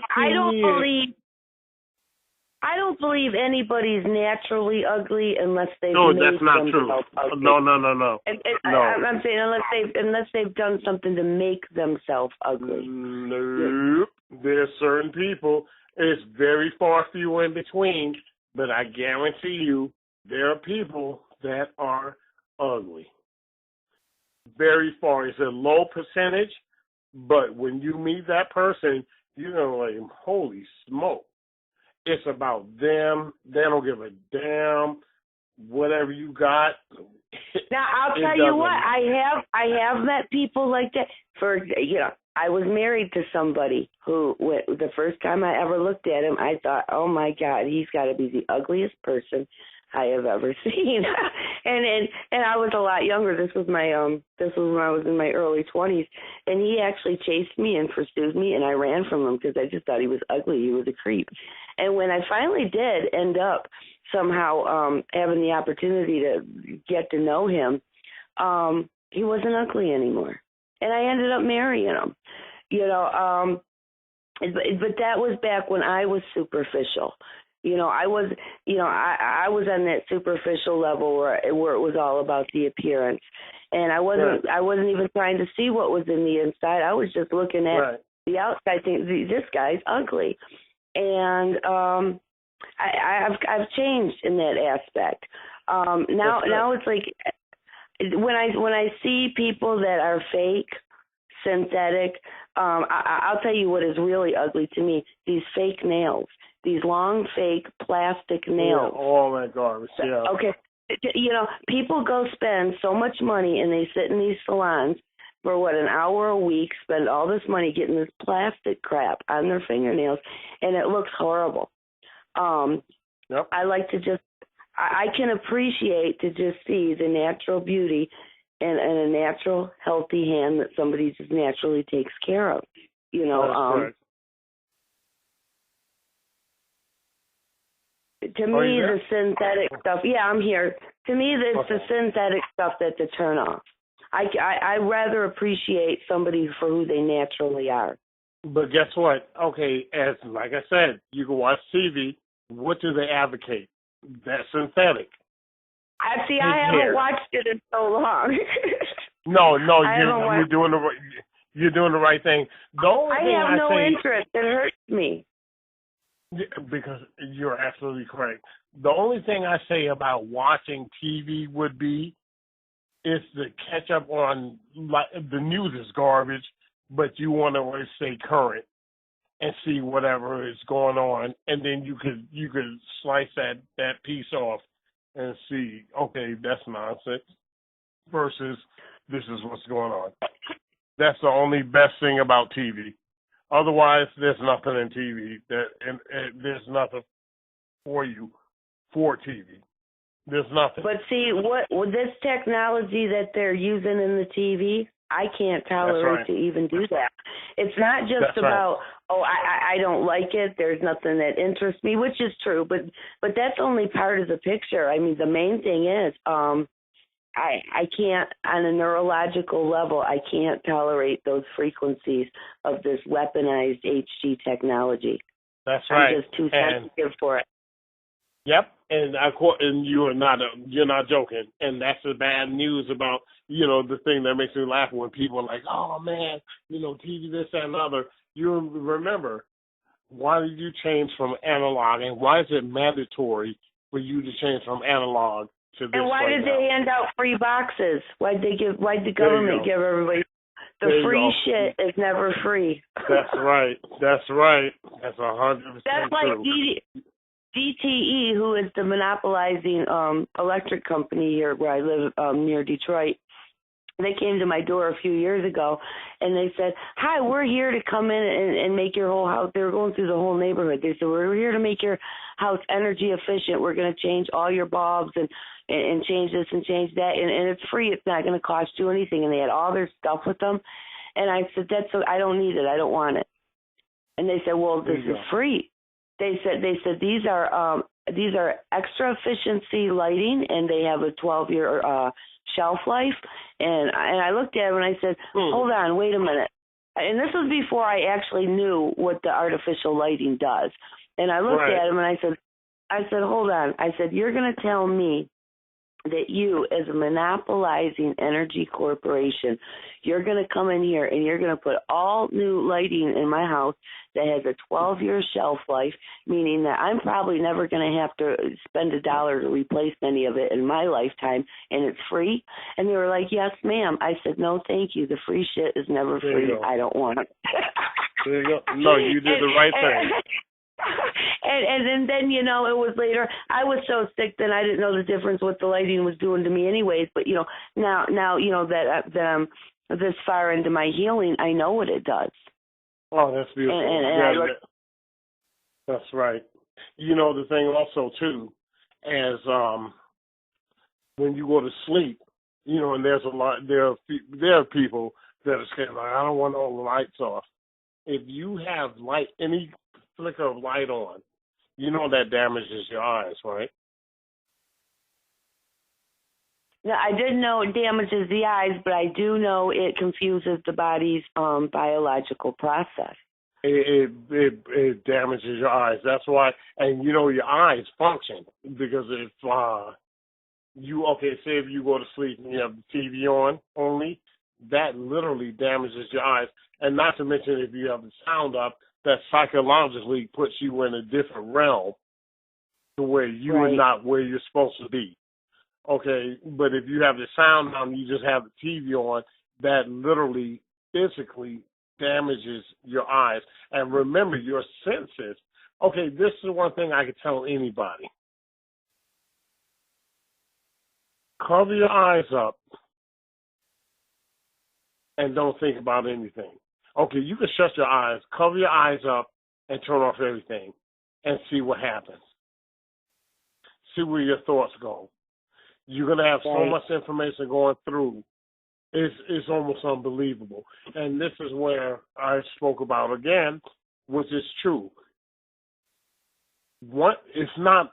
I don't believe anybody's naturally ugly unless they've made that's not true. Ugly. No. I'm saying unless they've done something to make themselves ugly. Nope. There's certain people. It's very far few in between, but I guarantee you there are people that are ugly. Very far. It's a low percentage, but when you meet that person, you're going to like, holy smoke. It's about them. They don't give a damn. Whatever you got. Now I'll tell you what. I have met people like that. I was married to somebody who, the first time I ever looked at him, I thought, oh my God, he's got to be the ugliest person I have ever seen. and I was a lot younger. This was when I was in my early 20s, and he actually chased me and pursued me, and I ran from him because I just thought he was ugly. He was a creep. And when I finally did end up somehow having the opportunity to get to know him, he wasn't ugly anymore, and I ended up marrying him. But that was back when I was superficial. I was on that superficial level where it was all about the appearance, and I wasn't even trying to see what was in the inside. I was just looking at the outside, thinking this guy's ugly, and I've changed in that aspect. Now it's like when I see people that are fake, synthetic, I'll tell you what is really ugly to me: these fake nails. These long, fake plastic nails. Yeah, all that garbage, yeah. Okay. People go spend so much money and they sit in these salons. for what, an hour a week, spend all this money getting this plastic crap on their fingernails, and it looks horrible. Yep. I like to just, I can appreciate to just see the natural beauty and a natural, healthy hand that somebody just naturally takes care of. You know, That's to me, the synthetic stuff, yeah, I'm here. To me, it's the synthetic stuff that's a turn off. I rather appreciate somebody for who they naturally are. But guess what? Okay, as like I said, you can watch TV. What do they advocate? That's synthetic. I haven't watched it in so long. No, you're doing the right thing. The only thing I have no interest. It hurts me. Because you're absolutely correct. The only thing I say about watching TV would be is to catch up on, like, the news is garbage, but you want to always stay current and see whatever is going on, and then you could slice that piece off and see, okay, that's nonsense versus this is what's going on. That's the only best thing about TV. Otherwise, there's nothing in TV and there's nothing for you for TV. There's nothing. But see, with this technology that they're using in the TV, I can't tolerate to even do that. It's not just about, I don't like it, there's nothing that interests me, which is true, but that's only part of the picture. I mean, the main thing is, I can't, on a neurological level, I can't tolerate those frequencies of this weaponized HD technology. That's right. I'm just too sensitive for it. Yep, and you're not joking, and that's the bad news about, the thing that makes me laugh when people are like, oh man, TV this, that, and other. You remember, why did you change from analog, and why is it mandatory for you to change from analog to this? And why did they hand out free boxes? Why'd the government give everybody? The free shit is never free. That's right. That's 100% That's like true. DTE, who is the monopolizing electric company here where I live near Detroit. They came to my door a few years ago, and they said, hi, we're here to come in and make your whole house. They were going through the whole neighborhood. They said, we're here to make your house energy efficient. We're going to change all your bulbs and change this and change that, and it's free. It's not going to cost you anything. And they had all their stuff with them. And I said, I don't need it. I don't want it. And they said, well, this is free. They said these are extra efficiency lighting, and they have a 12-year shelf life. And I looked at it and I said, hold on, wait a minute. And this was before I actually knew what the artificial lighting does. And I looked at him and I said, hold on. I said, you're going to tell me that you, as a monopolizing energy corporation, you're going to come in here and you're going to put all new lighting in my house that has a 12-year shelf life, meaning that I'm probably never going to have to spend $1 to replace any of it in my lifetime, and it's free? And they were like, yes, ma'am. I said, no, thank you. The free shit is never free. I don't want it. There you go. No, you did the right thing. And then, it was later. I was so sick then I didn't know the difference what the lighting was doing to me anyways. But, now that I'm this far into my healing, I know what it does. Oh, that's beautiful. That's right. The thing also, too, as when you go to sleep, and there's there are people that are scared, like, I don't want all the lights off. If you have any flicker of light on, that damages your eyes, right? Yeah, I didn't know it damages the eyes, but I do know it confuses the body's biological process. It damages your eyes. That's why, and your eyes function because if say if you go to sleep and you have the TV on only, that literally damages your eyes. And not to mention if you have the sound up, that psychologically puts you in a different realm to where you are not where you're supposed to be. Okay, but if you have the sound on, you just have the TV on, that literally physically damages your eyes. And remember, your senses. Okay, this is one thing I could tell anybody. Cover your eyes up and don't think about anything. Okay, you can shut your eyes, cover your eyes up, and turn off everything, and see what happens. See where your thoughts go. You're gonna have so much information going through. It's almost unbelievable. And this is where I spoke about again, which is true. It's not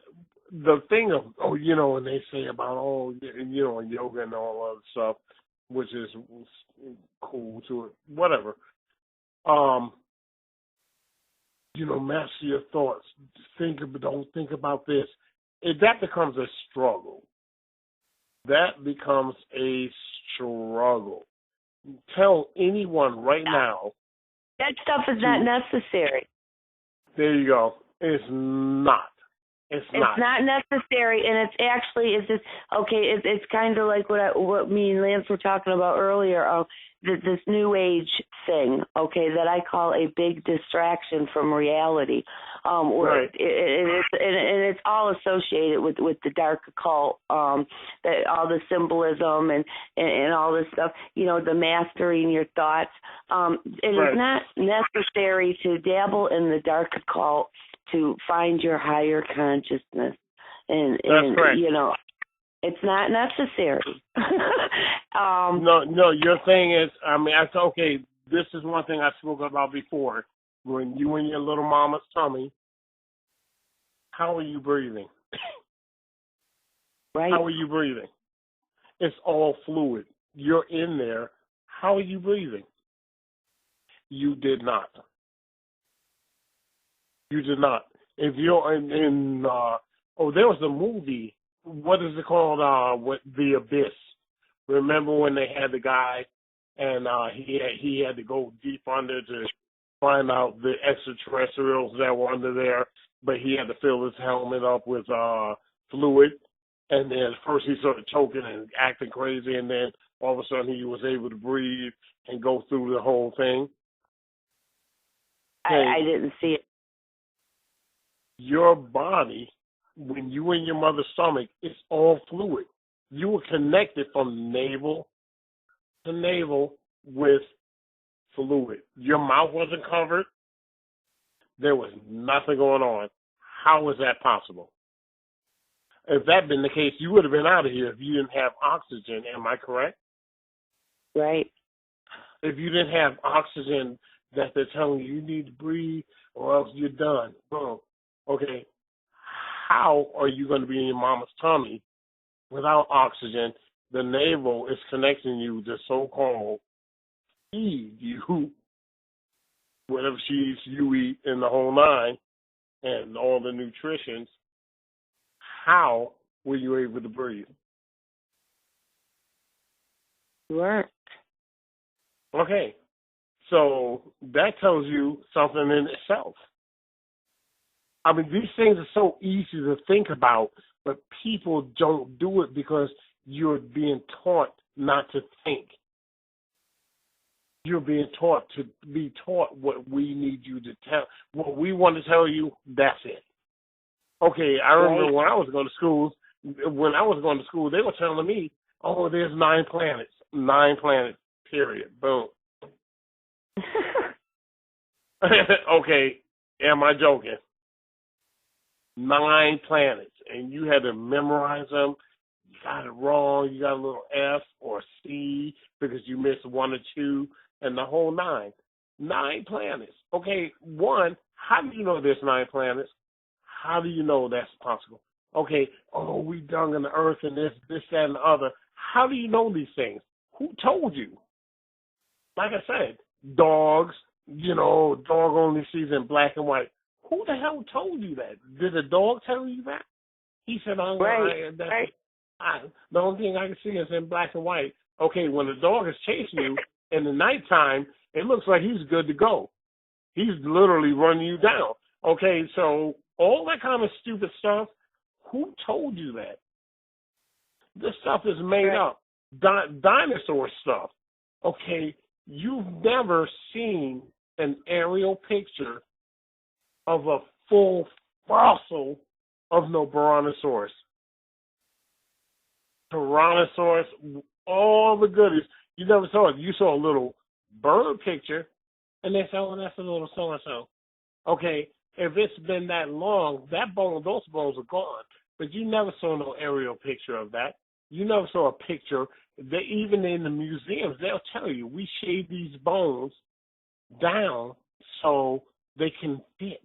the thing of, and they say about, yoga and all other stuff, which is cool to it, whatever. Master your thoughts. Don't think about this. That becomes a struggle. That becomes a struggle. Tell anyone right now. That stuff is not necessary. There you go. It's not. It's not necessary, and it's actually, it's kind of like what me and Lance were talking about earlier, this new age thing, that I call a big distraction from reality. Right. It's all associated with the dark occult, all the symbolism and all this stuff, the mastering your thoughts. It is not necessary to dabble in the dark occult to find your higher consciousness. And it's not necessary. No, your thing is, this is one thing I spoke about before. When you in your little mama's tummy, how are you breathing? Right. How are you breathing? It's all fluid. You're in there. How are you breathing? You did not. You did not. If you're there was a movie. What is it called? The Abyss. Remember when they had the guy, and he had to go deep under to find out the extraterrestrials that were under there, but he had to fill his helmet up with fluid, and then first he started choking and acting crazy, and then all of a sudden he was able to breathe and go through the whole thing. I didn't see it. Your body, when you were in your mother's stomach, it's all fluid. You were connected from navel to navel with fluid. Your mouth wasn't covered. There was nothing going on. How was that possible? If that had been the case, you would have been out of here if you didn't have oxygen. Am I correct? Right. If you didn't have oxygen that they're telling you need to breathe or else you're done. Boom. Okay. How are you going to be in your mama's tummy without oxygen? The navel is connecting you to so-called feed you whatever she eats, you eat, in the whole nine, and all the nutritions. How were you able to breathe? You weren't. Okay. So that tells you something in itself. I mean, these things are so easy to think about, but people don't do it because you're being taught not to think. You're being taught to be taught what we need you to tell. What we want to tell you, that's it. Okay, I remember when I was going to school, they were telling me, oh, there's 9 planets. 9 planets, period. Boom. Okay, am I joking? 9 planets, and you had to memorize them. You got it wrong. You got a little F or C because you missed 1 or 2, and the whole 9. 9 planets. Okay, 1, how do you know there's 9 planets? How do you know that's possible? Okay, we dung in the earth and this, that, and the other. How do you know these things? Who told you? Like I said, dogs, dog only sees in black and white. Who the hell told you that? Did a dog tell you that? He said, the only thing I can see is in black and white. Okay, when the dog is chasing you in the nighttime, it looks like he's good to go. He's literally running you down. Okay, so all that kind of stupid stuff, who told you that? This stuff is made up. Dinosaur stuff. Okay, you've never seen an aerial picture of a full fossil of no Brontosaurus. Tyrannosaurus, all the goodies. You never saw it. You saw a little bird picture, and they said, "Oh, that's a little so and so." Okay, if it's been that long, those bones are gone. But you never saw no aerial picture of that. You never saw a picture. That even in the museums, they'll tell you we shave these bones down so they can fit.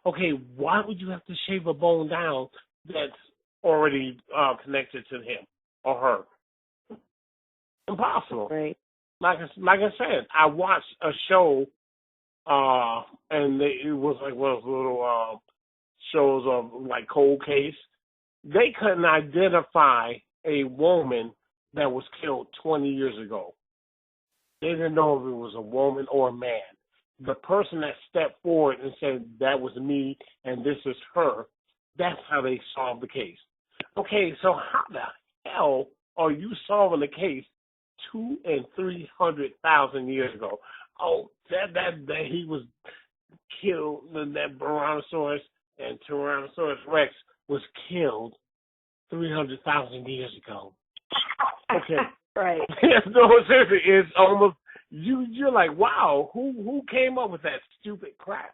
Okay, why would you have to shave a bone down that's already connected to him or her? Impossible. Right. Like I said, I watched a show, and it was like one of those little shows of like cold case. They couldn't identify a woman that was killed 20 years ago. They didn't know if it was a woman or a man. The person that stepped forward and said, that was me and this is her, that's how they solved the case. Okay, so how the hell are you solving the case 200,000 and 300,000 years ago? Oh, that he was killed, that Brontosaurus and Tyrannosaurus Rex was killed 300,000 years ago. Okay. Right. No, seriously, it's almost you're like, wow, who came up with that stupid crap?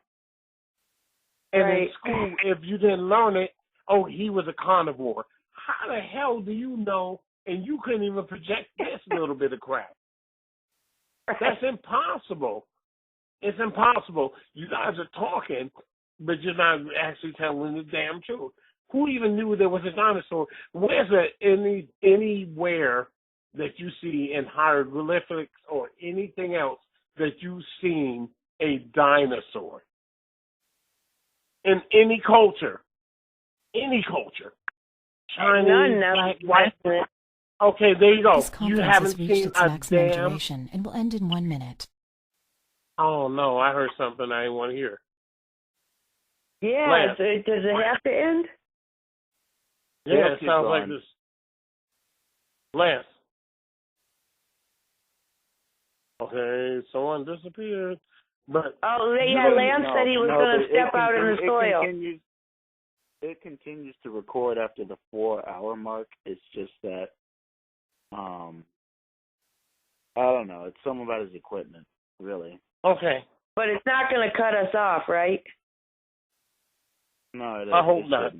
And right. in school, if you didn't learn it, oh, he was a carnivore. How the hell do you know? And you couldn't even project this little bit of crap. That's impossible. It's impossible. You guys are talking, but you're not actually telling the damn truth. Who even knew there was a dinosaur? Where's anywhere that you see in hieroglyphics or anything else that you've seen a dinosaur? In any culture. Chinese, none, black, white. Okay, there you go. This You conference haven't has reached seen its a maximum damn... duration and will end in 1 minute. Oh, no, I heard something I didn't want to hear. Yeah, Lance. does it have to end? Yeah, it sounds like this. Lance. Okay, someone disappeared. But Lance said he was going to step out in the soil. It continues to record after the 4-hour mark. It's just that, I don't know. It's something about his equipment, really. Okay. But it's not going to cut us off, right? No, I hope not.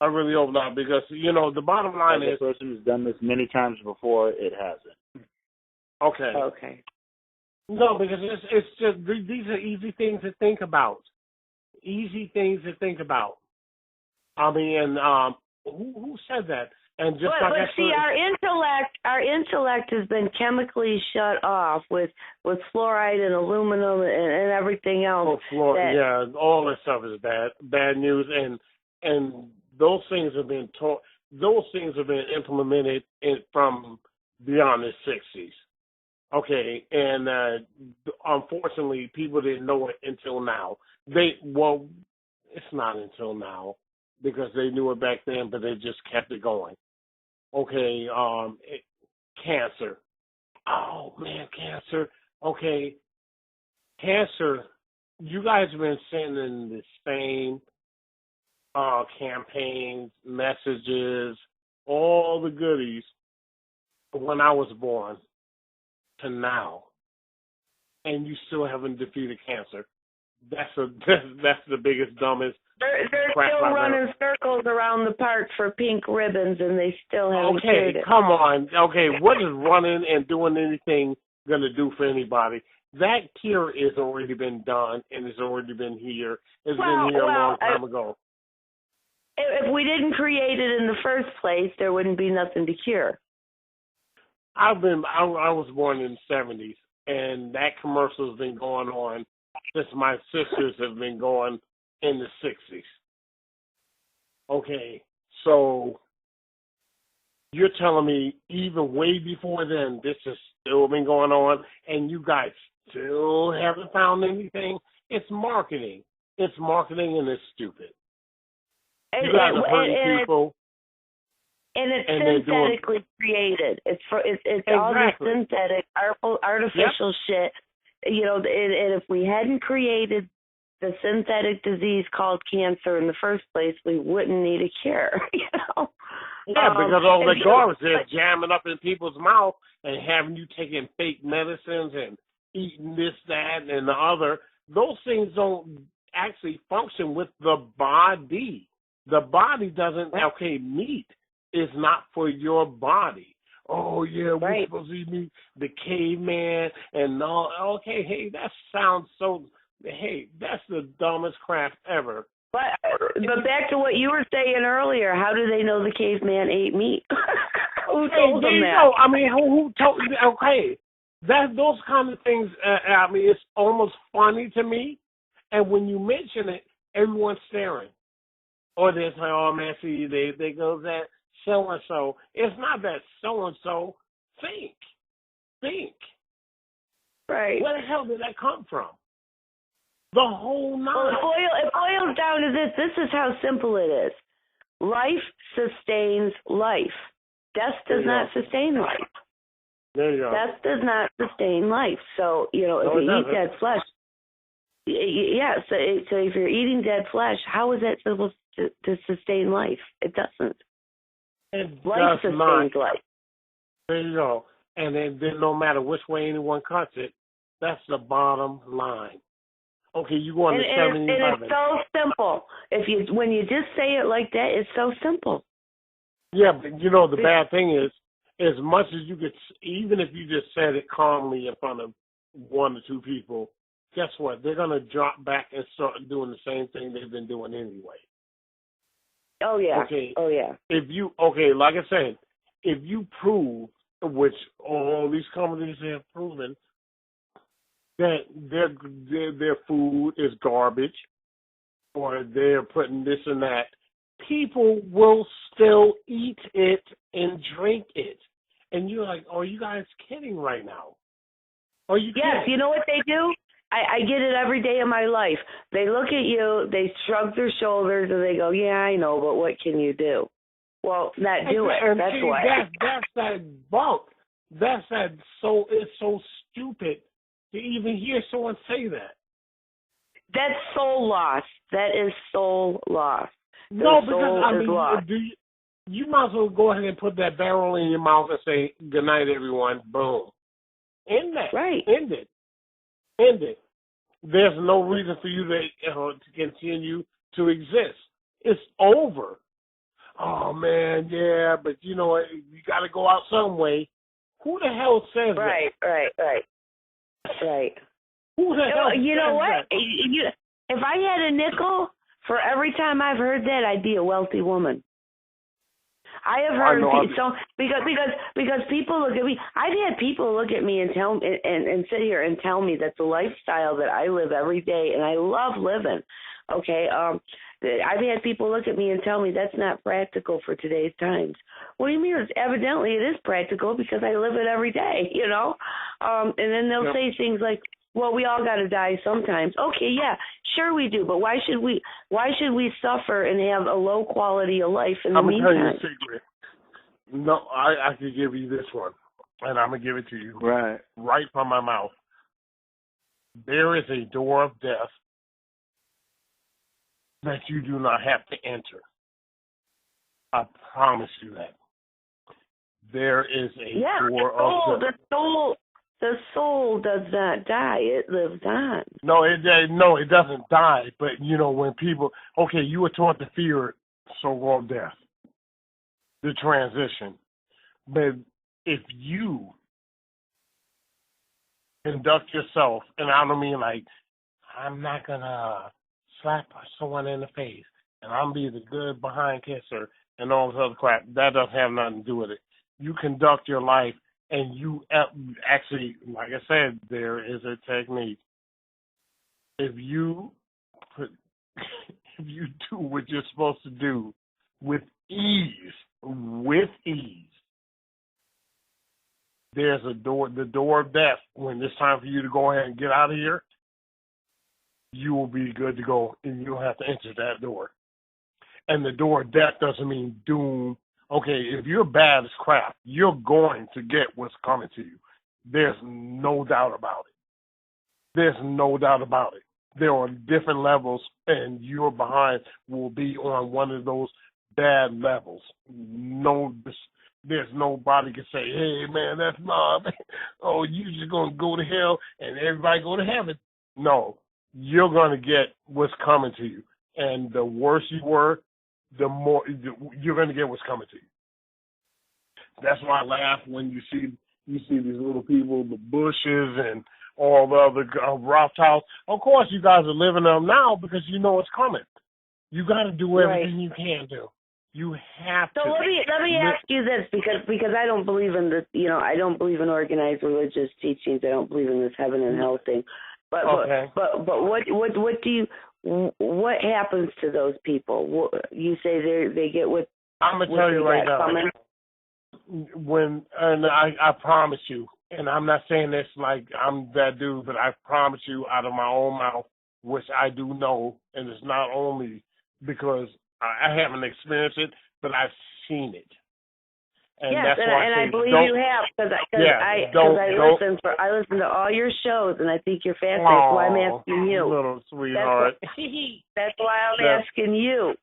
I really hope not, because, the bottom line is... the person who's done this many times before, it hasn't. Okay. No, because it's just, these are easy things to think about. I mean, who said that? And just see, our intellect has been chemically shut off with fluoride and aluminum and everything else. Yeah, all that stuff is bad news, and those things have been taught. Those things have been implemented from beyond the 60s. Okay, and unfortunately, people didn't know it until now. It's not until now because they knew it back then, but they just kept it going. Okay, cancer. Oh man, cancer. Okay, cancer. You guys have been sending the same campaigns, messages, all the goodies when I was born to now, and you still haven't defeated cancer. That's the biggest, dumbest. They're still running circles around the park for pink ribbons, and they still haven't cured it. Okay, come on. Okay, what is running and doing anything going to do for anybody? That cure has already been done, and it's already been here. It's been here a long time ago. If we didn't create it in the first place, there wouldn't be nothing to cure. I was born in the 70s, and that commercial has been going on since my sisters have been going in the 60s. Okay, so you're telling me even way before then, this has still been going on, and you guys still haven't found anything? It's marketing. It's marketing, and it's stupid. You guys are hurting people. And it's synthetically created. It's all the synthetic, artificial shit. And if we hadn't created the synthetic disease called cancer in the first place, we wouldn't need a cure. Yeah, because all the garbage they're jamming up in people's mouth and having you taking fake medicines and eating this, that, and the other. Those things don't actually function with the body. The body doesn't. Okay, meat is not for your body. Oh yeah, we're supposed to eat meat. The caveman and all. Okay, hey, that sounds so. Hey, that's the dumbest crap ever. But back to what you were saying earlier, how do they know the caveman ate meat? Who told them that? I mean, who told you? Okay, those kind of things. I mean, it's almost funny to me. And when you mention it, everyone's staring. Or they say, "Oh man, see, they go that so and so." It's not that so and so. Think. Right. Where the hell did that come from? The whole nine. Well, it boils down to this. This is how simple it is. Life sustains life. Death does not sustain life. There you go. Death does not sustain life. So, if you eat dead flesh, yeah, so if you're eating dead flesh, how is that supposed to sustain life? It doesn't. Life sustains life. There you go. And then no matter which way anyone cuts it, that's the bottom line. Okay, you go on the 70. And it's so simple. When you just say it like that, it's so simple. Yeah, but the bad thing is, as much as you could, even if you just said it calmly in front of one or two people, guess what? They're gonna drop back and start doing the same thing they've been doing anyway. Oh yeah. Okay. Oh yeah. Like I said, if you prove, which all these companies have proven, that their food is garbage, or they're putting this and that, people will still eat it and drink it. And you're like, are you guys kidding right now? Are you kidding? Yes, you know what they do? I get it every day of my life. They look at you, they shrug their shoulders, and they go, yeah, I know, but what can you do? Well, not do it. And that's why. That's that bunk. It's so stupid to even hear someone say that. That's soul loss. That is soul loss. No, because you might as well go ahead and put that barrel in your mouth and say, good night, everyone. Boom. End that. Right. End it. There's no reason for you to continue to exist. It's over. Oh, man, yeah, but you got to go out some way. Who the hell says that? Right. Who the hell you know what? That? If I had a nickel for every time I've heard that, I'd be a wealthy woman. I have heard because people look at me. I've had people look at me and tell and sit here and tell me that the lifestyle that I live every day, and I love living. Okay, I've had people look at me and tell me that's not practical for today's times. What do you mean? Evidently, it is practical because I live it every day. And then they'll say things like, well, we all got to die sometimes. Okay, yeah, sure we do, but why should we suffer and have a low quality of life in the meantime? I'm going to tell you a secret. No, I could give you this one, and I'm going to give it to you right from my mouth. There is a door of death that you do not have to enter. I promise you that. There is a door of death. The soul does not die; it lives on. No, it doesn't die. But when people, you were taught to fear so-called death, the transition. But if you conduct yourself, and I don't mean like I'm not gonna slap someone in the face, and I'm be the good behind kisser, and all this other crap. That doesn't have nothing to do with it. You conduct your life. And you actually, like I said, there is a technique. If you do what you're supposed to do with ease, there's a door, the door of death. When it's time for you to go ahead and get out of here, you will be good to go, and you don't have to enter that door. And the door of death doesn't mean doom. Okay, if you're bad as crap, you're going to get what's coming to you. There's no doubt about it. There are different levels, and your behind will be on one of those bad levels. There's nobody can say, hey, man, that's mob. Oh, you just going to go to hell and everybody go to heaven. No, you're going to get what's coming to you. And the worse you were, the more you're going to get what's coming to you. That's why I laugh when you see these little people, the Bushes and all the other Rothschilds. Of course, you guys are living them now because you know it's coming. You got to do everything you can do. You have to. So let me ask you this, because I don't believe in the, I don't believe in organized religious teachings. I don't believe in this heaven and hell thing. But what happens to those people? You say they get what? I'm gonna tell you right now. I promise you, and I'm not saying this like I'm that dude, but I promise you out of my own mouth, which I do know, and it's not only because I haven't experienced it, but I've seen it. And yes, that's why I believe you have, because I listen to all your shows, and I think you're fascinating. That's why I'm asking you. Little sweetheart. That's why I'm asking you.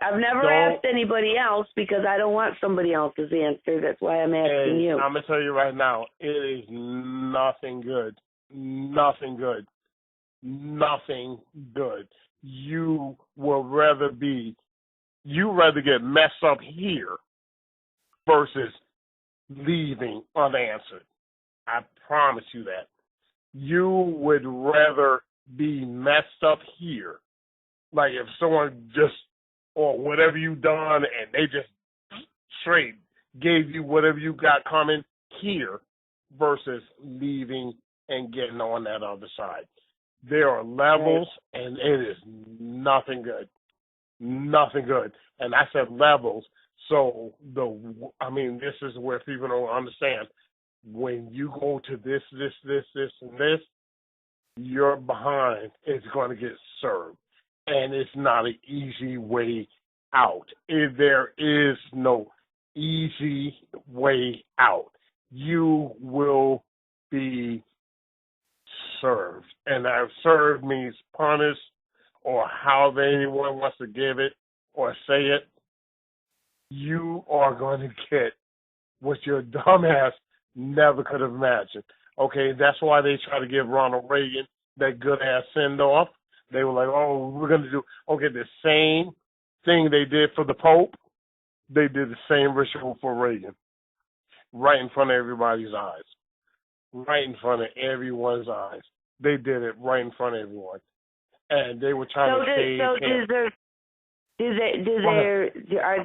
I've never asked anybody else because I don't want somebody else's answer. That's why I'm asking you. I'm going to tell you right now, it is nothing good. Nothing good. Nothing good. You will rather get messed up here versus leaving unanswered. I promise you that. You would rather be messed up here. Like if someone just, or whatever you done, and they just straight gave you whatever you got coming here versus leaving and getting on that other side. There are levels, and it is nothing good. Nothing good. And I said levels, so this is where people don't understand. When you go to this, and this, your behind is going to get served. And it's not an easy way out. There is no easy way out. You will be served. And served means punished, or however anyone wants to give it or say it. You are going to get what your dumbass never could have imagined. Okay, that's why they try to give Ronald Reagan that good-ass send-off. They were like, oh, we're going to do, the same thing they did for the Pope, they did the same ritual for Reagan. Right in front of everybody's eyes. Right in front of everyone's eyes. They did it right in front of everyone. And they were trying to save him. Do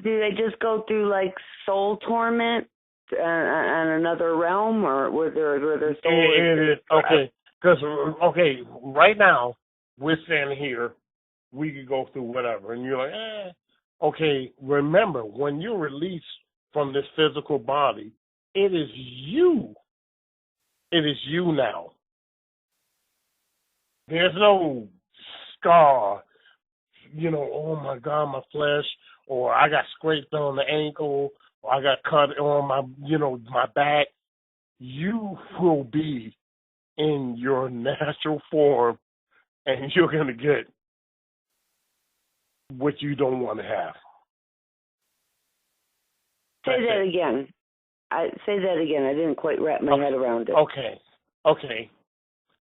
they just go through like soul torment on another realm, or were there soul? It is, okay. Because, right now, we're standing here, we could go through whatever, and you're like, Okay, remember, when you're released from this physical body, it is you. It is you now. There's no scar, oh my God, my flesh, or I got scraped on the ankle, or I got cut on my, my back. You will be in your natural form, and you're going to get what you don't want to have. Say that again. Say that again. I didn't quite wrap my head around it. Okay.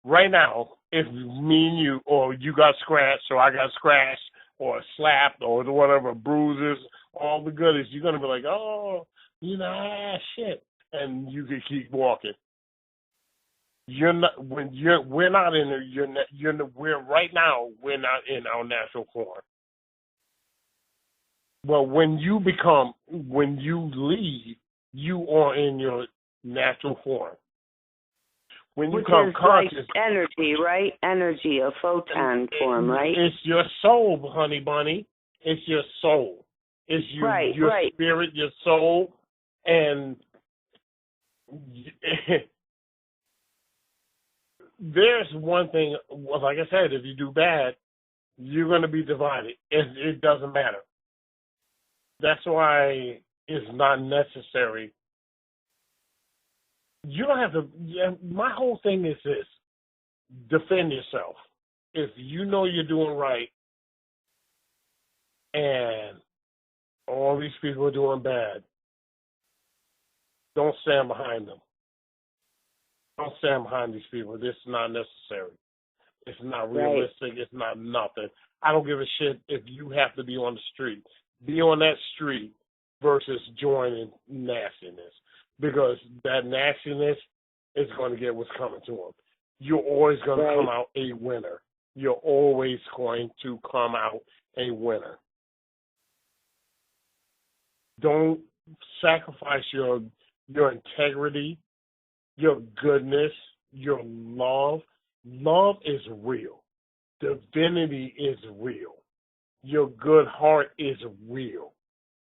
Right now, if me and you, or you got scratched, or I got scratched, or slapped, or whatever, bruises, all the goodies, you're going to be like, oh, shit. And you can keep walking. We're not in our natural form. Well, when you leave, you are in your natural form. When you become conscious, like energy, right? Energy, a photon form, right? It's your soul, honey bunny. It's your soul. It's your spirit, your soul, and there's one thing. Like I said, if you do bad, you're going to be divided. It doesn't matter. That's why it's not necessary. You don't have to. My whole thing is this: defend yourself. If you know you're doing right, and All these people are doing bad. Don't stand behind them. Don't stand behind these people. This is not necessary. It's not realistic. Right. It's not nothing. I don't give a shit if you have to be on the street. Be on that street versus joining nastiness, because that nastiness is going to get what's coming to them. You're always going to come out a winner. You're always going to come out a winner. Don't sacrifice your integrity, your goodness, your love. Love is real. Divinity is real. Your good heart is real.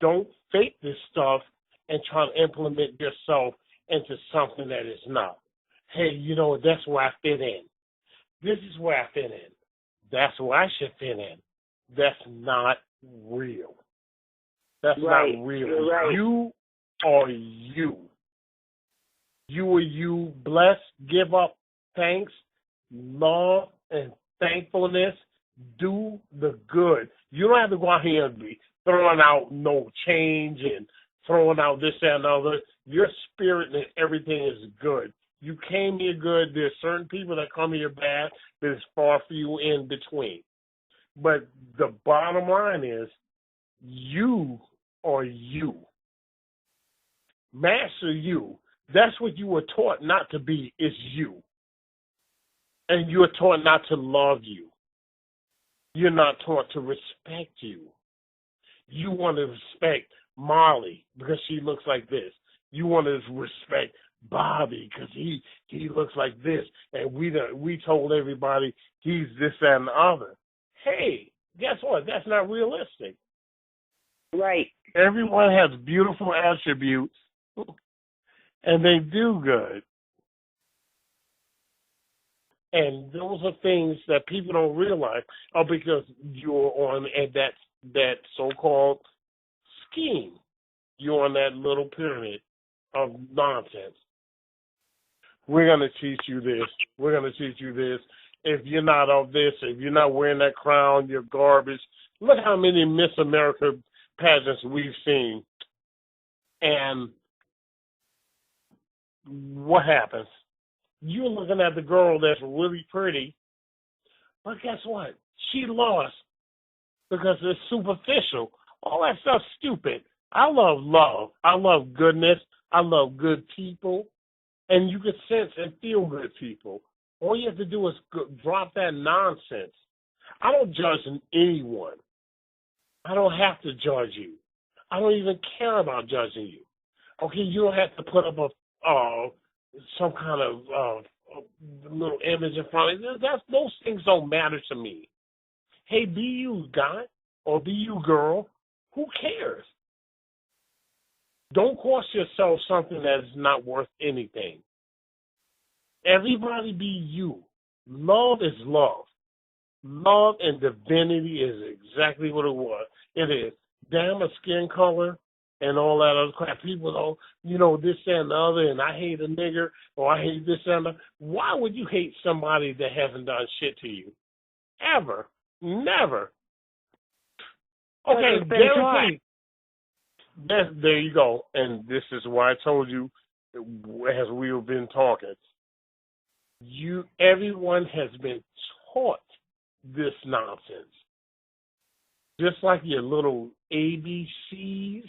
Don't fake this stuff and try to implement yourself into something that is not. Hey, you know, that's where I fit in. This is where I fit in. That's where I should fit in. That's not real. That's not real. Right. You are you. You are you. Bless, give up thanks, love, and thankfulness. Do the good. You don't have to go out here and be throwing out no change and throwing out this, that, and other. Your spirit and everything is good. You came here good. There's certain people that come here bad. There's far few in between. But the bottom line is, you are you. Master you. That's what you were taught not to be, is you. And you are taught not to love you. You're not taught to respect you. You want to respect Molly because she looks like this. You want to respect Bobby because he looks like this. And we told everybody he's this, that, and the other. Hey, guess what? That's not realistic. Right. Everyone has beautiful attributes, and they do good. And those are things that people don't realize are because you're on that so-called scheme. You're on that little pyramid of nonsense. We're going to teach you this. We're going to teach you this. If you're not of this, if you're not wearing that crown, you're garbage. Look how many Miss America pageants we've seen. And what happens? You're looking at the girl that's really pretty, but guess what? She lost because it's superficial. All that stuff's stupid. I love love. I love goodness. I love good people. And you can sense and feel good people. All you have to do is drop that nonsense. I don't judge anyone. I don't have to judge you. I don't even care about judging you. Okay, you don't have to put up some kind of little image in front of you. Those things don't matter to me. Hey, be you, guy, or be you, girl. Who cares? Don't cost yourself something that's not worth anything. Everybody be you. Love is love. Love and divinity is exactly what it is. Damn a skin color and all that other crap. People don't, this and the other, and I hate a nigger, or I hate this and the other. Why would you hate somebody that hasn't done shit to you? Ever. Never. Okay, guaranteed. There you go. And this is why I told you, as we've been talking, everyone has been taught this nonsense. Just like your little ABCs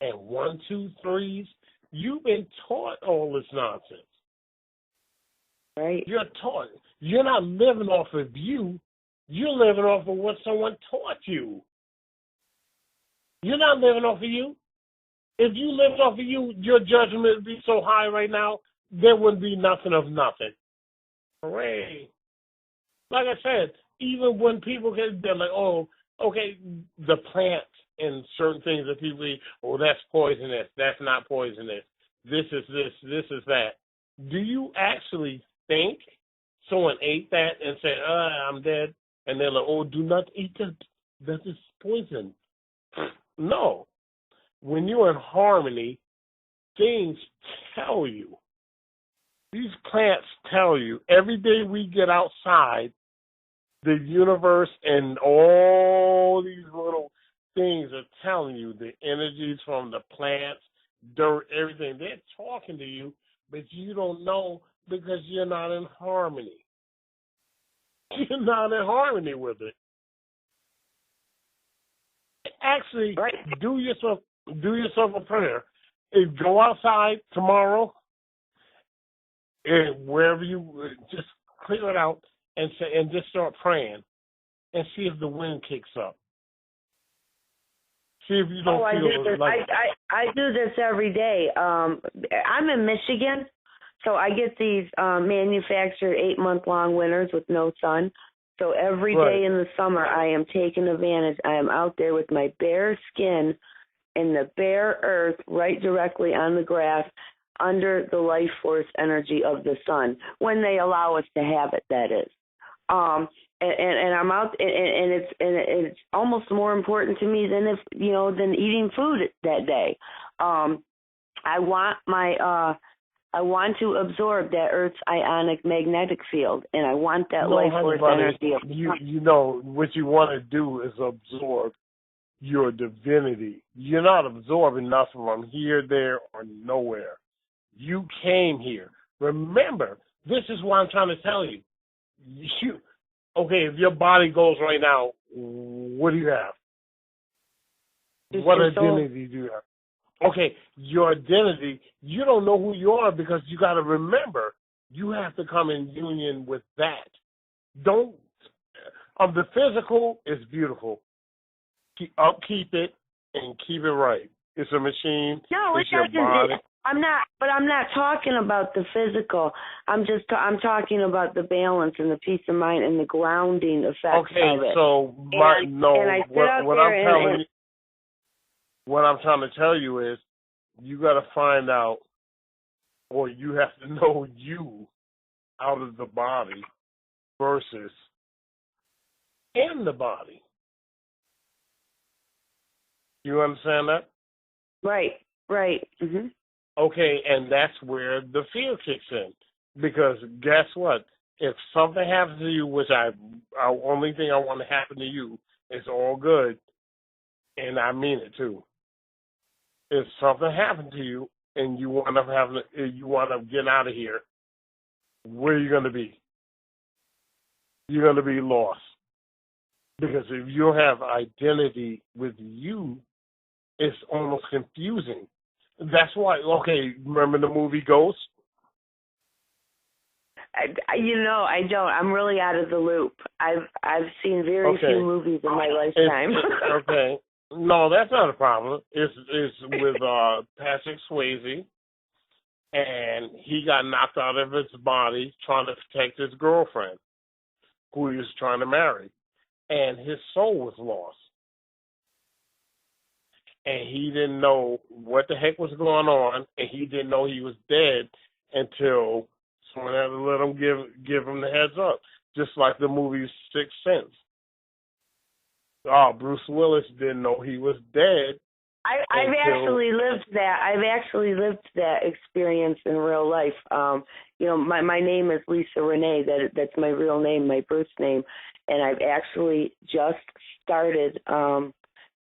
and 1, 2, 3s, you've been taught all this nonsense. Right. You're taught. You're not living off of you. You're living off of what someone taught you. You're not living off of you. If you lived off of you, your judgment would be so high right now, there wouldn't be nothing of nothing. Hooray. Like I said, even when people they're like, oh, okay, the plants and certain things that people eat, oh, that's poisonous. That's not poisonous. This is this. This is that. Do you actually think someone ate that and said, I'm dead? And they're like, oh, do not eat that. That is poison. No. When you're in harmony, things tell you. These plants tell you. Every day we get outside, the universe and all these little things are telling you, the energies from the plants, dirt, everything, they're talking to you, but you don't know because you're not in harmony. You're not in harmony with it. Actually, do yourself a prayer. Go outside tomorrow, and wherever you just clear it out and just start praying, and see if the wind kicks up. See if you don't feel like. I do this every day. I'm in Michigan, so I get these manufactured 8-month-long winters with no sun. So every day in the summer, I am taking advantage. I am out there with my bare skin in the bare earth, right directly on the grass, under the life force energy of the sun, when they allow us to have it, that is. And I'm out, and it's almost more important to me than than eating food that day. I want to absorb that Earth's ionic magnetic field, and I want that life force energy. You know what you want to do is absorb your divinity. You're not absorbing nothing from here, there, or nowhere. You came here. Remember, this is what I'm trying to tell you. Okay, if your body goes right now, what do you have? What identity do you have? Okay, your identity, you don't know who you are because you got to remember, you have to come in union with that. The physical is beautiful. Upkeep it and keep it right. It's a machine. No, it's your body. I'm not talking about the physical. I'm talking about the balance and the peace of mind and the grounding effects of it. So what I'm trying to tell you is, you got to find out, or you have to know you out of the body versus in the body. You understand that? Right. Mm-hmm. Okay, and that's where the fear kicks in. Because guess what? If something happens to you, which only thing I want to happen to you, is all good, and I mean it too. If something happened to you and you want to get out of here, where are you going to be? You're going to be lost. Because if you have identity with you, it's almost confusing. That's why, remember the movie Ghost? I don't. I'm really out of the loop. I've seen very few movies in my lifetime. Okay. No, that's not a problem. It's with Patrick Swayze, and he got knocked out of his body trying to protect his girlfriend, who he was trying to marry, and his soul was lost. And he didn't know what the heck was going on, and he didn't know he was dead until someone had to let him give him the heads up, just like the movie Sixth Sense. Bruce Willis didn't know he was dead. I've actually lived that. I've actually lived that experience in real life. My name is Lisa Renee. That's my real name, my birth name, and I've actually just started on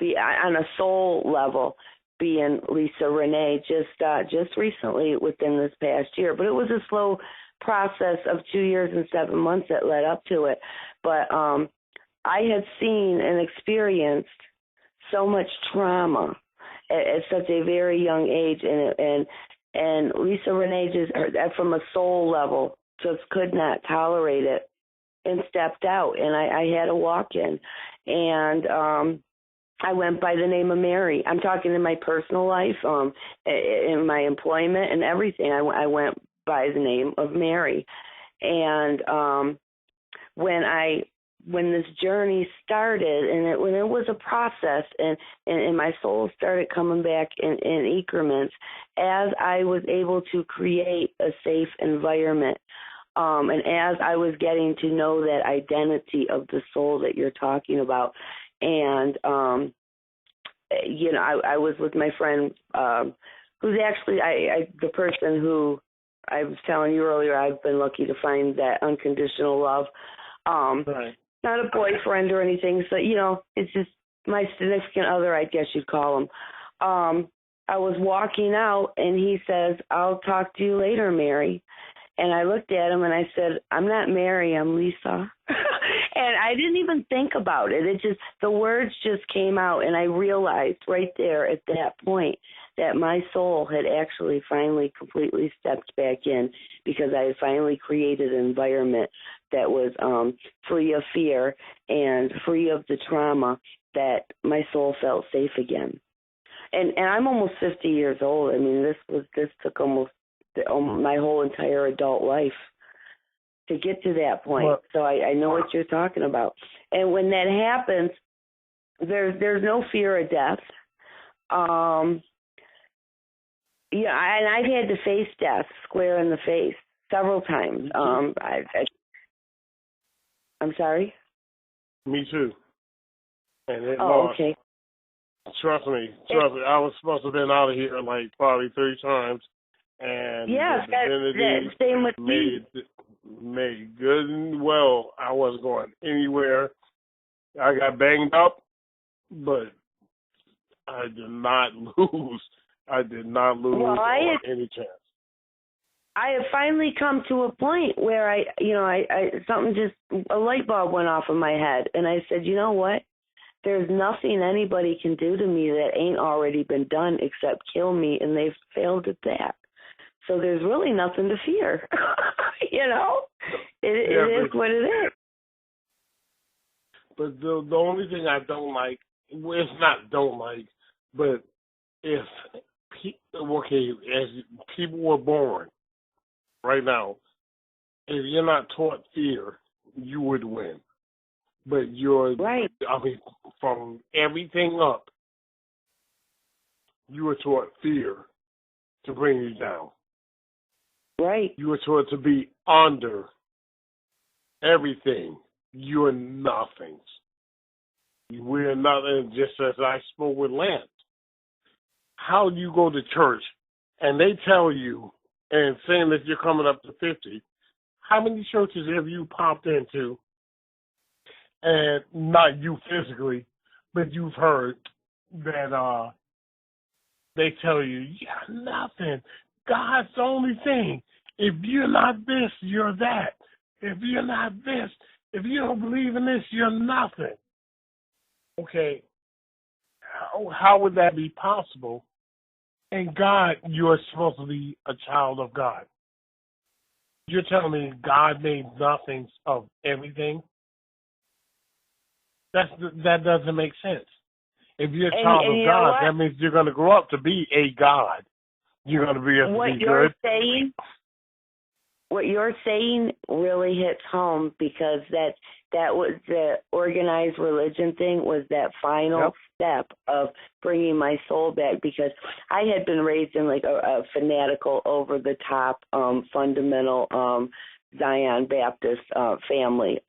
a soul level being Lisa Renee just recently within this past year. But it was a slow process of 2 years and 7 months that led up to it. But I had seen and experienced so much trauma at such a very young age, and Lisa Renee just, from a soul level, just could not tolerate it and stepped out, and I had a walk-in, and I went by the name of Mary. I'm talking in my personal life, in my employment and everything. I went by the name of Mary, and when this journey started, and when it was a process, and my soul started coming back in increments as I was able to create a safe environment, and as I was getting to know that identity of the soul that you're talking about, and I was with my friend who's actually the person who I was telling you earlier. I've been lucky to find that unconditional love. Right. Not a boyfriend or anything, so it's just my significant other, I guess you'd call him. I was walking out, and he says, "I'll talk to you later, Mary." And I looked at him and I said, "I'm not Mary, I'm Lisa." And I didn't even think about it. The words just came out, and I realized right there at that point that my soul had actually finally completely stepped back in, because I had finally created an environment that was free of fear and free of the trauma, that my soul felt safe again. And I'm almost 50 years old. I mean, this took almost my whole entire adult life to get to that point. Well, so I know what you're talking about. And when that happens, there's no fear of death. Yeah, and I've had to face death square in the face several times. I'm sorry? Me too. And okay. Trust me. I was supposed to have been out of here like probably 3 times. And yes, that's same with me. Made good and well. I wasn't going anywhere. I got banged up, but I did not lose. Any chance. I have finally come to a point where I something just, a light bulb went off in my head, and I said, you know what? There's nothing anybody can do to me that ain't already been done except kill me, and they've failed at that. So there's really nothing to fear. It is what it is. But the only thing I don't like, well, it's not don't like, but if as people were born right now, if you're not taught fear, you would win. But you're right. I mean, from everything up, you were taught fear to bring you down. Right. You were taught to be under everything. You're nothing. We're nothing, just as I spoke with Lance. How do you go to church and they tell you, and saying that you're coming up to 50, how many churches have you popped into, and not you physically, but you've heard that they tell you, you're nothing. God's the only thing. If you're not this, you're that. If you're not this, if you don't believe in this, you're nothing. Okay, how would that be possible? And God, you're supposed to be a child of God. You're telling me God made nothing of everything? That doesn't make sense. If you're a child of God, that means you're going to grow up to be a God. You're going to be able to be good. What you're saying really hits home, because that was the organized religion thing, was that final step of bringing my soul back, because I had been raised in like a fanatical, over the top, fundamental Zion Baptist family.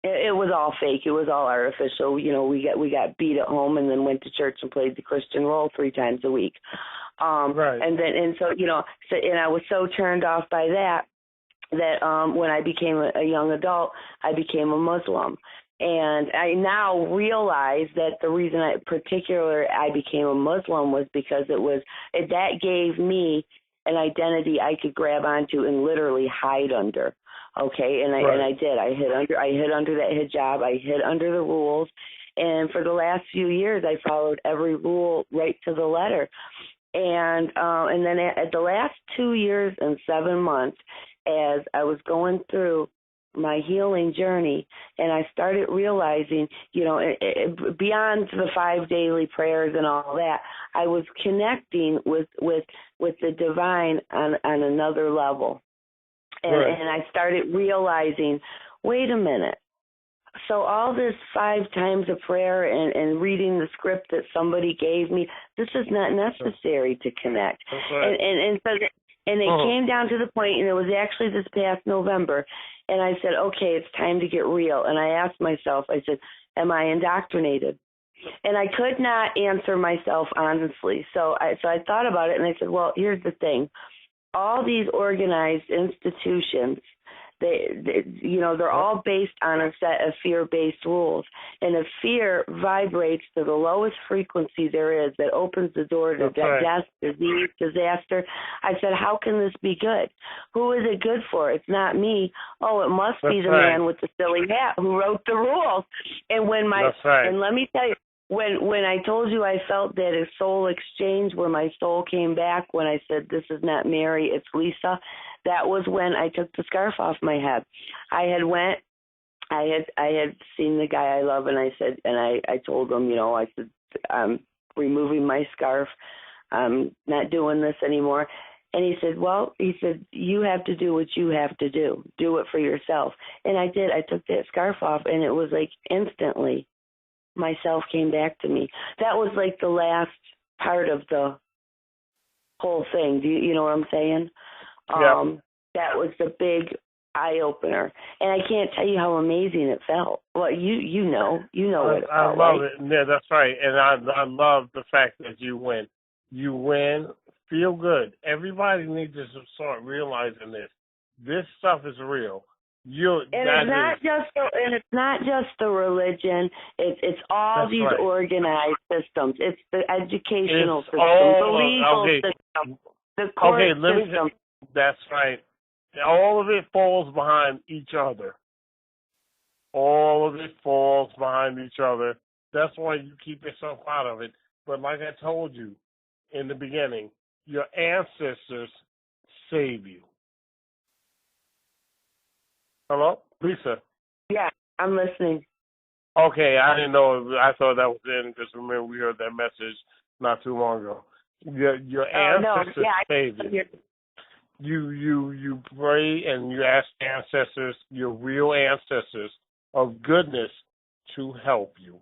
It was all fake. It was all artificial. We got beat at home and then went to church and played the Christian role 3 times a week. Right. And so I was so turned off by that when I became a young adult, I became a Muslim. And I now realize that the reason I became a Muslim was because that gave me an identity I could grab onto and literally hide under. Okay, and I did. I hid under that hijab. I hid under the rules, and for the last few years, I followed every rule right to the letter. And then at the last 2 years and 7 months, as I was going through my healing journey, and I started realizing, beyond the 5 daily prayers and all that, I was connecting with the divine on another level. And I started realizing, wait a minute. So all this 5 times of prayer and reading the script that somebody gave me, this is not necessary to connect. And it came down to the point, and it was actually this past November, and I said, okay, it's time to get real. And I asked myself, I said, am I indoctrinated? And I could not answer myself honestly. So I thought about it, and I said, well, here's the thing. All these organized institutions They're all based on a set of fear-based rules. And if fear vibrates to the lowest frequency there is, that opens the door to death, disease, disaster, I said, how can this be good? Who is it good for? It's not me. Oh, it must be the man with the silly hat who wrote the rules. And and let me tell you, when I told you I felt that a soul exchange where my soul came back when I said, this is not Mary, it's Lisa, that was when I took the scarf off my head. I had seen the guy I love, and I said, and I told him, I said, I'm removing my scarf. I'm not doing this anymore. And he said, you have to do what you have to do. Do it for yourself. And I did. I took that scarf off, and it was like instantly myself came back to me. That was like the last part of the whole thing. Do you know what I'm saying? Yeah. That was the big eye opener, and I can't tell you how amazing it felt. Well, you know what it felt. I love it. Yeah, that's right. And I love the fact that you win. You win. Feel good. Everybody needs to start realizing this. This stuff is real. It's not just the religion. It's all these organized systems. It's the educational system, the legal system, the court system. That's right. All of it falls behind each other. All of it falls behind each other. That's why you keep yourself out of it. But like I told you in the beginning, your ancestors save you. Hello? Lisa? Yeah, I'm listening. Okay, I didn't know. I thought that was in because remember we heard that message not too long ago. Your ancestors save you. You pray and you ask ancestors, your real ancestors of goodness, to help you.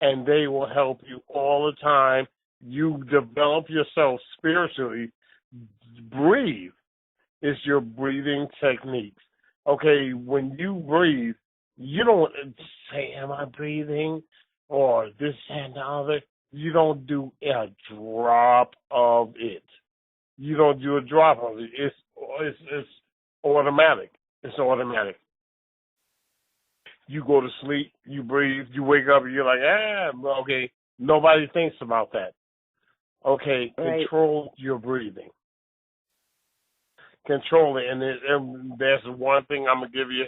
And they will help you all the time. You develop yourself spiritually. Breathe is your breathing techniques. Okay, when you breathe, you don't say, am I breathing? Or this and the other. You don't do a drop of it. You don't do a drop of it. It's automatic. It's automatic. You go to sleep, you breathe, you wake up, and you're like, okay. Nobody thinks about that. Okay, control your breathing. Control it. And there's one thing I'm going to give you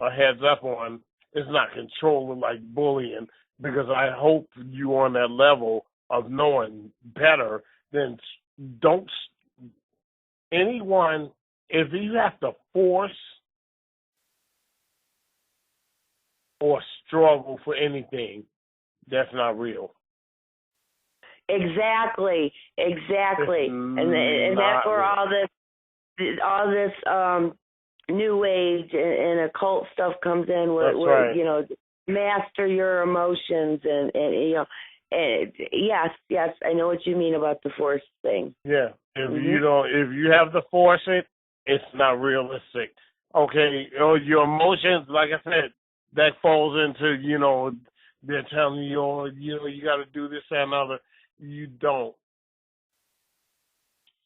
a heads up on. It's not controlling like bullying, because I hope you on that level of knowing better than anyone, if you have to force or struggle for anything, that's not real. Exactly. And that's where all this new age and occult stuff comes in, where master your emotions and yes, I know what you mean about the force thing. Yeah. If you have to force it, it's not realistic. Okay, your emotions, like I said, that falls into, they're telling you, you got to do this and another. You don't.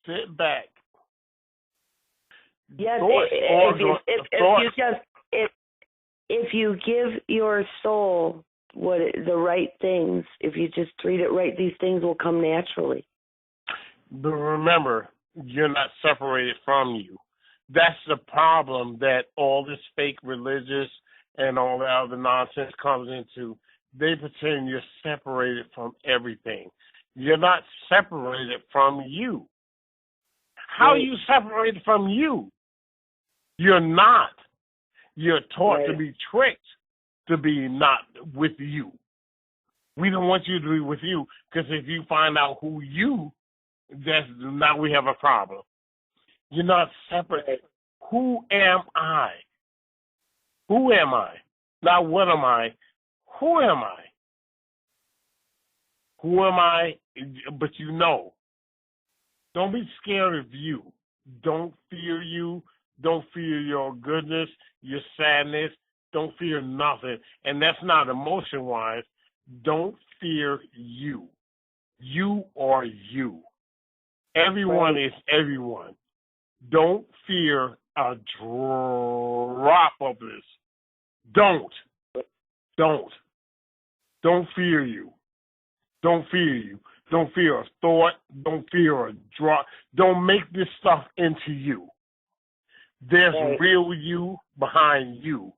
Sit back. Yes, if you give your soul the right things, if you just treat it right, these things will come naturally. But remember, you're not separated from you. That's the problem that all this fake religious and all the other nonsense comes into. They pretend you're separated from everything. You're not separated from you. How are you separated from you? You're not. You're taught to be tricked to be not with you. We don't want you to be with you, because if you find out who you, now we have a problem. You're not separate. Who am I? Who am I? Not what am I? Who am I? Who am I? But don't be scared of you. Don't fear you. Don't fear your goodness, your sadness. Don't fear nothing. And that's not emotion-wise. Don't fear you. You are you. Everyone is everyone. Don't fear a drop of this. Don't fear you. Don't fear you. Don't fear a thought. Don't fear a drop. Don't make this stuff into you. There's real you behind you.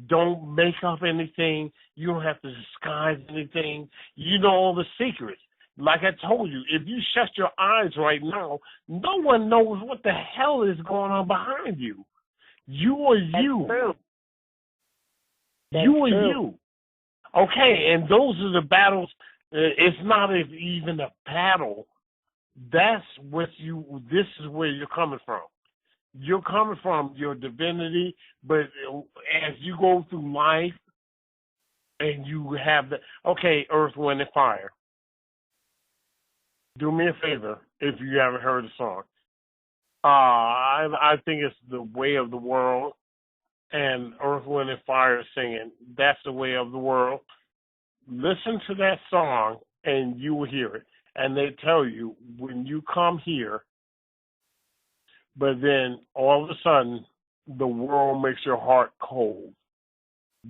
Don't make up anything. You don't have to disguise anything. You know all the secrets. Like I told you, if you shut your eyes right now, no one knows what the hell is going on behind you. You are you. True. You are you. Okay, and those are the battles. It's not even a battle. That's what this is where you're coming from. You're coming from your divinity, but as you go through life and you have Earth, Wind, and Fire. Do me a favor if you haven't heard the song. I think it's The Way of the World, and Earth, Wind, and Fire singing, That's the Way of the World. Listen to that song and you will hear it. And they tell you when you come here, but then all of a sudden the world makes your heart cold.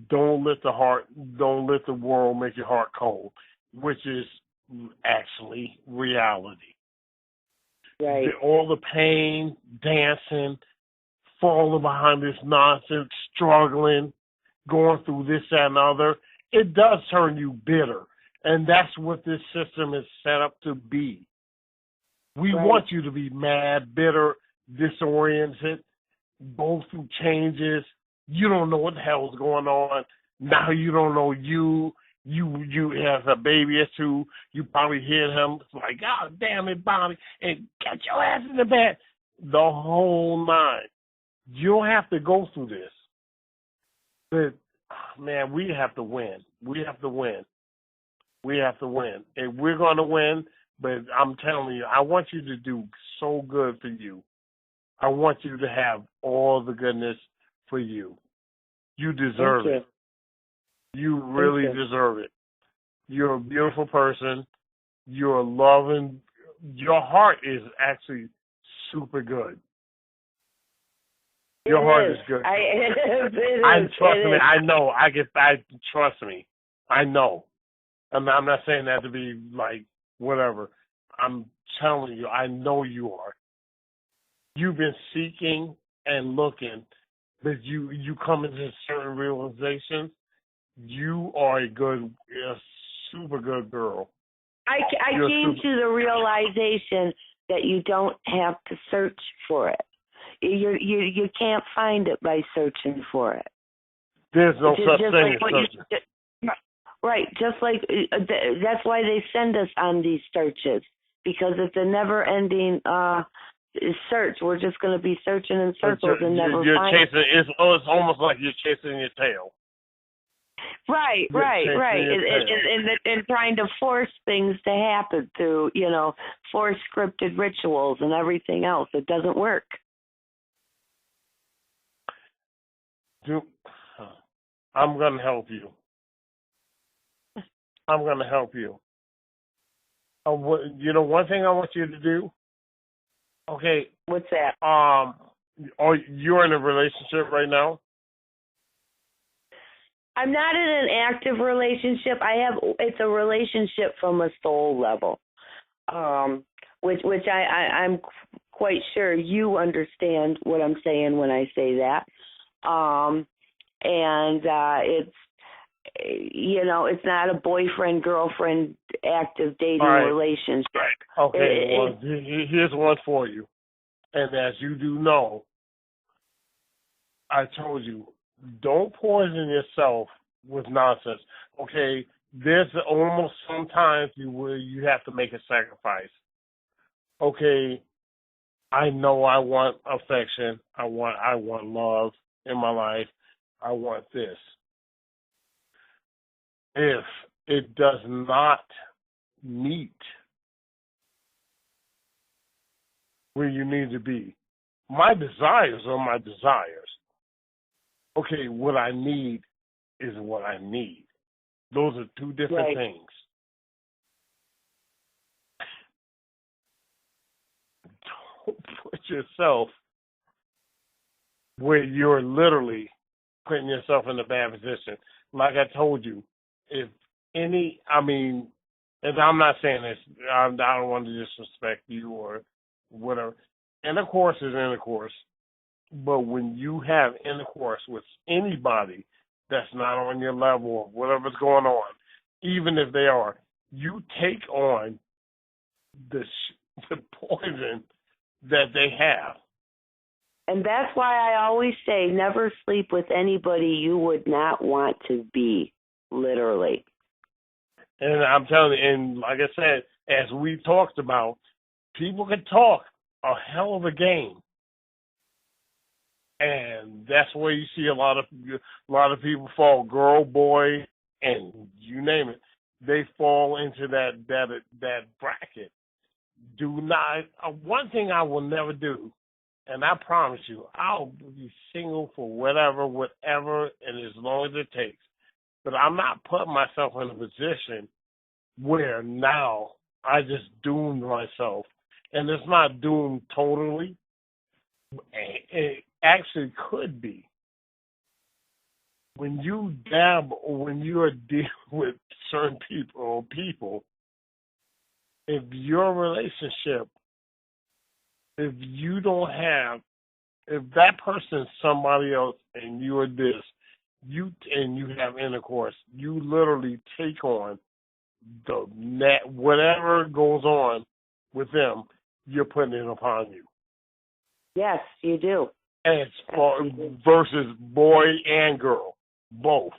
Don't let the world make your heart cold, which is actually reality. Right. All the pain, dancing, falling behind this nonsense, struggling, going through this, that, and other, it does turn you bitter. And that's what this system is set up to be. We want you to be mad, bitter, disoriented, go through changes. You don't know what the hell's going on. Now you don't know you. You have a baby or two. You probably hear him. It's like, God damn it, Bobby, and get your ass in the bed. The whole nine. You don't have to go through this. But, man, we have to win. We have to win. We have to win. And we're going to win, but I'm telling you, I want you to do so good for you. I want you to have all the goodness for you. You deserve it. You really deserve it. You're a beautiful person. You're loving. Your heart is actually super good. Your heart is good. Trust me. I know. Trust me. I know. I'm not saying that to be like whatever. I'm telling you, I know you are. You've been seeking and looking, but you come into certain realizations. You are a super good girl. I came to the realization that you don't have to search for it. You can't find it by searching for it. There's no such thing as searching. Right, just like that's why they send us on these searches, because it's a never-ending search. We're just going to be searching in circles and never find it. It's almost like you're chasing your tail. Right. And trying to force things to happen through, force scripted rituals and everything else. It doesn't work. I'm going to help you. I'm going to help you. One thing I want you to do. Okay. What's that? You're in a relationship right now? I'm not in an active relationship. It's a relationship from a soul level, which I'm quite sure you understand what I'm saying when I say that. It's not a boyfriend-girlfriend active dating relationship. Okay, here's one for you. And as you do know, I told you, don't poison yourself with nonsense. Okay, there's almost sometimes where you have to make a sacrifice. Okay, I know I want affection. I want love in my life. I want this. If it does not meet where you need to be, my desires are my desires. Okay, what I need is what I need. Those are two different things. Don't put yourself where you're literally putting yourself in a bad position. Like I told you, if any, I mean, and I'm not saying this, I don't want to disrespect you or whatever. Intercourse is intercourse. But when you have intercourse with anybody that's not on your level of whatever's going on, even if they are, you take on the poison that they have. And that's why I always say never sleep with anybody you would not want to be, literally. And I'm telling you, and like I said, as we talked about, people can talk a hell of a game. And that's where you see a lot of people fall, girl, boy, and you name it. They fall into that bracket. Do not. One thing I will never do, and I promise you, I'll be single for whatever, and as long as it takes. But I'm not putting myself in a position where now I just doomed myself, and it's not doomed totally. It actually could be. When you dab or when you are dealing with certain people, if your relationship, if that person is somebody else and you are this, and you have intercourse, you literally take on whatever goes on with them, you're putting it upon you. Yes, you do. And it's versus boy and girl, both.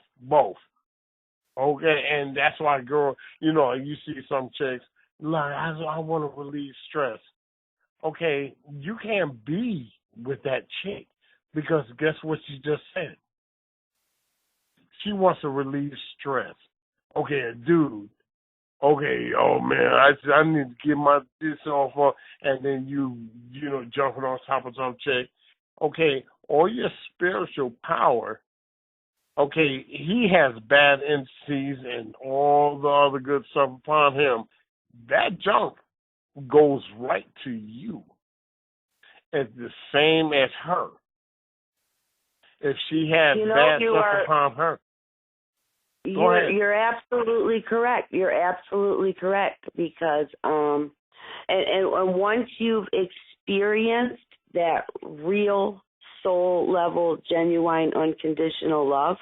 Okay, and that's why girl, you see some chicks like I want to relieve stress. Okay, you can't be with that chick because guess what she just said? She wants to relieve stress. Okay, a dude. Okay, oh man, I need to get my this off, and then you jumping on top of some chick. Okay, all your spiritual power. Okay, he has bad entities and all the other good stuff upon him. That junk goes right to you. It's the same as her. If she has bad stuff upon her. You're absolutely correct. You're absolutely correct because and once you've experienced that real soul level, genuine, unconditional love,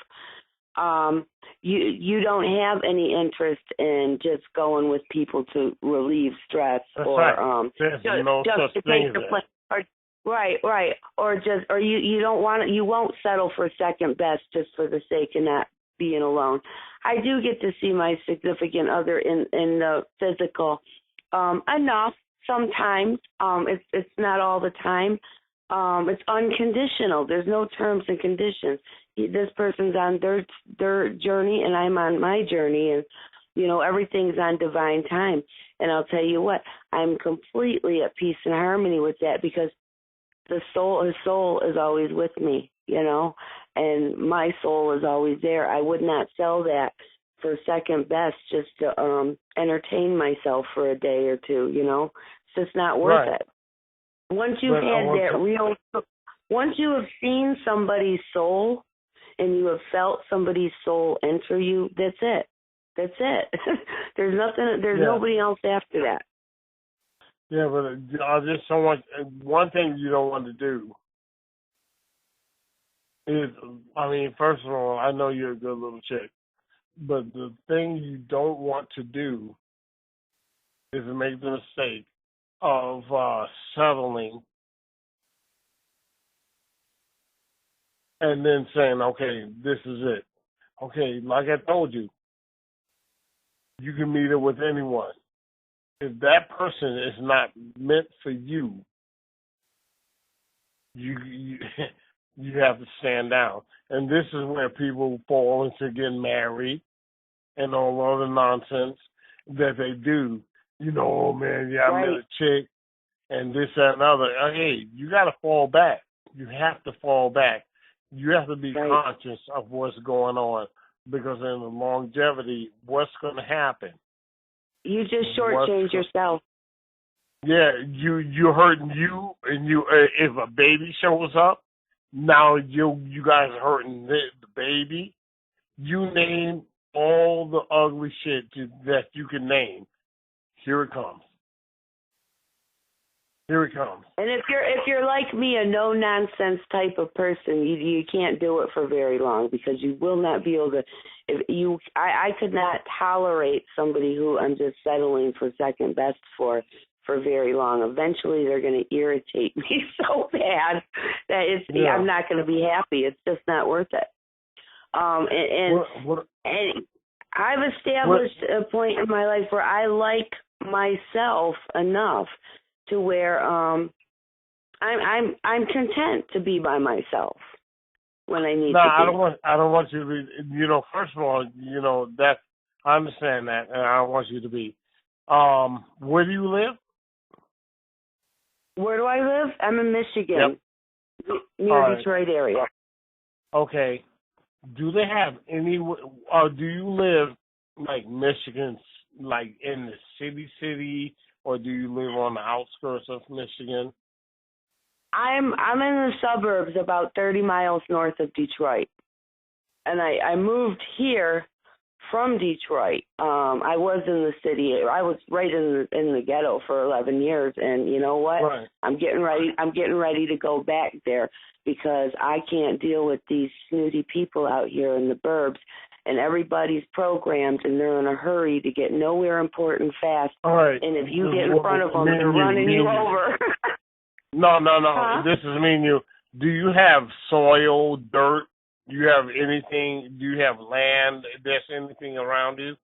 you don't have any interest in just going with people to relieve stress. That's or right. There's no just such to thing take as your that. place. Right. Or you don't want you won't settle for second best just for the sake of not being alone. I do get to see my significant other in the physical enough sometimes. It's not all the time. It's unconditional. There's no terms and conditions. This person's on their journey and I'm on my journey, and everything's on divine time. And I'll tell you what, I'm completely at peace and harmony with that because his soul is always with me, and my soul is always there. I would not sell that for second best just to entertain myself for a day or two, It's just not worth it. Once you've once you have seen somebody's soul and you have felt somebody's soul enter you, that's it. There's nobody else after that. Yeah, but I just don't want. One thing you don't want to do is, first of all, I know you're a good little chick, but the thing you don't want to do is make the mistake of settling and then saying, okay, this is it. Okay, like I told you, you can meet it with anyone. If that person is not meant for you, you have to stand down. And this is where people fall into getting married and all other nonsense that they do. Oh man, I met a chick and this, that, and other. Hey, you got to fall back. You have to fall back. You have to be conscious of what's going on because in the longevity, what's going to happen? You just shortchange yourself. Yeah, you're hurting you, and if a baby shows up, Now you guys are hurting the baby. You name all the ugly shit that you can name. Here it comes. Here it comes. And if you're like me, a no nonsense type of person, you can't do it for very long, because you will not be able to. I could not tolerate somebody who I'm just settling for second best for very long. Eventually, they're going to irritate me so bad that I'm not going to be happy. It's just not worth it. And I've established a point in my life where I like myself enough to where I'm content to be by myself when I need to be. I don't want you to be, first of all, that I understand that, and I don't want you to be. Where do you live? Where do I live? I'm in Michigan, near Detroit area. Okay. Do they have any, or do you live like Michigan, like in the city, or do you live on the outskirts of Michigan? I'm in the suburbs, about 30 miles north of Detroit, and I moved here from Detroit. I was in the city. I was right in the ghetto for 11 years, and you know what? Right. I'm getting ready to go back there, because I can't deal with these snooty people out here in the burbs, and everybody's programmed, and they're in a hurry to get nowhere important fast. All right. And if you get in front of them, they're running you over. No. Huh? This is me and you. Do you have soil, dirt? Do you have anything? Do you have land? There's anything around you?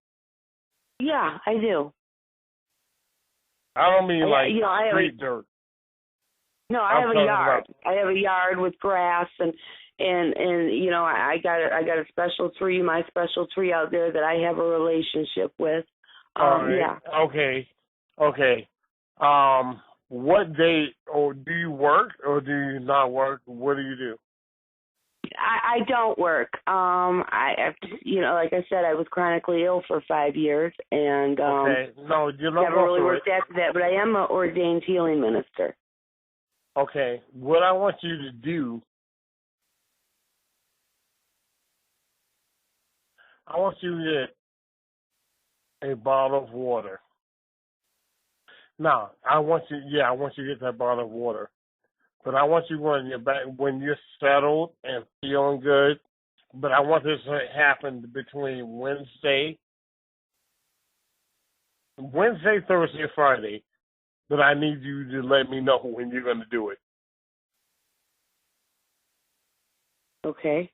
Yeah, I do. I don't mean street dirt. No, I have a yard. I have a yard with grass and I got a special tree, my special tree out there that I have a relationship with. Yeah. Okay. What day, or do you work or do you not work? What do you do? I don't work. Like I said, I was chronically ill for 5 years, and okay. No, you're not never really worked after that. But I am an ordained healing minister. Okay, what I want you to do, I want you to get a bottle of water. Now, I want you to get that bottle of water. But I want you when you're settled and feeling good. But I want this to happen between Wednesday, Thursday, and Friday. But I need you to let me know when you're going to do it. Okay.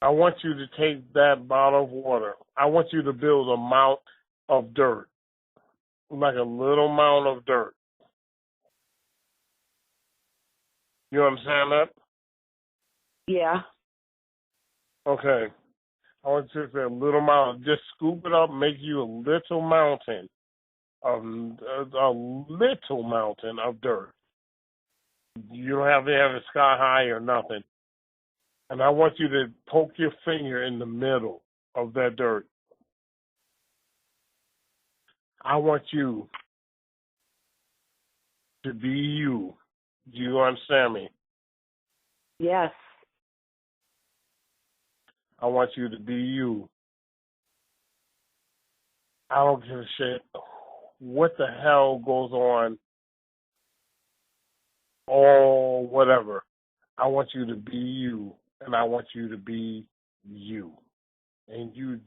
I want you to take that bottle of water. I want you to build a mound of dirt, like a little mound of dirt. You understand that? Yeah. Okay. I want you to say a little mountain. Just scoop it up, make you a little mountain, a little mountain of dirt. You don't have to have it sky high or nothing. And I want you to poke your finger in the middle of that dirt. I want you to be you. Do you understand me? Yes. I want you to be you. I don't give a shit what the hell goes on or whatever. I want you to be you, and I want you to be you. And you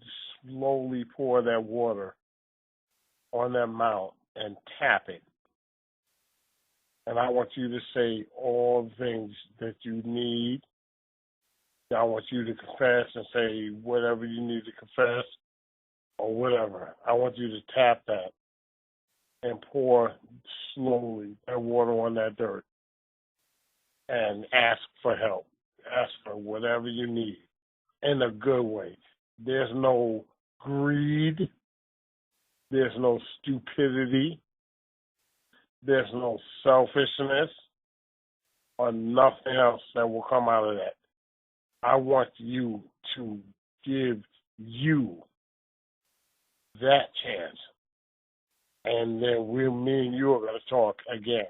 slowly pour that water on that mount and tap it. And I want you to say all the things that you need. I want you to confess and say whatever you need to confess or whatever. I want you to tap that and pour slowly that water on that dirt and ask for help. Ask for whatever you need in a good way. There's no greed. There's no stupidity. There's no selfishness or nothing else that will come out of that. I want you to give you that chance. And then me and you are going to talk again.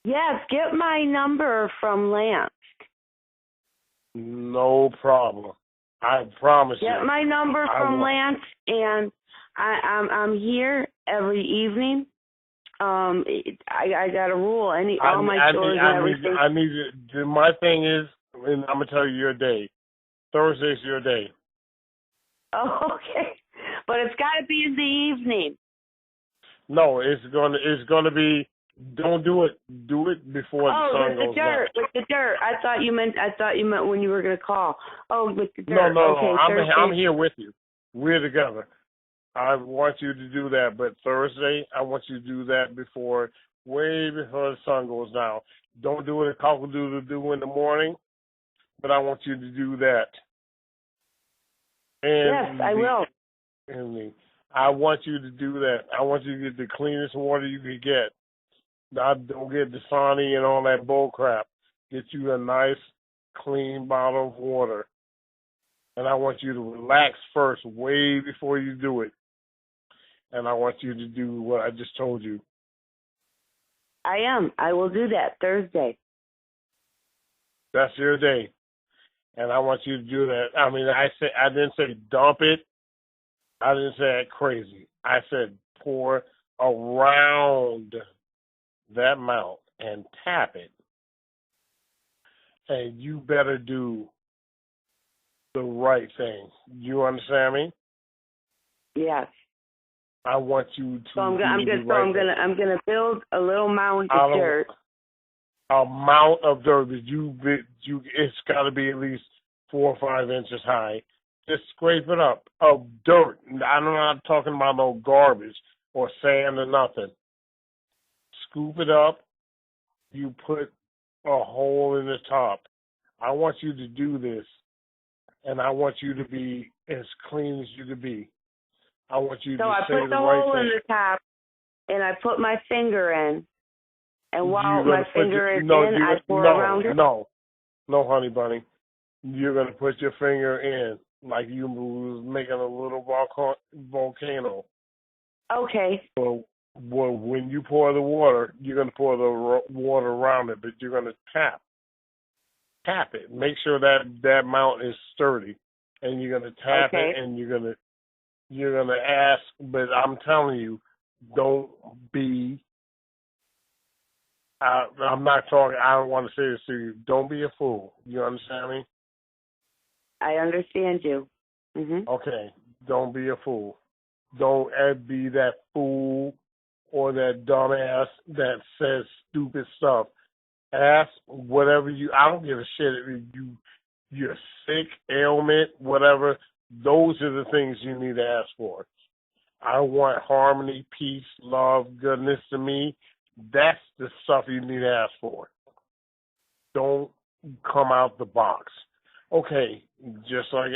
Yes, get my number from Lance. No problem. I promise you. Get my number from will. Lance, and I'm here every evening. I got a rule. All my chores and everything. I need you. My thing is, and I'm gonna tell you your day. Thursday's your day. Oh, okay. But it's got to be in the evening. No, it's gonna be. Don't do it. Do it before the sun goes down. With the dirt. I thought you meant when you were going to call. Oh, with the dirt. No. Okay, I'm here with you. We're together. I want you to do that, but Thursday I want you to do that way before the sun goes down. Don't do it a cock-a-doodle-doo in the morning, but I want you to do that. Yes, I will. I want you to do that. I want you to get the cleanest water you can get. Don't get Dasani and all that bull crap. Get you a nice, clean bottle of water. And I want you to relax first, way before you do it. And I want you to do what I just told you. I am. I will do that Thursday. That's your day. And I want you to do that. I mean, I didn't say dump it. I didn't say it crazy. I said pour around that mount and tap it. And you better do the right thing. You understand me? Yes. I want you to. So I'm gonna build a little mound of dirt. A mound of dirt that it's got to be at least 4 or 5 inches high. Just scrape it up of dirt. I'm not talking about no garbage or sand or nothing. Scoop it up. You put a hole in the top. I want you to do this, and I want you to be as clean as you can be. I want you to say the right thing. So I put the hole in the top, and I put my finger in, and while my finger is in, I pour around it? No, honey bunny. You're going to put your finger in like you was making a little volcano. Okay. So when you pour the water, you're going to pour the water around it, but you're going to tap it. Make sure that mount is sturdy, and you're going to tap it, and you're going to ask. But I'm telling you, don't be. I'm not talking. I don't want to say this to you. Don't be a fool. You understand me? I understand you. Mm-hmm. Okay. Don't be a fool. Don't be that fool or that dumbass that says stupid stuff. Ask whatever I don't give a shit if you're sick, ailment, whatever. Those are the things you need to ask for. I want harmony, peace, love, goodness to me. That's the stuff you need to ask for. Don't come out the box. Okay, just like,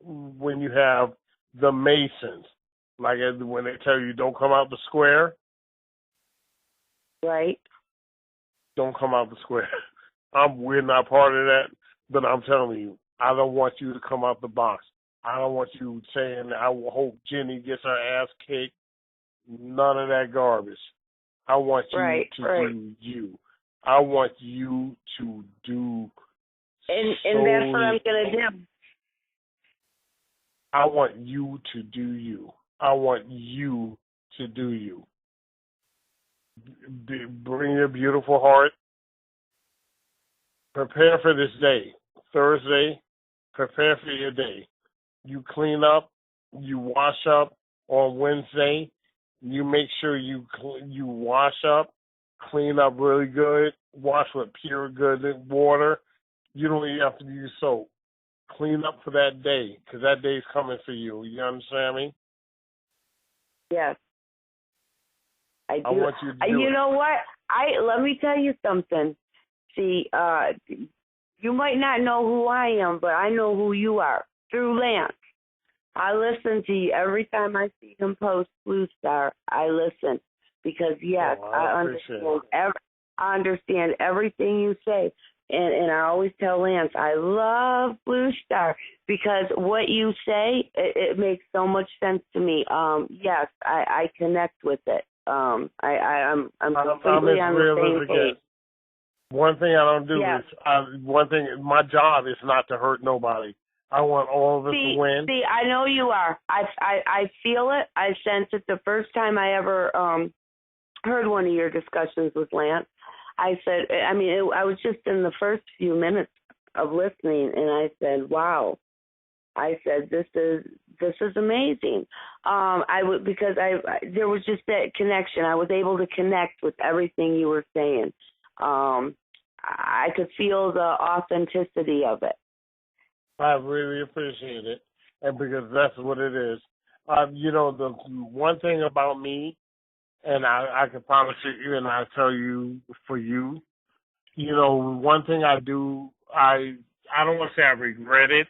when you have the Masons, like when they tell you don't come out the square. Right. Don't come out the square. We're not part of that, but I'm telling you, I don't want you to come out the box. I don't want you saying, I hope Jenny gets her ass kicked. None of that garbage. I want you to do you. I want you to do. And that's what I'm going to do. I want you to do you. I want you to do you. Bring your beautiful heart. Prepare for this day. Thursday, prepare for your day. You clean up, you wash up on Wednesday. You make sure you wash up, clean up really good, wash with pure good water. You don't even have to use soap. Clean up for that day, because that day's coming for you. You understand me? Yes. I do. I want you to do You know what? Let me tell you something. See, you might not know who I am, but I know who you are through Lance. I listen to you every time I see him post Blue Star. I listen because yes, I understand everything you say, and I always tell Lance I love Blue Star because what you say it makes so much sense to me. Yes, I connect with it. I'm I'm completely as on real the as same it page. gets. One thing I don't do Yeah. is my job is not to hurt nobody. I want all of us to win. See, I know you are. I feel it. I sense it. The first time I ever heard one of your discussions with Lance, I said, I was just in the first few minutes of listening, and I said, wow. I said, this is amazing. Because there was just that connection. I was able to connect with everything you were saying. I could feel the authenticity of it. I really appreciate it, and because that's what it is. The one thing about me, and I can promise you, and I tell you for you, one thing I do, I don't want to say I regret it,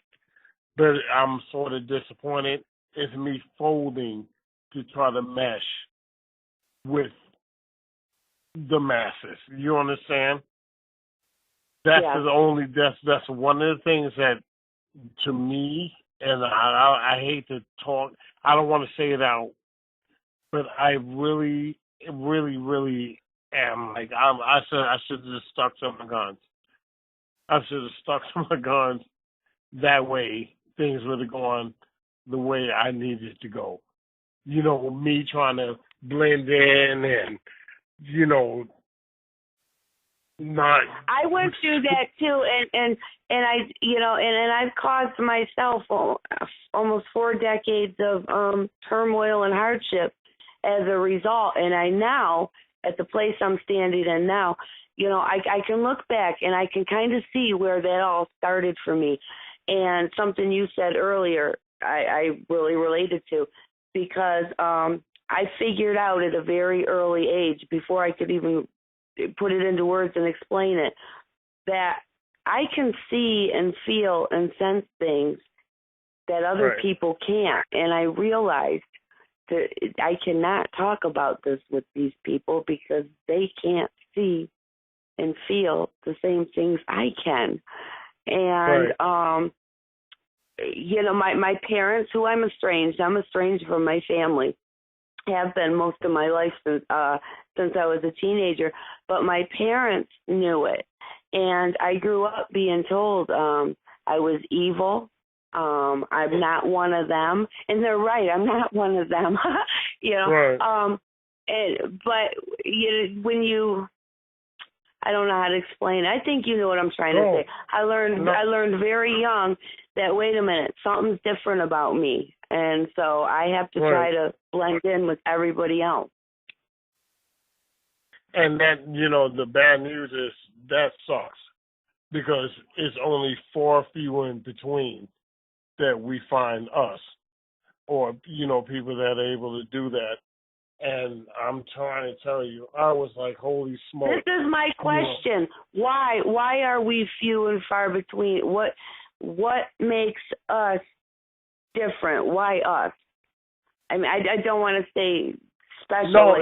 but I'm sort of disappointed, is me folding to try to mesh with the masses. You understand? That's that's one of the things that, to me, and I hate to talk, I don't want to say it out, but I really, really, really am. Like, I should have just stuck to my guns. I should have stuck to my guns. That way, things would have gone the way I needed to go. Me trying to blend in and, not. I went through that too, and I, and I've caused myself almost 4 decades of turmoil and hardship as a result. And I now, at the place I'm standing in now, I can look back and I can kind of see where that all started for me. And something you said earlier, I really related to, because I figured out at a very early age, before I could even put it into words and explain it, that I can see and feel and sense things that other people can't. And I realized that I cannot talk about this with these people because they can't see and feel the same things I can. And, my parents, who I'm estranged from my family, have been most of my life since I was a teenager, but my parents knew it. And I grew up being told I was evil. I'm not one of them. And they're right, I'm not one of them. When you, I don't know how to explain it. I think you know what I'm trying to say. I learned very young that, wait a minute, something's different about me. And so I have to try to blend in with everybody else. And that, the bad news is that sucks, because it's only far few in between that we find us, or, people that are able to do that. And I'm trying to tell you, I was like, holy smoke. This is my question. Why are we few and far between? What makes us different? Why us? I mean, I don't want to say special. No,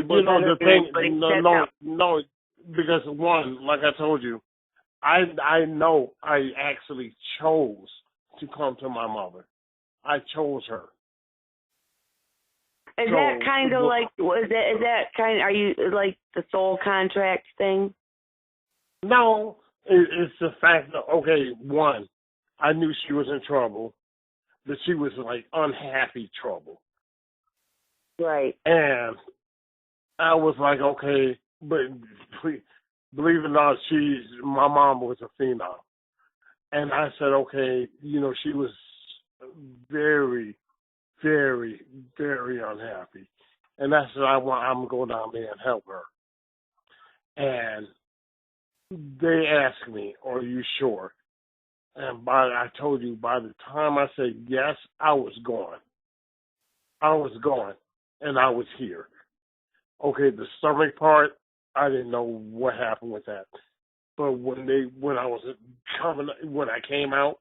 because one, like I told you, I know I actually chose to come to my mother. I chose her. Is that kind of like, are you like the soul contract thing? No, it's the fact that, one, I knew she was in trouble, but she was like unhappy trouble. Right. And I was like, okay, but believe it or not, my mom was a phenom. And I said, okay, she was very, very, very unhappy. And I said, I'm going to go down there and help her. And they asked me, are you sure? And I told you, by the time I said yes, I was gone. And I was here. Okay, the stomach part, I didn't know what happened with that. But when I came out,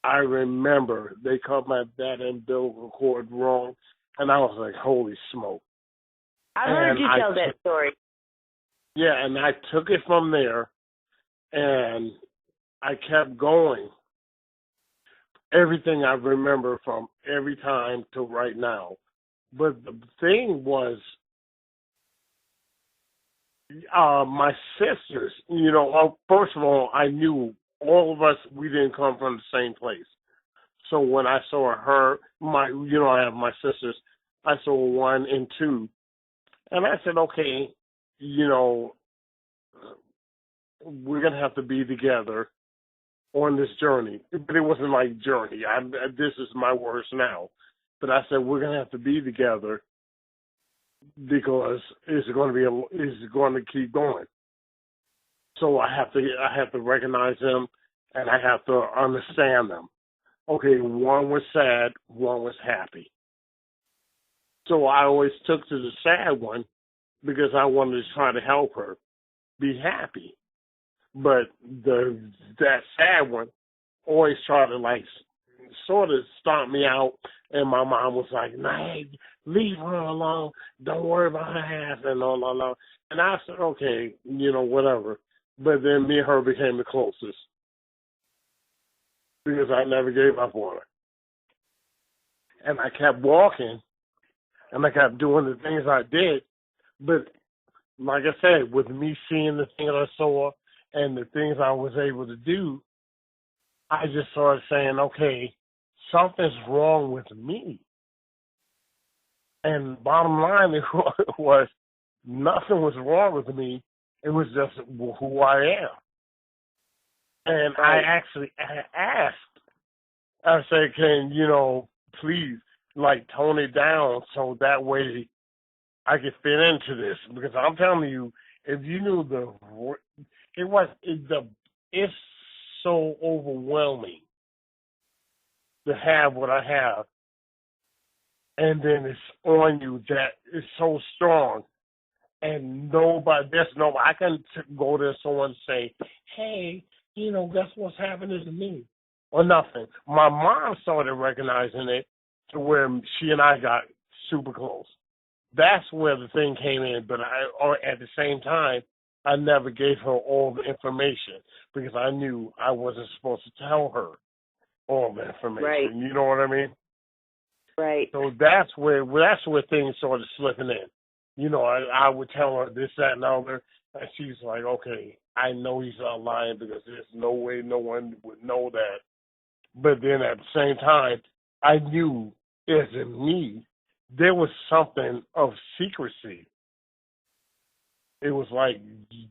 I remember they cut my that umbilical cord wrong, and I was like, holy smoke. I heard you tell that story. Yeah, and I took it from there, and I kept going. Everything I remember from every time to right now. But the thing was, My sisters, first of all, I knew all of us, we didn't come from the same place. So when I saw her, I have my sisters, I saw 1 and 2. And I said, okay, we're going to have to be together on this journey. But it wasn't like journey. This is my words now. But I said, we're going to have to be together because it's going to keep going. So I have to recognize them and I have to understand them. Okay, 1 was sad, 1 was happy. So I always took to the sad one because I wanted to try to help her be happy. But that sad one always tried to sort of stomp me out, and my mom was like, "Nah, leave her alone. Don't worry about her half and all. And I said, okay, whatever. But then me and her became the closest because I never gave up on her. And I kept walking, and I kept doing the things I did. But like I said, with me seeing the things I saw and the things I was able to do, I just started saying, okay, something's wrong with me. And bottom line was nothing was wrong with me. It was just who I am. And I actually asked, I said, can, please, tone it down so that way I could fit into this. Because I'm telling you, if you knew it's so overwhelming to have what I have. And then it's on you that is so strong. And I can go to someone and say, hey, guess what's happening to me? Or nothing. My mom started recognizing it to where she and I got super close. That's where the thing came in. But at the same time, I never gave her all the information because I knew I wasn't supposed to tell her all the information. Right. You know what I mean? Right. So that's where things started slipping in. I would tell her this, that, and the other, and she's like, okay, I know he's not lying because there's no way no one would know that. But then at the same time, I knew as in me, there was something of secrecy. It was like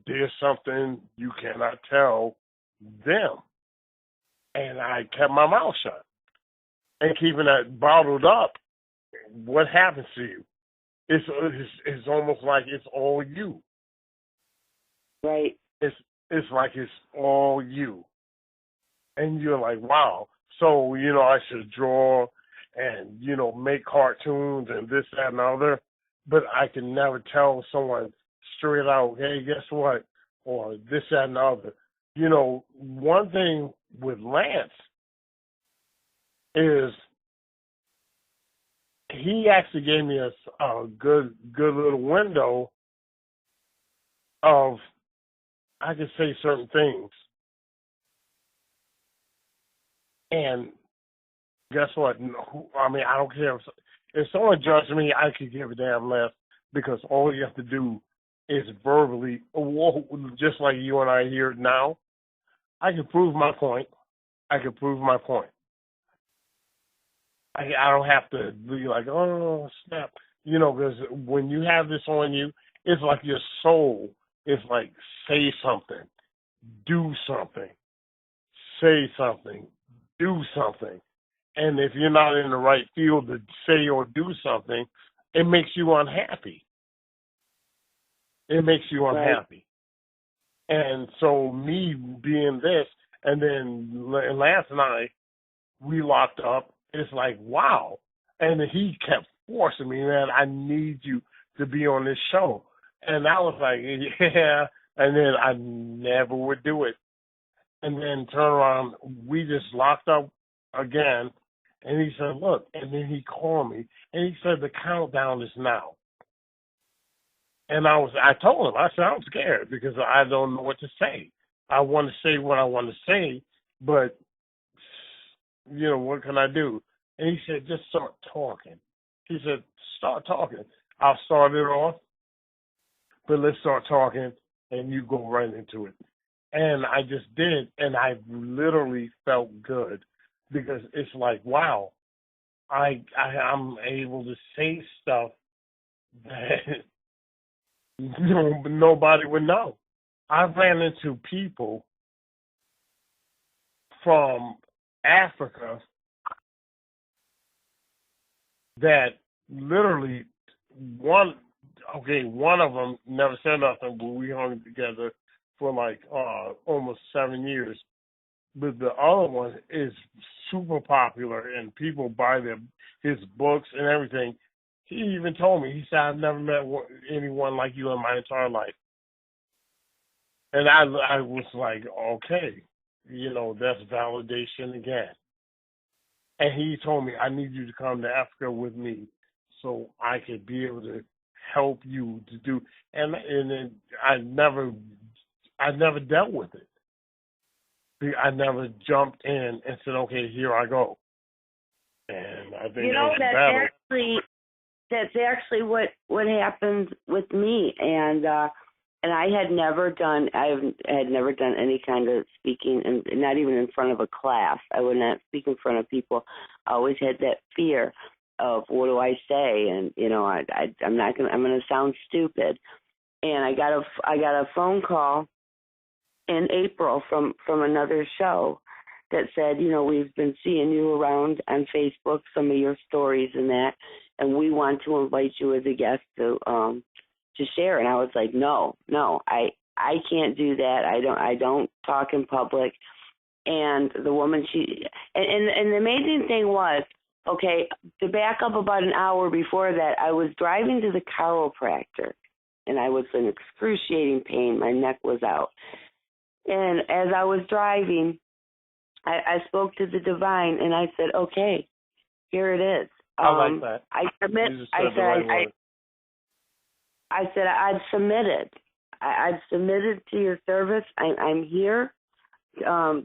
there's something you cannot tell them. And I kept my mouth shut. And keeping that bottled up, what happens to you? It's almost like it's all you. Right. It's like it's all you. And you're like, wow. So, I should draw and, make cartoons and this, that, and the other. But I can never tell someone straight out, hey, guess what? Or this, that, and the other. One thing with Lance is he actually gave me a good little window of, I could say certain things. And guess what? I don't care if someone judged me, I could give a damn less because all you have to do is verbally, just like you and I here now, I can prove my point. I don't have to be like, oh, snap. Because when you have this on you, it's like your soul is like, say something, do something, say something, do something. And if you're not in the right field to say or do something, it makes you unhappy. Right. And so me being this, and then Lance and I, we locked up. It's like, wow. And he kept forcing me, man, I need you to be on this show. And I was like, yeah. And then I never would do it. And then turn around, we just locked up again. And he said, look, and then he called me, and he said, the countdown is now. And I told him, I said, I'm scared because I don't know what to say. I want to say what I want to say, but, what can I do? And he said, just start talking. He said, start talking. I'll start it off. but let's start talking, and you go right into it. And I just did, and I literally felt good because it's like, wow, I'm able to say stuff that nobody would know. I ran into people from Africa that literally one of them never said nothing, but we hung together for like almost 7 years. But the other one is super popular, and people buy his books and everything. He even told me, he said, I've never met anyone like you in my entire life. And I was like, okay, that's validation again. And he told me, I need you to come to Africa with me so I could be able to help you to do. And then I never dealt with it. I never jumped in and said, okay, here I go. And I think that's actually what happened with me. And I had never done any kind of speaking, and not even in front of a class. I would not speak in front of people. I always had that fear of what do I say, and I'm going to sound stupid. And I got a phone call in April from another show that said, we've been seeing you around on Facebook, some of your stories and that, and we want to invite you as a guest to share. And I was like, no, I can't do that. I don't talk in public. And the woman, and the amazing thing was, okay, to back up about an hour before that, I was driving to the chiropractor, and I was in excruciating pain. My neck was out. And as I was driving, I spoke to the divine, and I said, okay, here it is. I like that. I submit. I said, I've submitted. I've submitted to your service. I'm here.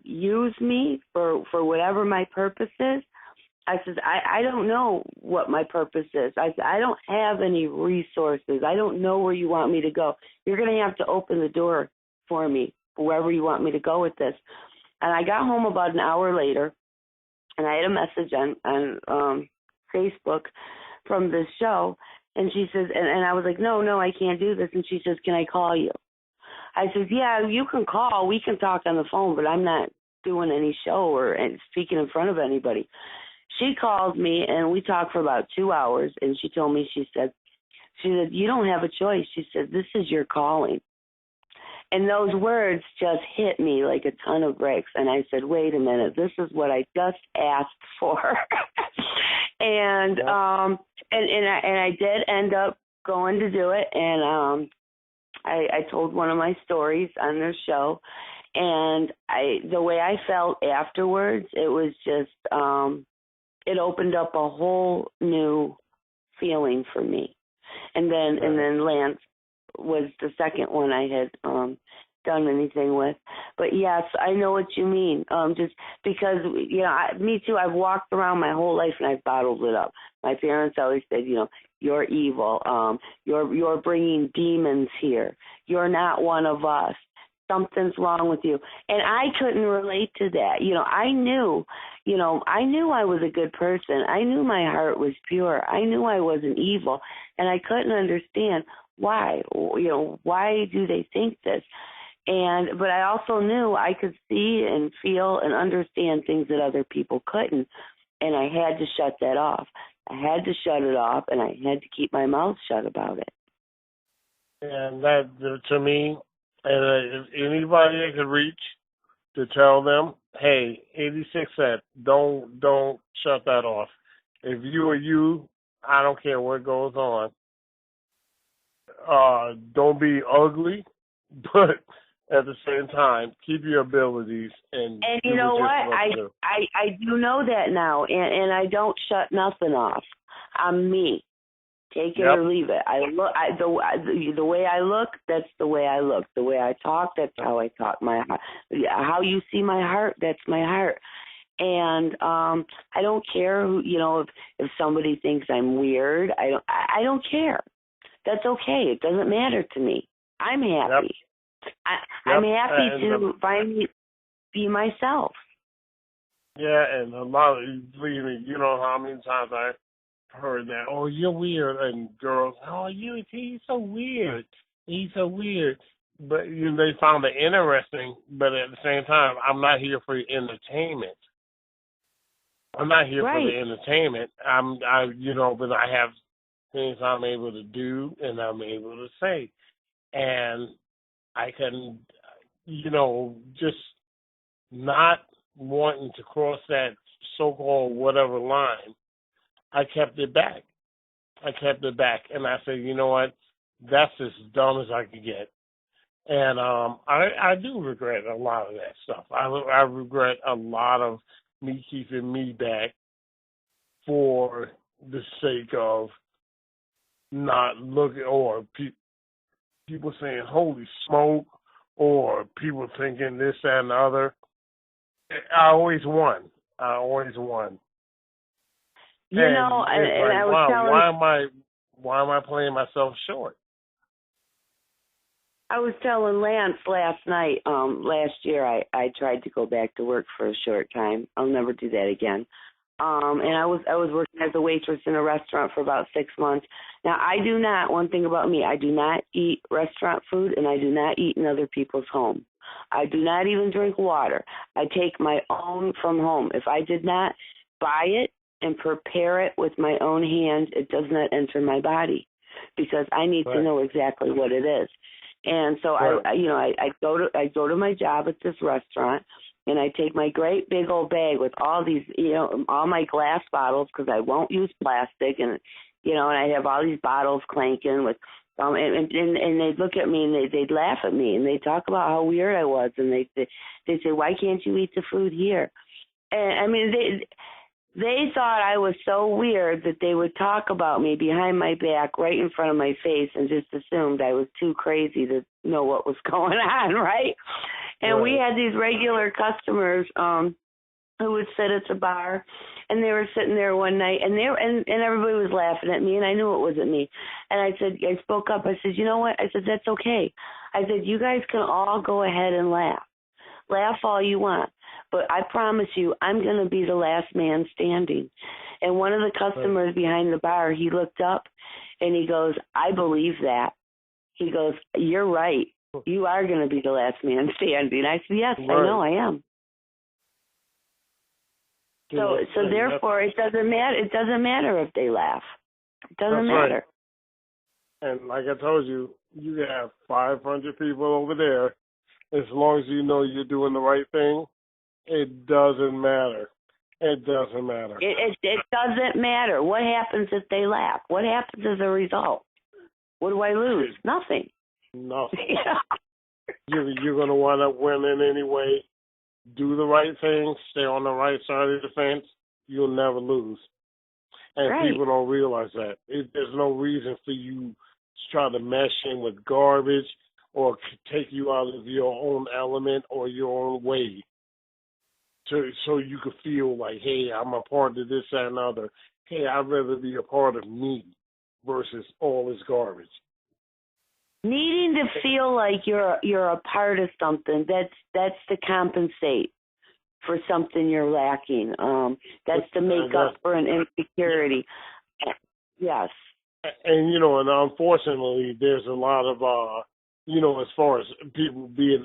Use me for whatever my purpose is. I said, I don't know what my purpose is. I said, I don't have any resources. I don't know where you want me to go. You're going to have to open the door for me, wherever you want me to go with this. And I got home about an hour later, and I had a message on Facebook from this show, and she says, and I was like, no, I can't do this. And she says, can I call you? I said, yeah, you can call. We can talk on the phone, but I'm not doing any show or speaking in front of anybody. She called me, and we talked for about 2 hours, and she told me, she said, you don't have a choice. She said, this is your calling. And those words just hit me like a ton of bricks. And I said, wait a minute, this is what I just asked for. And I did end up going to do it. And I told one of my stories on their show. And the way I felt afterwards, it was just, it opened up a whole new feeling for me. And then Lance was the second one I had done anything with. But yes, I know what you mean. Just because, me too, I've walked around my whole life and I've bottled it up. My parents always said, you're evil. You're bringing demons here. You're not one of us. Something's wrong with you. And I couldn't relate to that. I knew I was a good person. I knew my heart was pure. I knew I wasn't evil. And I couldn't understand why. Why do they think this? But I also knew I could see and feel and understand things that other people couldn't. And I had to shut that off. I had to shut it off, and I had to keep my mouth shut about it. And that, to me, and if anybody that could reach to tell them, hey, 86 said, don't shut that off. If you are you, I don't care what goes on. Don't be ugly, but at the same time, keep your abilities and you know what? I do know that now, and I don't shut nothing off. I'm me. Take it or leave it. The way I look, that's the way I look. The way I talk, that's how I talk. How you see my heart, that's my heart. And I don't care who, if somebody thinks I'm weird. I don't care. That's okay. It doesn't matter to me. I'm happy. Yep. I'm happy to finally be myself. Yeah, and a lot of, believe me, you know how many times I heard that, oh, you're weird, and girls, oh, he's so weird. He's so weird. But they found it interesting, but at the same time, I'm not here for entertainment. I'm not here for the entertainment. But I have things I'm able to do and I'm able to say. And I can, just not wanting to cross that so-called whatever line, I kept it back. And I said, you know what? That's as dumb as I could get. And I do regret a lot of that stuff. I regret a lot of me keeping me back for the sake of not looking, or people saying, holy smoke, or people thinking this, that, and the other. I always won. You know, and I was telling... Why am I playing myself short? I was telling Lance last night, last year I tried to go back to work for a short time. I'll never do that again. And I was working as a waitress in a restaurant for about 6 months. Now, one thing about me, I do not eat restaurant food, and I do not eat in other people's home. I do not even drink water. I take my own from home. If I did not buy it and prepare it with my own hands, it does not enter my body, because I need to know exactly what it is. And so I go to my job at this restaurant, and I take my great big old bag with all these, all my glass bottles, because I won't use plastic, and and I have all these bottles clanking with, and they'd look at me and they'd laugh at me, and they'd talk about how weird I was, and they'd say, why can't you eat the food here? And I mean, they thought I was so weird that they would talk about me behind my back, right in front of my face, and just assumed I was too crazy to know what was going on, right? And we had these regular customers who would sit at the bar, and they were sitting there one night, and everybody was laughing at me, and I knew it wasn't me. And I spoke up. I said, you know what? I said, that's okay. I said, you guys can all go ahead and laugh. Laugh all you want. But I promise you, I'm going to be the last man standing. And one of the customers behind the bar, he looked up, and he goes, I believe that. He goes, you're right. You are going to be the last man standing. I said, yes, I know I am. So therefore, it doesn't matter. It doesn't matter if they laugh. It doesn't matter. Right. And like I told you, you can have 500 people over there. As long as you know you're doing the right thing, it doesn't matter. It doesn't matter. It doesn't matter. What happens if they laugh? What happens as a result? What do I lose? Nothing. Nothing. You're going to wind up winning anyway. Do the right thing. Stay on the right side of the fence. You'll never lose. And people don't realize that. There's no reason for you to try to mesh in with garbage or take you out of your own element or your own way. So you could feel like, hey, I'm a part of this, that, and other. Hey, I'd rather be a part of me versus all this garbage. Needing to feel like you're a part of something, that's to compensate for something you're lacking. That's to make up for an insecurity. Yes. And and unfortunately, there's a lot of as far as people being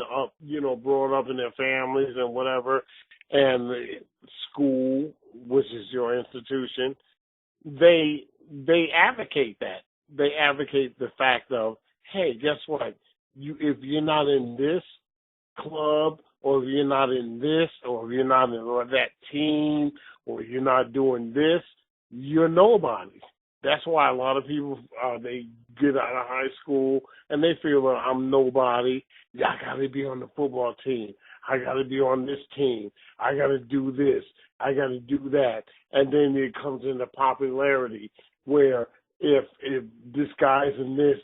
brought up in their families and whatever, and the school, which is your institution, they advocate that. They advocate the fact of, hey, guess what? If you're not in this club, or if you're not in this, or if you're not in that team, or you're not doing this, you're nobody. That's why a lot of people, they get out of high school and they feel like, I'm nobody. I got to be on the football team. I got to be on this team. I got to do this. I got to do that. And then it comes into popularity where if this guy's in this,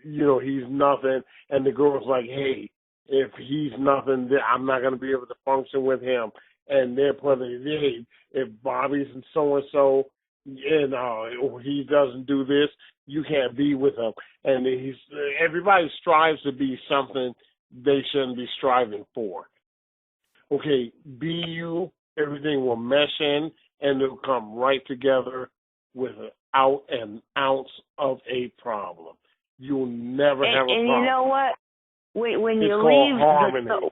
he's nothing, and the girl's like, hey, if he's nothing, I'm not going to be able to function with him. And they're putting, hey, if Bobby's and so-and-so, and he doesn't do this, you can't be with him. And everybody strives to be something they shouldn't be striving for. Okay, be you, everything will mesh in, and it'll come right together without an ounce of a problem. You'll never have a problem. And you know what? When it's you called leave harmony.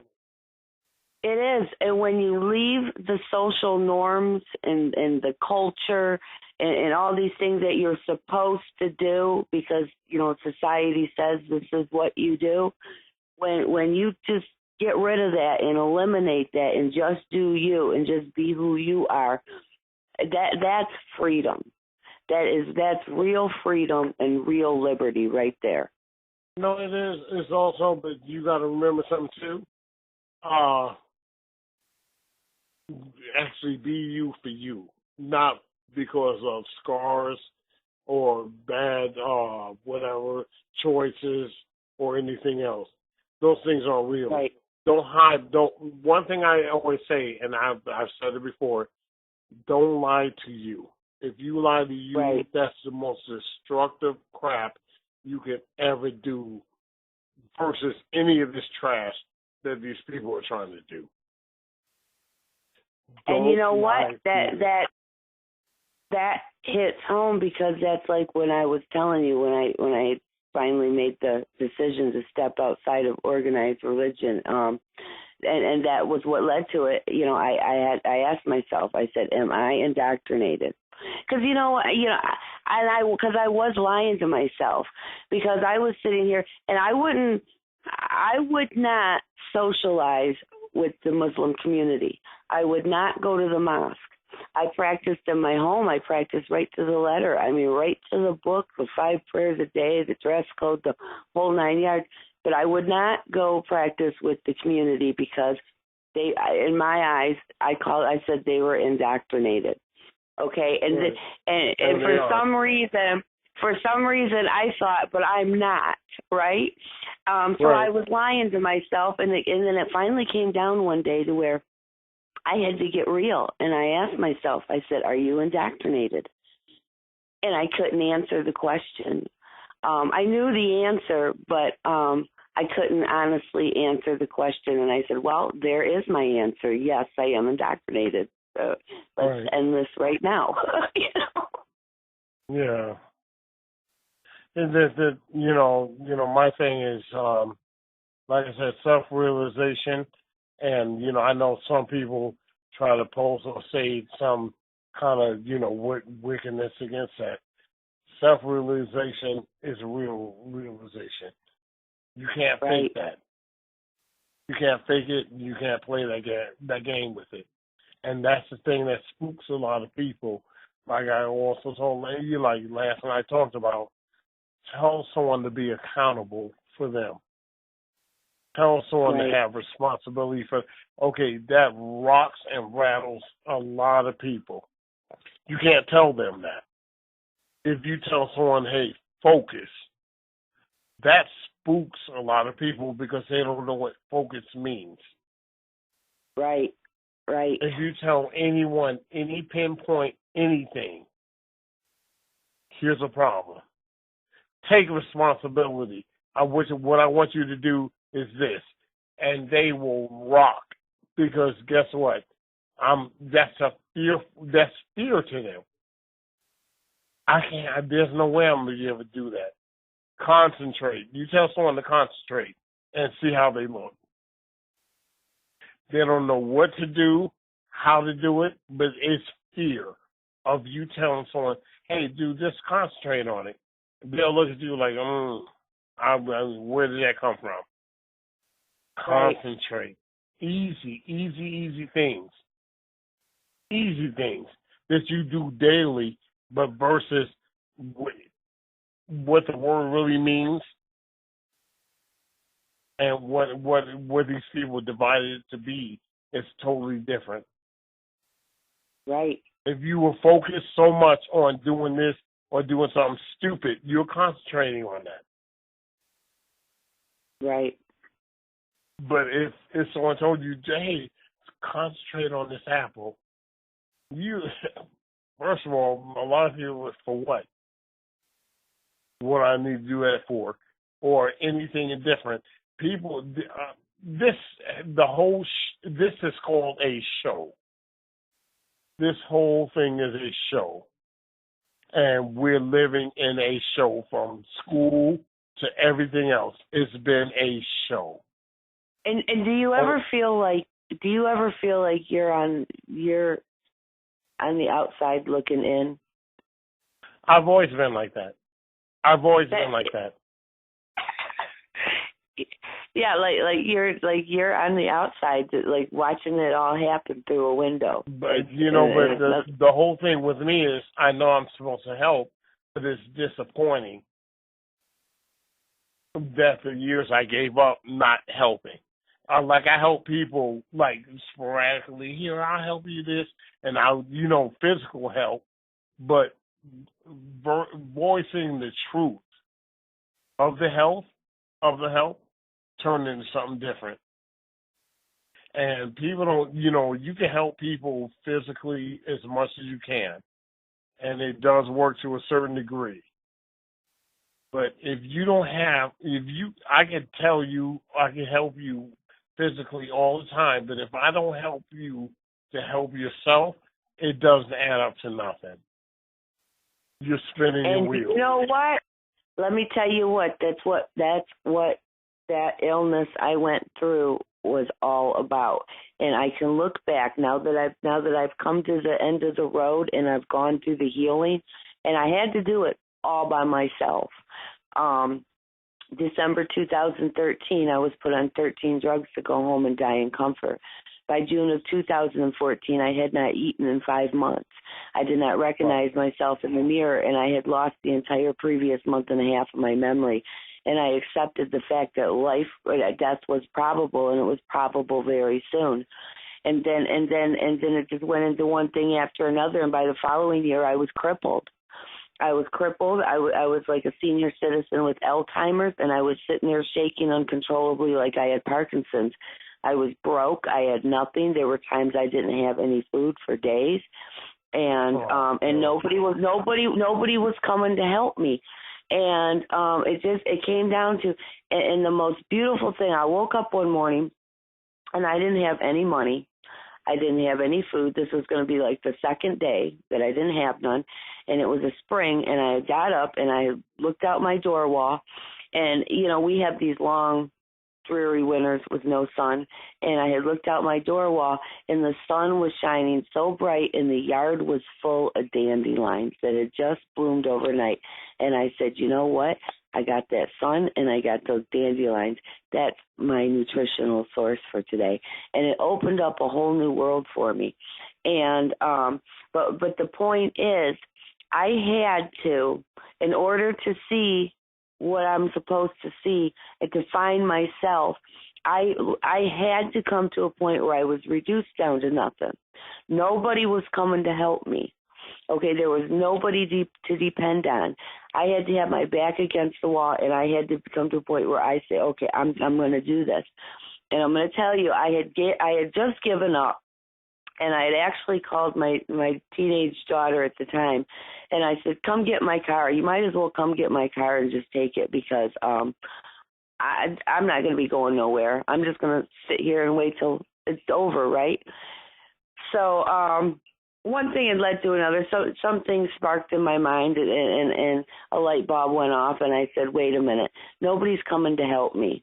it is, and when you leave the social norms and the culture and all these things that you're supposed to do because, you know, society says this is what you do, when you just get rid of that and eliminate that and just do you and just be who you are, that's freedom. That's real freedom and real liberty right there. No, it is. It's also, but you got to remember something too. Actually, be you for you, not because of scars or bad whatever choices or anything else. Those things aren't real. Right. Don't hide. One thing I always say, and I've said it before, don't lie to you. If you lie to you, right. That's the most destructive crap you could ever do versus any of this trash that these people are trying to do. And you know what? That hits home because that's like when I was telling you when I finally made the decision to step outside of organized religion. And that was what led to it. You know, I asked myself, I said, am I indoctrinated? Because I was lying to myself because I was sitting here and I would not socialize with the Muslim community. I would not go to the mosque. I practiced in my home. I practiced right to the letter. I mean, right to the book, the 5 prayers a day, the dress code, the whole 9 yards. But I would not go practice with the community because they, in my eyes, I said they were indoctrinated. Okay, and right. and for some reason I thought, but I'm not, right? So right. I was lying to myself, and then it finally came down one day to where I had to get real, and I asked myself, I said, are you indoctrinated? And I couldn't answer the question. I knew the answer, but I couldn't honestly answer the question, and I said, well, there is my answer. Yes, I am indoctrinated. So let's end this right now. You know? Yeah. And that my thing is, like I said, self-realization. And, I know some people try to pose or say some kind of, wickedness against that. Self-realization is a real realization. You can't fake that. You can't fake it. You can't play that game with it. And that's the thing that spooks a lot of people. Like I also told you, like last night I talked about, tell someone to be accountable for them. Tell someone to have responsibility for, okay, that rocks and rattles a lot of people. You can't tell them that. If you tell someone, hey, focus, that spooks a lot of people because they don't know what focus means. Right. If you tell anyone, any pinpoint, anything, here's a problem. Take responsibility. What I want you to do is this, and they will rock because guess what? That's fear to them. I can't. There's no way I'm gonna be able to do that. Concentrate. You tell someone to concentrate and see how they look. They don't know what to do, how to do it, but it's fear of you telling someone, hey, dude, just concentrate on it. They'll look at you like, where did that come from? Concentrate. Easy things. Easy things that you do daily, but versus what the word really means and what these people divided it to be is totally different. Right. If you were focused so much on doing this or doing something stupid, you're concentrating on that. Right. But if someone told you, hey, concentrate on this apple, first of all, a lot of people, for what? What I need to do that for, or anything different. People, this is called a show. This whole thing is a show, and we're living in a show from school to everything else. It's been a show. And do you ever feel like you're on the outside looking in? I've always been like that. Yeah, like you're on the outside, like watching it all happen through a window. But the whole thing with me is I know I'm supposed to help, but it's disappointing that the years I gave up not helping. I help people like sporadically. Here, I'll help you this, and physical help, but voicing the truth of the help turned into something different. And people don't, you can help people physically as much as you can, and it does work to a certain degree. But if you don't have, I can tell you, I can help you physically all the time, but if I don't help you to help yourself, it doesn't add up to nothing. You're spinning your wheels. You know what? Let me tell you what. That's what that illness I went through was all about. And I can look back now that I've come to the end of the road and I've gone through the healing, and I had to do it all by myself. December 2013, I was put on 13 drugs to go home and die in comfort. By June of 2014, I had not eaten in 5 months. I did not recognize myself in the mirror, and I had lost the entire previous month and a half of my memory. And I accepted the fact that death was probable, and it was probable very soon. And then it just went into one thing after another. And by the following year, I was crippled. I was like a senior citizen with Alzheimer's, and I was sitting there shaking uncontrollably like I had Parkinson's. I was broke. I had nothing. There were times I didn't have any food for days, and nobody was coming to help me. And it came down to, and the most beautiful thing, I woke up one morning and I didn't have any money. I didn't have any food. This was going to be like the second day that I didn't have none. And it was a spring, and I got up and I looked out my door wall, and, we have these long, dreary winters with no sun, and I had looked out my door wall, and the sun was shining so bright, and the yard was full of dandelions that had just bloomed overnight. And I said, you know what? I got that sun and I got those dandelions. That's my nutritional source for today. And it opened up a whole new world for me. And but the point is, I had to, in order to see what I'm supposed to see and to find myself, I had to come to a point where I was reduced down to nothing. Nobody was coming to help me. Okay, there was nobody to depend on. I had to have my back against the wall, and I had to come to a point where I say, okay, I'm going to do this. And I'm going to tell you, I had just given up, and I had actually called my teenage daughter at the time, and I said, come get my car. You might as well come get my car and just take it, because I'm not going to be going nowhere. I'm just going to sit here and wait till it's over, right? So one thing had led to another. So something sparked in my mind, and a light bulb went off, and I said, wait a minute, nobody's coming to help me.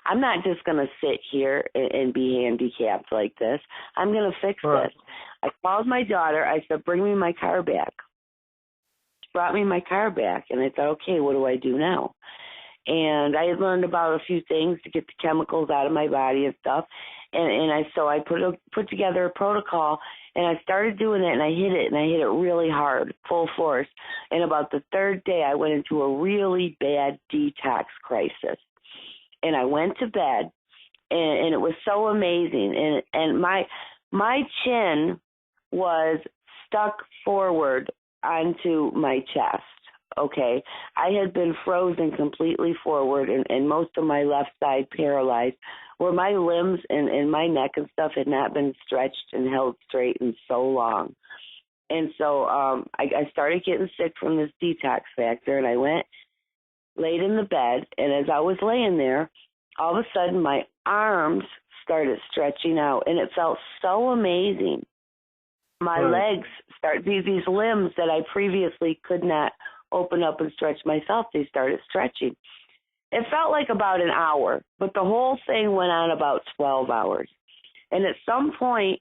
I'm not just going to sit here and be handicapped like this. I'm going to fix this. I called my daughter. I said, bring me my car back. She brought me my car back, and I thought, okay, what do I do now? And I had learned about a few things to get the chemicals out of my body and stuff. And I put together a protocol, and I started doing it, and I hit it really hard, full force. And about the third day, I went into a really bad detox crisis. And I went to bed, and it was so amazing. And my chin was stuck forward onto my chest. Okay, I had been frozen completely forward, and most of my left side paralyzed, where my limbs and my neck and stuff had not been stretched and held straight in so long. And so I started getting sick from this detox factor, and I laid in the bed, and as I was laying there, all of a sudden my arms started stretching out, and it felt so amazing. My legs these limbs that I previously could not open up and stretch myself, they started stretching. It felt like about an hour, but the whole thing went on about 12 hours. And at some point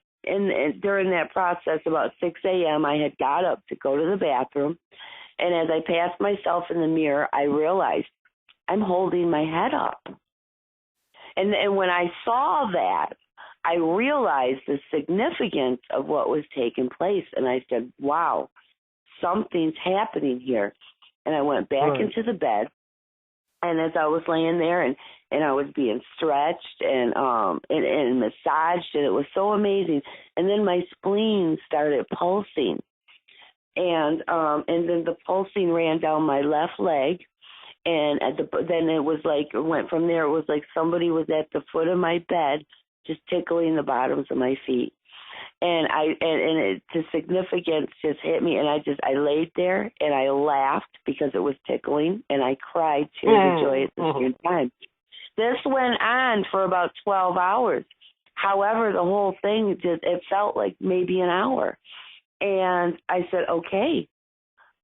during that process, about 6 a.m., I had got up to go to the bathroom. And as I passed myself in the mirror, I realized I'm holding my head up. And when I saw that, I realized the significance of what was taking place. And I said, wow, something's happening here. And I went back into the bed. And as I was laying there and I was being stretched and massaged, and it was so amazing. And then my spleen started pulsing. And then the pulsing ran down my left leg. And then it was like, it went from there. It was like somebody was at the foot of my bed, just tickling the bottoms of my feet. And the significance just hit me, and I laid there and I laughed because it was tickling, and I cried tears of joy at the same time. This went on for about 12 hours. However, the whole thing it felt like maybe an hour. And I said, okay,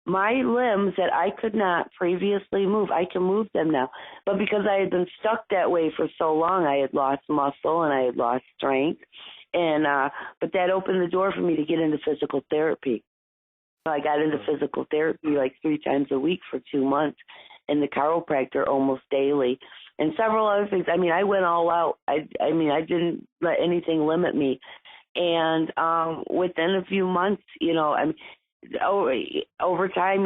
my limbs that I could not previously move, I can move them now. But because I had been stuck that way for so long, I had lost muscle and I had lost strength. And but that opened the door for me to get into physical therapy. So I got into physical therapy like 3 times a week for 2 months, and the chiropractor almost daily, and several other things. I mean, I went all out. I didn't let anything limit me. And within a few months, over time,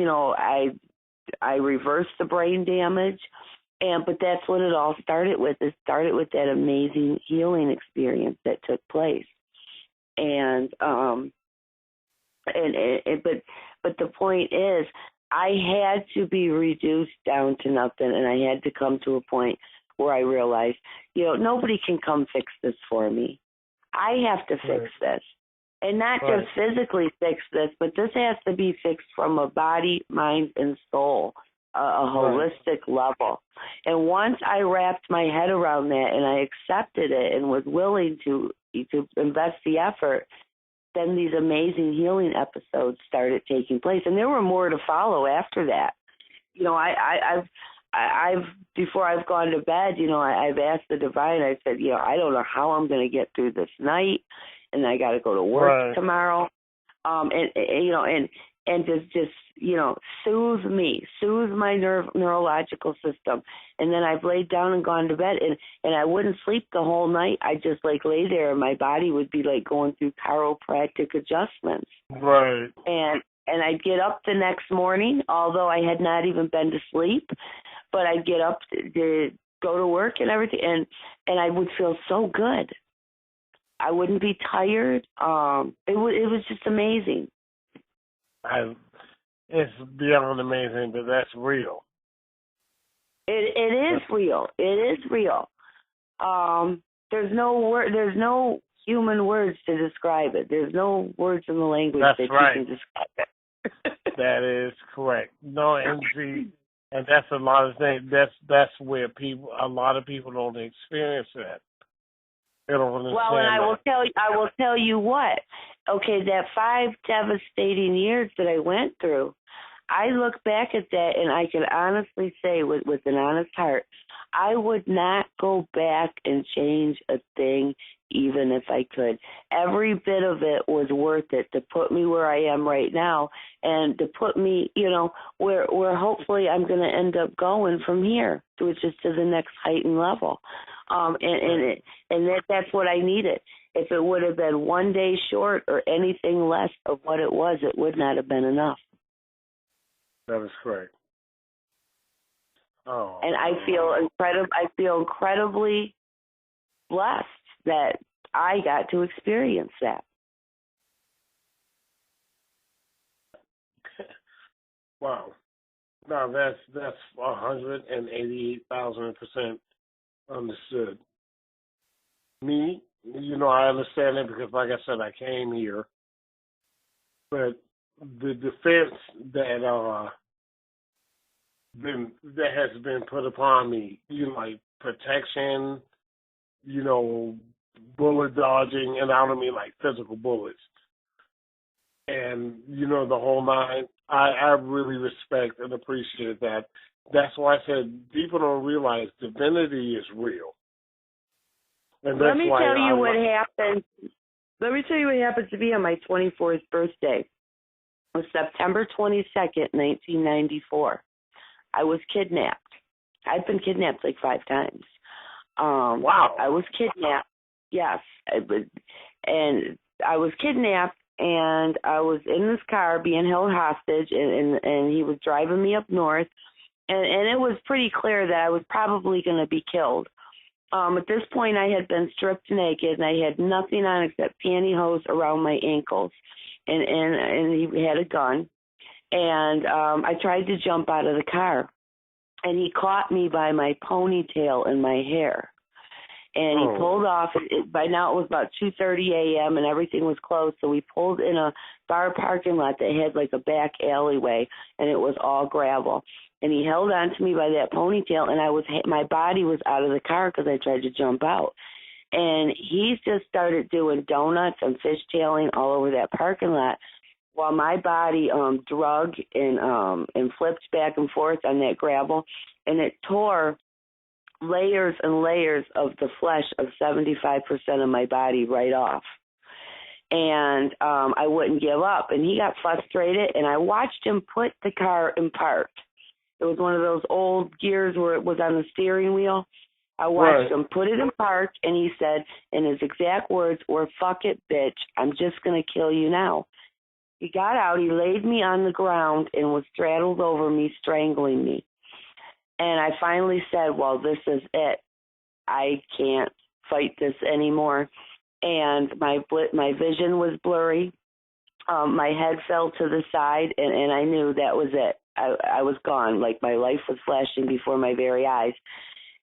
I reversed the brain damage. But that's what it all started with. It started with that amazing healing experience that took place. And but the point is, I had to be reduced down to nothing, and I had to come to a point where I realized, nobody can come fix this for me. I have to fix this. And not just physically fix this, but this has to be fixed from a body, mind, and soul, a holistic level. And once I wrapped my head around that and I accepted it and was willing to invest the effort, then these amazing healing episodes started taking place. And there were more to follow after that. I've before I've gone to bed, I've asked the divine, I said, I don't know how I'm going to get through this night, and I got to go to work tomorrow. And just soothe me, soothe my neurological system. And then I've laid down and gone to bed, and I wouldn't sleep the whole night. I just lay there, and my body would be going through chiropractic adjustments. Right. And I'd get up the next morning, although I had not even been to sleep, but I'd get up to go to work and everything, and I would feel so good. I wouldn't be tired. It was just amazing. It's beyond amazing, but that's real. It is real. It is real. There's no human words to describe it. There's no words in the language that you can describe it. That is correct. No, and that's a lot of things. That's where a lot of people don't experience that. They don't understand. Well, and I will tell you what. Okay, that 5 devastating years that I went through, I look back at that and I can honestly say with an honest heart, I would not go back and change a thing even if I could. Every bit of it was worth it to put me where I am right now and to put me, where hopefully I'm going to end up going from here to the next heightened level. That's what I needed. If it would have been one day short or anything less of what it was, it would not have been enough. That is correct. Oh. And I feel incredibly blessed that I got to experience that. Wow. Now that's 188,000% understood. Me, I understand it because, like I said, I came here. But the defense that has been put upon me, like protection, bullet dodging, and I don't mean like physical bullets, and the whole nine. I really respect and appreciate that. That's why I said people don't realize divinity is real. And Let me tell you what happened. Let me tell you what happened to me on my 24th birthday. It was September 22nd, 1994. I was kidnapped. I've been kidnapped like 5 times. Wow. I was kidnapped. Yes. And I was kidnapped, and I was in this car being held hostage, and he was driving me up north. And it was pretty clear that I was probably going to be killed. At this point, I had been stripped naked, and I had nothing on except pantyhose around my ankles. And he had a gun. And I tried to jump out of the car. And he caught me by my ponytail and my hair. And he pulled off. By now it was about 2:30 a.m. and everything was closed. So we pulled in a bar parking lot that had like a back alleyway, and it was all gravel. And he held on to me by that ponytail, and my body was out of the car because I tried to jump out. And he just started doing donuts and fishtailing all over that parking lot, while my body drug and flipped back and forth on that gravel, and it tore layers and layers of the flesh of 75% of my body right off. And I wouldn't give up. And he got frustrated, and I watched him put the car in park. It was one of those old gears where it was on the steering wheel. I watched him put it in park, and he said, in his exact words, "Or fuck it, bitch, I'm just going to kill you now." He got out, he laid me on the ground and was straddled over me, strangling me. And I finally said, well, this is it. I can't fight this anymore. And my vision was blurry. My head fell to the side, and I knew that was it. I was gone. Like my life was flashing before my very eyes.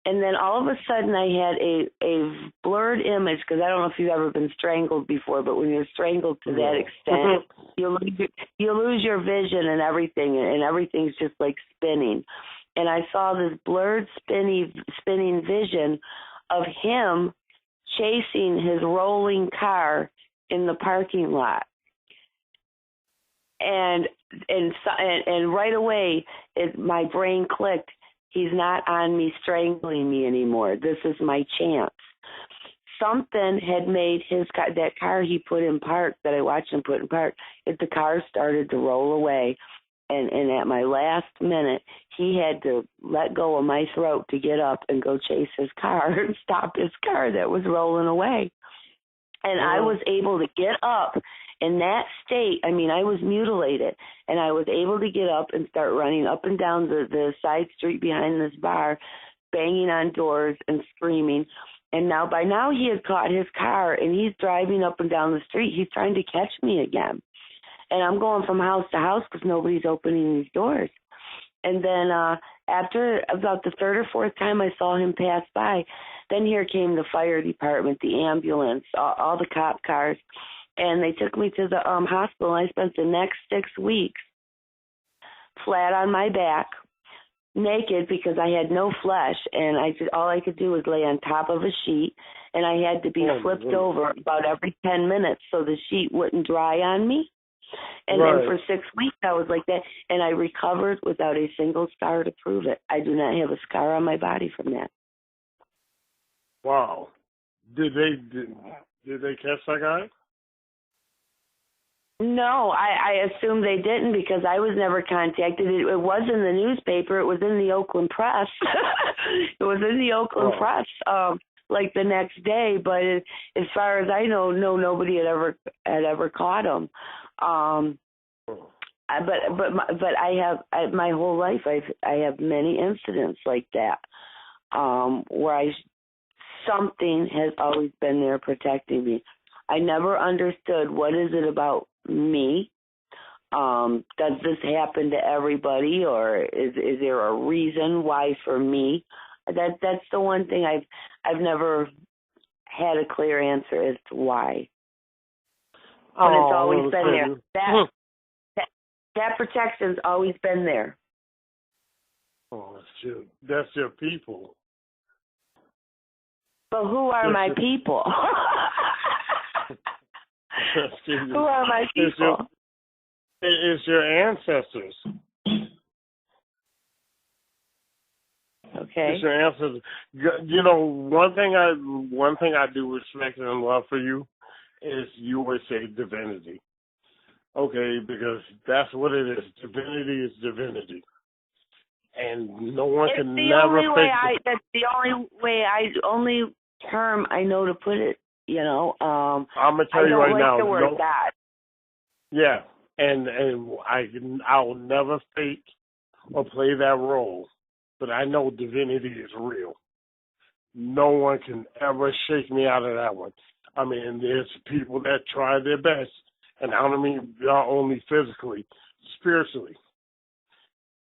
And then all of a sudden I had a blurred image, because I don't know if you've ever been strangled before, but when you're strangled to that extent, you lose your vision and everything's just like spinning. And I saw this blurred, spinning vision of him chasing his rolling car in the parking lot. And right away, my brain clicked. He's not on me, strangling me anymore. This is my chance. Something had made that car he put in park, that I watched him put in park, the car started to roll away. And at my last minute, he had to let go of my throat to get up and go chase his car and stop his car that was rolling away. And I was able to get up in that state. I mean, I was mutilated, and I was able to get up and start running up and down the side street behind this bar, banging on doors and screaming. And by now he had caught his car, and he's driving up and down the street. He's trying to catch me again. And I'm going from house to house because nobody's opening these doors. And then after about the third or fourth time I saw him pass by, then here came the fire department, the ambulance, all the cop cars. And they took me to the hospital. I spent the next 6 weeks flat on my back, naked, because I had no flesh, and all I could do was lay on top of a sheet, and I had to be flipped over about every 10 minutes so the sheet wouldn't dry on me. And then for 6 weeks I was like that, and I recovered without a single scar to prove it. I do not have a scar on my body from that. Wow. Did they catch that guy? No, I assume they didn't, because I was never contacted. It was in the newspaper. It was in the Oakland Press. It was in the Oakland Press, like the next day. But as far as I know, nobody had ever caught him. But I have my whole life. I have many incidents like that, where something has always been there protecting me. I never understood, what is it about me? Does this happen to everybody, or is there a reason why for me? That's the one thing I've never had a clear answer as to why. But it's always been there. That protection's always been there. Oh, shoot. That's your people. But who are my people? Who are my people? It's your ancestors. Okay. It's your ancestors. You know, one thing I do respect and love for you is you always say divinity. Okay, because that's what it is. Divinity is divinity. And no one can never fake That's the only term I know to put it, you know. I'm gonna tell you right now. I don't like the word God. Yeah, and I'll never fake or play that role, but I know divinity is real. No one can ever shake me out of that one. I mean, there's people that try their best, and I don't mean not only physically, spiritually.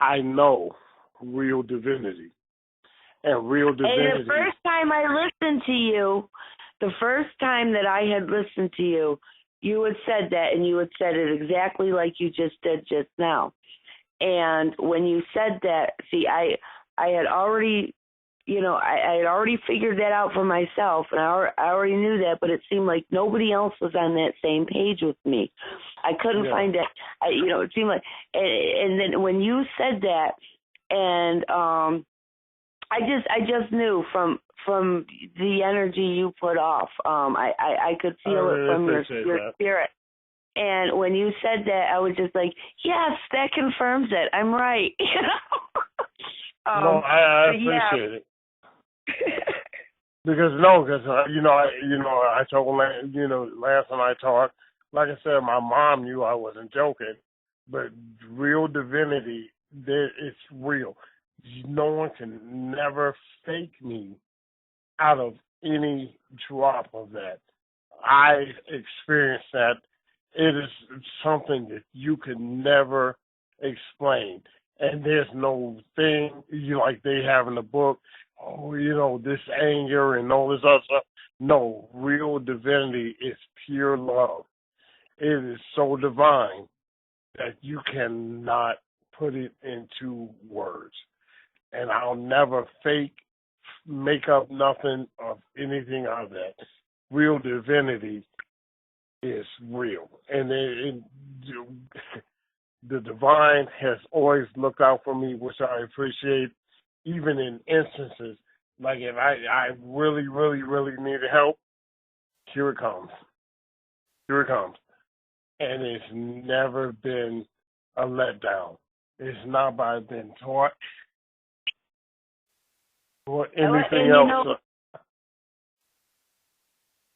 I know real divinity. And real divinity. And the first time I listened to you, the first time that I had listened to you, you had said that, and you had said it exactly like you just did just now. And when you said that, see, I had already, you know, I had already figured that out for myself, and I already knew that, but it seemed like nobody else was on that same page with me. I couldn't find it. You know, it seemed like, and then when you said that, and I just knew from the energy you put off. I could feel it from your spirit. And when you said that, I was just like, yes, that confirms it. I'm right. You know. No, I appreciate it. Because I told last time I talked, like I said, my mom knew I wasn't joking, but real divinity, it's real. No one can never fake me out of any drop of that. I experienced that. It is something that you can never explain. And there's no thing like they have in the book, this anger and all this other stuff. No, real divinity is pure love. It is so divine that you cannot put it into words. And I'll never make up nothing of anything of that. Real divinity is real. And the divine has always looked out for me, which I appreciate, even in instances. Like if I really, really, really needed help, here it comes. Here it comes. And it's never been a letdown. It's not by being taught or anything else.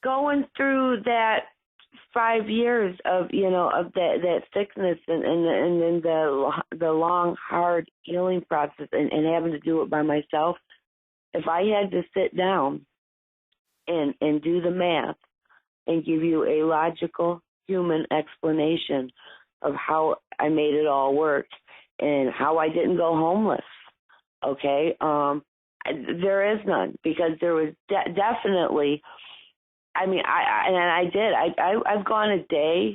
Going through that 5 years of that sickness and then the long hard healing process and having to do it by myself, if I had to sit down and do the math and give you a logical human explanation of how I made it all work and how I didn't go homeless, okay, there is none, because there was definitely, I mean, I've gone a day,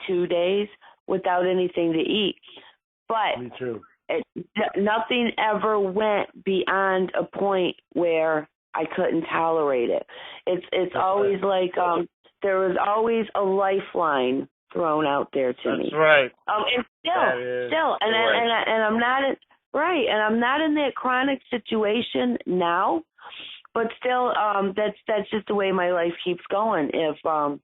2 days without anything to eat, but me too. Nothing ever went beyond a point where I couldn't tolerate it. It's always like there was always a lifeline thrown out there to me. That's right. And still, and I'm not and I'm not in that chronic situation now. But still, that's just the way my life keeps going. If a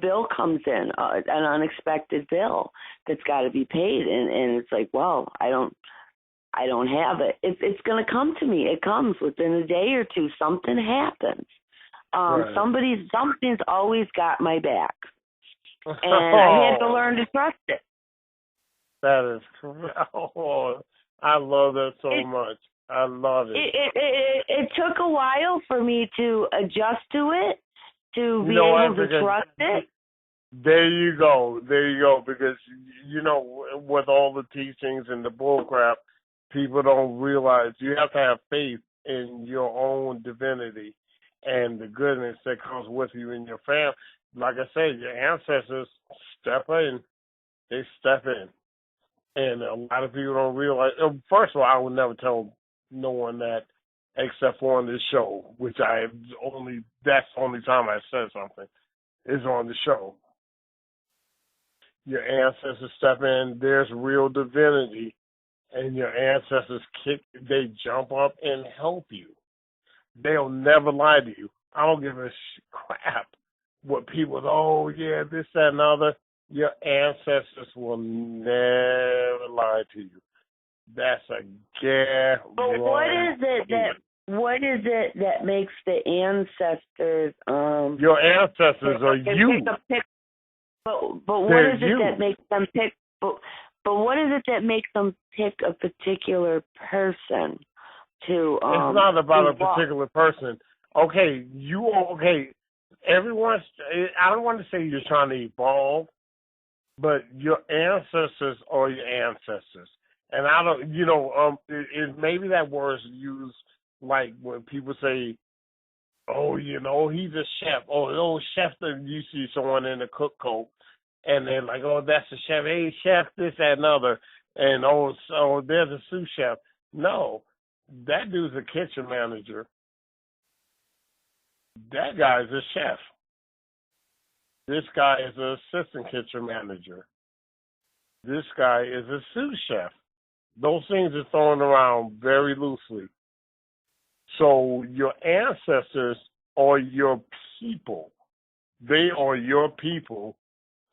bill comes in, an unexpected bill that's got to be paid, and it's like, well, I don't have it. It's going to come to me. It comes within a day or two. Something happens. Right. Something's always got my back, and I had to learn to trust it. That is correct. Oh, I love that so much. I love it. It took a while for me to adjust to it, to be able to trust it. There you go. Because, with all the teachings and the bullcrap, people don't realize you have to have faith in your own divinity and the goodness that comes with you and your family. Like I said, your ancestors step in They step in. And a lot of people don't realize. First of all, I would never tell no one that except for on this show, which that's the only time I said something, is on the show. Your ancestors step in, there's real divinity, and your ancestors they jump up and help you. They'll never lie to you. I don't give a crap what people, oh yeah, this, that, and other. Your ancestors will never lie to you. That's a guarantee. But what is it that makes the ancestors your ancestors are you. But what is it that makes them pick but what is it that makes them pick a particular person to it's not about a particular person. Okay, everyone's I don't want to say you're trying to evolve, but your ancestors are your ancestors. And I don't, maybe that word is used like when people say, oh, he's a chef. Oh, chef, you see someone in a cook coat, and they're like, oh, that's a chef. Hey, chef, this, that, and other. And, so there's a sous chef. No, that dude's a kitchen manager. That guy's a chef. This guy is an assistant kitchen manager. This guy is a sous chef. Those things are thrown around very loosely. So your ancestors are your people. They are your people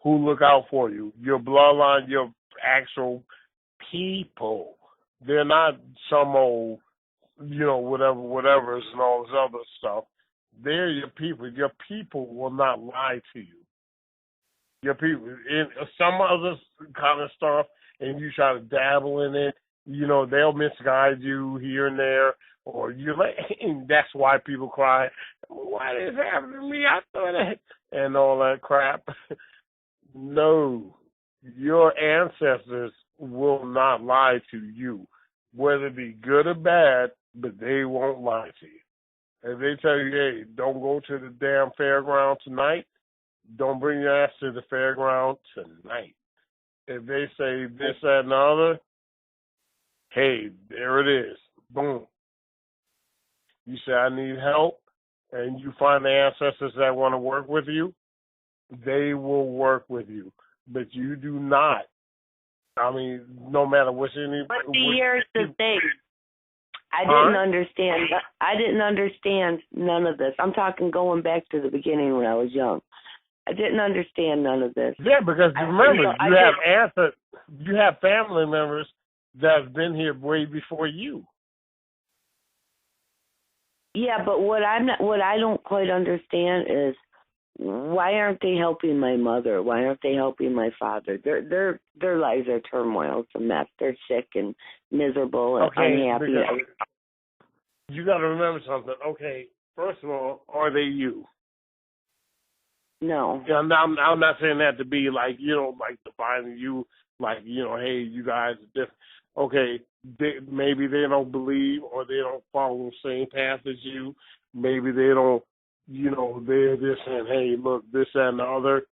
who look out for you. Your bloodline, your actual people. They're not some old, whatever's and all this other stuff. They're your people. Your people will not lie to you. Your people. In some other kind of stuff, and you try to dabble in it, they'll misguide you here and there, or and that's why people cry, why did this happen to me? I thought that, and all that crap. No, your ancestors will not lie to you, whether it be good or bad, but they won't lie to you. If they tell you, hey, don't go to the damn fairground tonight, don't bring your ass to the fairground tonight. If they say this, that, and the other, hey, there it is. Boom. You say, I need help, and you find the ancestors that want to work with you, they will work with you. But you do not. I mean, no matter what's in it. But here's the thing. I didn't understand. I didn't understand none of this. I'm talking going back to the beginning when I was young. I didn't understand none of this. Yeah, because remember, you have family members that have been here way before you. Yeah, but what I don't quite understand is why aren't they helping my mother? Why aren't they helping my father? Their lives are turmoil. It's a mess. They're sick and miserable and unhappy. You got to remember something. Okay, first of all, are they you? No. I'm not saying that to be like, like defining you, like, hey, you guys are different. Okay, maybe they don't believe or they don't follow the same path as you. Maybe they don't, they're just saying, hey, look, this, that, and the other.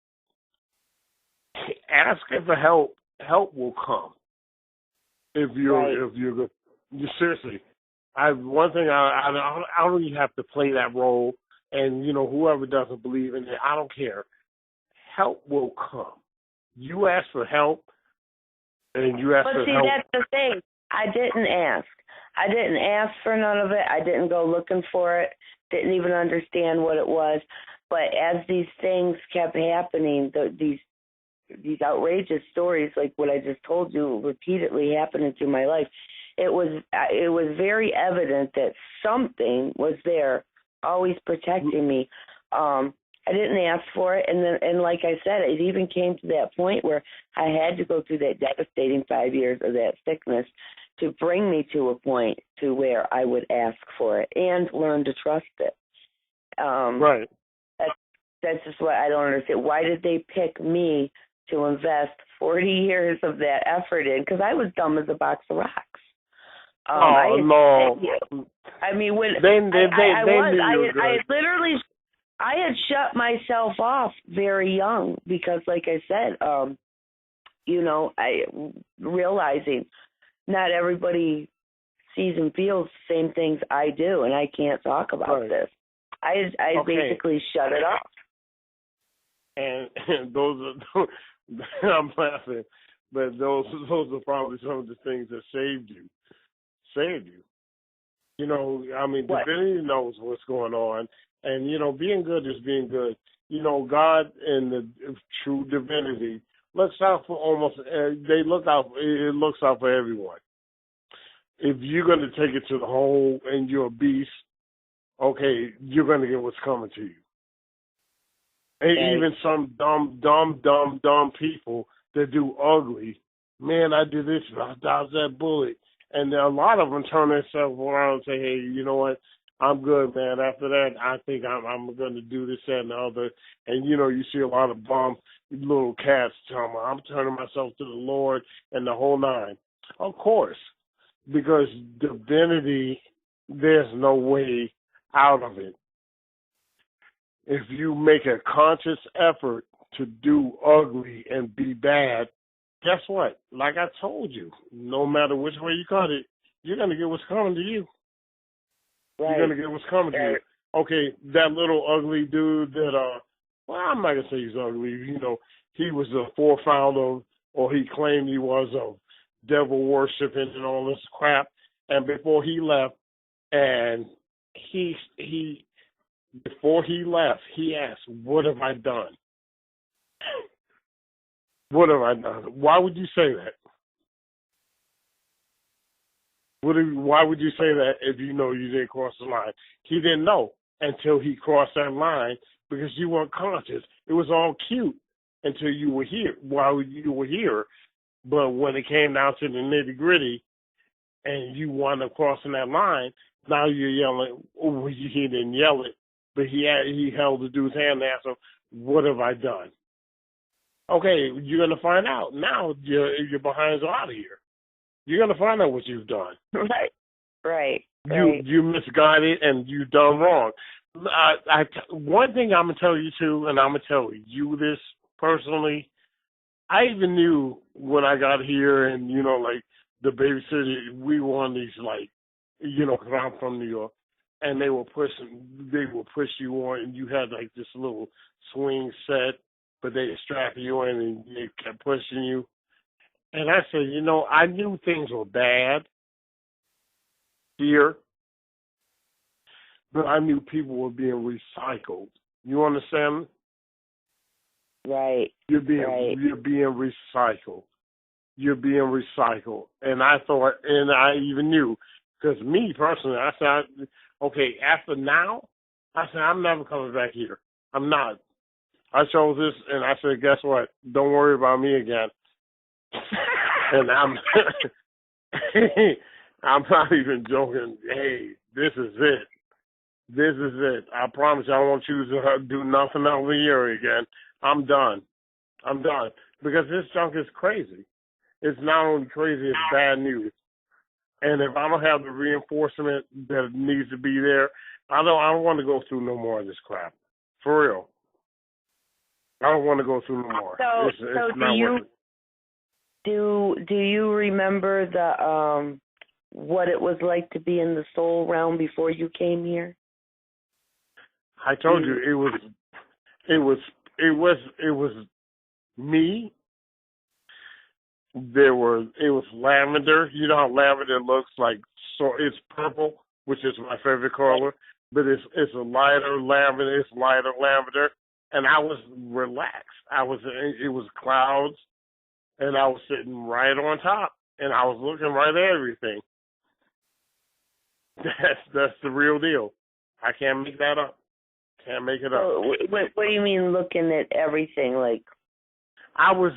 Asking for help. Help will come. If you're good. Seriously. One thing, I don't even have to play that role. And, whoever doesn't believe in it, I don't care. Help will come. You ask for help, and you ask for help. But see, that's the thing. I didn't ask. I didn't ask for none of it. I didn't go looking for it. Didn't even understand what it was. But as these things kept happening, these outrageous stories, like what I just told you, repeatedly happening through my life, it was very evident that something was there, always protecting me. I didn't ask for it, and like I said, it even came to that point where I had to go through that devastating 5 years of that sickness to bring me to a point to where I would ask for it and learn to trust it. Right. That's just what I don't understand. Why did they pick me to invest 40 years of that effort in? Because I was dumb as a box of rocks. No. I mean, when I had shut myself off very young because, like I said, I realizing not everybody sees and feels the same things I do, and I can't talk about this. I basically shut it off. And those are, I'm laughing, but those are probably some of the things that saved you. Divinity knows what's going on, and being good is being good. God and the true divinity looks out for it looks out for everyone. If you're going to take it to the hole and you're a beast, okay, you're going to get what's coming to you. And even some dumb people that do ugly, man, I did this, I dodged that bullet. And a lot of them turn themselves around and say, hey, you know what, I'm good, man. After that, I think I'm going to do this, that, and the other. And, you see a lot of bum little cats telling me, I'm turning myself to the Lord and the whole nine. Of course, because divinity, there's no way out of it. If you make a conscious effort to do ugly and be bad, guess what? Like I told you, no matter which way you cut it, you're going to get what's coming to you. Right. You're going to get what's coming to you. Okay, that little ugly dude that, I'm not going to say he's ugly. He was the forefounder, or he claimed he was, of devil worshiping and all this crap. And before he left, and before he left, he asked, what have I done? What have I done? Why would you say that? Why would you say that if you know you didn't cross the line? He didn't know until he crossed that line because you weren't conscious. It was all cute until you were here. While you were here, but when it came down to the nitty gritty, and you wound up crossing that line, now you're yelling. Oh, he didn't yell it, but he held the dude's hand and asked him, "What have I done?" Okay, you're gonna find out. Now your behind's out of here. You're gonna find out what you've done. Right. You misguided and you done wrong. One thing I'm gonna tell you too, and I'm gonna tell you this personally. I even knew when I got here, and like the babysitter, we were on these because I'm from New York, and they will push you on, and you had like this little swing set, but they strap you in and they kept pushing you. And I said, I knew things were bad here, but I knew people were being recycled. You understand? Right. You're being recycled. You're being recycled. And I thought, and I even knew, because me personally, I said, okay, after now, I said, I'm never coming back here. I'm not. I chose this, and I said, guess what? Don't worry about me again. And I'm not even joking. Hey, this is it. This is it. I promise you I won't choose to do nothing over here again. I'm done. Because this junk is crazy. It's not only crazy, it's bad news. And if I don't have the reinforcement that needs to be there, I don't want to go through no more of this crap. For real. I don't want to go through no more. So it's not worth it. Do you remember the what it was like to be in the soul realm before you came here? I told you it was me. It was lavender. You know how lavender looks like? So it's purple, which is my favorite color, but it's a lighter lavender. It's lighter lavender, and I was relaxed. It was clouds, and I was sitting right on top, and I was looking right at everything. That's the real deal. I can't make that up. Can't make it up. So, what do you mean looking at everything? Like, I was,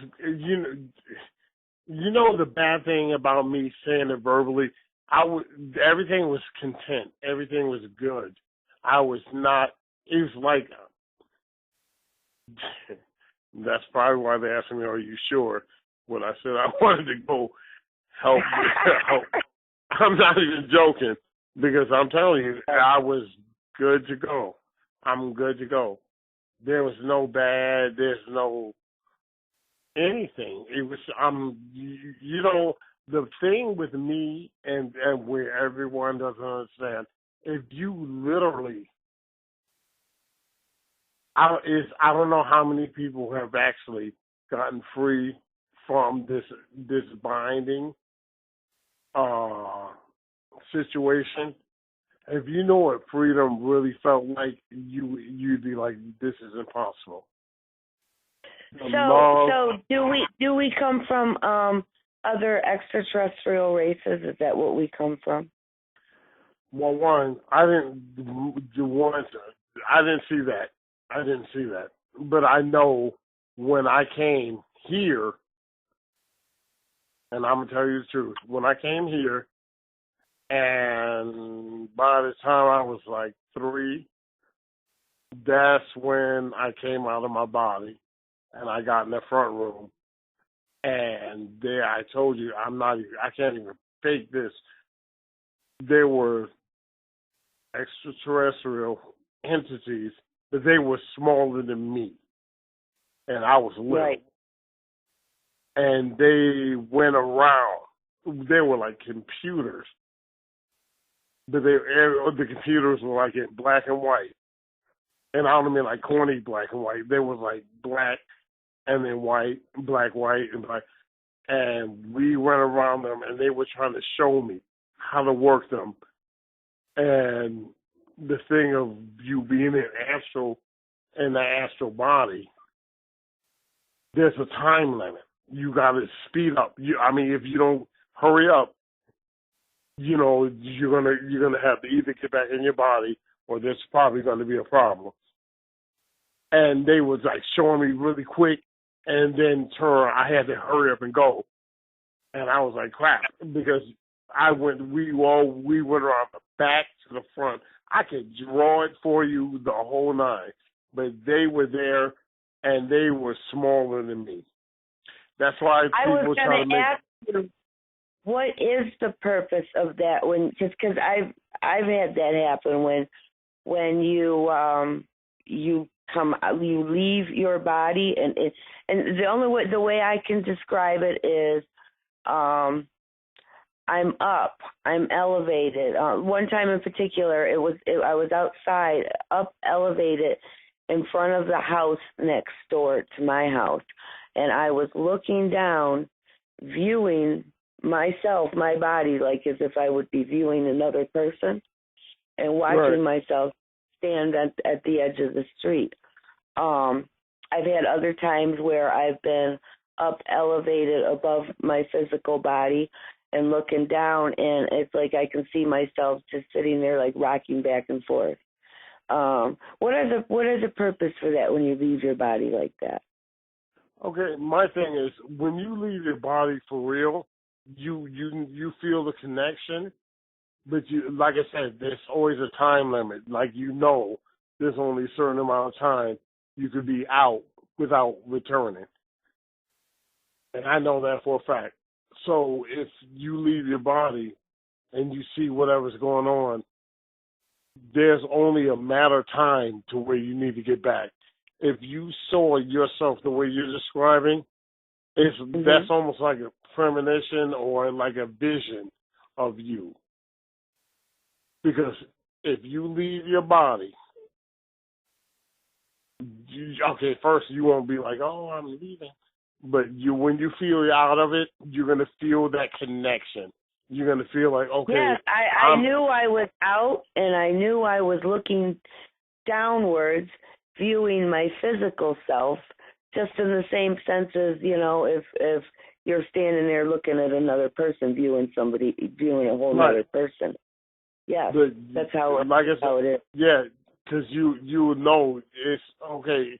the bad thing about me saying it verbally, everything was content. Everything was good. I was not, it was like, that's probably why they asked me, are you sure? When I said I wanted to go help. I'm not even joking, because I'm telling you, I was good to go. I'm good to go. There was no bad, there's no anything. It was you know, the thing with me and where everyone doesn't understand, if you literally, I don't know how many people have actually gotten free from this binding situation. If you know what freedom really felt like, you'd be like, this is impossible. So do we come from other extraterrestrial races? Is that what we come from? Well, one, I didn't see that. But I know when I came here, and I'm gonna tell you the truth, when I came here, and by the time I was like 3, that's when I came out of my body, and I got in the front room, and there I told you I can't even fake this. There were extraterrestrial entities, but they were smaller than me, and I was little. Right. And they went around. They were like computers, but the computers were like in black and white. And I don't mean like corny black and white. They was like black and then white, black, white, and black. And we went around them, and they were trying to show me how to work them. And the thing of you being in the astral body, there's a time limit. You got to speed up. If you don't hurry up, you know, you're gonna have to either get back in your body, or there's probably going to be a problem. And they was like showing me really quick, and then I had to hurry up and go. And I was like, crap, because we went around the back to the front. I could draw it for you the whole 9, but they were there, and they were smaller than me. That's why people try to make. Ask you, what is the purpose of that? Because I've had that happen when you leave your body, and the way I can describe it is, I'm up, I'm elevated. One time in particular, I was outside, up, elevated, in front of the house next door to my house, and I was looking down, viewing myself, my body, like as if I would be viewing another person, and watching myself stand at the edge of the street. I've had other times where I've been up, elevated above my physical body, and looking down, and it's like I can see myself just sitting there, like rocking back and forth. What is the purpose for that when you leave your body like that? Okay, my thing is, when you leave your body for real, you feel the connection, but like I said, there's always a time limit. Like, there's only a certain amount of time you could be out without returning. And I know that for a fact. So if you leave your body and you see whatever's going on, there's only a matter of time to where you need to get back. If you saw yourself the way you're describing, that's almost like a premonition or like a vision of you. Because if you leave your body, first you won't be like, oh, I'm leaving. But when you feel you're out of it, you're going to feel that connection. You're going to feel like, okay. Yes, I knew I was out, and I knew I was looking downwards, viewing my physical self, just in the same sense as, if you're standing there looking at another person, viewing a whole other person. Yes, that's how it is. Yeah, because you know it's okay.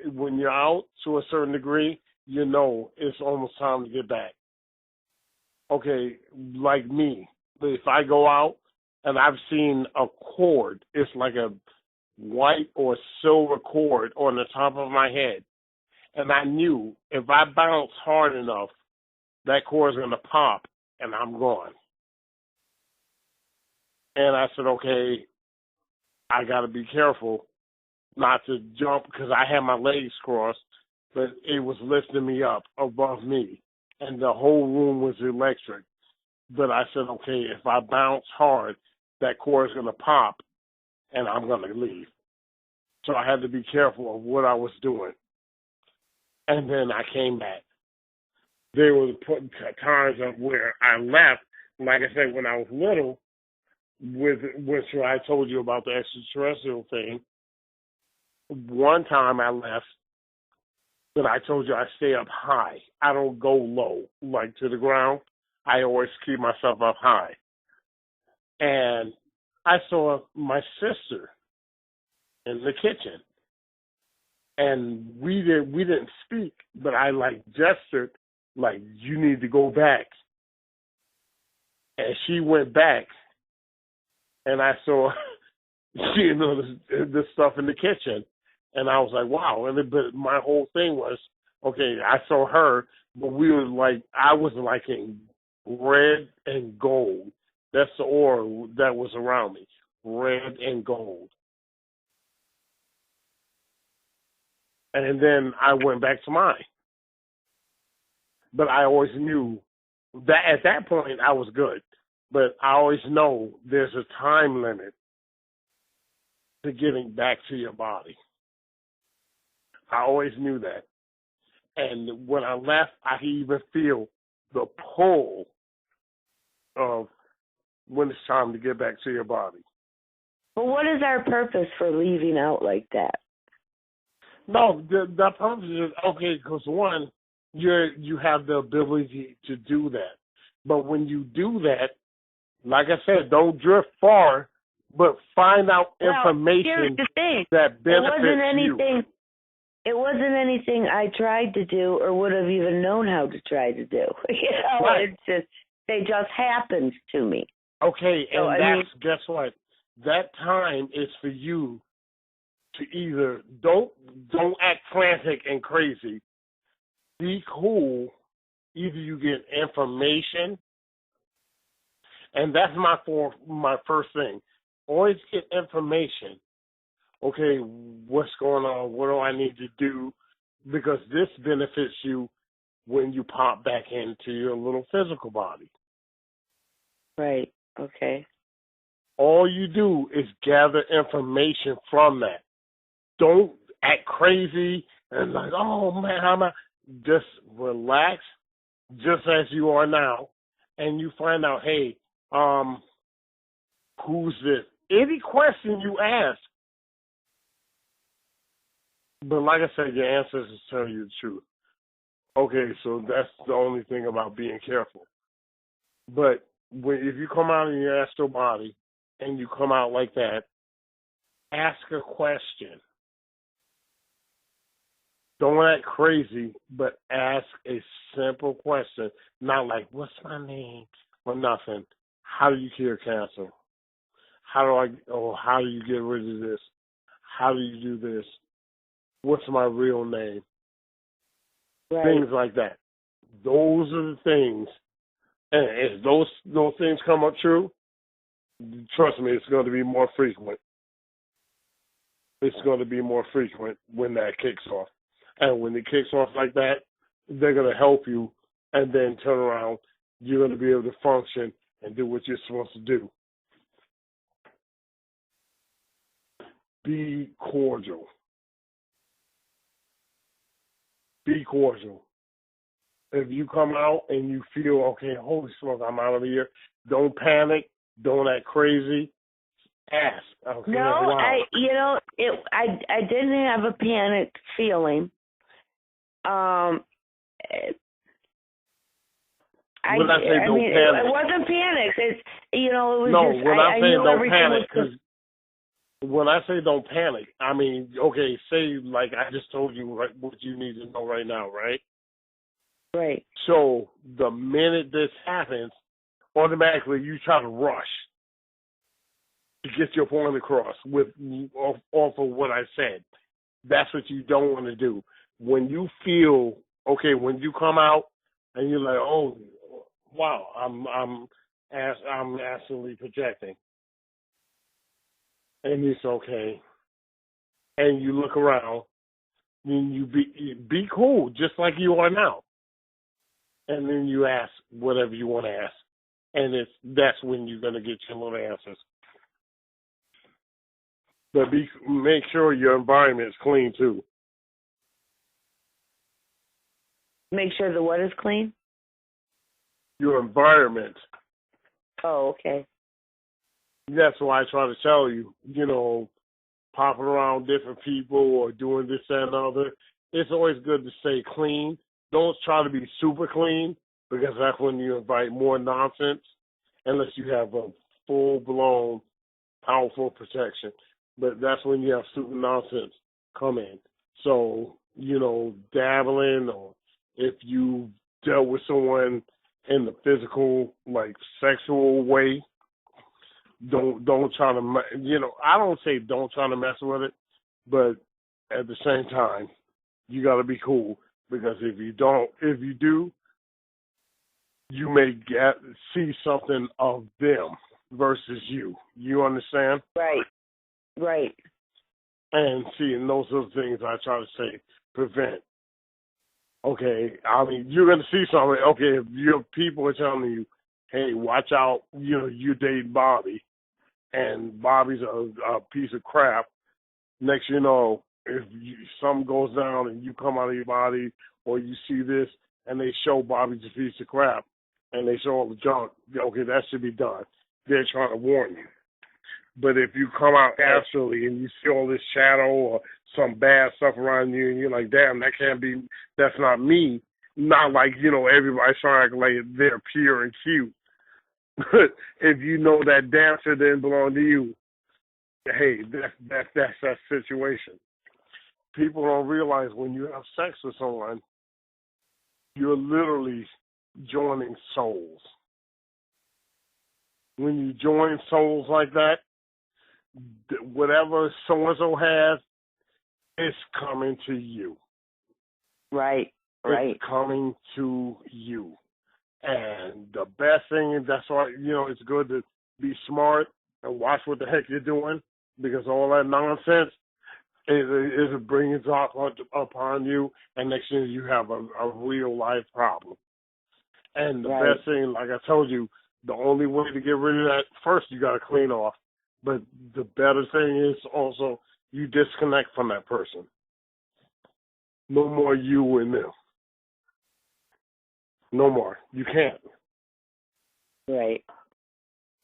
When you're out to a certain degree, it's almost time to get back. Okay, like me, if I go out and I've seen a cord, it's like a white or silver cord on the top of my head, and I knew if I bounce hard enough, that cord's going to pop and I'm gone. And I said, okay, I got to be careful not to jump because I had my legs crossed, but it was lifting me up above me, and the whole room was electric. But I said, okay, if I bounce hard, that cord is going to pop, and I'm going to leave. So I had to be careful of what I was doing. And then I came back. There were times of where I left, like I said, when I was little, which I told you about the extraterrestrial thing. One time I left, but I told you I stay up high. I don't go low, like to the ground. I always keep myself up high. And I saw my sister in the kitchen. And we didn't speak, but I gestured like, you need to go back. And she went back, and I saw the stuff in the kitchen, and I was like, wow. But my whole thing was, okay, I saw her, but we were I was in red and gold. That's the aura that was around me, red and gold. And then I went back to mine. But I always knew that at that point I was good. But I always know there's a time limit to getting back to your body. I always knew that. And when I left, I could even feel the pull of when it's time to get back to your body. But what is our purpose for leaving out like that? No, the purpose is, okay, because one, you have the ability to do that. But when you do that, like I said, don't drift far, but find out information that benefits you. It wasn't anything I tried to do or would have even known how to try to do. Right. They just happened to me. Okay, so, and guess what? That time is for you to either don't act frantic and crazy. Be cool. Either you get information, and that's my first thing. Always get information. Okay, what's going on? What do I need to do? Because this benefits you when you pop back into your little physical body. Right. Okay. All you do is gather information from that. Don't act crazy and oh man, just relax, just as you are now, and you find out, hey, who's this? Any question you ask. But like I said, your ancestors tell you the truth. Okay, so that's the only thing about being careful. But if you come out in your astral body and you come out like that, ask a question. Don't act crazy, but ask a simple question. Not like, what's my name? Or nothing. How do you cure cancer? How do you get rid of this? How do you do this? What's my real name? Right. Things like that. Those are the things. And if those things come up true, trust me, it's going to be more frequent. It's going to be more frequent when that kicks off. And when it kicks off like that, they're going to help you, and then turn around. You're going to be able to function and do what you're supposed to do. Be cordial. Be cordial. If you come out and you feel, okay, holy smoke, I'm out of here, don't panic. Don't act crazy. Ask. Okay, no, wow. I didn't have a panic feeling. When I say don't panic, it wasn't panic. It's it was no. just. When I say don't panic, because when I say don't panic, I mean, okay, say like I just told you what you need to know right now, right? Right. So the minute this happens, automatically you try to rush to get your point across off of what I said. That's what you don't want to do. When you feel okay, when you come out and you're like, oh, wow, I'm astrally projecting, and it's okay, and you look around, then you be cool, just like you are now. And then you ask whatever you want to ask. And that's when you're going to get your little answers. But make sure your environment is clean, too. Make sure the what is clean? Your environment. Oh, okay. That's why I try to tell you, popping around different people or doing this and the other. It's always good to stay clean. Don't try to be super clean, because that's when you invite more nonsense, unless you have a full-blown, powerful protection. But that's when you have super nonsense come in. So, dabbling, or if you dealt with someone in the physical, like sexual way, don't try to, I don't say don't try to mess with it, but at the same time, you got to be cool, because if you do, you may see something of them versus you. You understand? Right. And and those are the things I try to say, prevent. Okay, I mean, you're going to see something. Okay, if your people are telling you, hey, watch out, you date Bobby, and Bobby's a piece of crap. Next you know, if something goes down and you come out of your body, or you see this, and they show Bobby's a piece of crap, and they show all the junk, okay, that should be done. They're trying to warn you. But if you come out naturally and you see all this shadow or some bad stuff around you, and you're like, damn, that's not me. Not like, everybody's trying to act like they're pure and cute. But if you know that dancer didn't belong to you, hey, that's that situation. People don't realize when you have sex with someone, you're literally joining souls. When you join souls like that, whatever so-and-so has, it's coming to you. Right. It's coming to you. And the best thing, and that's why, it's good to be smart and watch what the heck you're doing, because all that nonsense is bringing upon you, and next thing you have a real life problem. And the best thing, like I told you, the only way to get rid of that, first you got to clean off. But the better thing is also you disconnect from that person. No more you and them. No more. You can't. Right.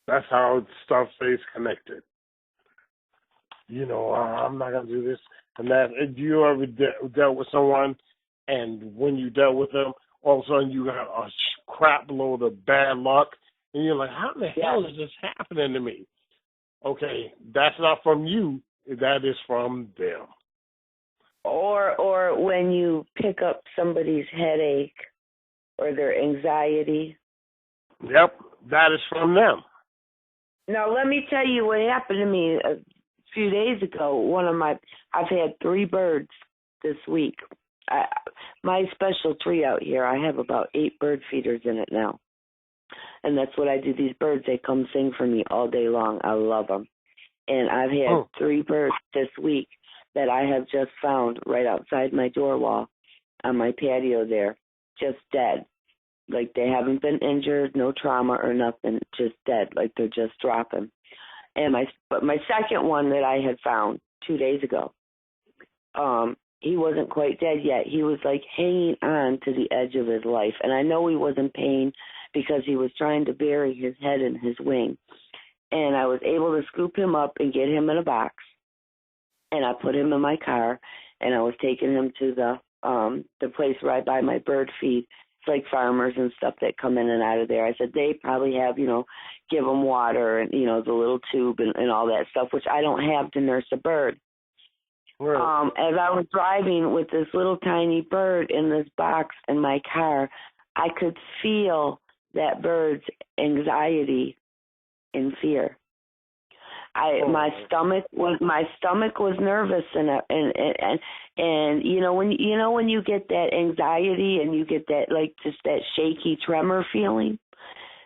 That's how stuff stays connected. I'm not going to do this and that. If you ever dealt with someone, and when you dealt with them, all of a sudden you got a crap load of bad luck, and you're like, how in the hell is this happening to me? Okay, that's not from you. That is from them. Or when you pick up somebody's headache or their anxiety. Yep, that is from them. Now, let me tell you what happened to me a few days ago. I've had 3 birds this week. My special tree out here, I have about 8 bird feeders in it now. And that's what I do. These birds, they come sing for me all day long. I love them. And I've had 3 birds this week that I have just found right outside my door wall on my patio there, just dead. Like they haven't been injured, no trauma or nothing, just dead, like they're just dropping. And my second one that I had found 2 days ago, he wasn't quite dead yet. He was like hanging on to the edge of his life. And I know he was in pain because he was trying to bury his head in his wing. And I was able to scoop him up and get him in a box. And I put him in my car, and I was taking him to the place where I buy my bird feed. It's like farmers and stuff that come in and out of there. I said, they probably have, give them water and, the little tube and all that stuff, which I don't have to nurse a bird. Right. As I was driving with this little tiny bird in this box in my car, I could feel that bird's anxiety and fear. My stomach was nervous and when you get that anxiety and you get that like just that shaky tremor feeling,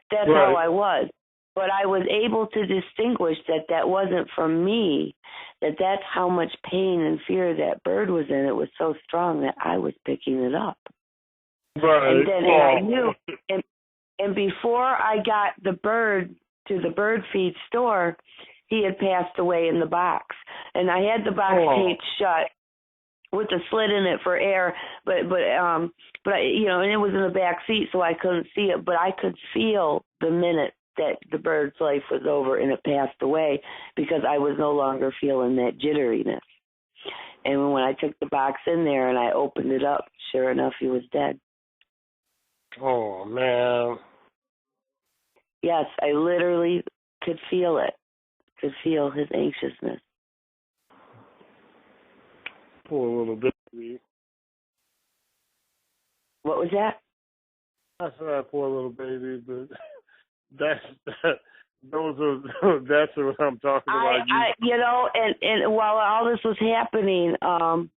that's how I was. But I was able to distinguish that wasn't from me, that's how much pain and fear that bird was in. It was so strong that I was picking it up. Right. And then I knew, and before I got the bird to the bird feed store, he had passed away in the box. And I had the box taped shut with a slit in it for air, but and it was in the back seat, so I couldn't see it, but I could feel the minute that the bird's life was over and it passed away, because I was no longer feeling that jitteriness. And when I took the box in there and I opened it up, sure enough, he was dead. Oh, man. Yes, I literally could feel it, could feel his anxiousness. Poor little baby. What was that? I said that poor little baby, but that's what I'm talking about. And while all this was happening, and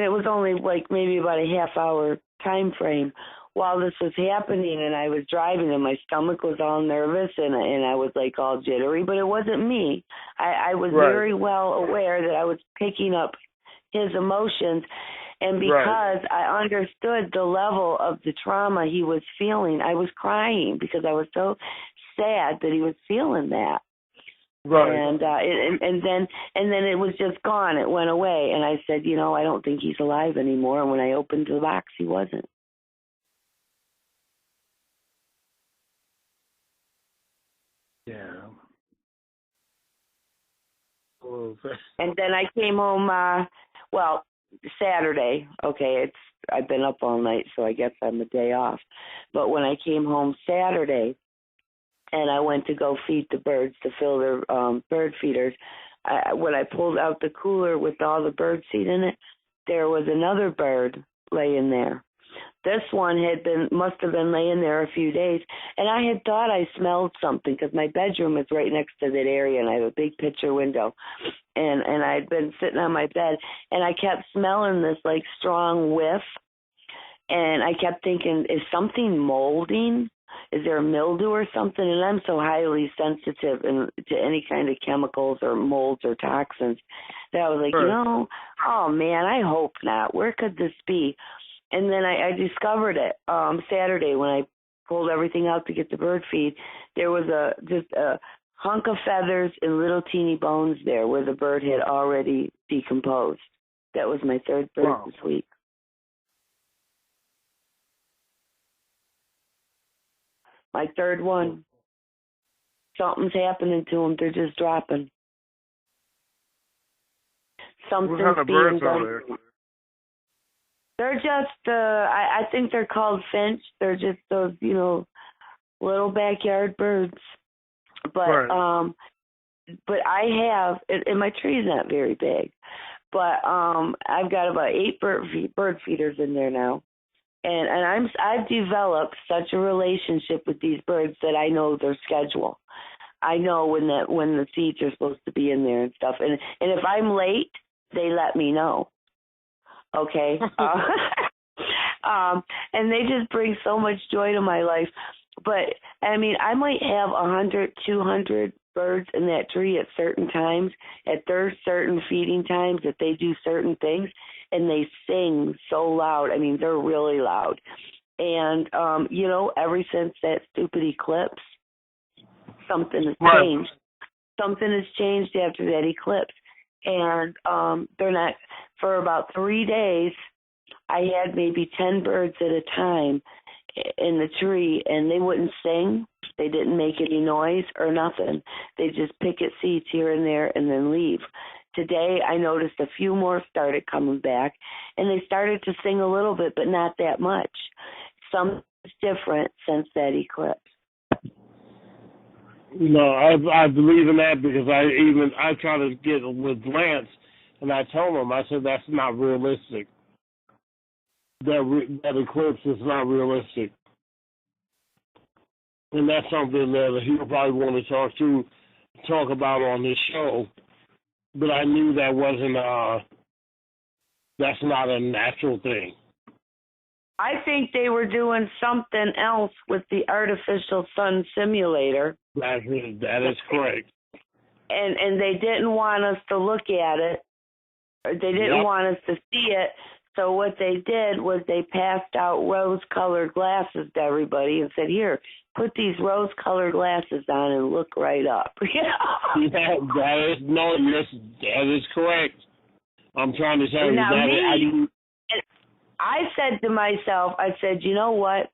it was only like maybe about a half hour time frame, while this was happening and I was driving and my stomach was all nervous and I was like all jittery, but it wasn't me. I was very well aware that I was picking up his emotions, and because I understood the level of the trauma he was feeling, I was crying because I was so sad that he was feeling that. Right. And then it was just gone. It went away, and I said, I don't think he's alive anymore. And when I opened the box, he wasn't. Yeah. And then I came home, Saturday. Okay, I've been up all night, so I guess I'm a day off. But when I came home Saturday and I went to go feed the birds to fill their bird feeders, when I pulled out the cooler with all the bird seed in it, there was another bird laying there. This one must have been laying there a few days, and I had thought I smelled something because my bedroom is right next to that area, and I have a big picture window, and I'd been sitting on my bed, and I kept smelling this like strong whiff, and I kept thinking, is something molding? Is there a mildew or something? And I'm so highly sensitive to any kind of chemicals or molds or toxins that I was like, oh man, I hope not. Where could this be? And then I discovered it Saturday when I pulled everything out to get the bird feed. There was just a hunk of feathers and little teeny bones there where the bird had already decomposed. That was my third bird this week. My third one. Something's happening to them. They're just dropping. Something's what kind of birds are there? They're just, I think they're called finch. They're just those, little backyard birds. But I have, and my tree's not very big, but I've got about 8 bird feeders in there now. And I've developed such a relationship with these birds that I know their schedule. I know when the seeds are supposed to be in there and stuff. And if I'm late, they let me know. Okay. And they just bring so much joy to my life. But I mean, I might have 100, 200 birds in that tree at certain times, at their certain feeding times, that they do certain things, and they sing so loud. I mean, they're really loud. And ever since that stupid eclipse, something has changed. Something has changed after that eclipse. And they're not, for about 3 days, I had maybe 10 birds at a time in the tree, and they wouldn't sing. They didn't make any noise or nothing. They just pick at seeds here and there and then leave. Today, I noticed a few more started coming back, and they started to sing a little bit, but not that much. Something's different since that eclipse. No, I believe in that because I try to get with Lance, and I told him, I said, that's not realistic. That eclipse is not realistic. And that's something that he'll probably want to talk about on this show. But I knew that wasn't, that's not a natural thing. I think they were doing something else with the artificial sun simulator. That is correct. And they didn't want us to look at it. Or they didn't want us to see it. So what they did was they passed out rose-colored glasses to everybody and said, here, put these rose-colored glasses on and look right up. That is correct. I'm trying to tell you that. I said to myself, I said, you know what?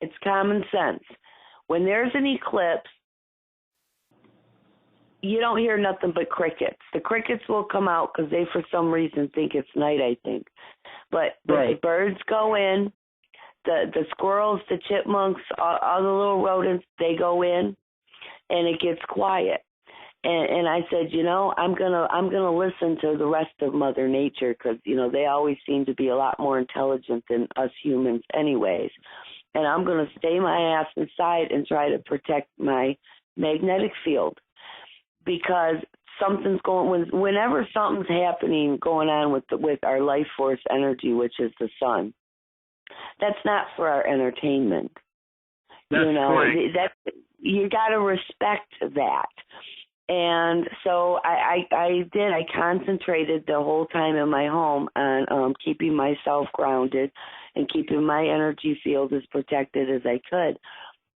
It's common sense. When there's an eclipse, you don't hear nothing but crickets. The crickets will come out because they, for some reason, think it's night, I think. But the birds go in, the squirrels, the chipmunks, all the little rodents, they go in, and it gets quiet. And I said, you know, I'm gonna listen to the rest of Mother Nature because, you know, they always seem to be a lot more intelligent than us humans anyways. And I'm going to stay my ass inside and try to protect my magnetic field because something's whenever something's happening going on with our life force energy, which is the sun, that's not for our entertainment. That's correct. You got to respect that. And so I concentrated the whole time in my home on keeping myself grounded and keeping my energy field as protected as I could.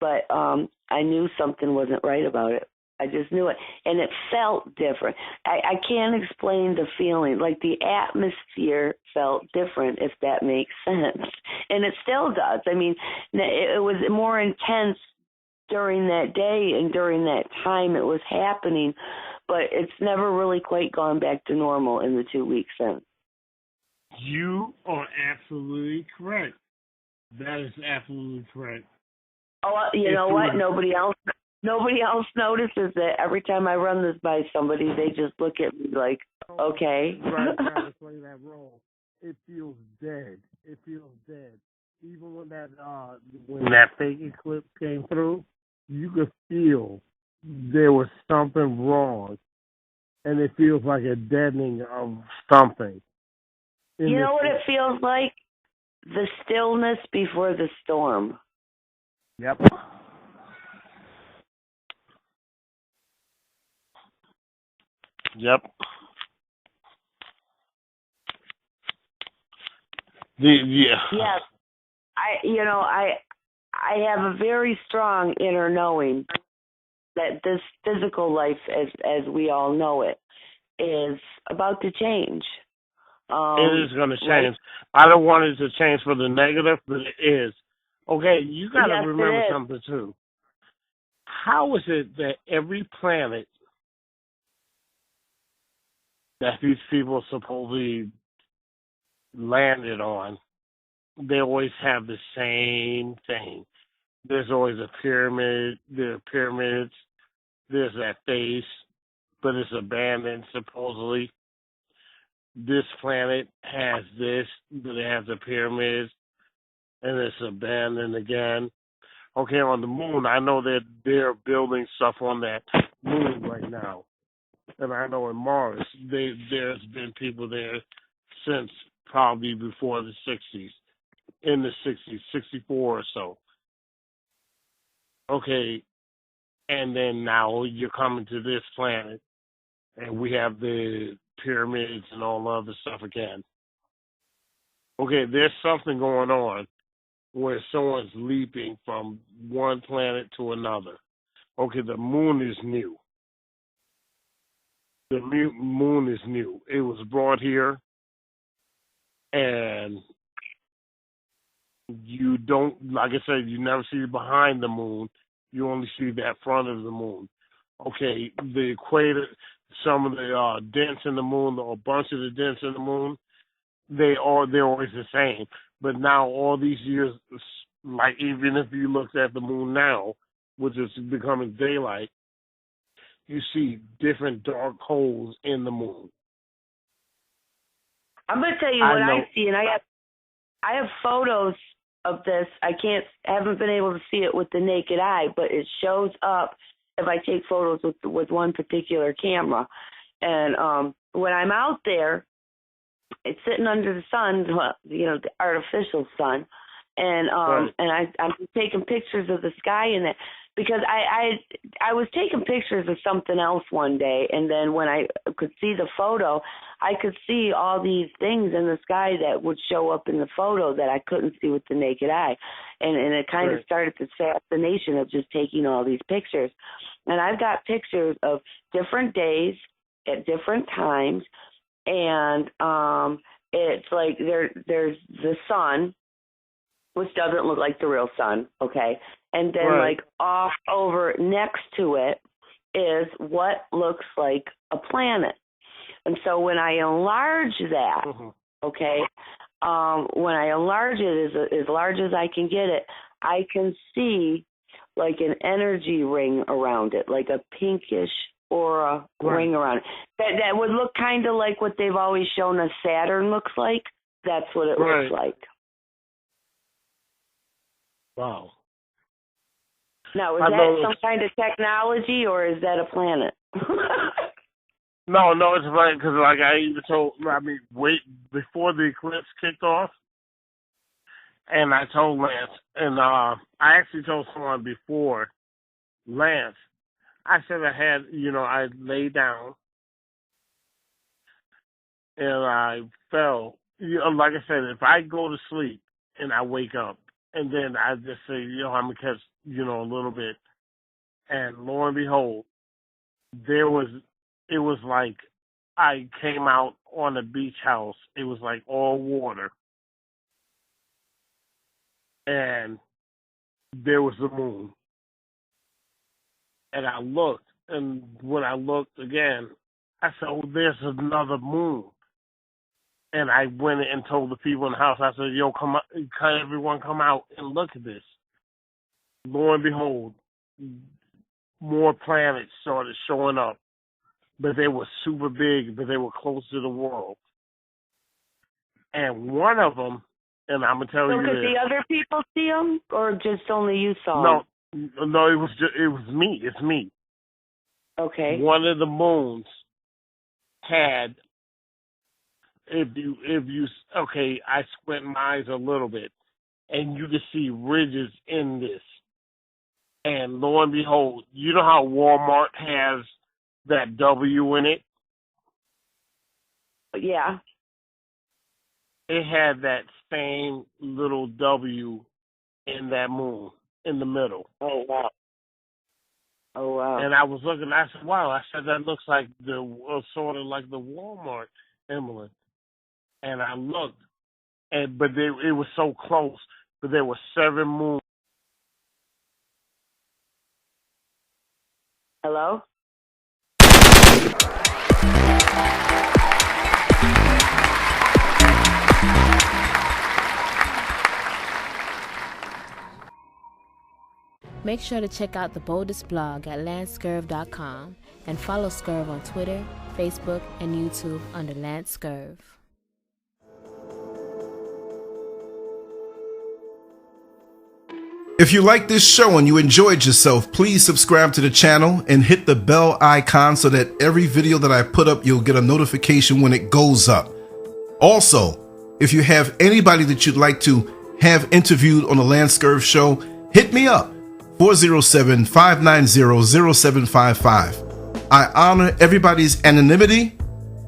But I knew something wasn't right about it. I just knew it. And it felt different. I can't explain the feeling. Like the atmosphere felt different, if that makes sense. And it still does. I mean, it was more intense during that day and during that time it was happening, but it's never really quite gone back to normal in the 2 weeks since. You are absolutely correct. That is absolutely correct. Oh, you know what? Nobody else notices it. Every time I run this by somebody, they just look at me like, okay. Right now to play that role, it feels dead. It feels dead. Even when that fake eclipse came through, you could feel there was something wrong, and it feels like a deadening of something. You know what it feels like? The stillness before the storm. Yep. Yep. Yes. I have a very strong inner knowing that this physical life, as we all know it, is about to change. It is going to change. I don't want it to change for the negative, but it is. Okay, you got to remember something, too. How is it that every planet that these people supposedly landed on, they always have the same thing? There's always a pyramid, there are pyramids, there's that face, but it's abandoned, supposedly. This planet has this, but it has the pyramids, and it's abandoned again. Okay, on the moon, I know that they're building stuff on that moon right now. And I know in Mars, there's been people there since probably before the 60s, in the 60s, 64 or so. Okay, and then now you're coming to this planet, and we have the pyramids and all the other stuff again. Okay, there's something going on where someone's leaping from one planet to another. Okay, the moon is new. The moon is new. It was brought here, and you don't, like I said, you never see behind the moon. You only see that front of the moon. Okay, the equator, some of the dents in the moon, or a bunch of the dents in the moon, they're always the same. But now, all these years, like even if you looked at the moon now, which is becoming daylight, you see different dark holes in the moon. I'm going to tell you what I see, and I have photos of this. I haven't been able to see it with the naked eye, but it shows up if I take photos with one particular camera. And when I'm out there, it's sitting under the sun, the artificial sun, and Right. and I'm taking pictures of the sky and that, because I was taking pictures of something else one day, and then when I could see the photo, I could see all these things in the sky that would show up in the photo that I couldn't see with the naked eye, and it kind of Right. started this fascination of just taking all these pictures, and I've got pictures of different days at different times, and it's like there's the sun, which doesn't look like the real sun, okay? And then, Right. like, off over next to it is what looks like a planet. And so when I enlarge that, okay, when I enlarge it as large as I can get it, I can see, like, an energy ring around it, like a pinkish aura ring around it. That would look kind of like what they've always shown us Saturn looks like. That's what it looks like. Wow. Now, is I that know some kind of technology, or is that a planet? No, it's right, because like I even told, wait, before the eclipse kicked off, and I told Lance, and I actually told someone before Lance, I said I lay down, and I fell. Like I said, if I go to sleep and I wake up, and then I just say, I'm going to catch, a little bit, and lo and behold, it was like I came out on a beach house. It was like all water. And there was the moon. And I looked, and when I looked again, I said, oh, there's another moon. And I went and told the people in the house, I said, yo, everyone come out and look at this. Lo and behold, more planets started showing up. But they were super big, but they were close to the world. And one of them, and I'm going to tell you So could the other people see them, or just only you saw them? No, it was me. It's me. Okay. One of the moons had, I squint my eyes a little bit, and you can see ridges in this. And lo and behold, you know how Walmart has that W in it? Yeah. It had that same little W in that moon, in the middle. Oh, wow. Oh, wow. And I was looking, I said, wow, that looks like sort of like the Walmart emblem. And I looked, but it was so close, but there were 7 moons. Hello? Make sure to check out the boldest blog at lancescurv.com and follow Scurv on Twitter, Facebook, and YouTube under Lance Scurv. If you like this show and you enjoyed yourself, please subscribe to the channel and hit the bell icon so that every video that I put up, you'll get a notification when it goes up. Also, if you have anybody that you'd like to have interviewed on the Lance Scurv Show, hit me up, 407-590-0755. I honor everybody's anonymity,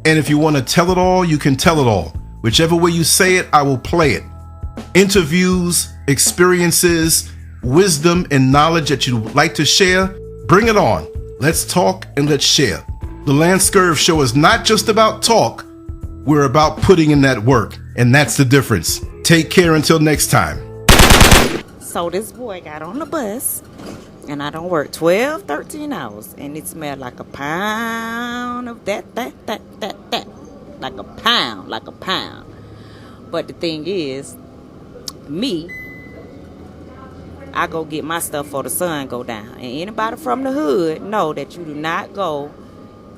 and if you want to tell it all, you can tell it all. Whichever way you say it, I will play it. Interviews, experiences, wisdom, and knowledge that you'd like to share, bring it on. Let's talk and let's share. The Lance Scurv Show is not just about talk. We're about putting in that work, and that's the difference. Take care until next time. So this boy got on the bus, and I don't work 12, 13 hours, and it smelled like a pound of that. Like a pound. But the thing is, I go get my stuff before the sun go down. And anybody from the hood know that you do not go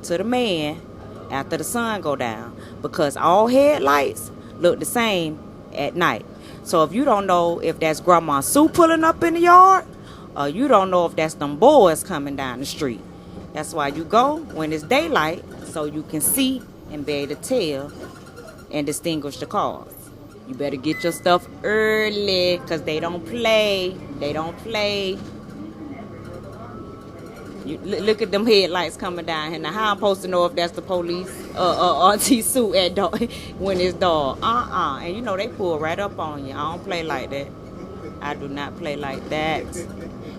to the man after the sun go down, because all headlights look the same at night. So if you don't know if that's Grandma Sue pulling up in the yard, or you don't know if that's them boys coming down the street. That's why you go when it's daylight, so you can see and be able to tell and distinguish the cars. You better get your stuff early, because they don't play. They don't play. You look at them headlights coming down here. Now, how I'm supposed to know if that's the police Auntie Sue at when it's dark? And you know they pull right up on you. I don't play like that. I do not play like that.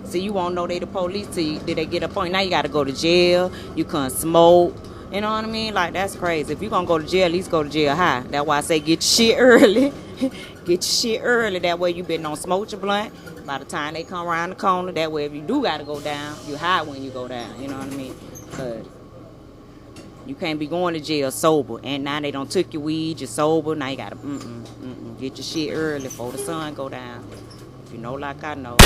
See, you won't know they the police till they get up on you. Now you got to go to jail. You can't smoke. You know what I mean? Like, that's crazy. If you going to go to jail, at least go to jail high. That's why I say get your shit early. Get your shit early. That way you been on smoke your blunt. By the time they come around the corner, that way if you do got to go down, you high when you go down. You know what I mean? Because you can't be going to jail sober. And now they don't took your weed, you're sober. Now you got to get your shit early before the sun go down. If you know like I know.